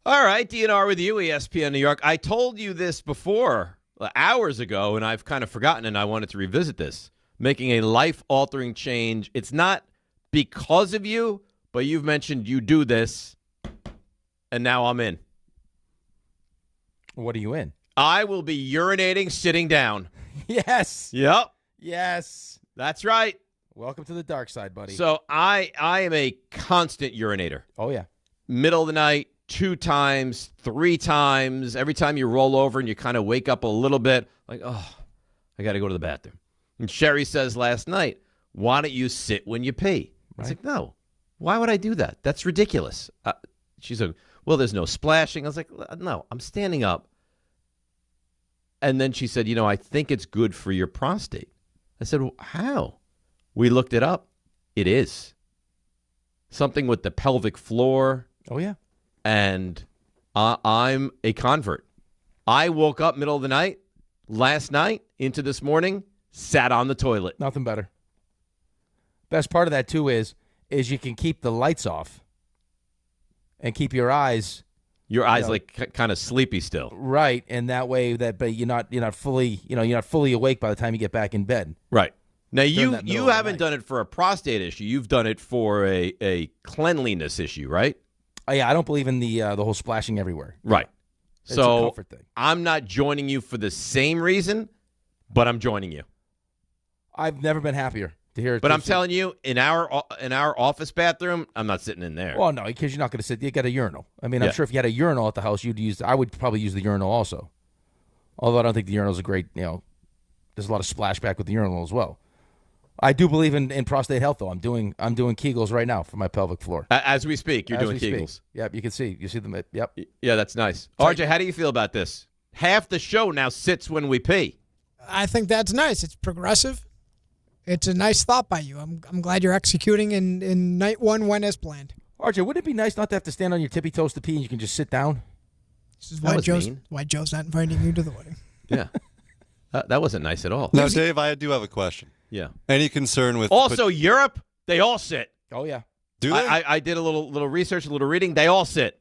All right, DNR with you, ESPN New York. I told you this before, hours ago, and I've kind of forgotten, and I wanted to revisit this. Making a life-altering change. It's not because of you, but you've mentioned you do this, and now I'm in. What are you in? I will be urinating sitting down. Yes. Yep. Yes. That's right. Welcome to the dark side, buddy. So I am a constant urinator. Oh, yeah. Middle of the night. 2 times, 3 times. Every time you roll over and you kind of wake up a little bit, like, oh, I got to go to the bathroom. And Sherry says last night, why don't you sit when you pee? I was like, no. Why would I do that? That's ridiculous. She's like, well, there's no splashing. I was like, no, I'm standing up. And then she said, I think it's good for your prostate. I said, well, how? We looked it up. It is. Something with the pelvic floor. Oh, yeah. And I'm a convert. I woke up middle of the night, last night, into this morning, sat on the toilet. Nothing better. Best part of that, too, is you can keep the lights off and keep your eyes. Your eyes like kind of sleepy still. Right, and that way but you're not fully awake by the time you get back in bed. Right. Now, you haven't done it for a prostate issue. You've done it for a cleanliness issue, right? Oh, yeah, I don't believe in the whole splashing everywhere. Right. It's so a comfort thing. I'm not joining you for the same reason, but I'm joining you. I've never been happier to hear it. But I'm telling you, in our office bathroom, I'm not sitting in there. Well, no, because you're not going to sit. You got a urinal. I mean, I'm sure if you had a urinal at the house, I would probably use the urinal also. Although I don't think the urinal is a great, there's a lot of splashback with the urinal as well. I do believe in prostate health, though. I'm doing Kegels right now for my pelvic floor. As we speak, you're doing Kegels. Yep, you can see. You see them. Yep. Yeah, that's nice. RJ, how do you feel about this? half the show now sits when we pee. I think that's nice. It's progressive. It's a nice thought by you. I'm glad you're executing in night one when as planned. RJ, wouldn't it be nice not to have to stand on your tippy toes to pee and you can just sit down? This is why Joe's not inviting you to the wedding. Yeah. That wasn't nice at all. Now, Dave, I do have a question. Yeah. Any concern with... Also, Europe, they all sit. Oh, yeah. Do they? I did a little research, a little reading. They all sit.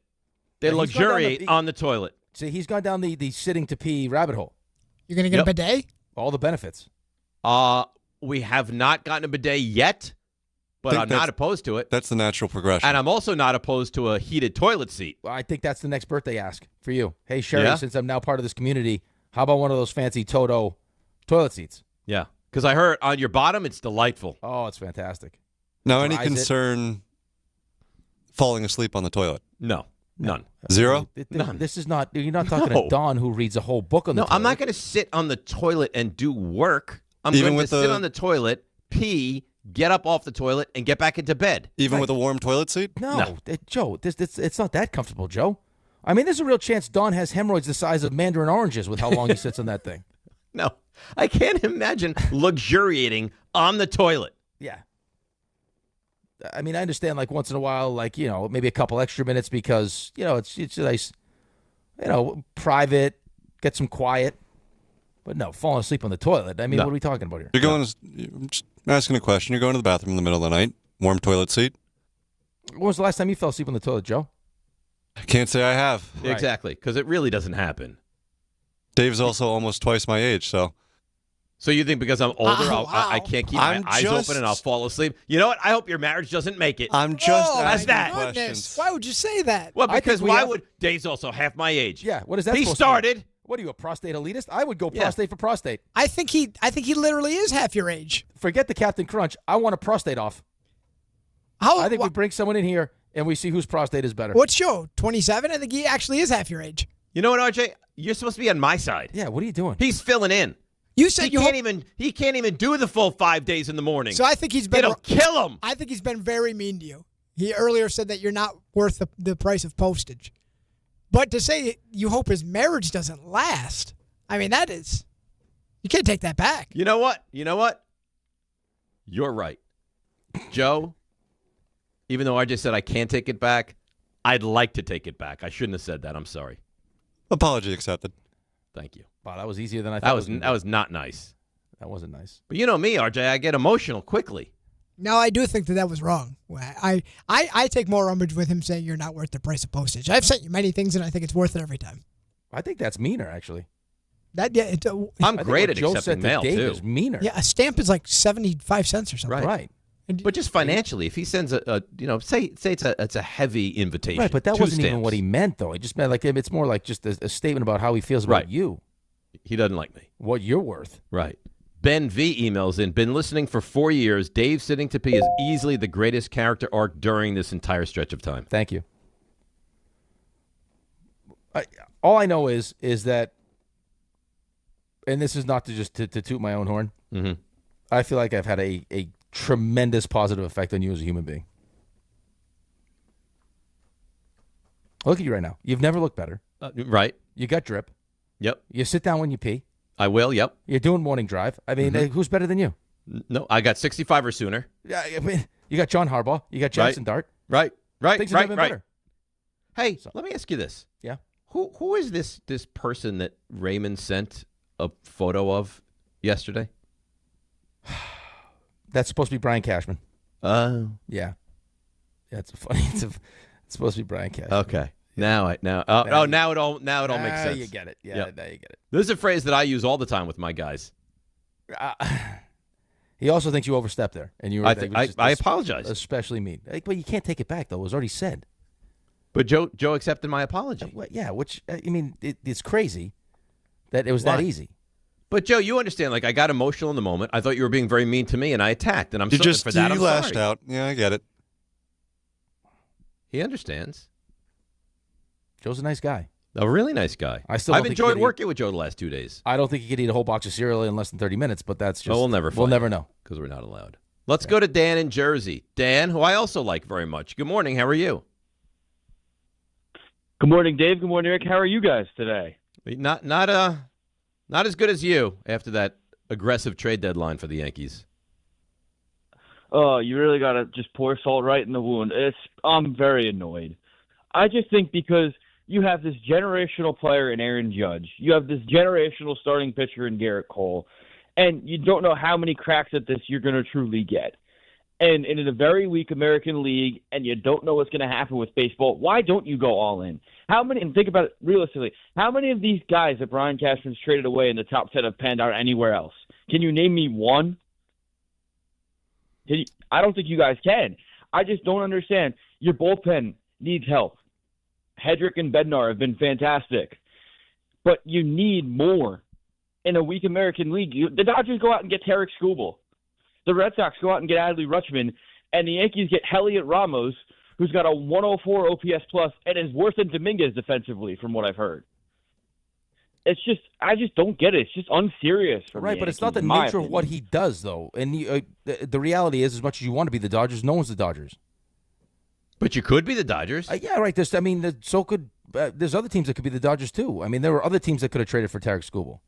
They luxuriate on the toilet. See, he's gone down the sitting to pee rabbit hole. You're going to get a bidet? All the benefits. We have not gotten a bidet yet, but I'm not opposed to it. That's the natural progression. And I'm also not opposed to a heated toilet seat. Well, I think that's the next birthday ask for you. Hey, Sherry, since I'm now part of this community, how about one of those fancy Toto toilet seats? Yeah, because I heard on your bottom, it's delightful. Oh, it's fantastic. Now, any concern falling asleep on the toilet? No, none. Zero? None. This is not, you're not talking to Don who reads a whole book on the toilet. No, I'm not going to sit on the toilet and do work. I'm going to sit on the toilet, pee, get up off the toilet, and get back into bed. Even with a warm toilet seat? No. Joe, it's not that comfortable, Joe. I mean, there's a real chance Don has hemorrhoids the size of mandarin oranges with how long he sits on that thing. No, I can't imagine luxuriating on the toilet. Yeah. I mean, I understand, like, once in a while, like, maybe a couple extra minutes because, it's nice, private, get some quiet. But no, falling asleep on the toilet. I mean, what are we talking about here? I'm just asking a question. You're going to the bathroom in the middle of the night, warm toilet seat. When was the last time you fell asleep on the toilet, Joe? I can't say I have. Right. Exactly, because it really doesn't happen. Dave's also almost twice my age, so. So you think because I'm older, I can't keep my eyes open and I'll fall asleep? You know what? I hope your marriage doesn't make it. I'm just asking that. questions. Why would you say that? Well, because would Dave's also half my age? Yeah, what is that? He started. What are you, a prostate elitist? I would go prostate for prostate. I think he literally is half your age. Forget the Captain Crunch. I want a prostate off. I think we bring someone in here and we see whose prostate is better. What's Joe? 27? I think he actually is half your age. You know what, RJ? You're supposed to be on my side. Yeah, what are you doing? He's filling in. You said he can't even do the full 5 days in the morning. So I think he's been. It'll kill him. I think he's been very mean to you. He earlier said that you're not worth the price of postage. But to say you hope his marriage doesn't last, I mean, you can't take that back. You know what? You're right. Joe, even though RJ said I can't take it back, I'd like to take it back. I shouldn't have said that. I'm sorry. Apology accepted. Thank you. Wow, that was easier than I thought. That was not nice. That wasn't nice. But you know me, RJ, I get emotional quickly. No, I do think that was wrong. I take more umbrage with him saying you're not worth the price of postage. I've sent you many things, and I think it's worth it every time. I think that's meaner, actually. I'm great at accepting mail, too. Is meaner. Yeah, a stamp is like 75 cents or something. Right. But just financially, if he sends say it's a heavy invitation. Right, but that wasn't even what he meant, though. He just meant it's more like just a statement about how he feels about you. He doesn't like me. What you're worth. Right. Ben V emails in, been listening for 4 years. Dave sitting to pee is easily the greatest character arc during this entire stretch of time. Thank you. All I know is that, and this is not to toot my own horn, I feel like I've had a tremendous positive effect on you as a human being. Look at you right now. You've never looked better. Right. You got drip. Yep. You sit down when you pee. I will, yep. You're doing morning drive. I mean, who's better than you? No, I got 65 or sooner. Yeah, I mean, you got John Harbaugh. You got Jackson Dart. Right. Things have never been better. Hey, let me ask you this. Yeah. Who is this person that Raymond sent a photo of yesterday? That's supposed to be Brian Cashman. Yeah. Yeah, it's funny. It's supposed to be Brian Cashman. Okay. Now it all makes sense. You get it. Yeah, now you get it. This is a phrase that I use all the time with my guys. He also thinks you overstepped there, and you. I apologize. Especially mean, but you can't take it back though. It was already said. But Joe accepted my apology. Yeah, which I mean, it's crazy that it was that easy. But Joe, you understand? Like I got emotional in the moment. I thought you were being very mean to me, and I attacked, and I'm sorry for that. You lashed out. Yeah, I get it. He understands. Joe's a nice guy. A really nice guy. I've enjoyed working with Joe the last 2 days. I don't think he could eat a whole box of cereal in less than 30 minutes, but that's just... we'll never know. Because we're not allowed. Let's go to Dan in Jersey. Dan, who I also like very much. Good morning. How are you? Good morning, Dave. Good morning, Eric. How are you guys today? Not as good as you after that aggressive trade deadline for the Yankees. Oh, you really got to just pour salt right in the wound. I'm very annoyed. I just think because you have this generational player in Aaron Judge, you have this generational starting pitcher in Garrett Cole, and you don't know how many cracks at this you're going to truly get. And in a very weak American League, and you don't know what's going to happen with baseball, why don't you go all in? And think about it realistically, how many of these guys that Brian Cashman's traded away in the top 10 have panned out anywhere else? Can you name me one? I don't think you guys can. I just don't understand. Your bullpen needs help. Hedrick and Bednar have been fantastic. But you need more. In a weak American League, the Dodgers go out and get Tarek Skubal. The Red Sox go out and get Adley Rutschman. And the Yankees get Heliot Ramos, who's got a 104 OPS plus and is worse than Dominguez defensively, from what I've heard. I just don't get it. It's just unserious. Right, but it's not the nature of what he does, though. And the reality is, as much as you want to be the Dodgers, no one's the Dodgers. But you could be the Dodgers. Yeah, right. There's other teams that could be the Dodgers, too. I mean, there were other teams that could have traded for Tarek Skubal.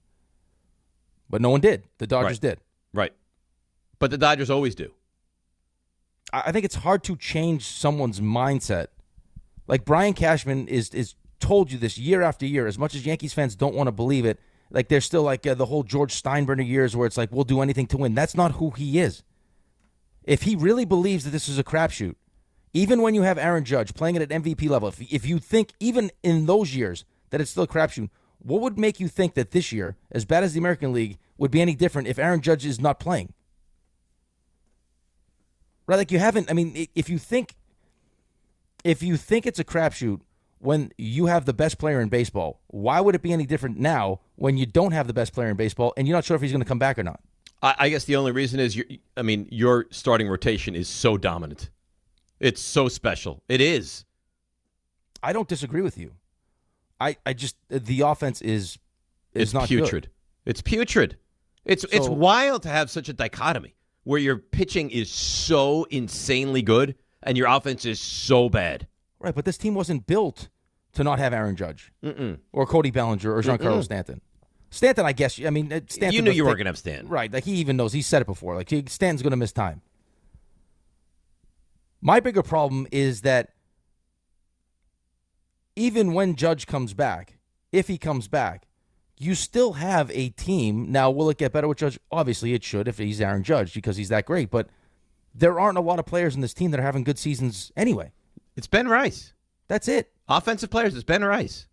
But no one did. The Dodgers did. Right. But the Dodgers always do. I think it's hard to change someone's mindset. Like Brian Cashman is told you this year after year, as much as Yankees fans don't want to believe it, like they're still like the whole George Steinbrenner years where it's like, we'll do anything to win. That's not who he is. If he really believes that this is a crapshoot, even when you have Aaron Judge playing it at MVP level, if you think even in those years that it's still a crapshoot, what would make you think that this year, as bad as the American League, would be any different if Aaron Judge is not playing? Right, like you haven't. I mean, if you think it's a crapshoot when you have the best player in baseball, why would it be any different now when you don't have the best player in baseball and you're not sure if he's going to come back or not? I guess the only reason is your starting rotation is so dominant. It's so special. It is. I don't disagree with you. I just the offense is not putrid. Good. It's putrid. It's wild to have such a dichotomy where your pitching is so insanely good and your offense is so bad. Right, but this team wasn't built to not have Aaron Judge or Cody Bellinger or Giancarlo Stanton. Stanton, I guess. I mean, Stanton. You knew you weren't going to have Stanton, right? Like he even knows. He said it before. Like Stanton's going to miss time. My bigger problem is that even when Judge comes back, if he comes back, you still have a team. Now, will it get better with Judge? Obviously, it should if he's Aaron Judge because he's that great. But there aren't a lot of players in this team that are having good seasons anyway. It's Ben Rice. That's it. Offensive players, it's Ben Rice.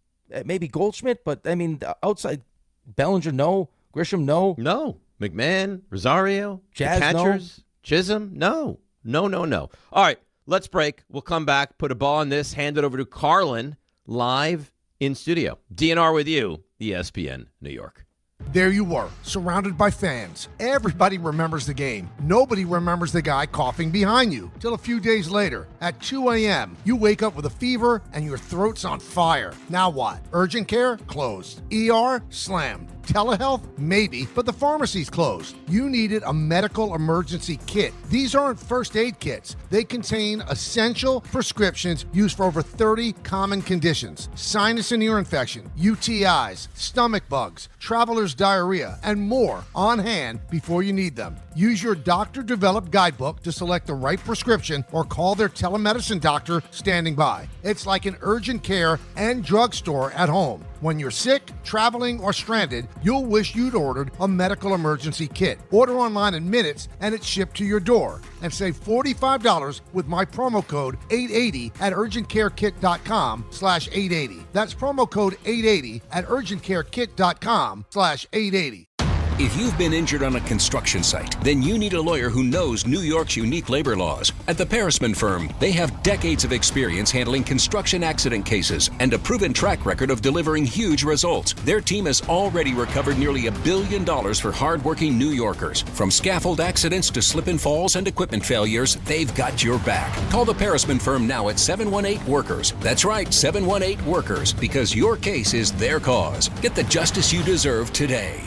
Maybe Goldschmidt, but, I mean, outside Bellinger, no. Grisham, no. No. McMahon, Rosario, Jazz, catchers, no. Chisholm, no. No. All right, let's break. We'll come back, put a ball on this, hand it over to Carlin, live in studio. DNR with you, ESPN, New York. There you were, surrounded by fans. Everybody remembers the game. Nobody remembers the guy coughing behind you. Till a few days later, at 2 a.m., you wake up with a fever and your throat's on fire. Now what? Urgent care? Closed. ER? Slammed. Telehealth? Maybe, but the pharmacy's closed. You needed a medical emergency kit. These aren't first aid kits. They contain essential prescriptions used for over 30 common conditions. Sinus and ear infection, UTIs, stomach bugs, traveler's diarrhea, and more on hand before you need them. Use your doctor-developed guidebook to select the right prescription or call their telemedicine doctor standing by. It's like an urgent care and drugstore at home. When you're sick, traveling, or stranded, you'll wish you'd ordered a medical emergency kit. Order online in minutes and it's shipped to your door. And save $45 with my promo code 880 at urgentcarekit.com/880. That's promo code 880 at urgentcarekit.com/880. If you've been injured on a construction site, then you need a lawyer who knows New York's unique labor laws. At the Parisman Firm, they have decades of experience handling construction accident cases and a proven track record of delivering huge results. Their team has already recovered nearly $1 billion for hardworking New Yorkers. From scaffold accidents to slip and falls and equipment failures, they've got your back. Call the Parisman Firm now at 718-WORKERS. That's right, 718-WORKERS, because your case is their cause. Get the justice you deserve today.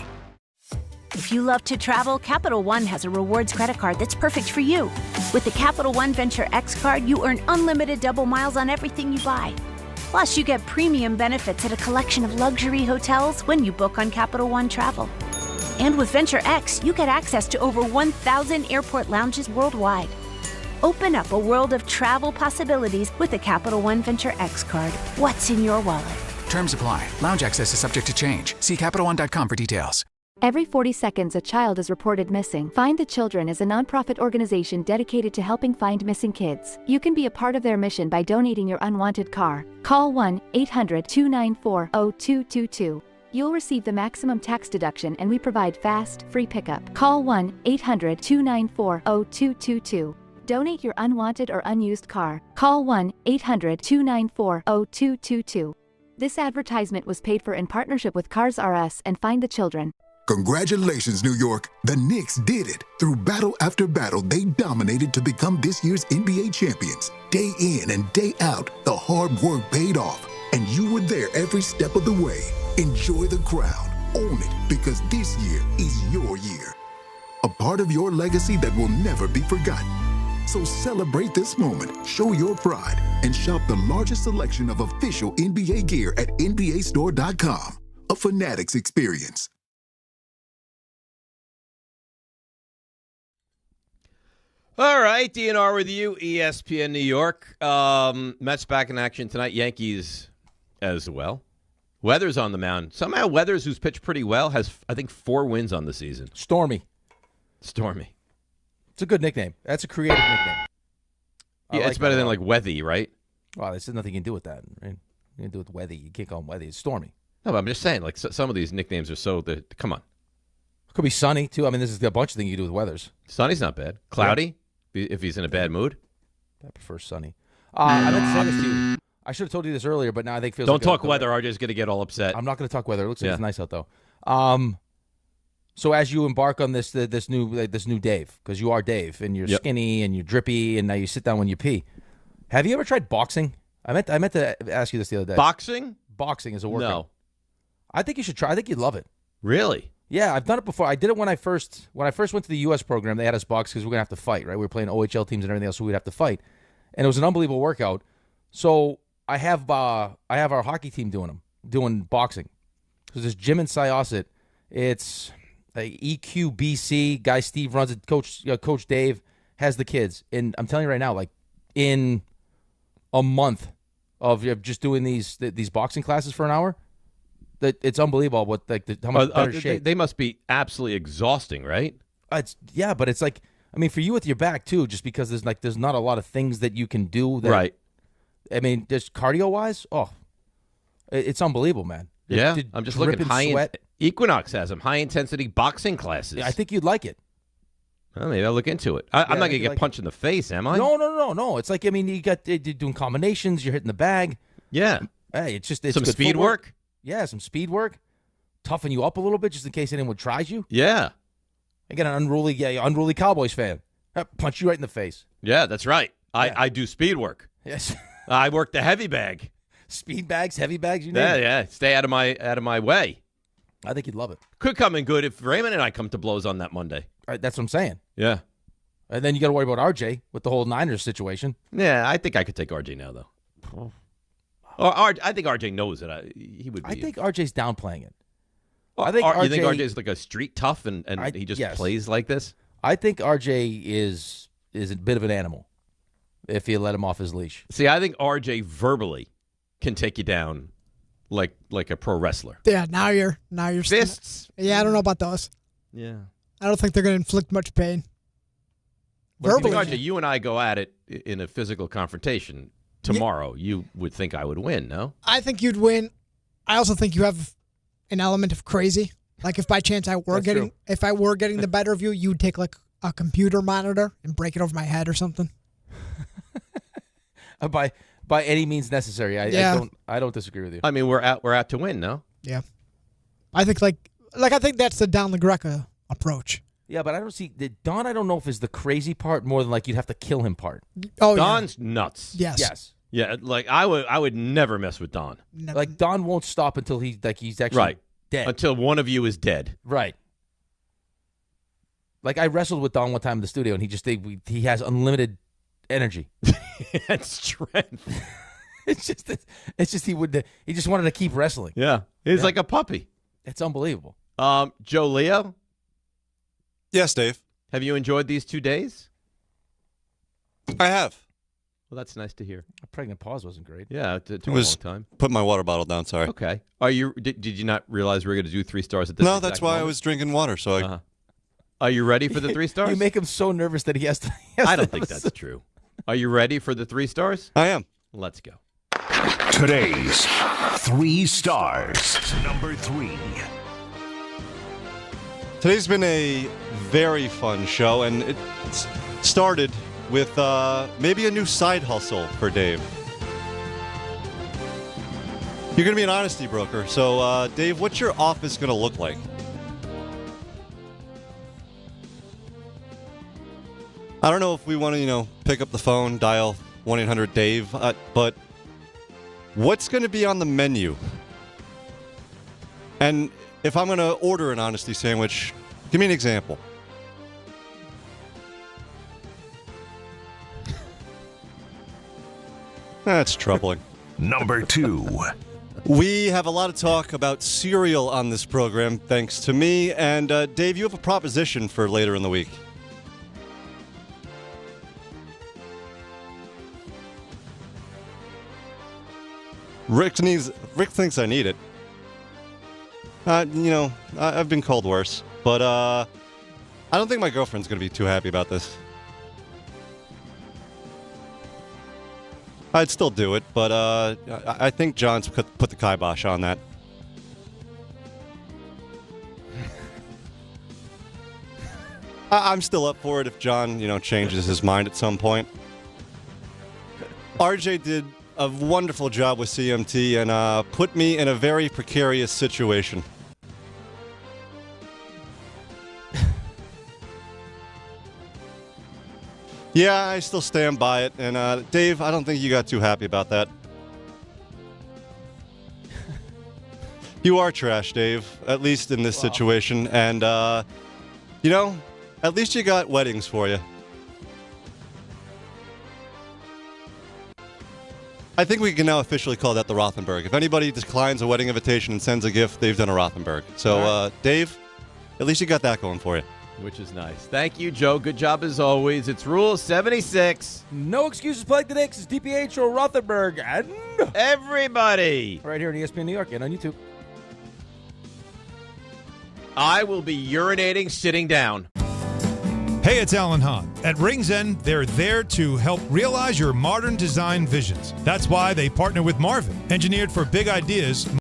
If you love to travel, Capital One has a rewards credit card that's perfect for you. With the Capital One Venture X card, you earn unlimited double miles on everything you buy. Plus, you get premium benefits at a collection of luxury hotels when you book on Capital One Travel. And with Venture X, you get access to over 1,000 airport lounges worldwide. Open up a world of travel possibilities with the Capital One Venture X card. What's in your wallet? Terms apply. Lounge access is subject to change. See CapitalOne.com for details. Every 40 seconds, a child is reported missing. Find the Children is a nonprofit organization dedicated to helping find missing kids. You can be a part of their mission by donating your unwanted car. Call 1-800-294-0222. You'll receive the maximum tax deduction, and we provide fast, free pickup. Call 1-800-294-0222. Donate your unwanted or unused car. Call 1-800-294-0222. This advertisement was paid for in partnership with Cars R Us and Find the Children. Congratulations, New York. The Knicks did it. Through battle after battle, they dominated to become this year's NBA champions. Day in and day out, the hard work paid off, and you were there every step of the way. Enjoy the crown. Own it, because this year is your year. A part of your legacy that will never be forgotten. So celebrate this moment, show your pride, and shop the largest selection of official NBA gear at NBAstore.com. A Fanatics experience. All right, DNR with you, ESPN New York. Mets back in action tonight, Yankees as well. Weathers on the mound. Somehow Weathers, who's pitched pretty well, has, I think, 4 wins on the season. Stormy. It's a good nickname. That's a creative nickname. Yeah, it's better than like Wethy, right? Well, there's nothing you can do with that. Right? You can do with Wethy. You can't call him Wethy. It's Stormy. No, but I'm just saying, like some of these nicknames are so. Come on. Could be Sunny too. I mean, this is a bunch of things you do with Weathers. Sunny's not bad. Cloudy, if he's in a bad mood. I prefer Sunny. I meant to say this to you. I should have told you this earlier, but now I think feels. Don't talk weather. RJ's going to get all upset. I'm not going to talk weather. It looks like it's nice out though. So as you embark on this new Dave, because you are Dave, and you're skinny and you're drippy, and now you sit down when you pee. Have you ever tried boxing? I meant to ask you this the other day. Boxing? Boxing is a workout. No. I think you should try. I think you'd love it. Really? Yeah, I've done it before. I did it when I first went to the U.S. program. They had us box because we're gonna have to fight, right? We were playing OHL teams and everything else, so we'd have to fight, and it was an unbelievable workout. So I have our hockey team doing boxing. There's this gym in Syosset. It's EQBC guy. Steve runs it. Coach Dave has the kids, and I'm telling you right now, like in a month of just doing these boxing classes for an hour, that it's unbelievable what how much better shape. They must be absolutely exhausting, right? But it's like, I mean, for you with your back too, just because there's not a lot of things that you can do. Right. I mean, just cardio wise, it's unbelievable, man. I'm just looking sweat. Equinox has them, high-intensity boxing classes. I think you'd like it. Well, maybe I'll look into it. I'm not going to get punched in the face, am I? No. It's like, I mean, you're doing combinations, you're hitting the bag. Yeah. Hey, it's some good speed footwork. work? Yeah, some speed work. Toughen you up a little bit just in case anyone tries you. Yeah. I get an unruly Cowboys fan. Punch you right in the face. Yeah, that's right. I do speed work. Yes. I work the heavy bag. Speed bags, heavy bags, you name it. Yeah. Stay out of my way. I think you'd love it. Could come in good if Raymond and I come to blows on that Monday. Right, that's what I'm saying. Yeah. And then you got to worry about RJ with the whole Niners situation. Yeah, I think I could take RJ now, though. I think RJ knows it. He would be. I think RJ's downplaying it. I think you think RJ's like a street tough and he just plays like this? I think RJ is a bit of an animal if you let him off his leash. See, I think RJ verbally can take you down like a pro wrestler. Yeah, now you're fists. Yeah, I don't know about those. Yeah. I don't think they're going to inflict much pain. Verbally, RJ, you and I go at it in a physical confrontation tomorrow. You would think I would win, no? I think you'd win. I also think you have an element of crazy. Like if by chance I were getting the better of you, you'd take like a computer monitor and break it over my head or something. By any means necessary. I don't disagree with you. I mean, we're out to win, no? Yeah. I think I think that's the Don LaGreca approach. Yeah, but I don't see Don. I don't know if is the crazy part more than like you'd have to kill him part. Oh, Don's nuts. Yes. Yeah, like I would never mess with Don. Never. Like Don won't stop until he's actually dead. Until one of you is dead. Right. Like I wrestled with Don one time in the studio, and he has unlimited energy and strength. It's just he just wanted to keep wrestling. Yeah, he's like a puppy. It's unbelievable. Joe Leo? Yes, Dave. Have you enjoyed these 2 days? I have. Well, that's nice to hear. A pregnant pause wasn't great. Yeah, it took a long time. Put my water bottle down, sorry. Okay. Did you not realize we were going to do 3 stars at this No, that's why moment? I was drinking water. So Are you ready for the 3 stars? You make him so nervous that he has to. I don't think that's true. Are you ready for the 3 stars? I am. Let's go. Today's 3 stars. Number 3. Today's been a very fun show, and it started with maybe a new side hustle for Dave. You're going to be an honesty broker. So, Dave, what's your office going to look like? I don't know if we want to, pick up the phone, dial 1-800-DAVE, but what's going to be on the menu? And if I'm going to order an honesty sandwich, give me an example. That's troubling. Number 2. We have a lot of talk about cereal on this program, thanks to me. And Dave, you have a proposition for later in the week. Rick thinks I need it. I've been called worse, but I don't think my girlfriend's going to be too happy about this. I'd still do it, but I think John's put the kibosh on that. I'm still up for it if John, changes his mind at some point. RJ did a wonderful job with CMT and put me in a very precarious situation. Yeah, I still stand by it. And Dave, I don't think you got too happy about that. You are trash, Dave, at least in this situation. And, at least you got weddings for you. I think we can now officially call that the Rothenberg. If anybody declines a wedding invitation and sends a gift, they've done a Rothenberg. So, Dave, at least you got that going for you. Which is nice. Thank you, Joe. Good job as always. It's Rule 76. No excuses playing the Knicks. It's DiPietro Rothenberg and everybody. Right here in ESPN New York and on YouTube. I will be urinating sitting down. Hey, it's Alan Hahn. At Rings End, they're there to help realize your modern design visions. That's why they partner with Marvin, engineered for big ideas.